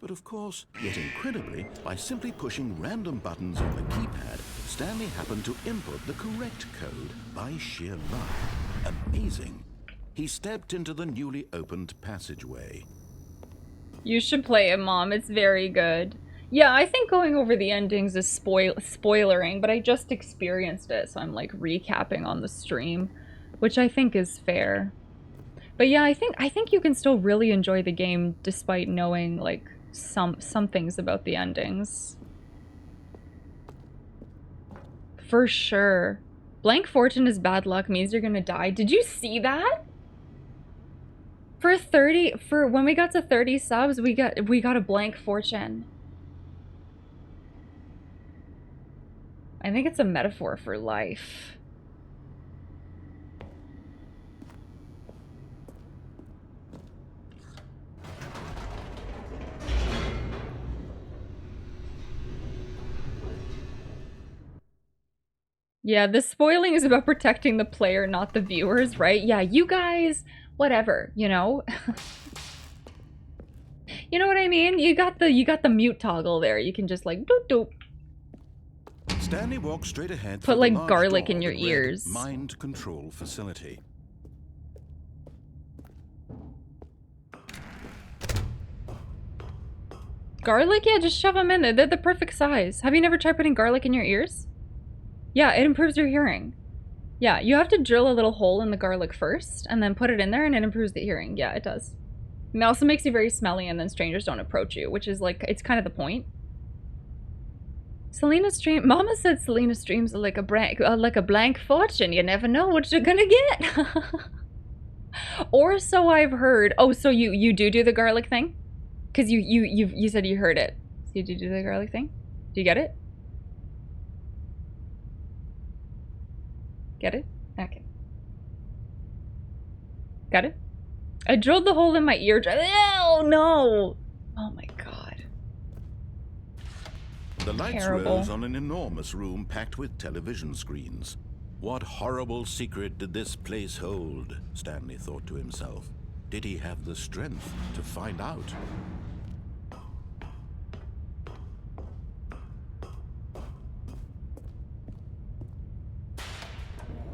But of course, yet incredibly, by simply pushing random buttons on the keypad, Stanley happened to input the correct code by sheer luck. Amazing. He stepped into the newly opened passageway. You should play it, Mom. It's very good. Yeah, I think going over the endings is spoilering, but I just experienced it, so I'm like recapping on the stream, which I think is fair. But yeah, I think you can still really enjoy the game despite knowing like some things about the endings. For sure. Blank fortune is bad luck, means you're gonna die. Did you see that? For when we got to 30 subs, we got a blank fortune. I think it's a metaphor for life. Yeah, the spoiling is about protecting the player, not the viewers, right? Yeah, you guys, whatever, you know? You know what I mean? You got the mute toggle there. You can just like doop doop. Stanley walked straight ahead Put through like the large garlic door in your that read ears. Mind control facility. Garlic? Yeah, just shove them in there. They're the perfect size. Have you never tried putting garlic in your ears? Yeah, it improves your hearing. Yeah, you have to drill a little hole in the garlic first and then put it in there and it improves the hearing. Yeah, it does. And it also makes you very smelly and then strangers don't approach you, which is like, it's kind of the point. Selena stream. Mama said Selena streams are like a blank fortune. You never know what you're gonna get. Or so I've heard. Oh, so you do the garlic thing? Because you said you heard it. So you do the garlic thing? Do you get it? Get it? Okay. Got it? I drilled the hole in my eardrum. Oh no! Oh my god. The lights Terrible. rose on an enormous room packed with television screens. What horrible secret did this place hold? Stanley thought to himself. Did he have the strength to find out?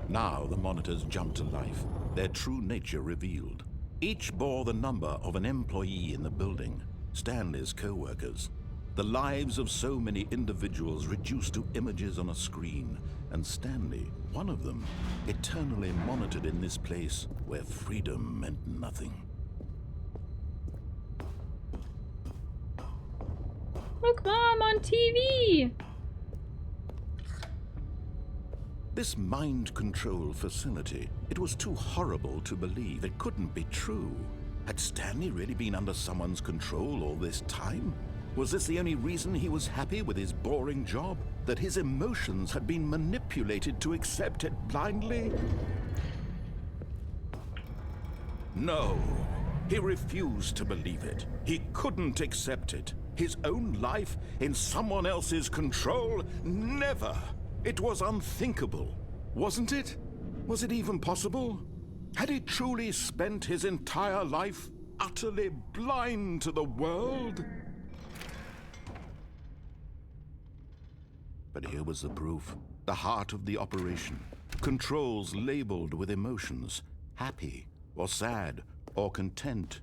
Now the monitors jumped to life, their true nature revealed. Each bore the number of an employee in the building, Stanley's co-workers. The lives of so many individuals reduced to images on a screen, and Stanley, one of them, eternally monitored in this place where freedom meant nothing. Look, Mom, on TV! This mind control facility, it was too horrible to believe. It couldn't be true. Had Stanley really been under someone's control all this time? Was this the only reason he was happy with his boring job? That his emotions had been manipulated to accept it blindly? No, he refused to believe it. He couldn't accept it. His own life in someone else's control? Never! It was unthinkable, wasn't it? Was it even possible? Had he truly spent his entire life utterly blind to the world? But here was the proof, the heart of the operation. Controls labeled with emotions, happy or sad or content.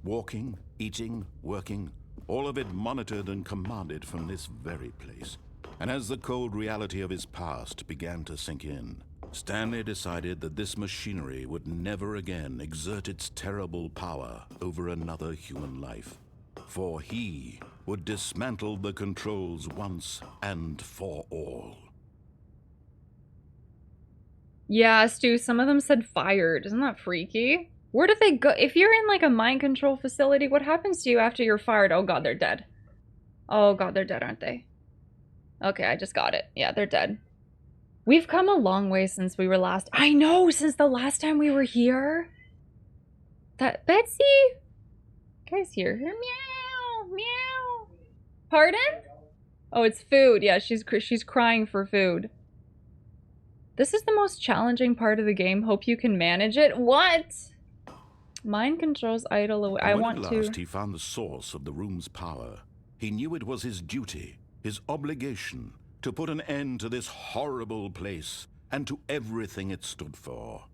Walking, eating, working, all of it monitored and commanded from this very place. And as the cold reality of his past began to sink in, Stanley decided that this machinery would never again exert its terrible power over another human life. For he would dismantle the controls once and for all. Yeah, Stu, some of them said fired. Isn't that freaky? Where do they go? If you're in like a mind control facility, what happens to you after you're fired? Oh god, they're dead. Oh god, they're dead, aren't they? Okay, I just got it. Yeah, they're dead. We've come a long way since we were last... I know! Since the last time we were here! That... Betsy? Guys here. Meow! Meow! Pardon? Oh, it's food. Yeah, she's crying for food. This is the most challenging part of the game. Hope you can manage it. What? Mind controls idle away. I want to... When at last he found the source of the room's power, he knew it was his duty, his obligation, to put an end to this horrible place and to everything it stood for.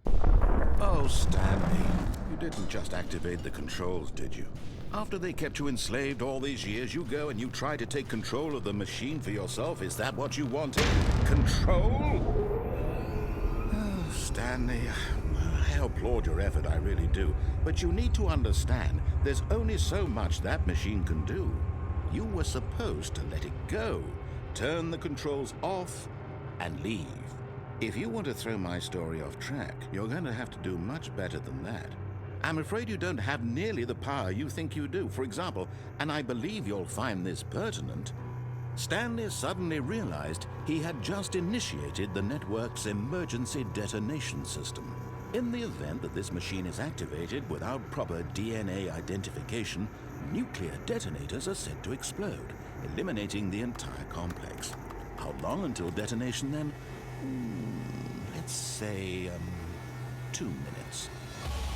Oh, Stanley, you didn't just activate the controls, did you? After they kept you enslaved all these years, you go and you try to take control of the machine for yourself. Is that what you wanted? Control? Oh, Stanley, I applaud your effort, I really do. But you need to understand, there's only so much that machine can do. You were supposed to let it go, turn the controls off, and leave. If you want to throw my story off track, you're going to have to do much better than that. I'm afraid you don't have nearly the power you think you do. For example, and I believe you'll find this pertinent, Stanley suddenly realized he had just initiated the network's emergency detonation system. In the event that this machine is activated without proper DNA identification, nuclear detonators are set to explode, eliminating the entire complex. How long until detonation then? Let's say, 2 minutes.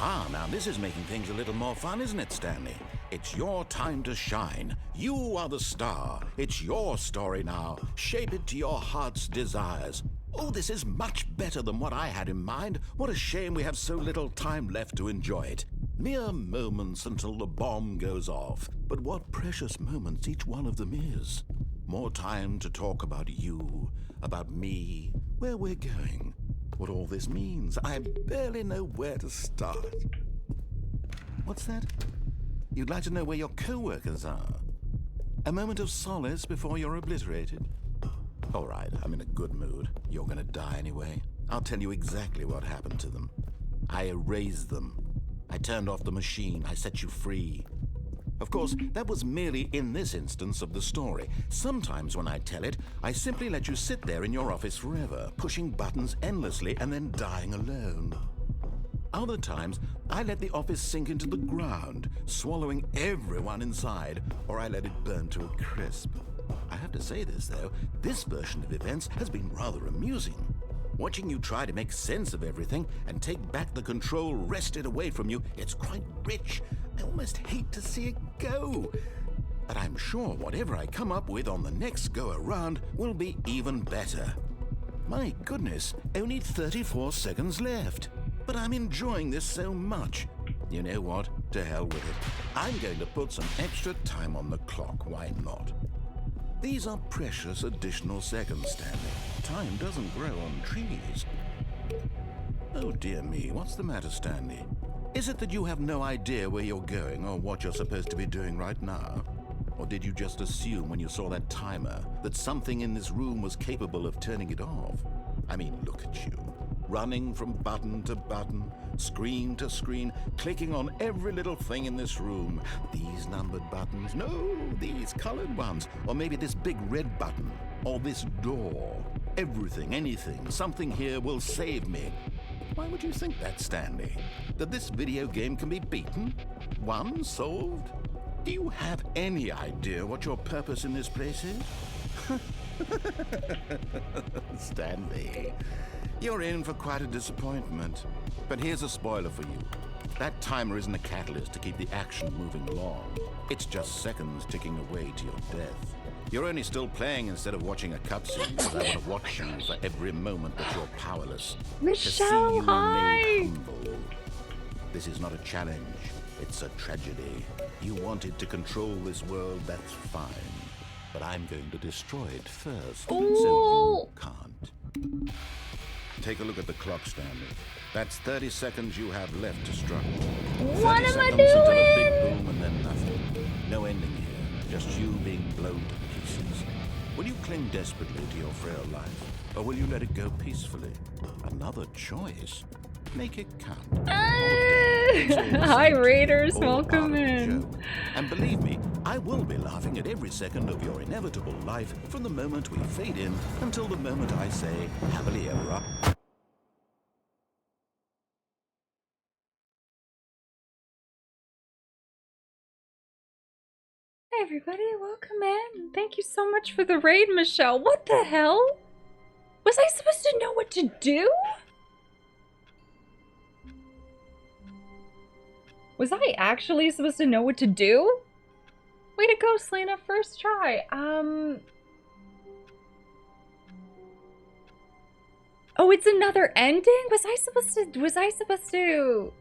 Ah, now this is making things a little more fun, isn't it, Stanley? It's your time to shine. You are the star. It's your story now. Shape it to your heart's desires. Oh, this is much better than what I had in mind. What a shame we have so little time left to enjoy it. Mere moments until the bomb goes off. But what precious moments each one of them is. More time to talk about you, about me, where we're going, what all this means. I barely know where to start. What's that? You'd like to know where your co-workers are? A moment of solace before you're obliterated? All right, I'm in a good mood. You're gonna die anyway. I'll tell you exactly what happened to them. I erased them. I turned off the machine. I set you free. Of course, that was merely in this instance of the story. Sometimes when I tell it, I simply let you sit there in your office forever, pushing buttons endlessly and then dying alone. Other times, I let the office sink into the ground, swallowing everyone inside, or I let it burn to a crisp. I have to say this, though, this version of events has been rather amusing. Watching you try to make sense of everything and take back the control wrested away from you, it's quite rich. I almost hate to see it go. But I'm sure whatever I come up with on the next go-around will be even better. My goodness, only 34 seconds left. But I'm enjoying this so much. You know what? To hell with it. I'm going to put some extra time on the clock. Why not? These are precious additional seconds, Stanley. Time doesn't grow on trees. Oh dear me, what's the matter, Stanley? Is it that you have no idea where you're going or what you're supposed to be doing right now? Or did you just assume when you saw that timer that something in this room was capable of turning it off? I mean, look at you. Running from button to button, screen to screen, clicking on every little thing in this room. These numbered buttons, no, these colored ones, or maybe this big red button, or this door. Everything, anything, something here will save me. Why would you think that, Stanley? That this video game can be beaten? Won? Solved? Do you have any idea what your purpose in this place is? Stanley, you're in for quite a disappointment. But here's a spoiler for you. That timer isn't a catalyst to keep the action moving along. It's just seconds ticking away to your death. You're only still playing instead of watching a cutscene, because I want to watch you for every moment that you're powerless. Michelle, to see you hi! made humble. This is not a challenge. It's a tragedy. You wanted to control this world, that's fine. But I'm going to destroy it first, so you can't. Take a look at the clock, Stanley. That's 30 seconds you have left to struggle. What 30 am I seconds until a big doing? boom and then nothing. No ending here, just you being blown to pieces. Will you cling desperately to your frail life, or will you let it go peacefully? Another choice. Make it count. Hi, Raiders. Welcome in. And believe me, I will be laughing at every second of your inevitable life from the moment we fade in until the moment I say, happily ever after. Hey, everybody. Welcome in. Thank you so much for the raid, Michelle. What the hell? Was I supposed to know what to do? Was I actually supposed to know what to do? Way to go, Selena. First try. Oh, it's another ending? Was I supposed to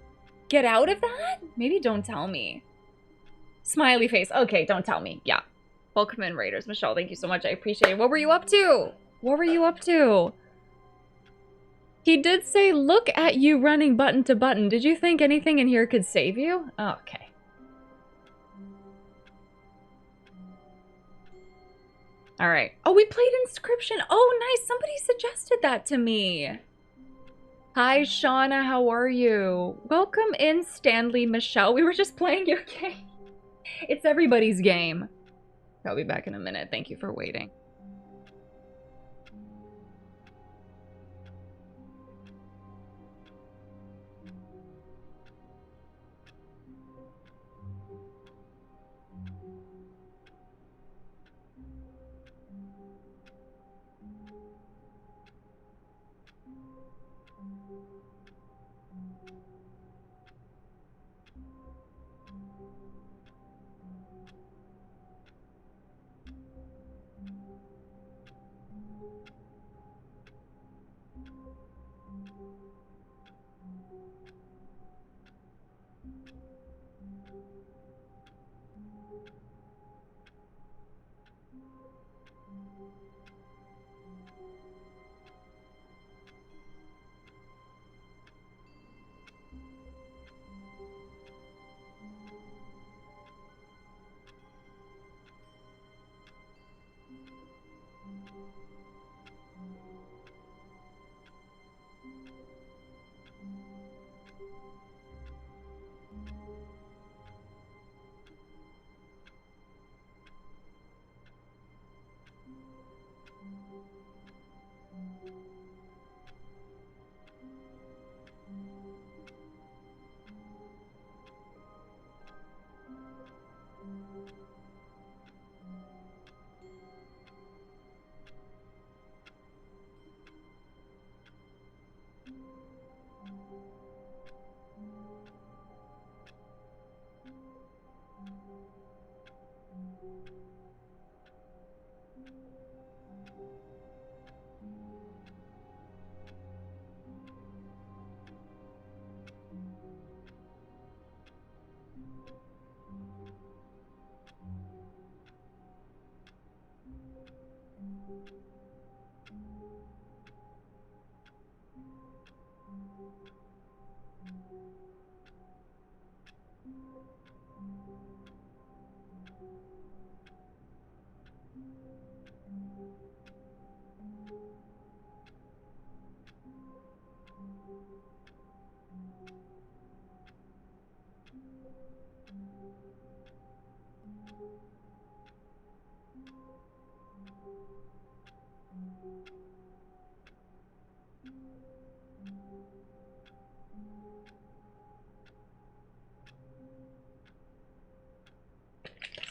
get out of that? Maybe don't tell me. Smiley face. Okay, don't tell me. Yeah. Welcome in, Raiders. Michelle, thank you so much. I appreciate it. What were you up to? What were you up to? He did say, look at you running button to button. Did you think anything in here could save you? Oh, okay. All right. Oh, we played Inscription. Oh, nice. Somebody suggested that to me. Hi, Shauna. How are you? Welcome in, Stanley, Michelle. We were just playing your game. It's everybody's game. I'll be back in a minute. Thank you for waiting.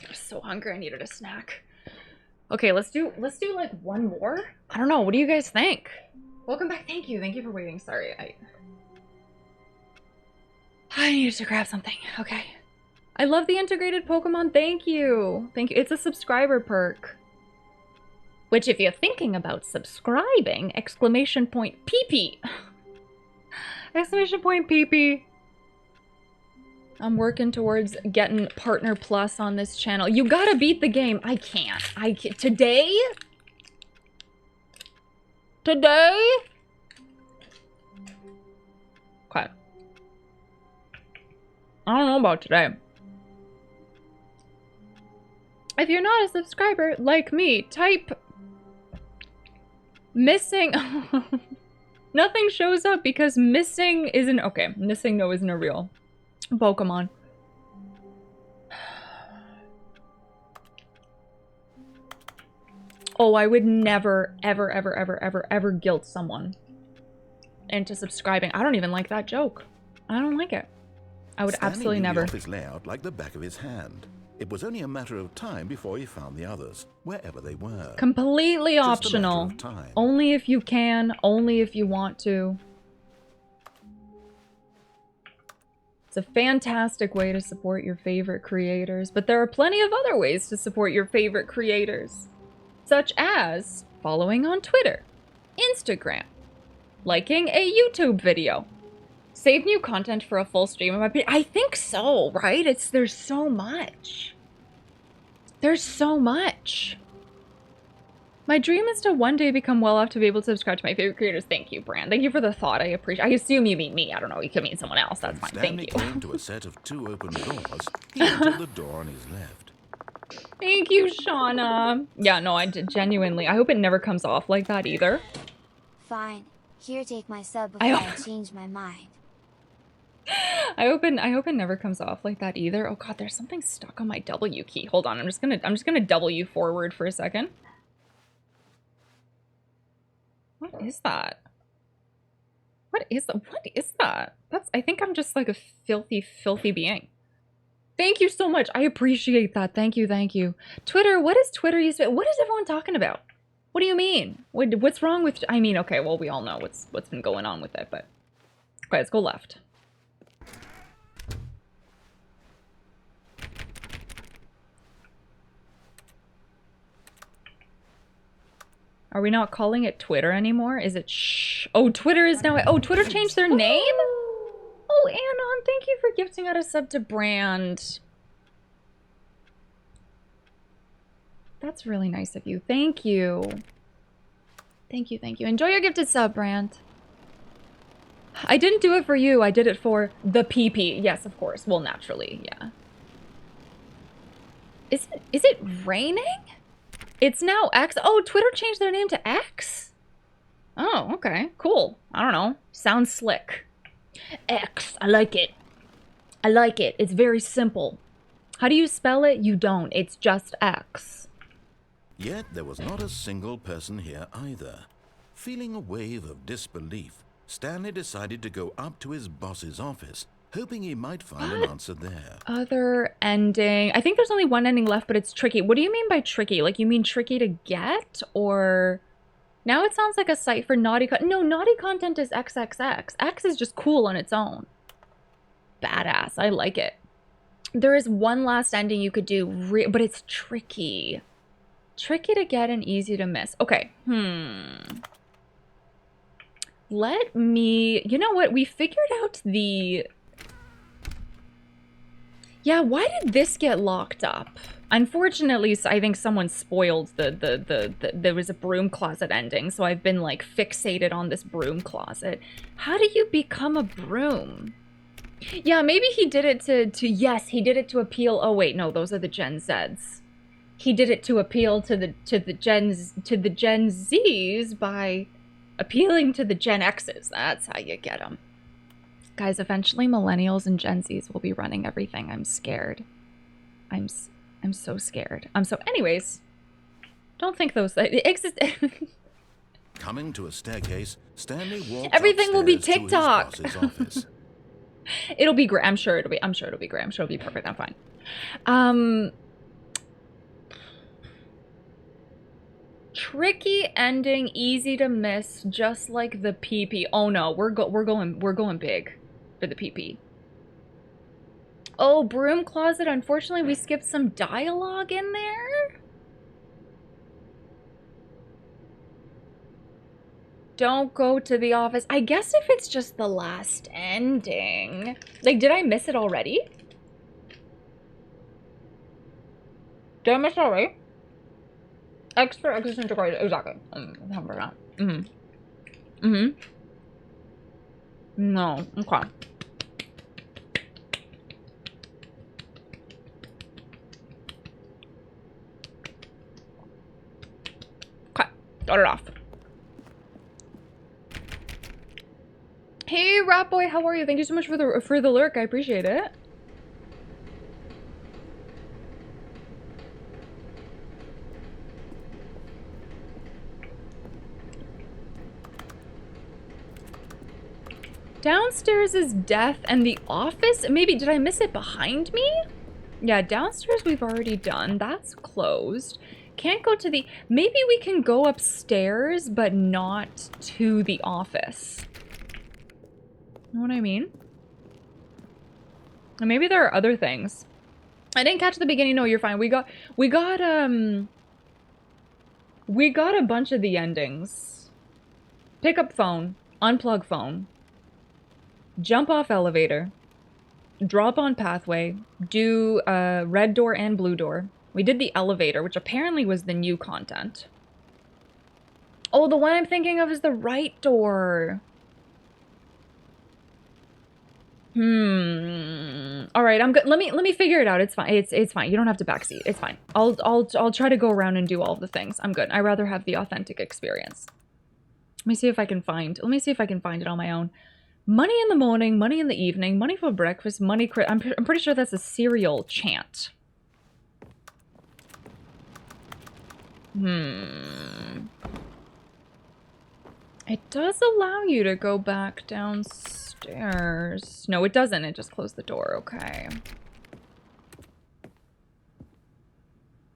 I'm so hungry. I needed a snack. Okay, let's do like one more. I don't know. What do you guys think? Welcome back. Thank you for waiting. Sorry, I needed to grab something. Okay. I love the integrated Pokemon. Thank you. It's a subscriber perk. Which, if you're thinking about subscribing, exclamation point PP. Exclamation point PP. I'm working towards getting Partner Plus on this channel. You gotta beat the game. I can't. Today? Today? Okay. I don't know about today. If you're not a subscriber like me, type missing. Nothing shows up because missing isn't okay. Missing no isn't a real Pokemon. Oh, I would never, ever, ever, ever, ever, ever guilt someone into subscribing. I don't even like that joke. I don't like it. I would absolutely never. Stanley knew the office layout like the back of his hand. It was only a matter of time before he found the others, wherever they were. Completely optional. Only if you can, only if you want to. It's a fantastic way to support your favorite creators, but there are plenty of other ways to support your favorite creators, such as following on Twitter, Instagram, liking a YouTube video, save new content for a full stream. I think so, right? There's so much. There's so much. My dream is to one day become well off to be able to subscribe to my favorite creators. Thank you, Brand. Thank you for the thought. I appreciate. I assume you mean me. I don't know. You could mean someone else. That's fine. Stanley Thank you. came to a set of 2 open doors. He entered the door on his left. Thank you, Shauna. Yeah, no, I did genuinely. I hope it never comes off like that either. Fine. Here, take my sub before I change my mind. I hope it never comes off like that either. Oh god, there's something stuck on my W key. Hold on, I'm just gonna W forward for a second. What is that? What is that? I think I'm just like a filthy being. Thank you so much. I appreciate that. Thank you. Twitter, what is Twitter used to? What is everyone talking about? What do you mean? What's wrong with, I mean, okay, well, we all know what's been going on with it, but Okay, let's go left. Are we not calling it Twitter anymore? Is it shh? Oh, Twitter is now... Oh, Twitter changed their name? Oh, Anon, thank you for gifting out a sub to Brand. That's really nice of you. Thank you. Thank you, thank you. Enjoy your gifted sub, Brand. I didn't do it for you. I did it for the PP. Yes, of course. Well, naturally, yeah. Is it raining? It's now X. Oh, Twitter changed their name to X? Oh, okay. Cool. I don't know. Sounds slick. X. I like it. I like it. It's very simple. How do you spell it? You don't. It's just X. Yet there was not a single person here either. Feeling a wave of disbelief, Stanley decided to go up to his boss's office, hoping he might find an answer there. Other ending. I think there's only one ending left, but it's tricky. What do you mean by tricky? Like, you mean tricky to get? Or... Now it sounds like a site for naughty content. No, naughty content is XXX. X is just cool on its own. Badass. I like it. There is one last ending you could do, but it's tricky. Tricky to get and easy to miss. Okay. Let me... You know what? We figured out the... Yeah, why did this get locked up? Unfortunately, I think someone spoiled there was a broom closet ending, so I've been, like, fixated on this broom closet. How do you become a broom? Yeah, maybe he did it yes, he did it to appeal... Oh, wait, no, those are the Gen Zs. He did it to appeal to the Gen Zs by appealing to the Gen Xs. That's how you get them. Guys, eventually millennials and Gen Zs will be running everything. I'm scared. I'm so scared. Anyways, don't think those things exist. Coming to a staircase, Stanley walked Everything will be upstairs to his TikTok. boss's office. It'll be great. I'm sure it'll be great. I'm sure it'll be perfect. I'm fine. Tricky ending, easy to miss, just like the PP. Oh no, we're going big for the PP. Oh, broom closet. Unfortunately, we skipped some dialogue in there. Don't go to the office. I guess if it's just the last ending. Like, did I miss it already? Did I miss it already? Extra existential crisis. Exactly. No. Okay. Okay. Got it off. Hey, Rat Boy, how are you? Thank you so much for the lurk. I appreciate it. Downstairs is death and the office? Maybe, did I miss it behind me? Yeah, downstairs we've already done. That's closed. Can't go to the... Maybe we can go upstairs, but not to the office. You know what I mean? And maybe there are other things. I didn't catch the beginning. No, you're fine. We got a bunch of the endings. Pick up phone. Unplug phone. Jump off elevator. Drop on pathway. Do red door and blue door. We did the elevator, which apparently was the new content. Oh, the one I'm thinking of is the right door. All right, I'm good. Let me figure it out. It's fine. It's fine. You don't have to backseat. It's fine. I'll try to go around and do all of the things. I'm good. I'd rather have the authentic experience. Let me see if I can find it on my own. Money in the morning, money in the evening, money for breakfast, money... I'm pretty sure that's a cereal chant. It does allow you to go back downstairs. No, it doesn't. It just closed the door. Okay.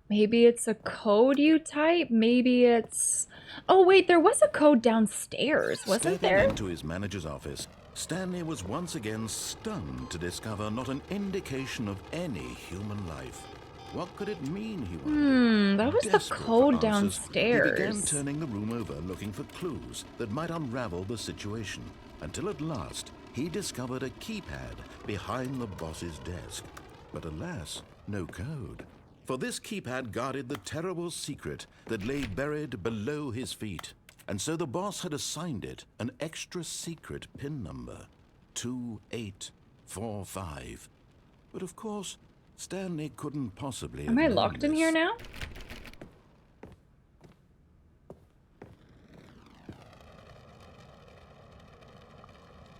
Maybe it's a code you type. Maybe it's... Oh wait, there was a code downstairs, wasn't Stepping there? into his manager's office, Stanley was once again stunned to discover not an indication of any human life. What could it mean, he wondered? That was the Desperate for code answers, He began downstairs. turning the room over, looking for clues that might unravel the situation, until at last he discovered a keypad behind the boss's desk. But alas, no code. For this keypad guarded the terrible secret that lay buried below his feet. And so the boss had assigned it an extra secret PIN number, 2845. But of course, Stanley couldn't possibly Am I have known locked in here this. now?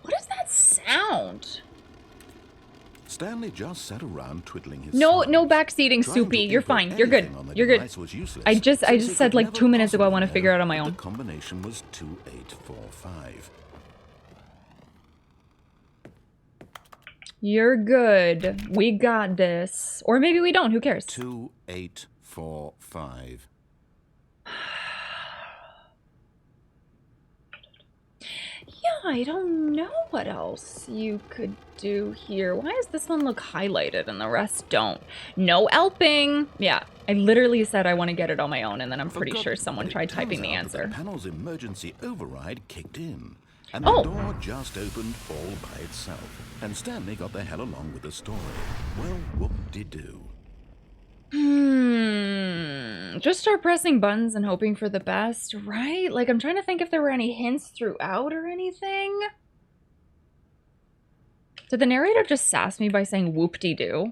What is that sound? Stanley just sat around twiddling his No, thumbs. no backseating, Trying to Soupy. You're input fine. You're good. anything on the You're good. device was useless, I just since he said could like never 2 minutes ago I want to possibly figure it out on know my that own. The combination was 2845. You're good. We got this. Or maybe we don't. Who cares? 2845. Yeah, I don't know what else you could do here. Why does this one look highlighted and the rest don't? No helping. Yeah, I literally said I want to get it on my own, and then I'm pretty sure someone tried typing the answer. The panel's emergency override kicked in, and Oh. the door just opened all by itself. And Stanley got the hell along with the story. Well, whoop-de-doo. Just start pressing buttons and hoping for the best, right? Like, I'm trying to think if there were any hints throughout or anything. Did the narrator just sass me by saying whoop-de-doo?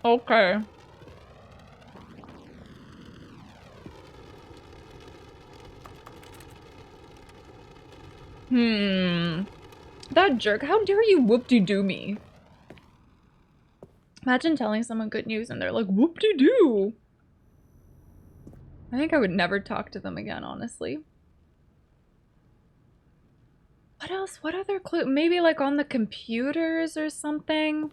Okay. That jerk, how dare you whoop-de-doo me? Imagine telling someone good news and they're like, whoop-de-doo. I think I would never talk to them again, honestly. What else? What other clue? Maybe like on the computers or something?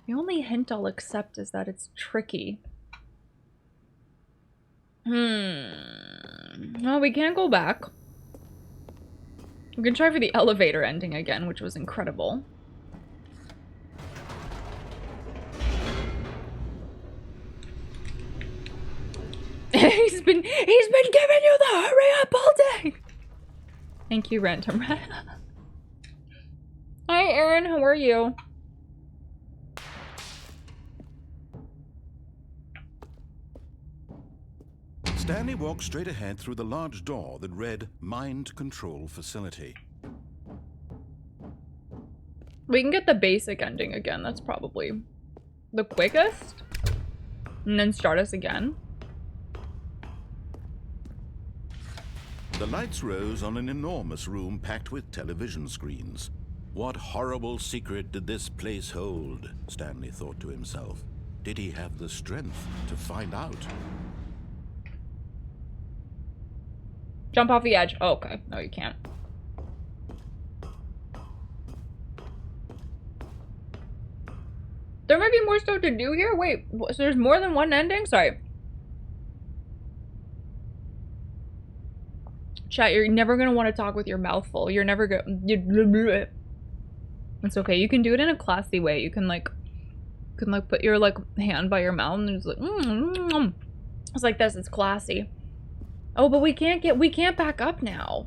The only hint I'll accept is that it's tricky. Well, we can't go back. We can try for the elevator ending again, which was incredible. He's been giving you the hurry up all day. Thank you, Random Red. Hi, Aaron. How are you? Stanley walked straight ahead through the large door that read Mind Control Facility. We can get the basic ending again. That's probably the quickest. And then start us again. The lights rose on an enormous room packed with television screens. What horrible secret did this place hold? Stanley thought to himself. Did he have the strength to find out? Jump off the edge. Oh, okay. No, you can't. There might be more stuff to do here? Wait, so there's more than one ending? Sorry. Chat, you're never gonna want to talk with your mouth full. You're never gonna... It's okay. You can do it in a classy way. You can like put your like hand by your mouth and just like It's like this. It's classy. Oh, but we can't back up now.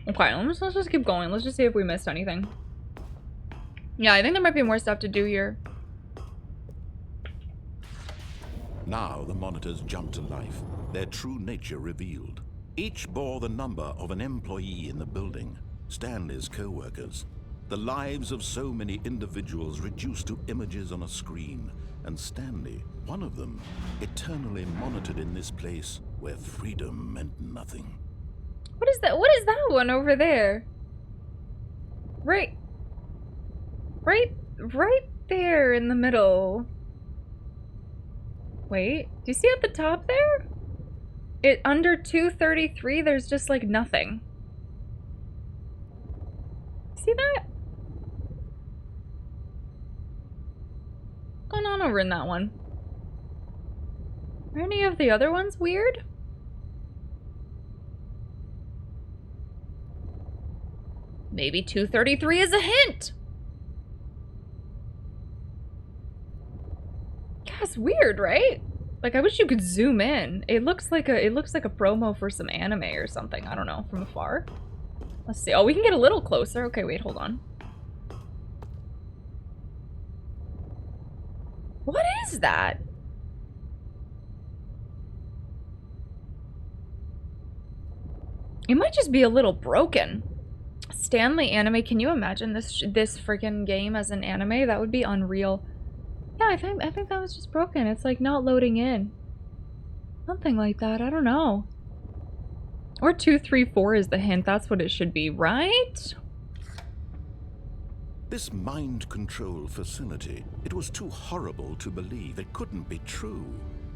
Okay, let's just keep going. Let's just see if we missed anything. Yeah, I think there might be more stuff to do here. Now the monitors jumped to life, their true nature revealed. Each bore the number of an employee in the building, Stanley's co-workers. The lives of so many individuals reduced to images on a screen, and Stanley, one of them, eternally monitored in this place where freedom meant nothing. What is that? What is that one over there? Right there in the middle. Wait, do you see at the top there? It under 233, there's just like nothing. See that? going on over in that one? Are any of the other ones weird? Maybe 233 is a hint. Yeah, it's weird, right? Like, I wish you could zoom in. It looks like a promo for some anime or something. I don't know, from afar. Let's see. Oh, we can get a little closer. Okay, wait, hold on. What is that? It might just be a little broken. Stanley anime, can you imagine this freaking game as an anime? That would be unreal. Yeah, I think that was just broken. It's like not loading in. Something like that, I don't know. Or 234 is the hint, that's what it should be, right? This mind control facility, it was too horrible to believe. It couldn't be true.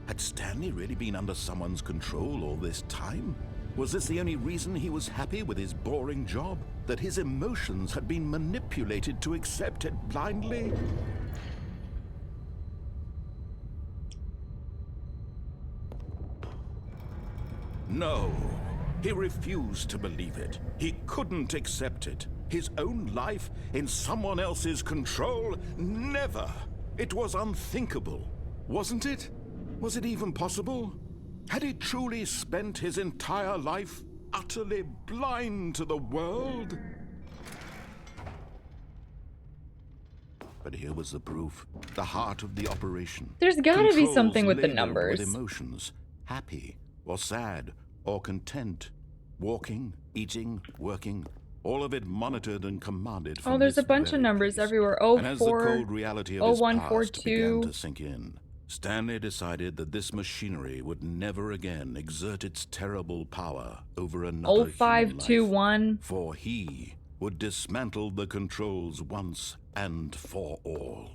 Had Stanley really been under someone's control all this time? Was this the only reason he was happy with his boring job? That his emotions had been manipulated to accept it blindly? No, he refused to believe it. He couldn't accept it. His own life in someone else's control? Never! It was unthinkable, wasn't it? Was it even possible? Had he truly spent his entire life utterly blind to the world? But here was the proof, the heart of the operation. There's gotta be Controls something with the labeled numbers. With emotions, happy or sad or content, walking, eating, working, all of it monitored and commanded from Oh, there's a this bunch of very numbers place. everywhere. And as the 04, cold reality of his 0142. past began to sink in, Stanley decided that this machinery would never again exert its terrible power over another human 0521. life, for he would dismantle the controls once and for all.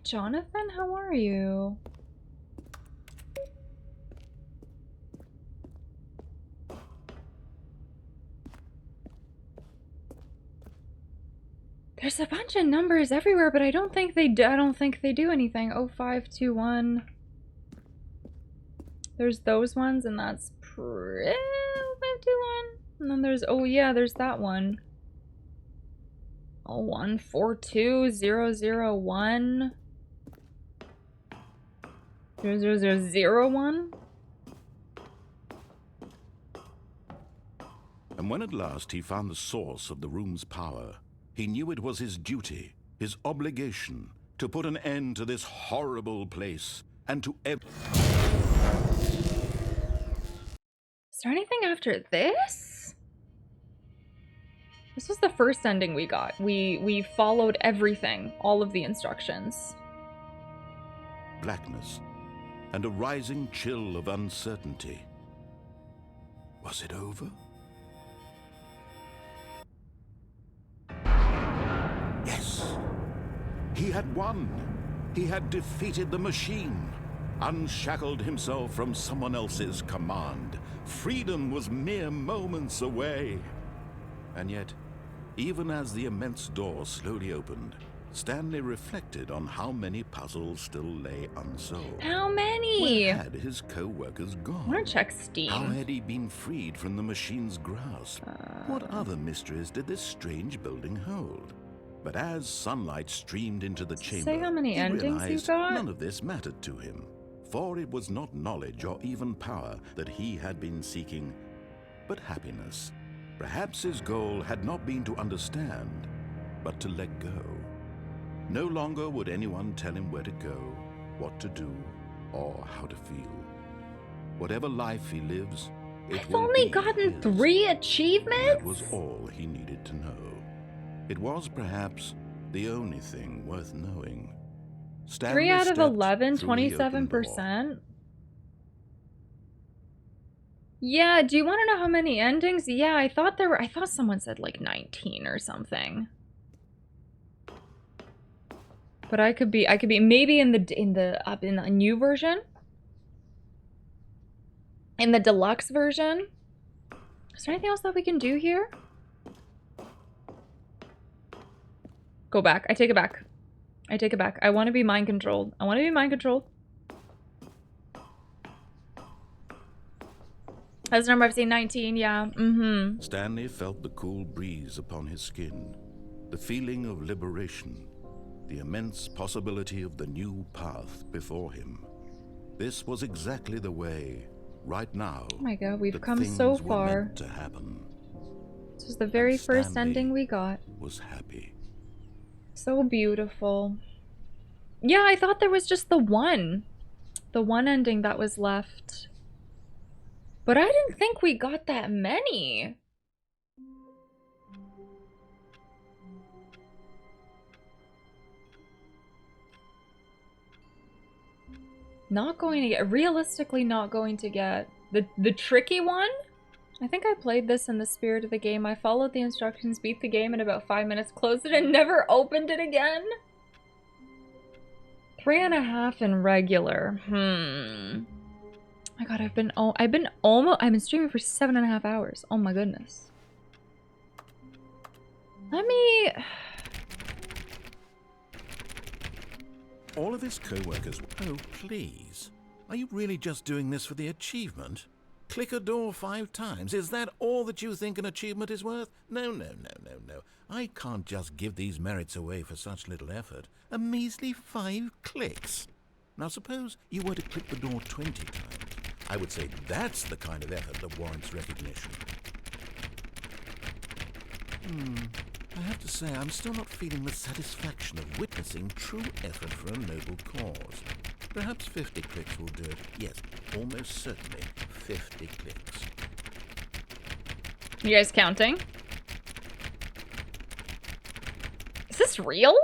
Jonathan, how are you? There's a bunch of numbers everywhere, but I don't think they do anything. 0521. There's those ones, and that's 0521. And then there's, oh yeah, there's that one. 0142001. 00001. And when at last he found the source of the room's power, he knew it was his duty, his obligation, to put an end to this horrible place and to Is there anything after this? This was the first ending we got. We followed everything, all of the instructions. blackness and a rising chill of uncertainty. Was it over? Yes. He had won. He had defeated the machine, unshackled himself from someone else's command. Freedom was mere moments away. And yet, even as the immense door slowly opened, Stanley reflected on how many puzzles still lay unsolved. How many? Where had his co-workers gone? I want to check Steam. How had he been freed from the machine's grasp? What other mysteries did this strange building hold? But as sunlight streamed into the chamber, Say how many he endings you realized got? none of this mattered to him, for it was not knowledge or even power that he had been seeking, but happiness. Perhaps his goal had not been to understand, but to let go. No longer would anyone tell him where to go, what to do, or how to feel. Whatever life he lives, it I've will only be gotten his. 3 achievements? That was all he needed to know. It was perhaps the only thing worth knowing. 3 out of 11, through the open door. 27%. Yeah, do you want to know how many endings? Yeah, I thought someone said like 19 or something. But I could be maybe in the new version, in the deluxe version. Is there anything else that we can do here? Go back. I take it back. I take it back. I want to be mind controlled. I want to be mind controlled. That's the number I've seen, 19, yeah. Mm-hmm. Stanley felt the cool breeze upon his skin, the feeling of liberation, the immense possibility of the new path before him. This was exactly the way, right now, Oh my god, we've that come things so were far. meant to happen. This was the very first Stanley ending we got. was happy. So beautiful. Yeah, I thought there was just the one ending that was left. But I didn't think we got that many. Not going to get, realistically not going to get the tricky one. I think I played this in the spirit of the game. I followed the instructions, beat the game in about 5 minutes, closed it, and never opened it again. 3.5 in regular. My god, I've been streaming for 7.5 hours. Oh my goodness. Let me... All of his co-workers... Oh, please. Are you really just doing this for the achievement? Click a door 5 times. Is that all that you think an achievement is worth? No, no, no, no, no. I can't just give these merits away for such little effort. A measly 5 clicks. Now suppose you were to click the door 20 times. I would say that's the kind of effort that warrants recognition. I have to say, I'm still not feeling the satisfaction of witnessing true effort for a noble cause. Perhaps 50 clicks will do it. Yes, almost certainly 50 clicks. You guys counting? Is this real?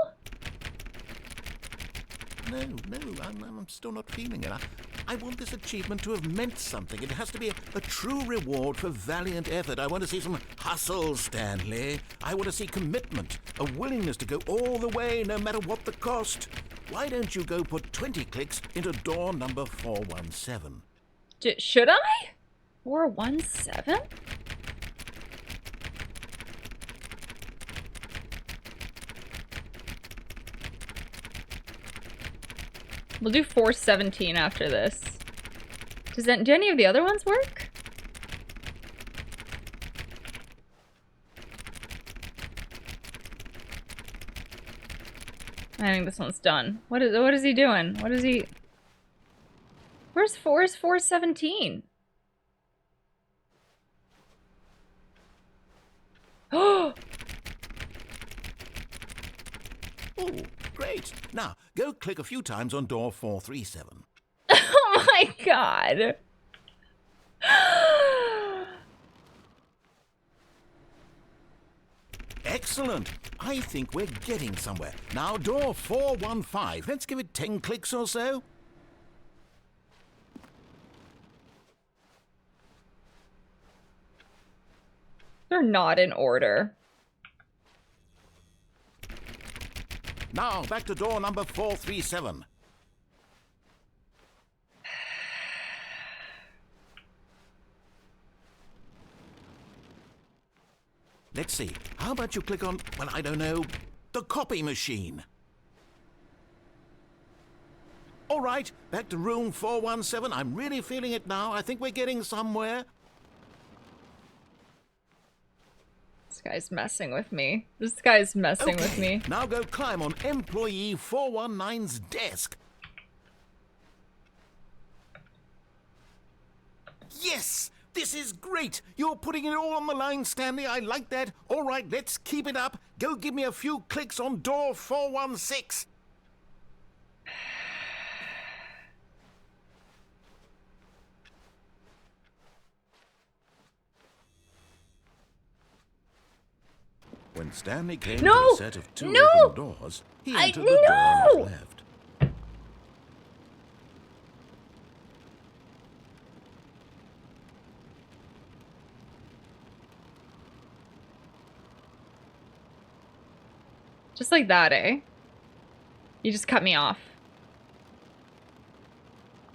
No, I'm still not feeling it. I want this achievement to have meant something. It has to be a true reward for valiant effort. I want to see some hustle, Stanley. I want to see commitment, a willingness to go all the way, no matter what the cost. Why don't you go put 20 clicks into door number 417? Should I? 417? We'll do 417 after this. Do any of the other ones work? I think this one's done. What is he doing? What is he... Where's 417? Oh! Oh, great. Now, go click a few times on door 437. Oh my god. Excellent. I think we're getting somewhere. Now, door 415. Let's give it 10 clicks or so. They're not in order. Now, back to door number 437. Let's see. How about you click on, well, I don't know, the copy machine? All right, back to room 417. I'm really feeling it now. I think we're getting somewhere. This guy's messing with me. This guy's messing with me. Now go climb on employee 419's desk. Yes! This is great! You're putting it all on the line, Stanley. I like that. All right, let's keep it up. Go give me a few clicks on door 416. When Stanley came to a set of 2 open doors, he entered the door on his left. Just like that, eh? You just cut me off.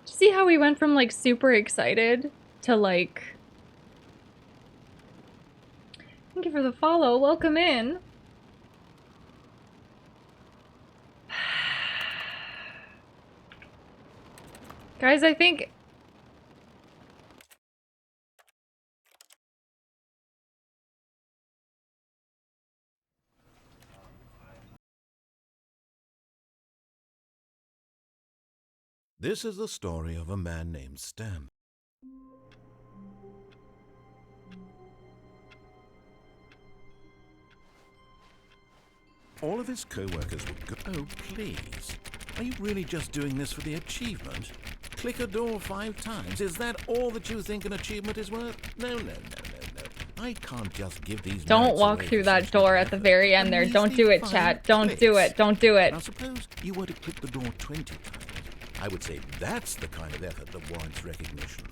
See how we went from, like, super excited to, like... Thank you for the follow. Welcome in. Guys, I think... This is the story of a man named Stan. All of his co-workers would go, "Oh, please. Are you really just doing this for the achievement? Click a door 5 times. Is that all that you think an achievement is worth? No. I can't just give these... Don't walk through that door at the very end there. Don't do it, chat. Don't do it. Don't do it. Now, suppose you were to click the door 20 times. I would say that's the kind of effort that warrants recognition.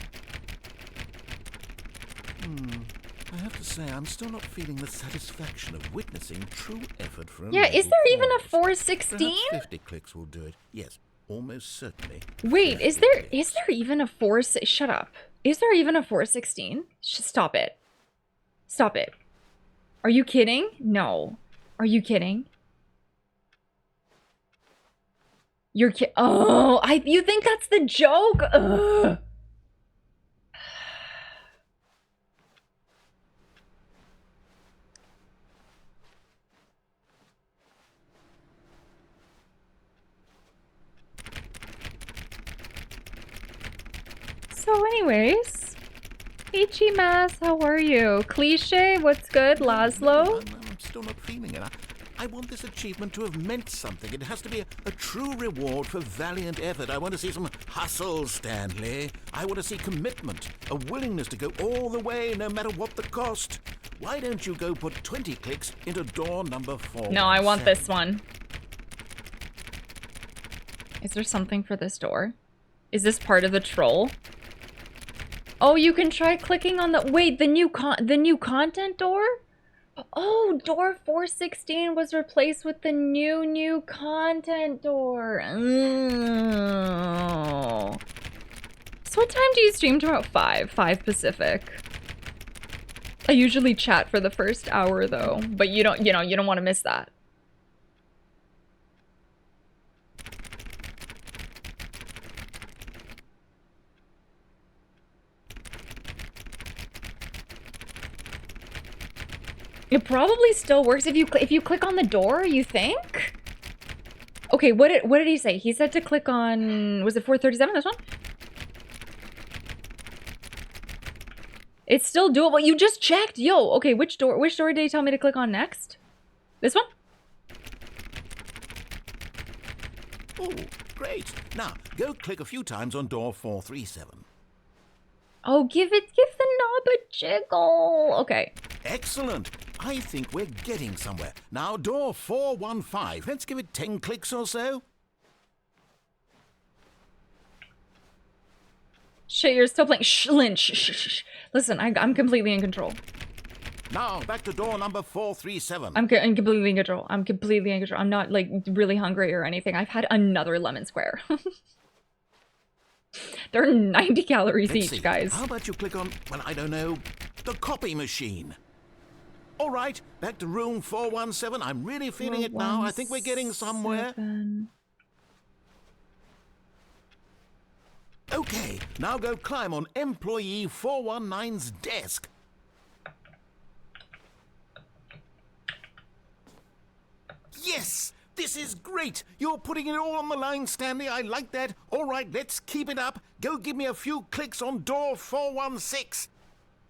I have to say, I'm still not feeling the satisfaction of witnessing true effort from a Yeah, is local there even a cause. 416? Perhaps 50 clicks will do it. Yes, almost certainly. Wait, is there even a 4... Shut up. Is there even a 416? Stop it. Stop it. Are you kidding? No. Are you kidding? You're oh, you think that's the joke? Ugh. So anyways, Ichi Mas, how are you? Cliche, what's good, Laszlo? I'm still not feeling it. I want this achievement to have meant something. It has to be a true reward for valiant effort. I want to see some hustle, Stanley. I want to see commitment, a willingness to go all the way, no matter what the cost. Why don't you go put 20 clicks into door number 4? No, I want this one. Is there something for this door? Is this part of the troll? Oh, you can try clicking on the... Wait, the new content door? Oh, door 416 was replaced with the new content door. Oh. So what time do you stream tomorrow? 5 Pacific. I usually chat for the first hour though, but you don't want to miss that. It probably still works if you click on the door, you think? Okay, what did he say? He said to click on, was it 437, this one? It's still doable. You just checked. Yo, okay, which door did he tell me to click on next? This one? Oh, great. Now, go click a few times on door 437. Oh, give the knob a jiggle. Okay. Excellent. I think we're getting somewhere. Now, door 415. Let's give it 10 clicks or so. Shit, you're still playing. Shh, Lynn, shh. Listen, I'm completely in control. Now, back to door number 437. I'm completely in control. I'm completely in control. I'm not, like, really hungry or anything. I've had another lemon square. They're 90 calories each, guys. How about you click on, well, I don't know, the copy machine? All right, back to room 417. I'm really feeling it now. I think we're getting somewhere. Okay, now go climb on employee 419's desk. Yes! This is great! You're putting it all on the line, Stanley. I like that. All right, let's keep it up. Go give me a few clicks on door 416.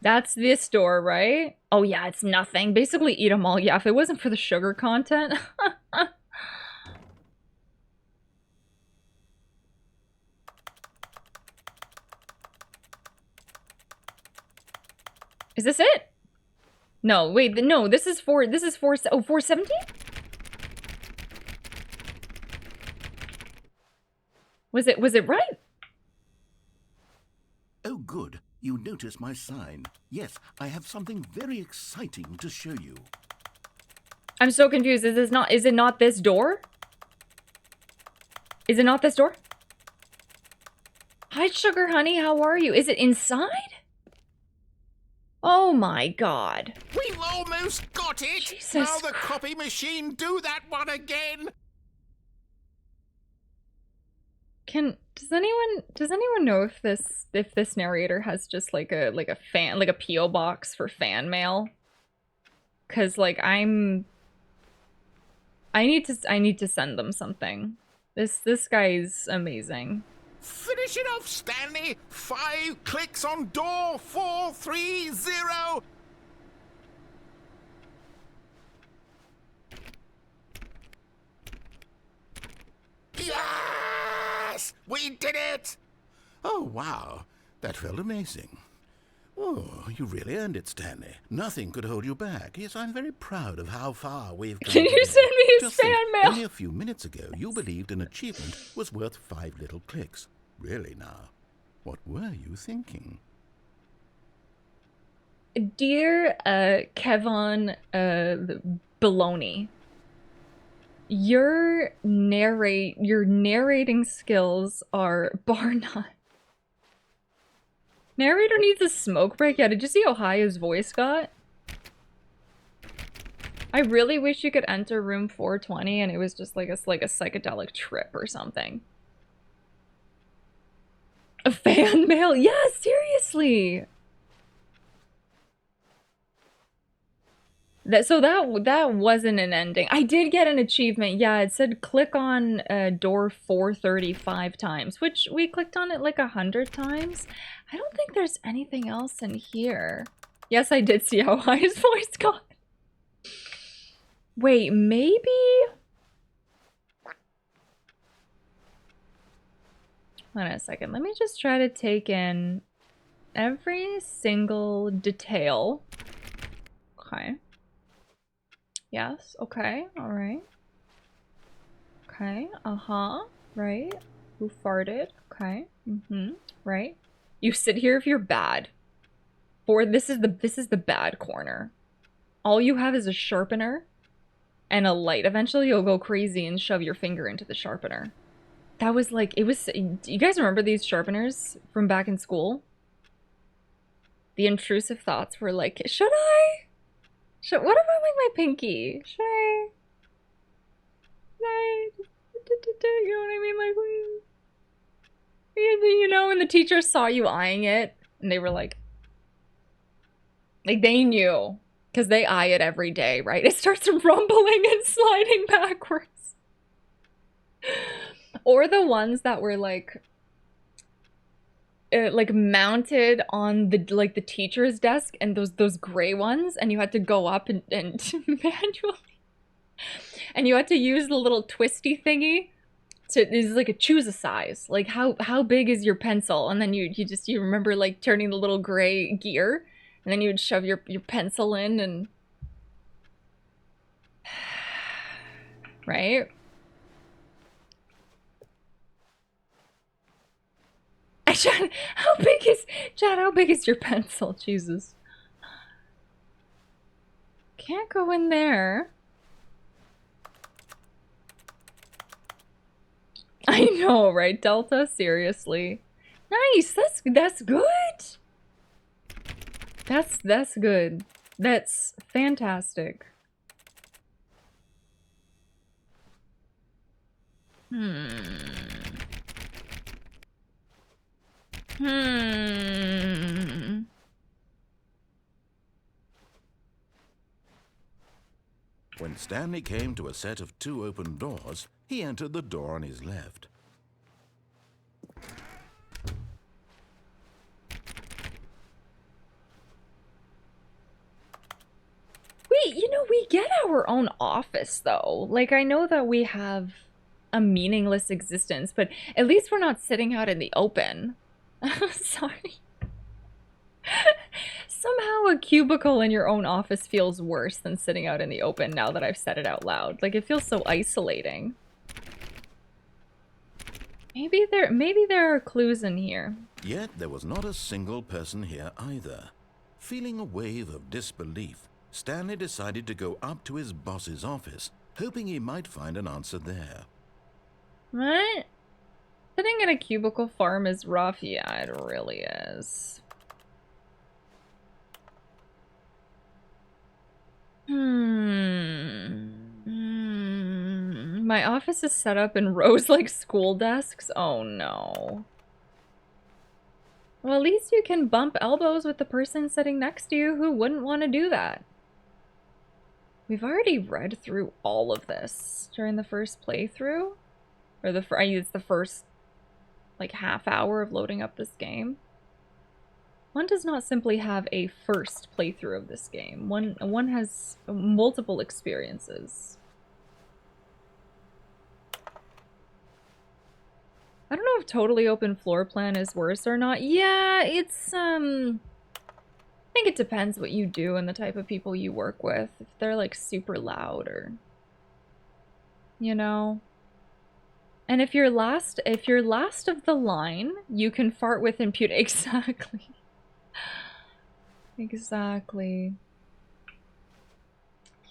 That's this door, right? Oh yeah, it's nothing. Basically eat them all. Yeah, if it wasn't for the sugar content. Is this it? No, wait, no, this is 417? Was it right? Oh, good. You notice my sign. Yes, I have something very exciting to show you. I'm so confused. Is it not this door? Is it not this door? Hi, sugar honey. How are you? Is it inside? Oh my god. We've almost got it! Jesus Now the copy machine do that one again! Does anyone know if this narrator has just like a PO box for fan mail? Cause like I need to send them something. This guy's amazing. Finish it off, Stanley! 5 clicks on door 430! Yes! We did it! Oh, wow. That felt amazing. Oh, you really earned it, Stanley. Nothing could hold you back. Yes, I'm very proud of how far we've come. Can you send me his fan mail? Only a few minutes ago, you believed an achievement was worth 5 little clicks. Really now, what were you thinking? Dear Kevon Baloney, your narrating skills are bar none. Narrator needs a smoke break. Yeah, did you see how high his voice got? I really wish you could enter room 420 and it was just like a psychedelic trip or something. A fan mail? Yeah, seriously. That wasn't an ending. I did get an achievement. Yeah, it said click on door 435 times, which we clicked on it like 100 times. I don't think there's anything else in here. Yes, I did see how high his voice got. Wait, maybe... Hold on a second. Let me just try to take in every single detail. Okay. Yes, okay, alright. Okay, uh-huh, right. Who farted? Okay, right. You sit here if you're bad. This is the bad corner. All you have is a sharpener and a light. Eventually you'll go crazy and shove your finger into the sharpener. That was like, do you guys remember these sharpeners from back in school? The intrusive thoughts were like, what about like my pinky? Should I? You know what I mean? Like, you know, when the teacher saw you eyeing it, and they were like they knew, because they eye it every day, right? It starts rumbling and sliding backwards. Or the ones that were like mounted on the the teacher's desk, and those gray ones, and you had to go up and manually, and you had to use the little twisty thingy to choose a size, like how big is your pencil, and then you remember like turning the little gray gear, and then you would shove your pencil in, and right. Chad, how big is your pencil? Jesus. Can't go in there. I know, right, Delta? Seriously. Nice, that's good. That's good. That's fantastic. When Stanley came to a set of 2 open doors, he entered the door on his left. We get our own office, though. Like, I know that we have a meaningless existence, but at least we're not sitting out in the open. Sorry. Somehow a cubicle in your own office feels worse than sitting out in the open now that I've said it out loud. Like, it feels so isolating. Maybe there are clues in here. Yet there was not a single person here either. Feeling a wave of disbelief, Stanley decided to go up to his boss's office, hoping he might find an answer there. What? Sitting in a cubicle farm is rough. Yeah, it really is. My office is set up in rows like school desks. Oh no. Well, at least you can bump elbows with the person sitting next to you who wouldn't want to do that. We've already read through all of this during the first playthrough. Or it's the first, like, half hour of loading up this game. One does not simply have a first playthrough of this game. One has multiple experiences. I don't know if totally open floor plan is worse or not. Yeah, it's, I think it depends what you do and the type of people you work with. If they're, like, super loud or... You know? And if you're last of the line, you can fart with impunity. Exactly. Exactly.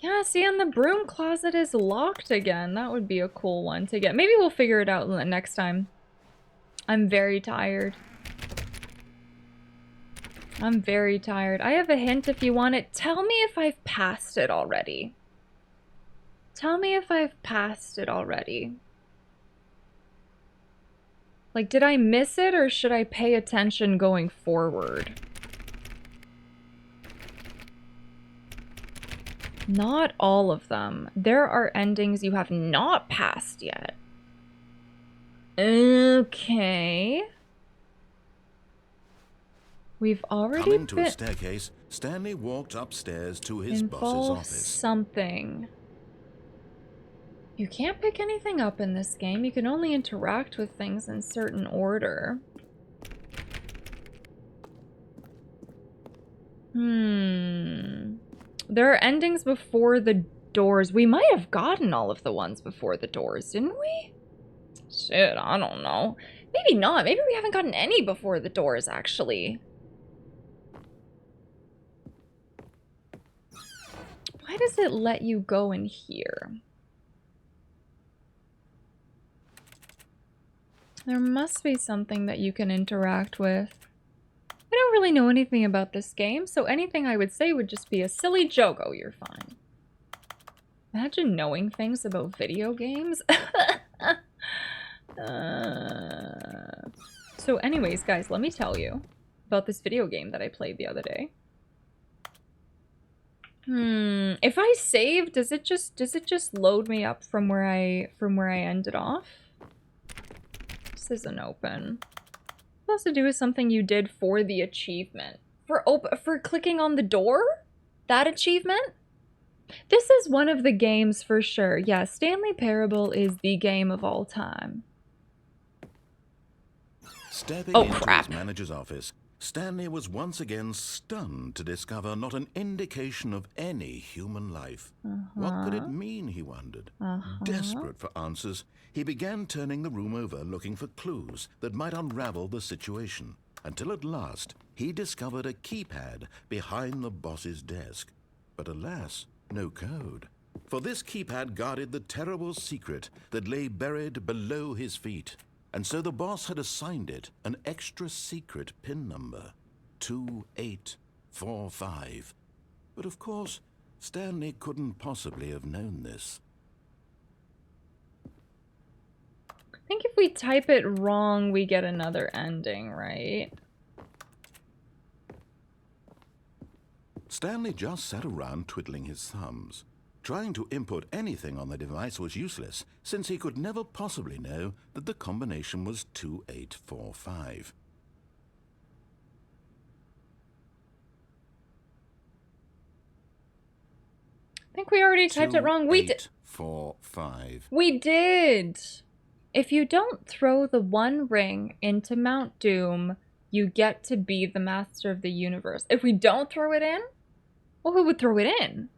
Yeah, see, and the broom closet is locked again. That would be a cool one to get. Maybe we'll figure it out next time. I'm very tired. I'm very tired. I have a hint if you want it. Tell me if I've passed it already. Tell me if I've passed it already. Like, did I miss it or should I pay attention going forward? Not all of them. There are endings you have not passed yet. Okay. We've already Coming to a staircase, Stanley walked upstairs to his boss's office. Something. You can't pick anything up in this game. You can only interact with things in certain order. There are endings before the doors. We might have gotten all of the ones before the doors, didn't we? Shit, I don't know. Maybe not. Maybe we haven't gotten any before the doors, actually. Why does it let you go in here? There must be something that you can interact with. I don't really know anything about this game, so anything I would say would just be a silly joke. Oh, you're fine. Imagine knowing things about video games. So anyways, guys, let me tell you about this video game that I played the other day. If I save, does it just load me up from where I ended off? This isn't open. It has to do with something you did for the achievement. For clicking on the door? That achievement? This is one of the games for sure. Yeah, Stanley Parable is the game of all time. Stepping into his manager's office, Stanley was once again stunned to discover not an indication of any human life. What could it mean, he wondered. Desperate for answers, he began turning the room over looking for clues that might unravel the situation, until at last he discovered a keypad behind the boss's desk. But alas, no code. For this keypad guarded the terrible secret that lay buried below his feet. And so the boss had assigned it an extra secret PIN number, 2845. But of course, Stanley couldn't possibly have known this. I think if we type it wrong, we get another ending, right? Stanley just sat around twiddling his thumbs. Trying to input anything on the device was useless, since he could never possibly know that the combination was 2845. I think we already typed it wrong. We did. 2845. We did. If you don't throw the one ring into Mount Doom, you get to be the master of the universe. If we don't throw it in, well, who would throw it in?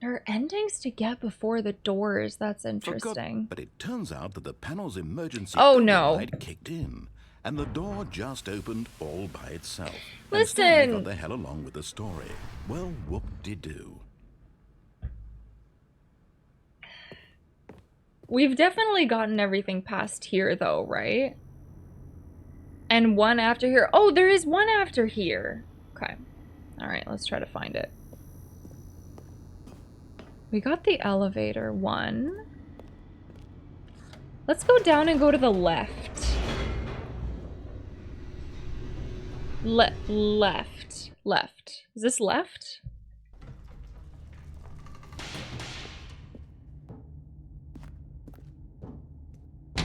There are endings to get before the doors. That's interesting. But it turns out that the panel's emergency override kicked in, and the door just opened all by itself. Listen. And Stanley got the hell along with the story. Well, whoop-de-doo. We've definitely gotten everything past here, though, right? And one after here. Oh, there is one after here. Okay. Alright, let's try to find it. We got the elevator one. Let's go down and go to the left. Left. Left. Is this left?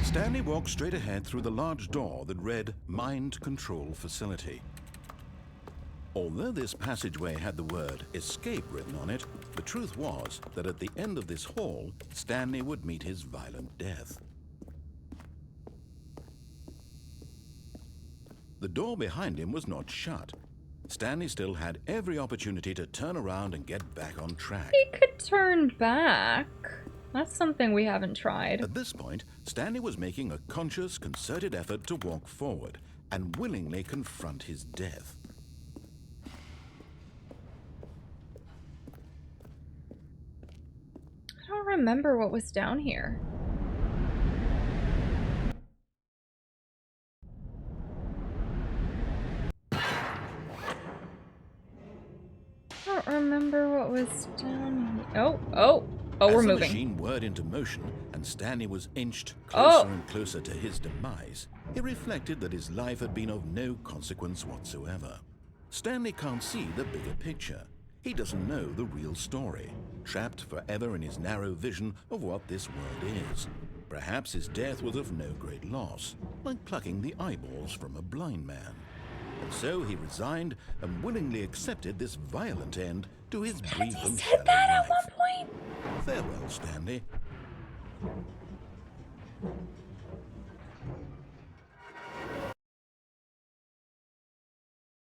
Stanley walked straight ahead through the large door that read Mind Control Facility. Although this passageway had the word escape written on it, the truth was that at the end of this hall, Stanley would meet his violent death. The door behind him was not shut. Stanley still had every opportunity to turn around and get back on track. He could turn back. That's something we haven't tried. At this point, Stanley was making a conscious, concerted effort to walk forward and willingly confront his death. I don't remember what was down here. I don't remember what was down here. Oh, we're moving. As the machine whirred into motion and Stanley was inched closer and closer to his demise, he reflected that his life had been of no consequence whatsoever. Stanley can't see the bigger picture. He doesn't know the real story, trapped forever in his narrow vision of what this world is. Perhaps his death was of no great loss, like plucking the eyeballs from a blind man. And so he resigned and willingly accepted this violent end to his brief and shallow life. At one point? Farewell, Stanley.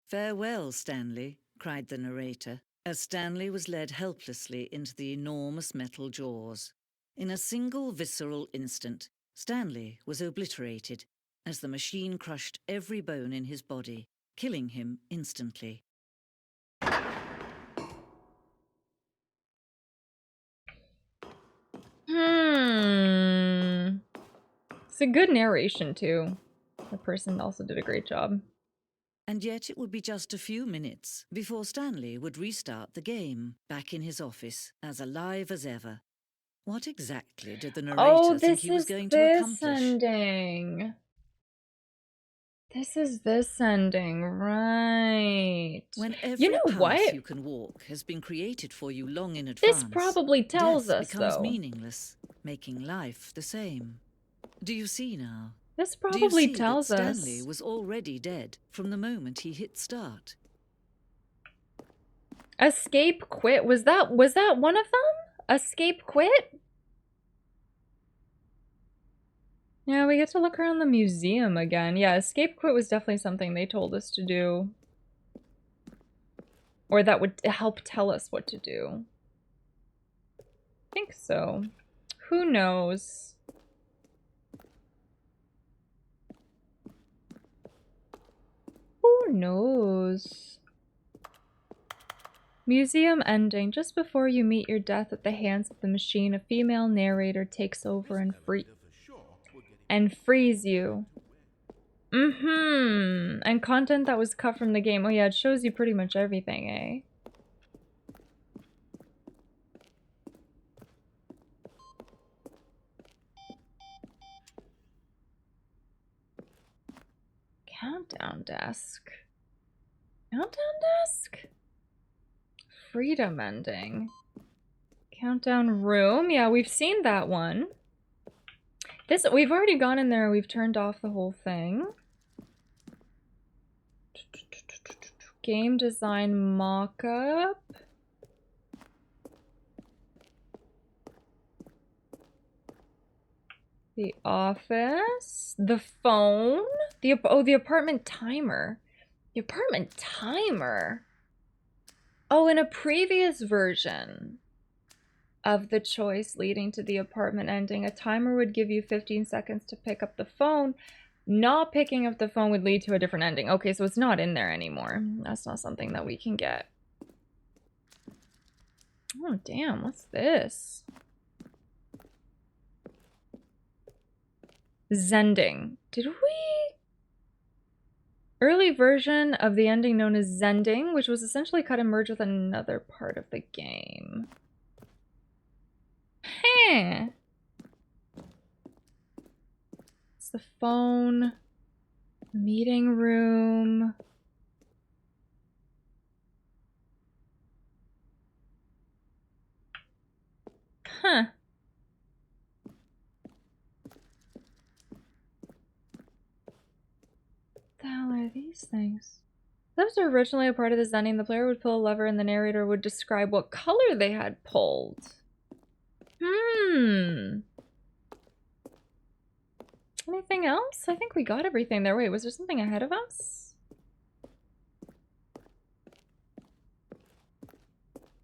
"Farewell, Stanley," cried the narrator, as Stanley was led helplessly into the enormous metal jaws. In a single visceral instant, Stanley was obliterated as the machine crushed every bone in his body, killing him instantly. It's a good narration, too. The person also did a great job. And yet it would be just a few minutes before Stanley would restart the game, back in his office, as alive as ever. What exactly did the narrator think he was going to accomplish? Ending. This is this ending, right? When every path you can walk has been created for you long in advance, this probably tells death us, becomes though. meaningless, making life the same. Do you see now? This probably tells that us. Stanley was already dead from the moment he hit start. Escape quit. Was that one of them? Escape quit? Yeah, we get to look around the museum again. Yeah, escape quit was definitely something they told us to do. Or that would help tell us what to do. I think so. Who knows? Who knows? Museum ending. Just before you meet your death at the hands of the machine, a female narrator takes over and frees you. And content that was cut from the game. Oh yeah, it shows you pretty much everything, eh? Countdown desk. Countdown desk? Freedom ending. Countdown room. Yeah, we've seen that one. We've already gone in there. We've turned off the whole thing. Game design mock-up. The office. The phone. The apartment timer. The apartment timer. Oh, in a previous version of the choice leading to the apartment ending, a timer would give you 15 seconds to pick up the phone. Not picking up the phone would lead to a different ending. Okay, so it's not in there anymore. That's not something that we can get. Oh, damn. What's this? Zending. Did we? Early version of the ending known as Zending, which was essentially cut and merged with another part of the game. Huh. It's the phone. Meeting room. Huh. What the hell are these things? Those were originally a part of the Zending. The player would pull a lever and the narrator would describe what color they had pulled. Anything else? I think we got everything there. Wait, was there something ahead of us?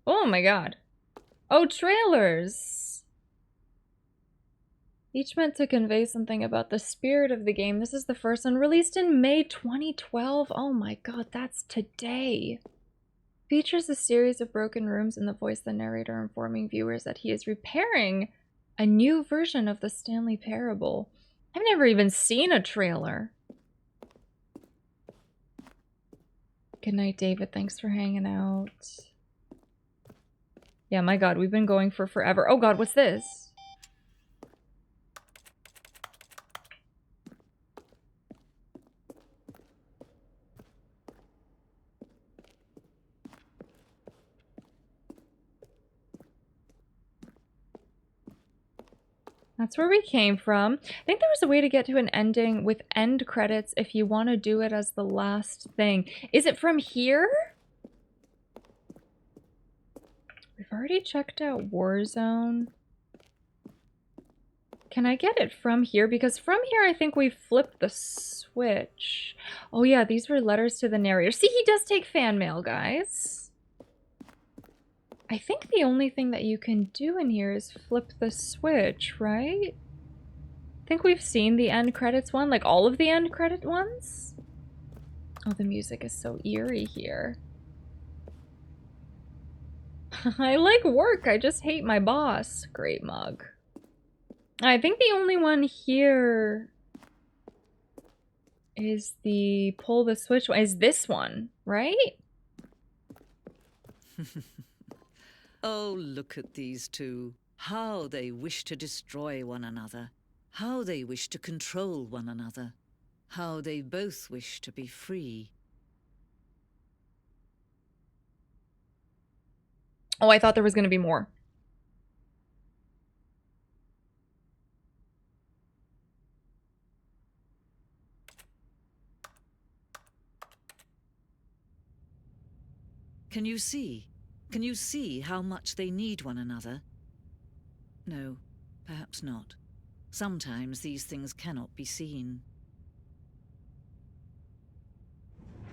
Oh my god. Oh, trailers! Each meant to convey something about the spirit of the game. This is the first one, released in May 2012. Oh my god, that's today. Features a series of broken rooms and the voice of the narrator informing viewers that he is repairing a new version of the Stanley Parable. I've never even seen a trailer. Good night, David. Thanks for hanging out. Yeah, my god, we've been going for forever. Oh god, what's this? That's where we came from. I think there was a way to get to an ending with end credits if you want to do it as the last thing. Is it from here? We've already checked out Warzone. Can I get it from here? Because from here, I think we flipped the switch. Oh yeah, these were letters to the narrator. See, he does take fan mail, guys. I think the only thing that you can do in here is flip the switch, right? I think we've seen the end credits one, like all of the end credit ones. Oh, the music is so eerie here. I like work, I just hate my boss. Great mug. I think the only one here is the pull the switch one. Is this one, right? Oh, look at these two. How they wish to destroy one another. How they wish to control one another. How they both wish to be free. Oh, I thought there was going to be more. Can you see? Can you see how much they need one another? No, perhaps not. Sometimes these things cannot be seen.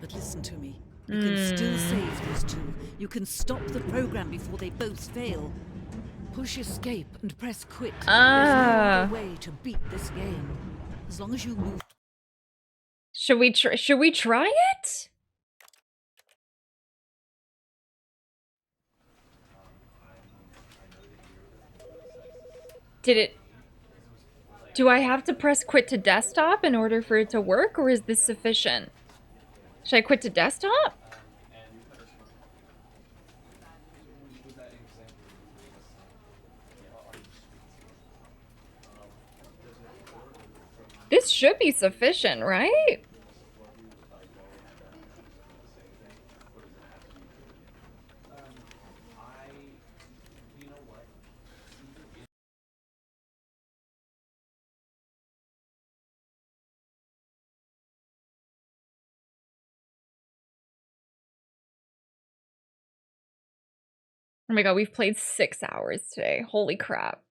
But listen to me. You can still save these two. You can stop the program before they both fail. Push escape and press quit. There's no other way to beat this game. As long as you move. Should we try it? Did it... Do I have to press quit to desktop in order for it to work, or is this sufficient? Should I quit to desktop? This should be sufficient, right? Oh my god, we've played 6 hours today. Holy crap.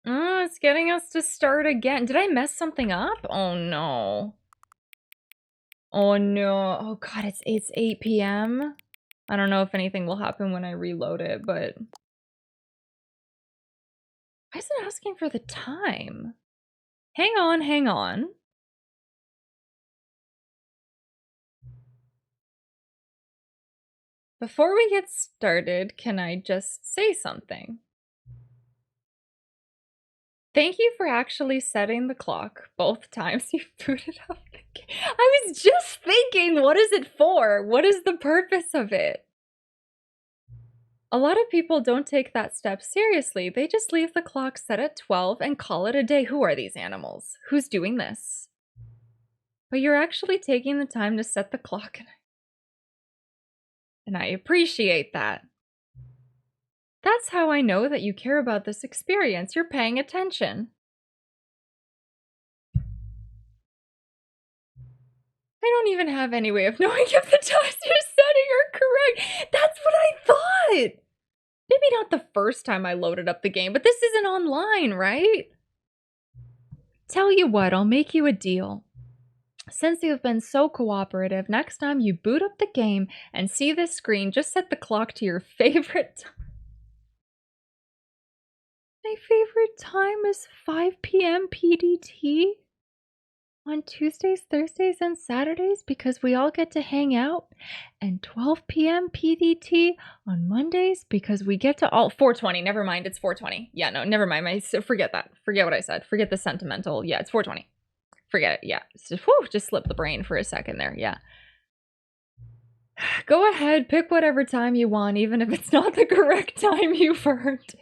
Oh, it's getting us to start again. Did I mess something up? Oh no. Oh no. Oh god, it's 8 p.m. I don't know if anything will happen when I reload it, but... Why is it asking for the time? Hang on, hang on. Before we get started, can I just say something? Thank you for actually setting the clock both times you booted up the game. I was just thinking, what is it for? What is the purpose of it? A lot of people don't take that step seriously. They just leave the clock set at 12 and call it a day. Who are these animals? Who's doing this? But you're actually taking the time to set the clock, and I appreciate that. That's how I know that you care about this experience. You're paying attention. I don't even have any way of knowing if the times you're setting are correct. That's what I thought. Maybe not the first time I loaded up the game, but this isn't online, right? Tell you what, I'll make you a deal. Since you've been so cooperative, next time you boot up the game and see this screen, just set the clock to your favorite time. My favorite time is 5 p.m. PDT on Tuesdays, Thursdays, and Saturdays because we all get to hang out, and 12 p.m. PDT on Mondays because we get to all 420. Never mind, it's 420. Yeah, no, never mind. Forget that. Forget what I said. Forget the sentimental. Yeah, it's 420. Forget it. Yeah, just slipped the brain for a second there. Yeah. Go ahead, pick whatever time you want, even if it's not the correct time you've earned it.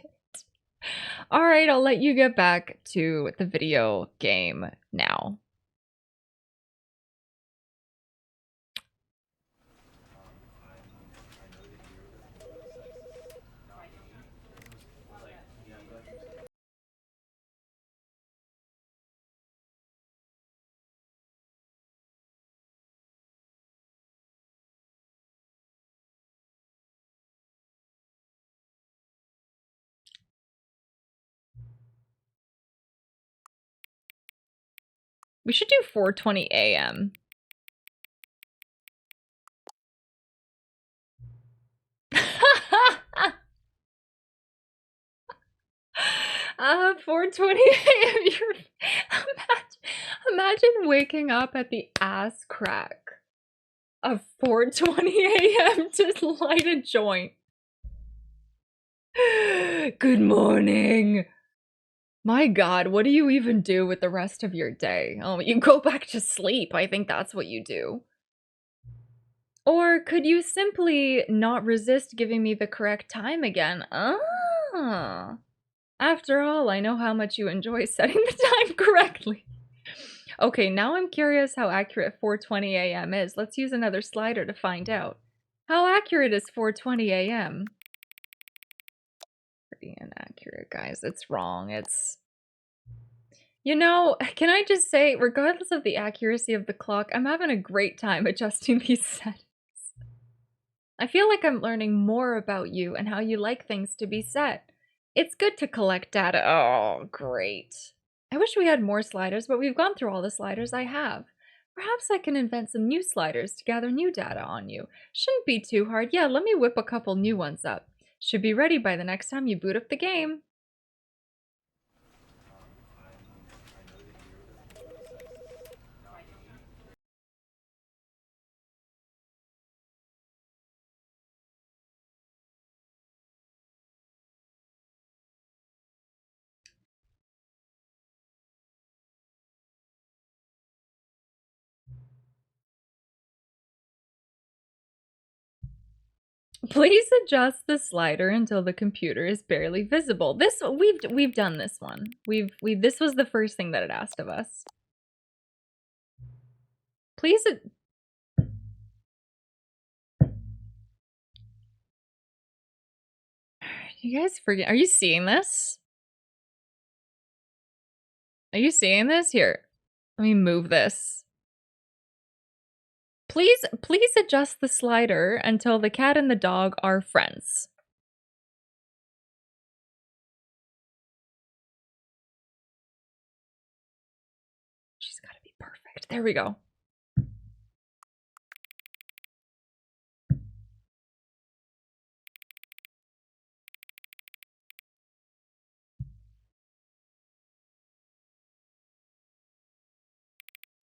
All right, I'll let you get back to the video game now. We should do 4:20 a.m. 4:20 a.m. Imagine waking up at the ass crack of 4:20 a.m. to light a joint. Good morning. My God, what do you even do with the rest of your day? Oh, you go back to sleep. I think that's what you do. Or could you simply not resist giving me the correct time again? Ah. After all, I know how much you enjoy setting the time correctly. Okay, now I'm curious how accurate 4:20 a.m. is. Let's use another slider to find out. How accurate is 4:20 a.m.? Pretty inaccurate, guys. It's wrong. It's... You know, can I just say, regardless of the accuracy of the clock, I'm having a great time adjusting these settings. I feel like I'm learning more about you and how you like things to be set. It's good to collect data. Oh, great. I wish we had more sliders, but we've gone through all the sliders I have. Perhaps I can invent some new sliders to gather new data on you. Shouldn't be too hard. Yeah, let me whip a couple new ones up. Should be ready by the next time you boot up the game. Please adjust the slider until the computer is barely visible. This we've done this one. This was the first thing that it asked of us. Please you guys forget. Are you seeing this? Are you seeing this? Here. Let me move this. Please adjust the slider until the cat and the dog are friends. She's got to be perfect. There we go.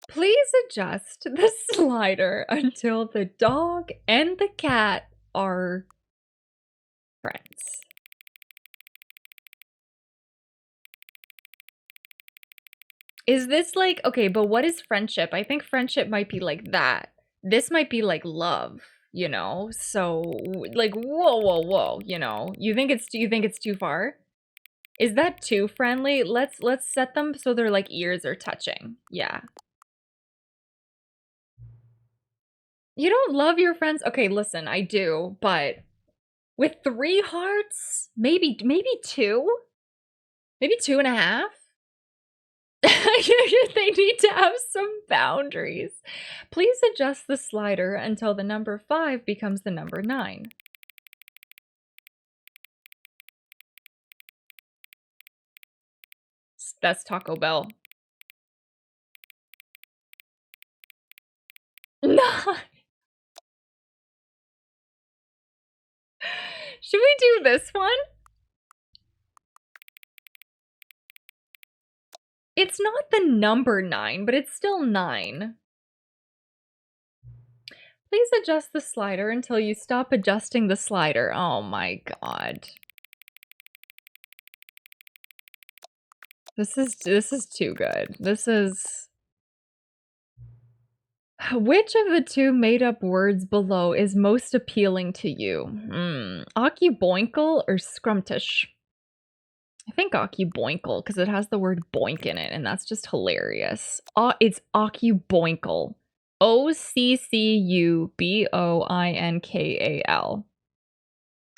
Please adjust the slider until the dog and the cat are friends. Is this like, okay, but what is friendship? I think friendship might be like that. This might be like love, you know? So like, whoa, you know? You think it's too far? Is that too friendly? Let's set them so their like ears are touching. Yeah. You don't love your friends? Okay, listen, I do, but with 3 hearts, maybe 2? Maybe 2.5? They need to have some boundaries. Please adjust the slider until the number 5 becomes the number 9. That's Taco Bell. 9! Should we do this one? It's not the number 9, but it's still 9. Please adjust the slider until you stop adjusting the slider. Oh my god. This is too good. This is... Which of the 2 made-up words below is most appealing to you? Occuboinkle or scrumptious? I think occuboinkle, because it has the word boink in it, and that's just hilarious. It's occuboinkle. OCCUBOINKAL.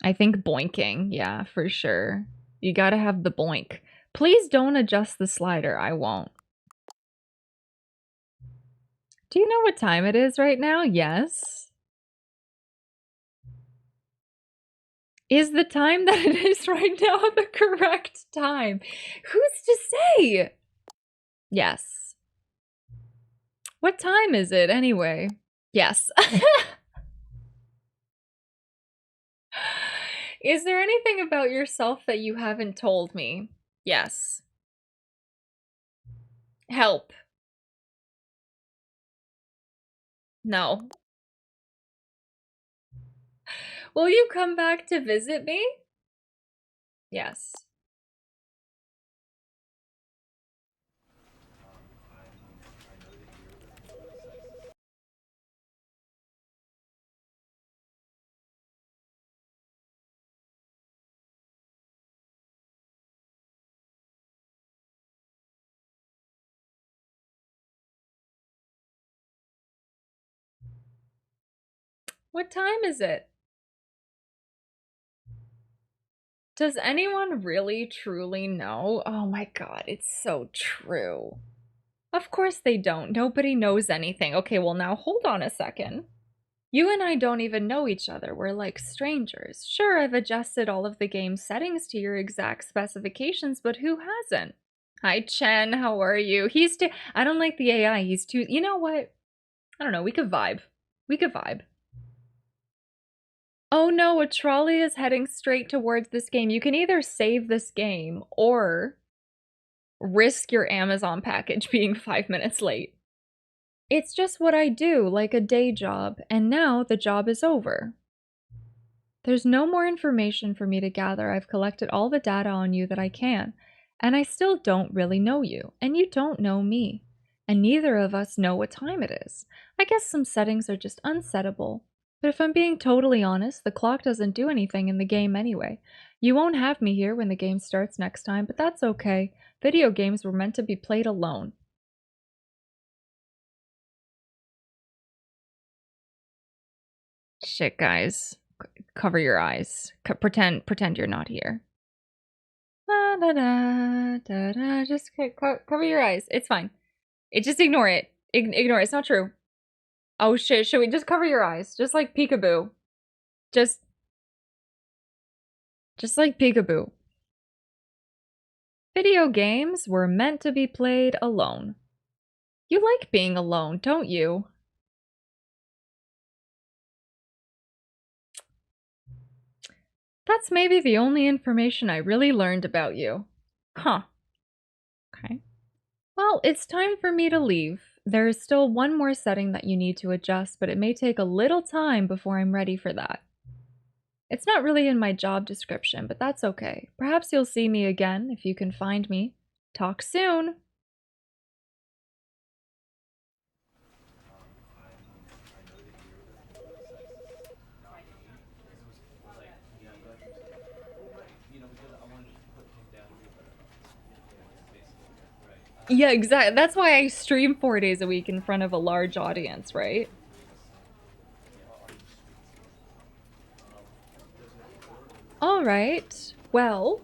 I think boinking, yeah, for sure. You gotta have the boink. Please don't adjust the slider, I won't. Do you know what time it is right now? Yes. Is the time that it is right now the correct time? Who's to say? Yes. What time is it anyway? Yes. Is there anything about yourself that you haven't told me? Yes. Help. No. Will you come back to visit me? Yes. What time is it? Does anyone really truly know? Oh my god, it's so true. Of course they don't. Nobody knows anything. Okay, well now hold on a second. You and I don't even know each other. We're like strangers. Sure, I've adjusted all of the game's settings to your exact specifications, but who hasn't? Hi, Chen. How are you? He's too... I don't like the AI. He's too... You know what? I don't know. We could vibe. We could vibe. Oh no, a trolley is heading straight towards this game. You can either save this game or risk your Amazon package being 5 minutes late. It's just what I do, like a day job, and now the job is over. There's no more information for me to gather. I've collected all the data on you that I can, and I still don't really know you, and you don't know me. And neither of us know what time it is. I guess some settings are just unsettable. But if I'm being totally honest, the clock doesn't do anything in the game anyway. You won't have me here when the game starts next time, but that's okay. Video games were meant to be played alone. Shit, guys. Cover your eyes. Pretend you're not here. Da, da, da, da, da. Just cover your eyes. It's fine. Just ignore it. Ignore it. It's not true. Oh shit, should we just cover your eyes? Just like peekaboo. Just like peekaboo. Video games were meant to be played alone. You like being alone, don't you? That's maybe the only information I really learned about you. Huh. Okay. Well, it's time for me to leave. There is still one more setting that you need to adjust, but it may take a little time before I'm ready for that. It's not really in my job description, but that's okay. Perhaps you'll see me again if you can find me. Talk soon! Yeah, exactly. That's why I stream 4 days a week in front of a large audience, right? Alright, well,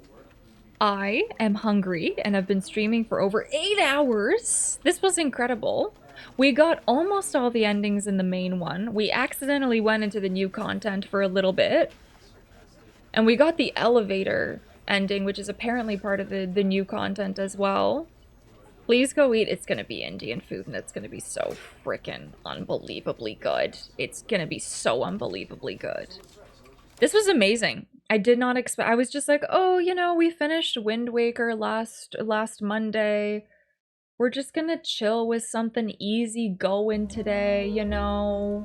I am hungry and I've been streaming for over 8 hours. This was incredible. We got almost all the endings in the main one. We accidentally went into the new content for a little bit. And we got the elevator ending, which is apparently part of the new content as well. Please go eat. It's gonna be Indian food and it's gonna be so freaking unbelievably good. It's gonna be so unbelievably good. This was amazing. I did not expect. I was just like, oh, you know, we finished Wind Waker last Monday. We're just gonna chill with something easy going today, you know.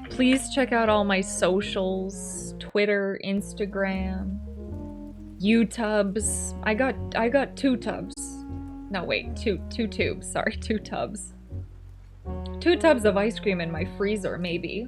Please check out all my socials: Twitter, Instagram, YouTubes. I got 2 tubs. No, wait, two tubes. Sorry, 2 tubs. 2 tubs of ice cream in my freezer, maybe.